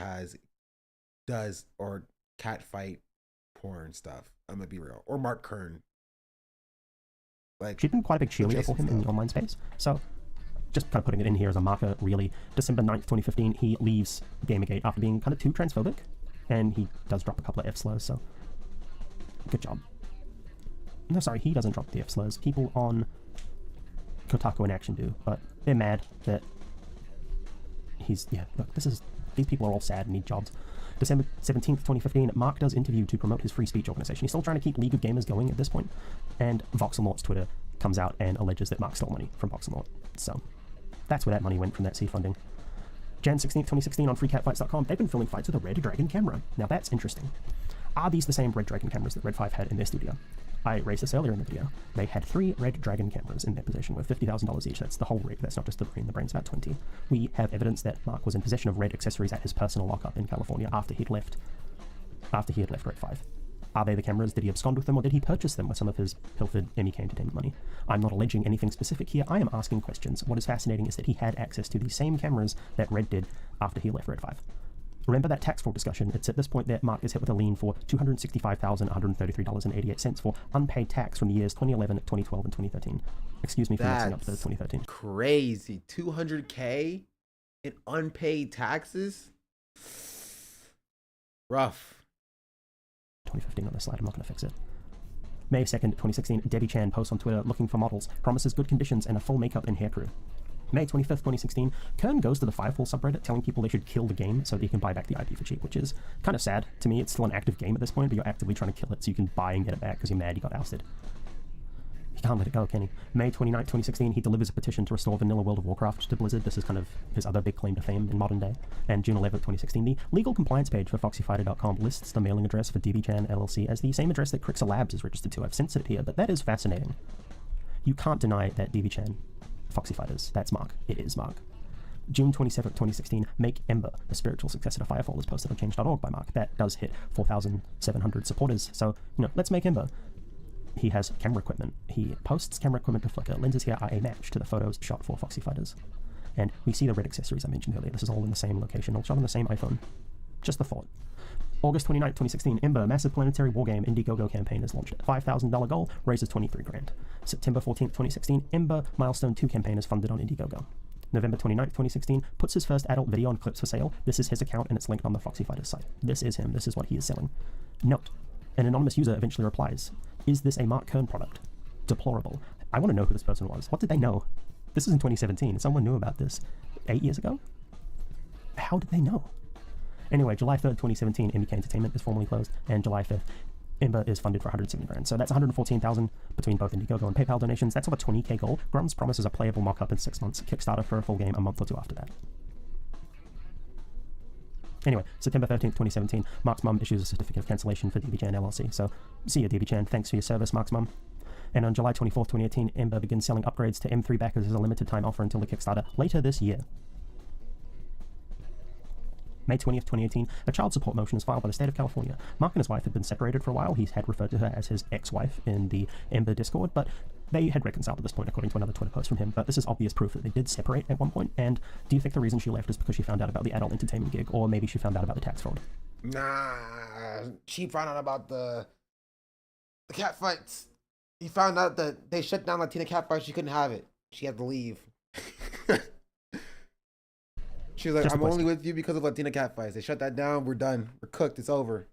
does or catfight porn stuff. I'm gonna be real. Or Mark Kern. Like, she's been quite a big cheerleader for him in the online space. So, just kind of putting it in here as a marker, really. December 9th, 2015, he leaves Gamergate after being kind of too transphobic, and he does drop a couple of F-slurs, so good job. No, sorry, he doesn't drop the F-slurs. People on Kotaku and Action do, but they're mad that he's, yeah, look, these people are all sad and need jobs. December 17th, 2015, Mark does interview to promote his free speech organization. He's still trying to keep League of Gamers going at this point, and Voxelnort's Twitter comes out and alleges that Mark stole money from Voxelnort. So that's where that money went from that seed funding. Jan 16th, 2016, on freecatfights.com, they've been filming fights with a Red Dragon camera. Now that's interesting. Are these the same Red Dragon cameras that Red 5 had in their studio? I raised this earlier in the video. They had 3 Red Dragon cameras in their possession worth $50,000 each. That's the whole rig. That's not just the brain. The brain's about 20. We have evidence that Mark was in possession of Red accessories at his personal lockup in California after he had left Red 5. Are they the cameras? Did he abscond with them, or did he purchase them with some of his pilfered MEK entertainment money? I'm not alleging anything specific here. I am asking questions. What is fascinating is that he had access to the same cameras that Red did after he left Red 5. Remember that tax fraud discussion? It's at this point that Mark is hit with a lien for $265,133.88 for unpaid tax from the years 2011, 2012, and 2013. Excuse me for mixing up the 2013. Crazy. $200K in unpaid taxes? Rough. 2015 on this slide, I'm not going to fix it. May 2nd, 2016, Debbie Chan posts on Twitter looking for models, promises good conditions and a full makeup and hair crew. May 25th, 2016, Kern goes to the Firefall subreddit telling people they should kill the game so that he can buy back the IP for cheap, which is kind of sad to me. It's still an active game at this point, but you're actively trying to kill it so you can buy and get it back because you're mad you got ousted. You can't let it go, can he? May 29th, 2016, he delivers a petition to restore vanilla World of Warcraft to Blizzard. This is kind of his other big claim to fame in modern day. And June 11th, 2016, the legal compliance page for FoxyFighter.com lists the mailing address for DBChan LLC as the same address that Crixer Labs is registered to. I've censored it here, but that is fascinating. You can't deny that DBChan Foxy Fighters. That's Mark. It is Mark. June 27th, 2016, Make Ember, a spiritual successor to Firefall, is posted on change.org by Mark. That does hit 4,700 supporters, so, let's make Ember. He has camera equipment. He posts camera equipment to Flickr. Lenses here are a match to the photos shot for Foxy Fighters. And we see the red accessories I mentioned earlier. This is all in the same location, all shot on the same iPhone. Just the thought. August 29th, 2016, Ember, massive planetary wargame Indiegogo campaign is launched. $5,000 goal, raises $23,000. September 14th, 2016, Ember Milestone 2 campaign is funded on Indiegogo. November 29th, 2016, puts his first adult video on clips for sale. This is his account and it's linked on the Foxy Fighters site. This is him. This is what he is selling. Note, an anonymous user eventually replies, is this a Mark Kern product? Deplorable. I want to know who this person was. What did they know? This is in 2017. Someone knew about this 8 years ago? How did they know? Anyway, July 3rd, 2017, MEK Entertainment is formally closed, and July 5th, Ember is funded for $170,000. So that's $114,000 between both Indiegogo and PayPal donations. That's over $20K goal. Grummz promises a playable mock-up in 6 months. Kickstarter for a full game a month or 2 after that. Anyway, September 13th, 2017, Mark's mum issues a certificate of cancellation for DBChan LLC. So, see you, DBChan. Thanks for your service, Mark's mum. And on July 24th, 2018, Ember begins selling upgrades to M3 backers as a limited time offer until the Kickstarter later this year. May 20th, 2018, a child support motion is filed by the state of California. Mark and his wife had been separated for a while. He had referred to her as his ex-wife in the Ember Discord, but they had reconciled at this point, according to another Twitter post from him. But this is obvious proof that they did separate at one point. And do you think the reason she left is because she found out about the adult entertainment gig, or maybe she found out about the tax fraud? Nah, she found out about the cat fights. He found out that they shut down Latina cat fights. She couldn't have it. She had to leave. She was like, I'm only with you because of Latina catfights. They shut that down. We're done. We're cooked. It's over.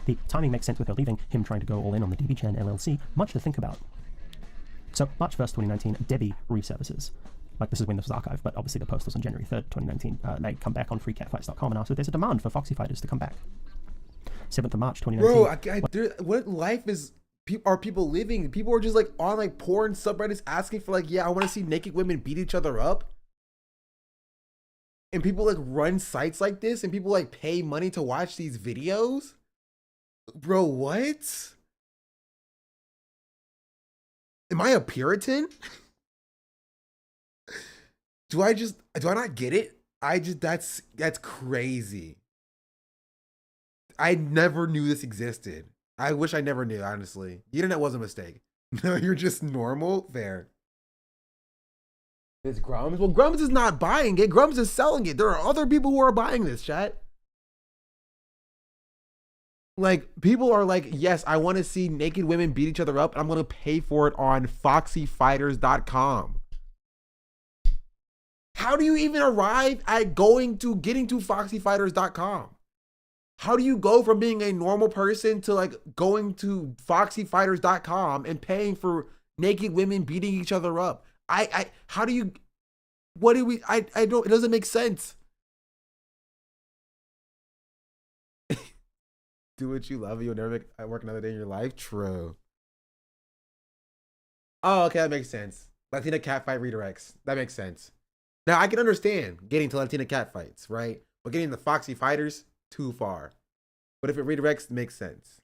The timing makes sense with her leaving, him trying to go all in on the DBChan LLC. Much to think about. So, March 1st, 2019, Debbie resurfaces. Like, this is when this was archived, but obviously the post was on January 3rd, 2019. They come back on freecatfights.com and ask if there's a demand for Foxy Fighters to come back. 7th of March, 2019. Bro, what life is are people living? People are just like on like porn subreddits asking for like, yeah, I want to see naked women beat each other up. And people like run sites like this and people like pay money to watch these videos. Bro, what? Am I a Puritan? Do I not get it? That's crazy. I never knew this existed. I wish I never knew, honestly. The internet was a mistake. No, you're just normal? Fair. It's Grummz? Well, Grummz is not buying it. Grummz is selling it. There are other people who are buying this, chat. Like, people are like, yes, I want to see naked women beat each other up, and I'm going to pay for it on foxyfighters.com. How do you even arrive at getting to foxyfighters.com? How do you go from being a normal person to like going to foxyfighters.com and paying for naked women beating each other up? How do you, what do we, I don't, it doesn't make sense. Do what you love, you'll never work another day in your life. True. Oh, okay, that makes sense. Latina catfight redirects. That makes sense. Now I can understand getting to Latina catfights, right? But getting the Foxy Fighters, too far. But if it redirects, it makes sense.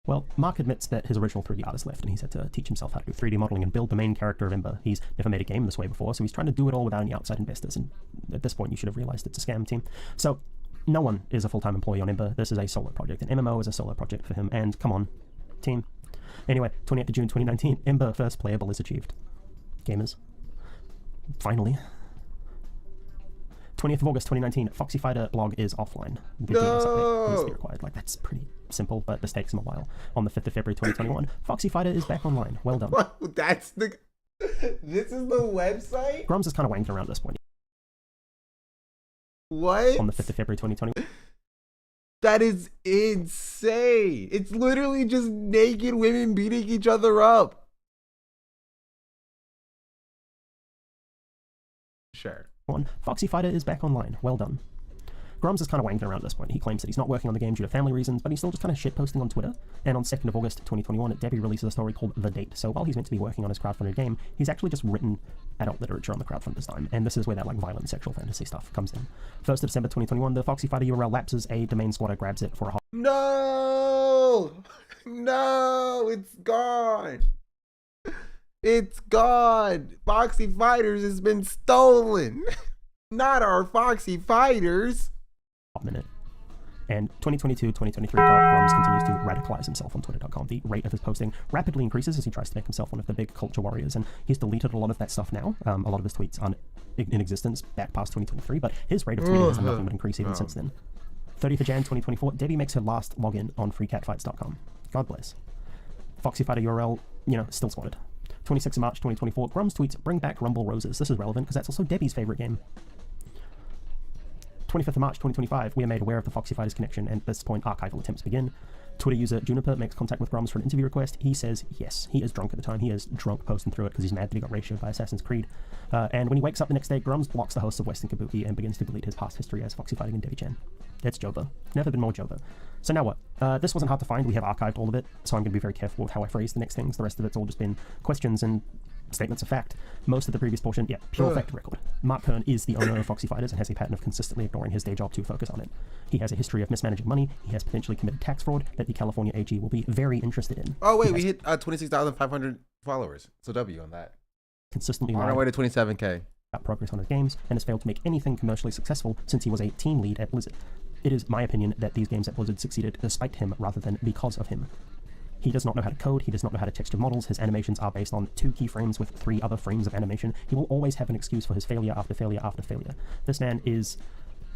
Well, Mark admits that his original 3D artist left and he's had to teach himself how to do 3D modeling and build the main character of Ember. He's never made a game this way before, so he's trying to do it all without any outside investors, and at this point you should have realized it's a scam team. So no one is a full-time employee on Ember. This is a solo project. An MMO is a solo project for him, and come on, team. Anyway, 28th of June 2019, Ember first playable is achieved. Gamers. Finally. 20th of August 2019, Foxy Fighter blog is offline. The DNS update needs to be required. Like, that's pretty simple, but this takes him a while. On the 5th of February 2021, Foxy Fighter is back online. Well done. That's the... This is the website? Grummz is kind of wanking around at this point. What? On the 5th of February 2021. That is insane. It's literally just naked women beating each other up. Sure. Foxy Fighter is back online. Well done. Grummz is kind of wanking around at this point. He claims that he's not working on the game due to family reasons, but he's still just kind of shitposting on Twitter. And on 2nd of August 2021, Debbie releases a story called The Date. So while he's meant to be working on his crowdfunded game, he's actually just written adult literature on the crowdfund this time. And this is where that like violent sexual fantasy stuff comes in. 1st of December 2021, the Foxy Fighter URL lapses. A domain squatter grabs it for a No! No! It's gone! It's gone! Foxy Fighters has been stolen! Not our Foxy Fighters! minute. And 2022-2023, Grummz continues to radicalize himself on Twitter.com. The rate of his posting rapidly increases as he tries to make himself one of the big culture warriors, and he's deleted a lot of that stuff now. A lot of his tweets aren't in existence back past 2023, but his rate of tweeting has nothing but increased even since then. 30th of Jan 2024, Debbie makes her last login on freecatfights.com. God bless. Foxy Fighter URL, still spotted. 26th of March 2024, Grummz tweets, bring back Rumble Roses. This is relevant because that's also Debbie's favorite game. 25th of March 2025, we are made aware of the Foxy Fighters connection, and at this point, archival attempts begin. Twitter user Juniper makes contact with Grummz for an interview request. He says yes. He is drunk at the time. He is drunk posting through it because he's mad that he got ratioed by Assassin's Creed. And when he wakes up the next day, Grummz blocks the hosts of Western Kabuki and begins to delete his past history as Foxy Fighting and Debbie Chan. It's Joba. Never been more Joba. So now what? This wasn't hard to find. We have archived all of it, so I'm going to be very careful with how I phrase the next things. The rest of it's all just been questions and statements of fact. Most of the previous portion, pure fact record. Mark Kern is the owner of Foxy Fighters and has a pattern of consistently ignoring his day job to focus on it. He has a history of mismanaging money. He has potentially committed tax fraud that the California AG will be very interested in. Oh wait, we hit 26,500 followers. So W on that. Consistently on our way to 27K. Progress on his games and has failed to make anything commercially successful since he was a team lead at Blizzard. It is my opinion that these games at Blizzard succeeded despite him rather than because of him. He does not know how to code, he does not know how to texture models, his animations are based on 2 keyframes with 3 other frames of animation. He will always have an excuse for his failure after failure after failure. This man is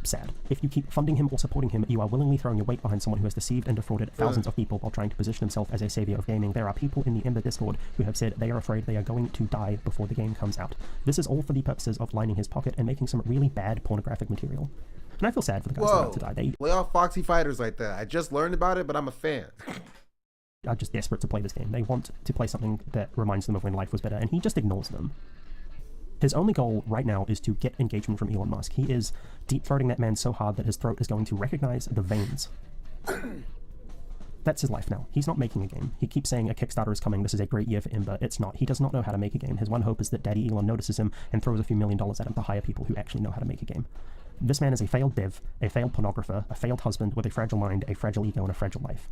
sad. If you keep funding him or supporting him, you are willingly throwing your weight behind someone who has deceived and defrauded thousands of people while trying to position himself as a savior of gaming. There are people in the Ember Discord who have said they are afraid they are going to die before the game comes out. This is all for the purposes of lining his pocket and making some really bad pornographic material. And I feel sad for the guys who are about to die. Lay off Foxy Fighters like that. I just learned about it, but I'm a fan. Are just desperate to play this game. They want to play something that reminds them of when life was better, and he just ignores them. His only goal right now is to get engagement from Elon Musk. He is deep-throating that man so hard that his throat is going to recognize the veins. That's his life now. He's not making a game. He keeps saying a Kickstarter is coming. This is a great year for Ember. It's not. He does not know how to make a game. His one hope is that Daddy Elon notices him and throws a few $1 million at him to hire people who actually know how to make a game. This man is a failed dev, a failed pornographer, a failed husband with a fragile mind, a fragile ego, and a fragile life.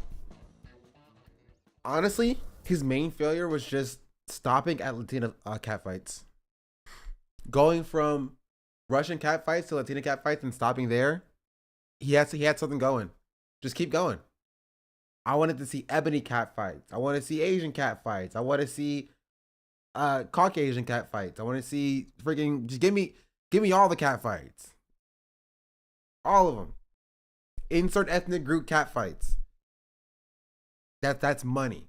Honestly, his main failure was just stopping at Latina catfights. Going from Russian catfights to Latina catfights and stopping there, he had something going. Just keep going. I wanted to see ebony catfights. I want to see Asian catfights. I want to see Caucasian catfights. I want to see freaking, just give me all the catfights. All of them. Insert ethnic group catfights. That's money.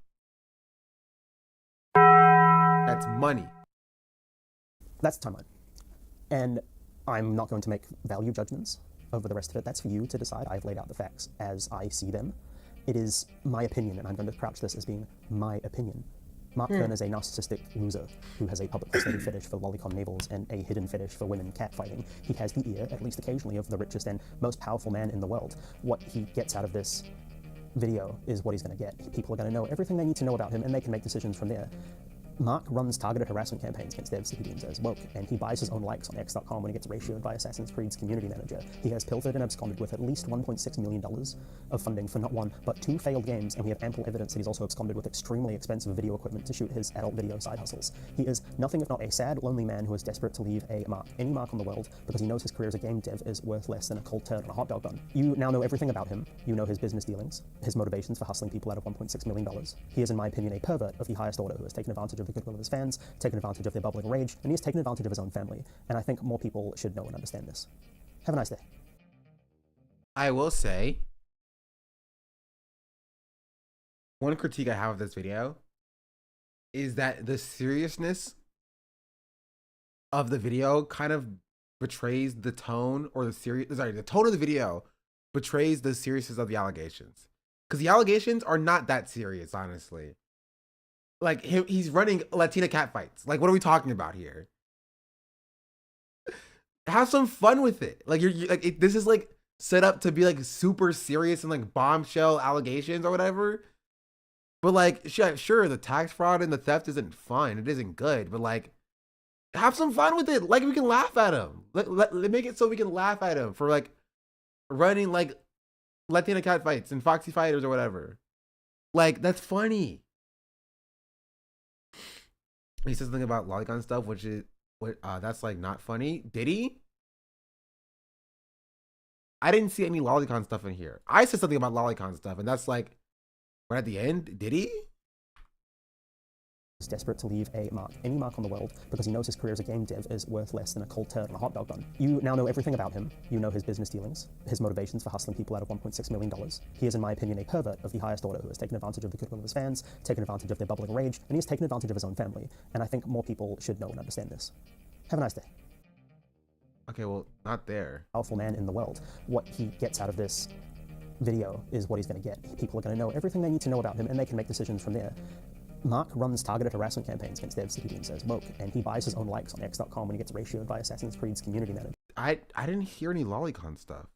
That's money. That's the timeline. And I'm not going to make value judgments over the rest of it. That's for you to decide. I've laid out the facts as I see them. It is my opinion, and I'm going to crouch this as being my opinion. Mark Kern is a narcissistic loser who has a publicly stated fetish for lolicon navels and a hidden fetish for women catfighting. He has the ear, at least occasionally, of the richest and most powerful man in the world. What he gets out of this video is what he's going to get. People are going to know everything they need to know about him, and they can make decisions from there. Mark runs targeted harassment campaigns against devs that he deems as woke, and he buys his own likes on X.com when he gets ratioed by Assassin's Creed's community manager. He has pilfered and absconded with at least $1.6 million of funding for not one, but 2 failed games, and we have ample evidence that he's also absconded with extremely expensive video equipment to shoot his adult video side hustles. He is nothing if not a sad, lonely man who is desperate to leave a mark, any mark on the world, because he knows his career as a game dev is worth less than a cold turd on a hot dog bun. You now know everything about him. You know his business dealings, his motivations for hustling people out of $1.6 million. He is, in my opinion, a pervert of the highest order who has taken advantage of the goodwill of his fans, taken advantage of their bubbling rage, and he has taken advantage of his own family. And I think more people should know and understand this. Have a nice day. I will say, one critique I have of this video is that the seriousness of the video kind of betrays the tone, or the tone of the video betrays the seriousness of the allegations. Because the allegations are not that serious, honestly. Like, he's running Latina catfights. Like, what are we talking about here? Have some fun with it. Like, you're like, this is like set up to be like super serious and like bombshell allegations or whatever. But like, sure, the tax fraud and the theft isn't fun. It isn't good. But like, have some fun with it. Like, we can laugh at him. Let make it so we can laugh at him for like running like Latina catfights and Foxy Fighters or whatever. Like, that's funny. He said something about lolicon stuff, which is that's like not funny. Did he? I didn't see any lolicon stuff in here. I said something about lolicon stuff, and that's like right at the end. Did he? Is desperate to leave a mark, any mark on the world, because he knows his career as a game dev is worth less than a cold turd on a hot dog bun. You now know everything about him. You know his business dealings, his motivations for hustling people out of $1.6 million. He is, in my opinion, a pervert of the highest order who has taken advantage of the goodwill of his fans, taken advantage of their bubbling rage, and he has taken advantage of his own family. And I think more people should know and understand this. Have a nice day. Okay, well, not there. Powerful man in the world. What he gets out of this video is what he's going to get. People are going to know everything they need to know about him, and they can make decisions from there. Mark runs targeted harassment campaigns against devs that he deems as woke, and he buys his own likes on X.com when he gets ratioed by Assassin's Creed's community manager. I didn't hear any lolicon stuff.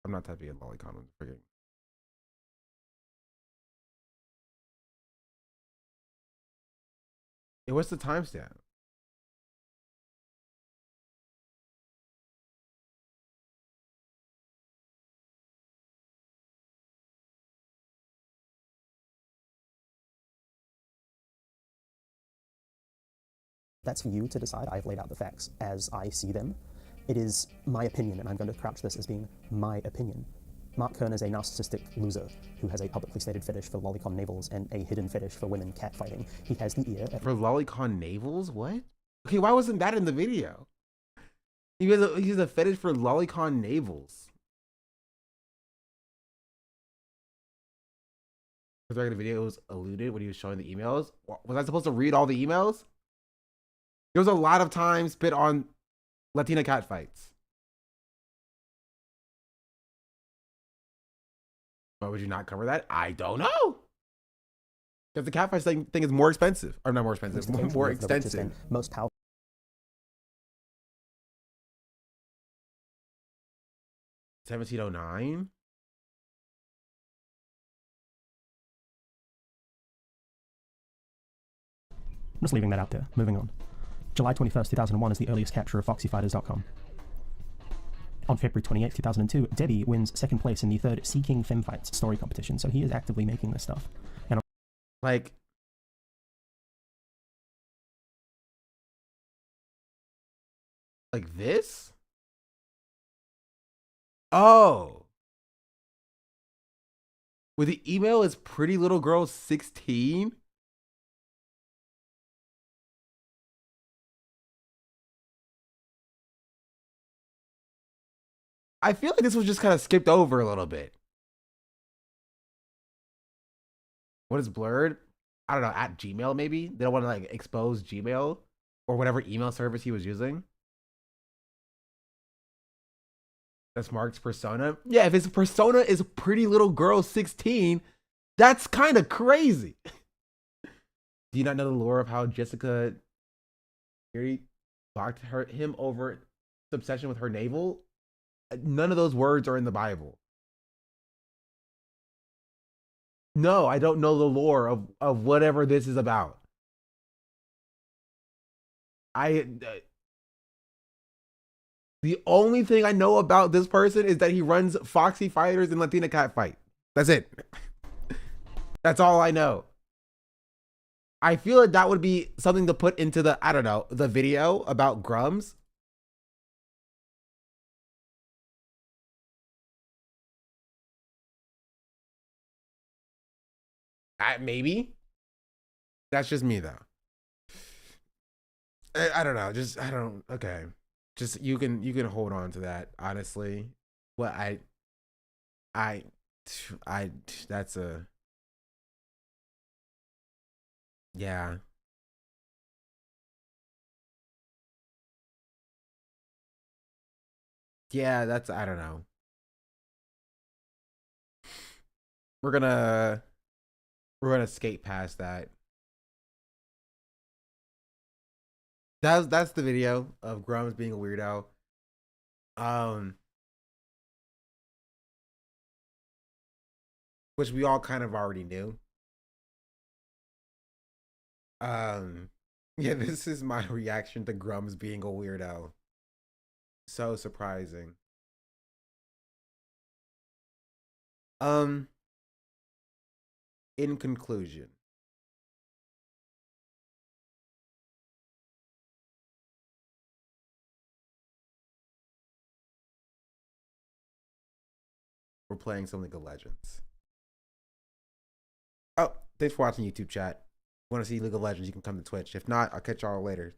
I'm not typing in lolicon. I'm freaking. Hey, what's the timestamp? That's for you to decide. I've laid out the facts as I see them. It is my opinion, and I'm going to crouch this as being my opinion. Mark Kern is a narcissistic loser who has a publicly stated fetish for lolicon navels and a hidden fetish for women catfighting. He has the ear. For lolicon navels? What? Okay, why wasn't that in the video? He has a fetish for lolicon navels. Was there a video was alluded when he was showing the emails? Was I supposed to read all the emails? There was a lot of time spent on Latina catfights. Why would you not cover that? I don't know. Because the catfight thing is more expensive. Or not more expensive, more extensive. Most powerful. 1709? I'm just leaving that out there. Moving on. July 21st, 2001 is the earliest capture of foxyfighters.com. On February 28th, 2002, Debbie wins second place in the third Seeking Femfights story competition. So he is actively making this stuff. And like this? Oh. With the email is Pretty Little Girl 16? I feel like this was just kind of skipped over a little bit. What is blurred? I don't know, at Gmail maybe? They don't want to like expose Gmail or whatever email service he was using. That's Mark's persona. Yeah, if his persona is Pretty Little Girl 16, that's kind of crazy. Do you not know the lore of how Jessica blocked him over his obsession with her navel? None of those words are in the Bible. No, I don't know the lore of whatever this is about. The only thing I know about this person is that he runs Foxy Fighters and Latina Cat Fight. That's it. That's all I know. I feel like that would be something to put into the, I don't know, the video about Grummz. Maybe. That's just me though. I don't know. Okay. Just you can hold on to that, honestly. What that's a, yeah. Yeah, that's, I don't know. We're gonna skate past that. That's the video of Grummz being a weirdo. Which we all kind of already knew. Yeah, this is my reaction to Grummz being a weirdo. So surprising. In conclusion, we're playing some League of Legends. Oh, thanks for watching YouTube chat. Want to see League of Legends, you can come to Twitch. If not, I'll catch y'all later.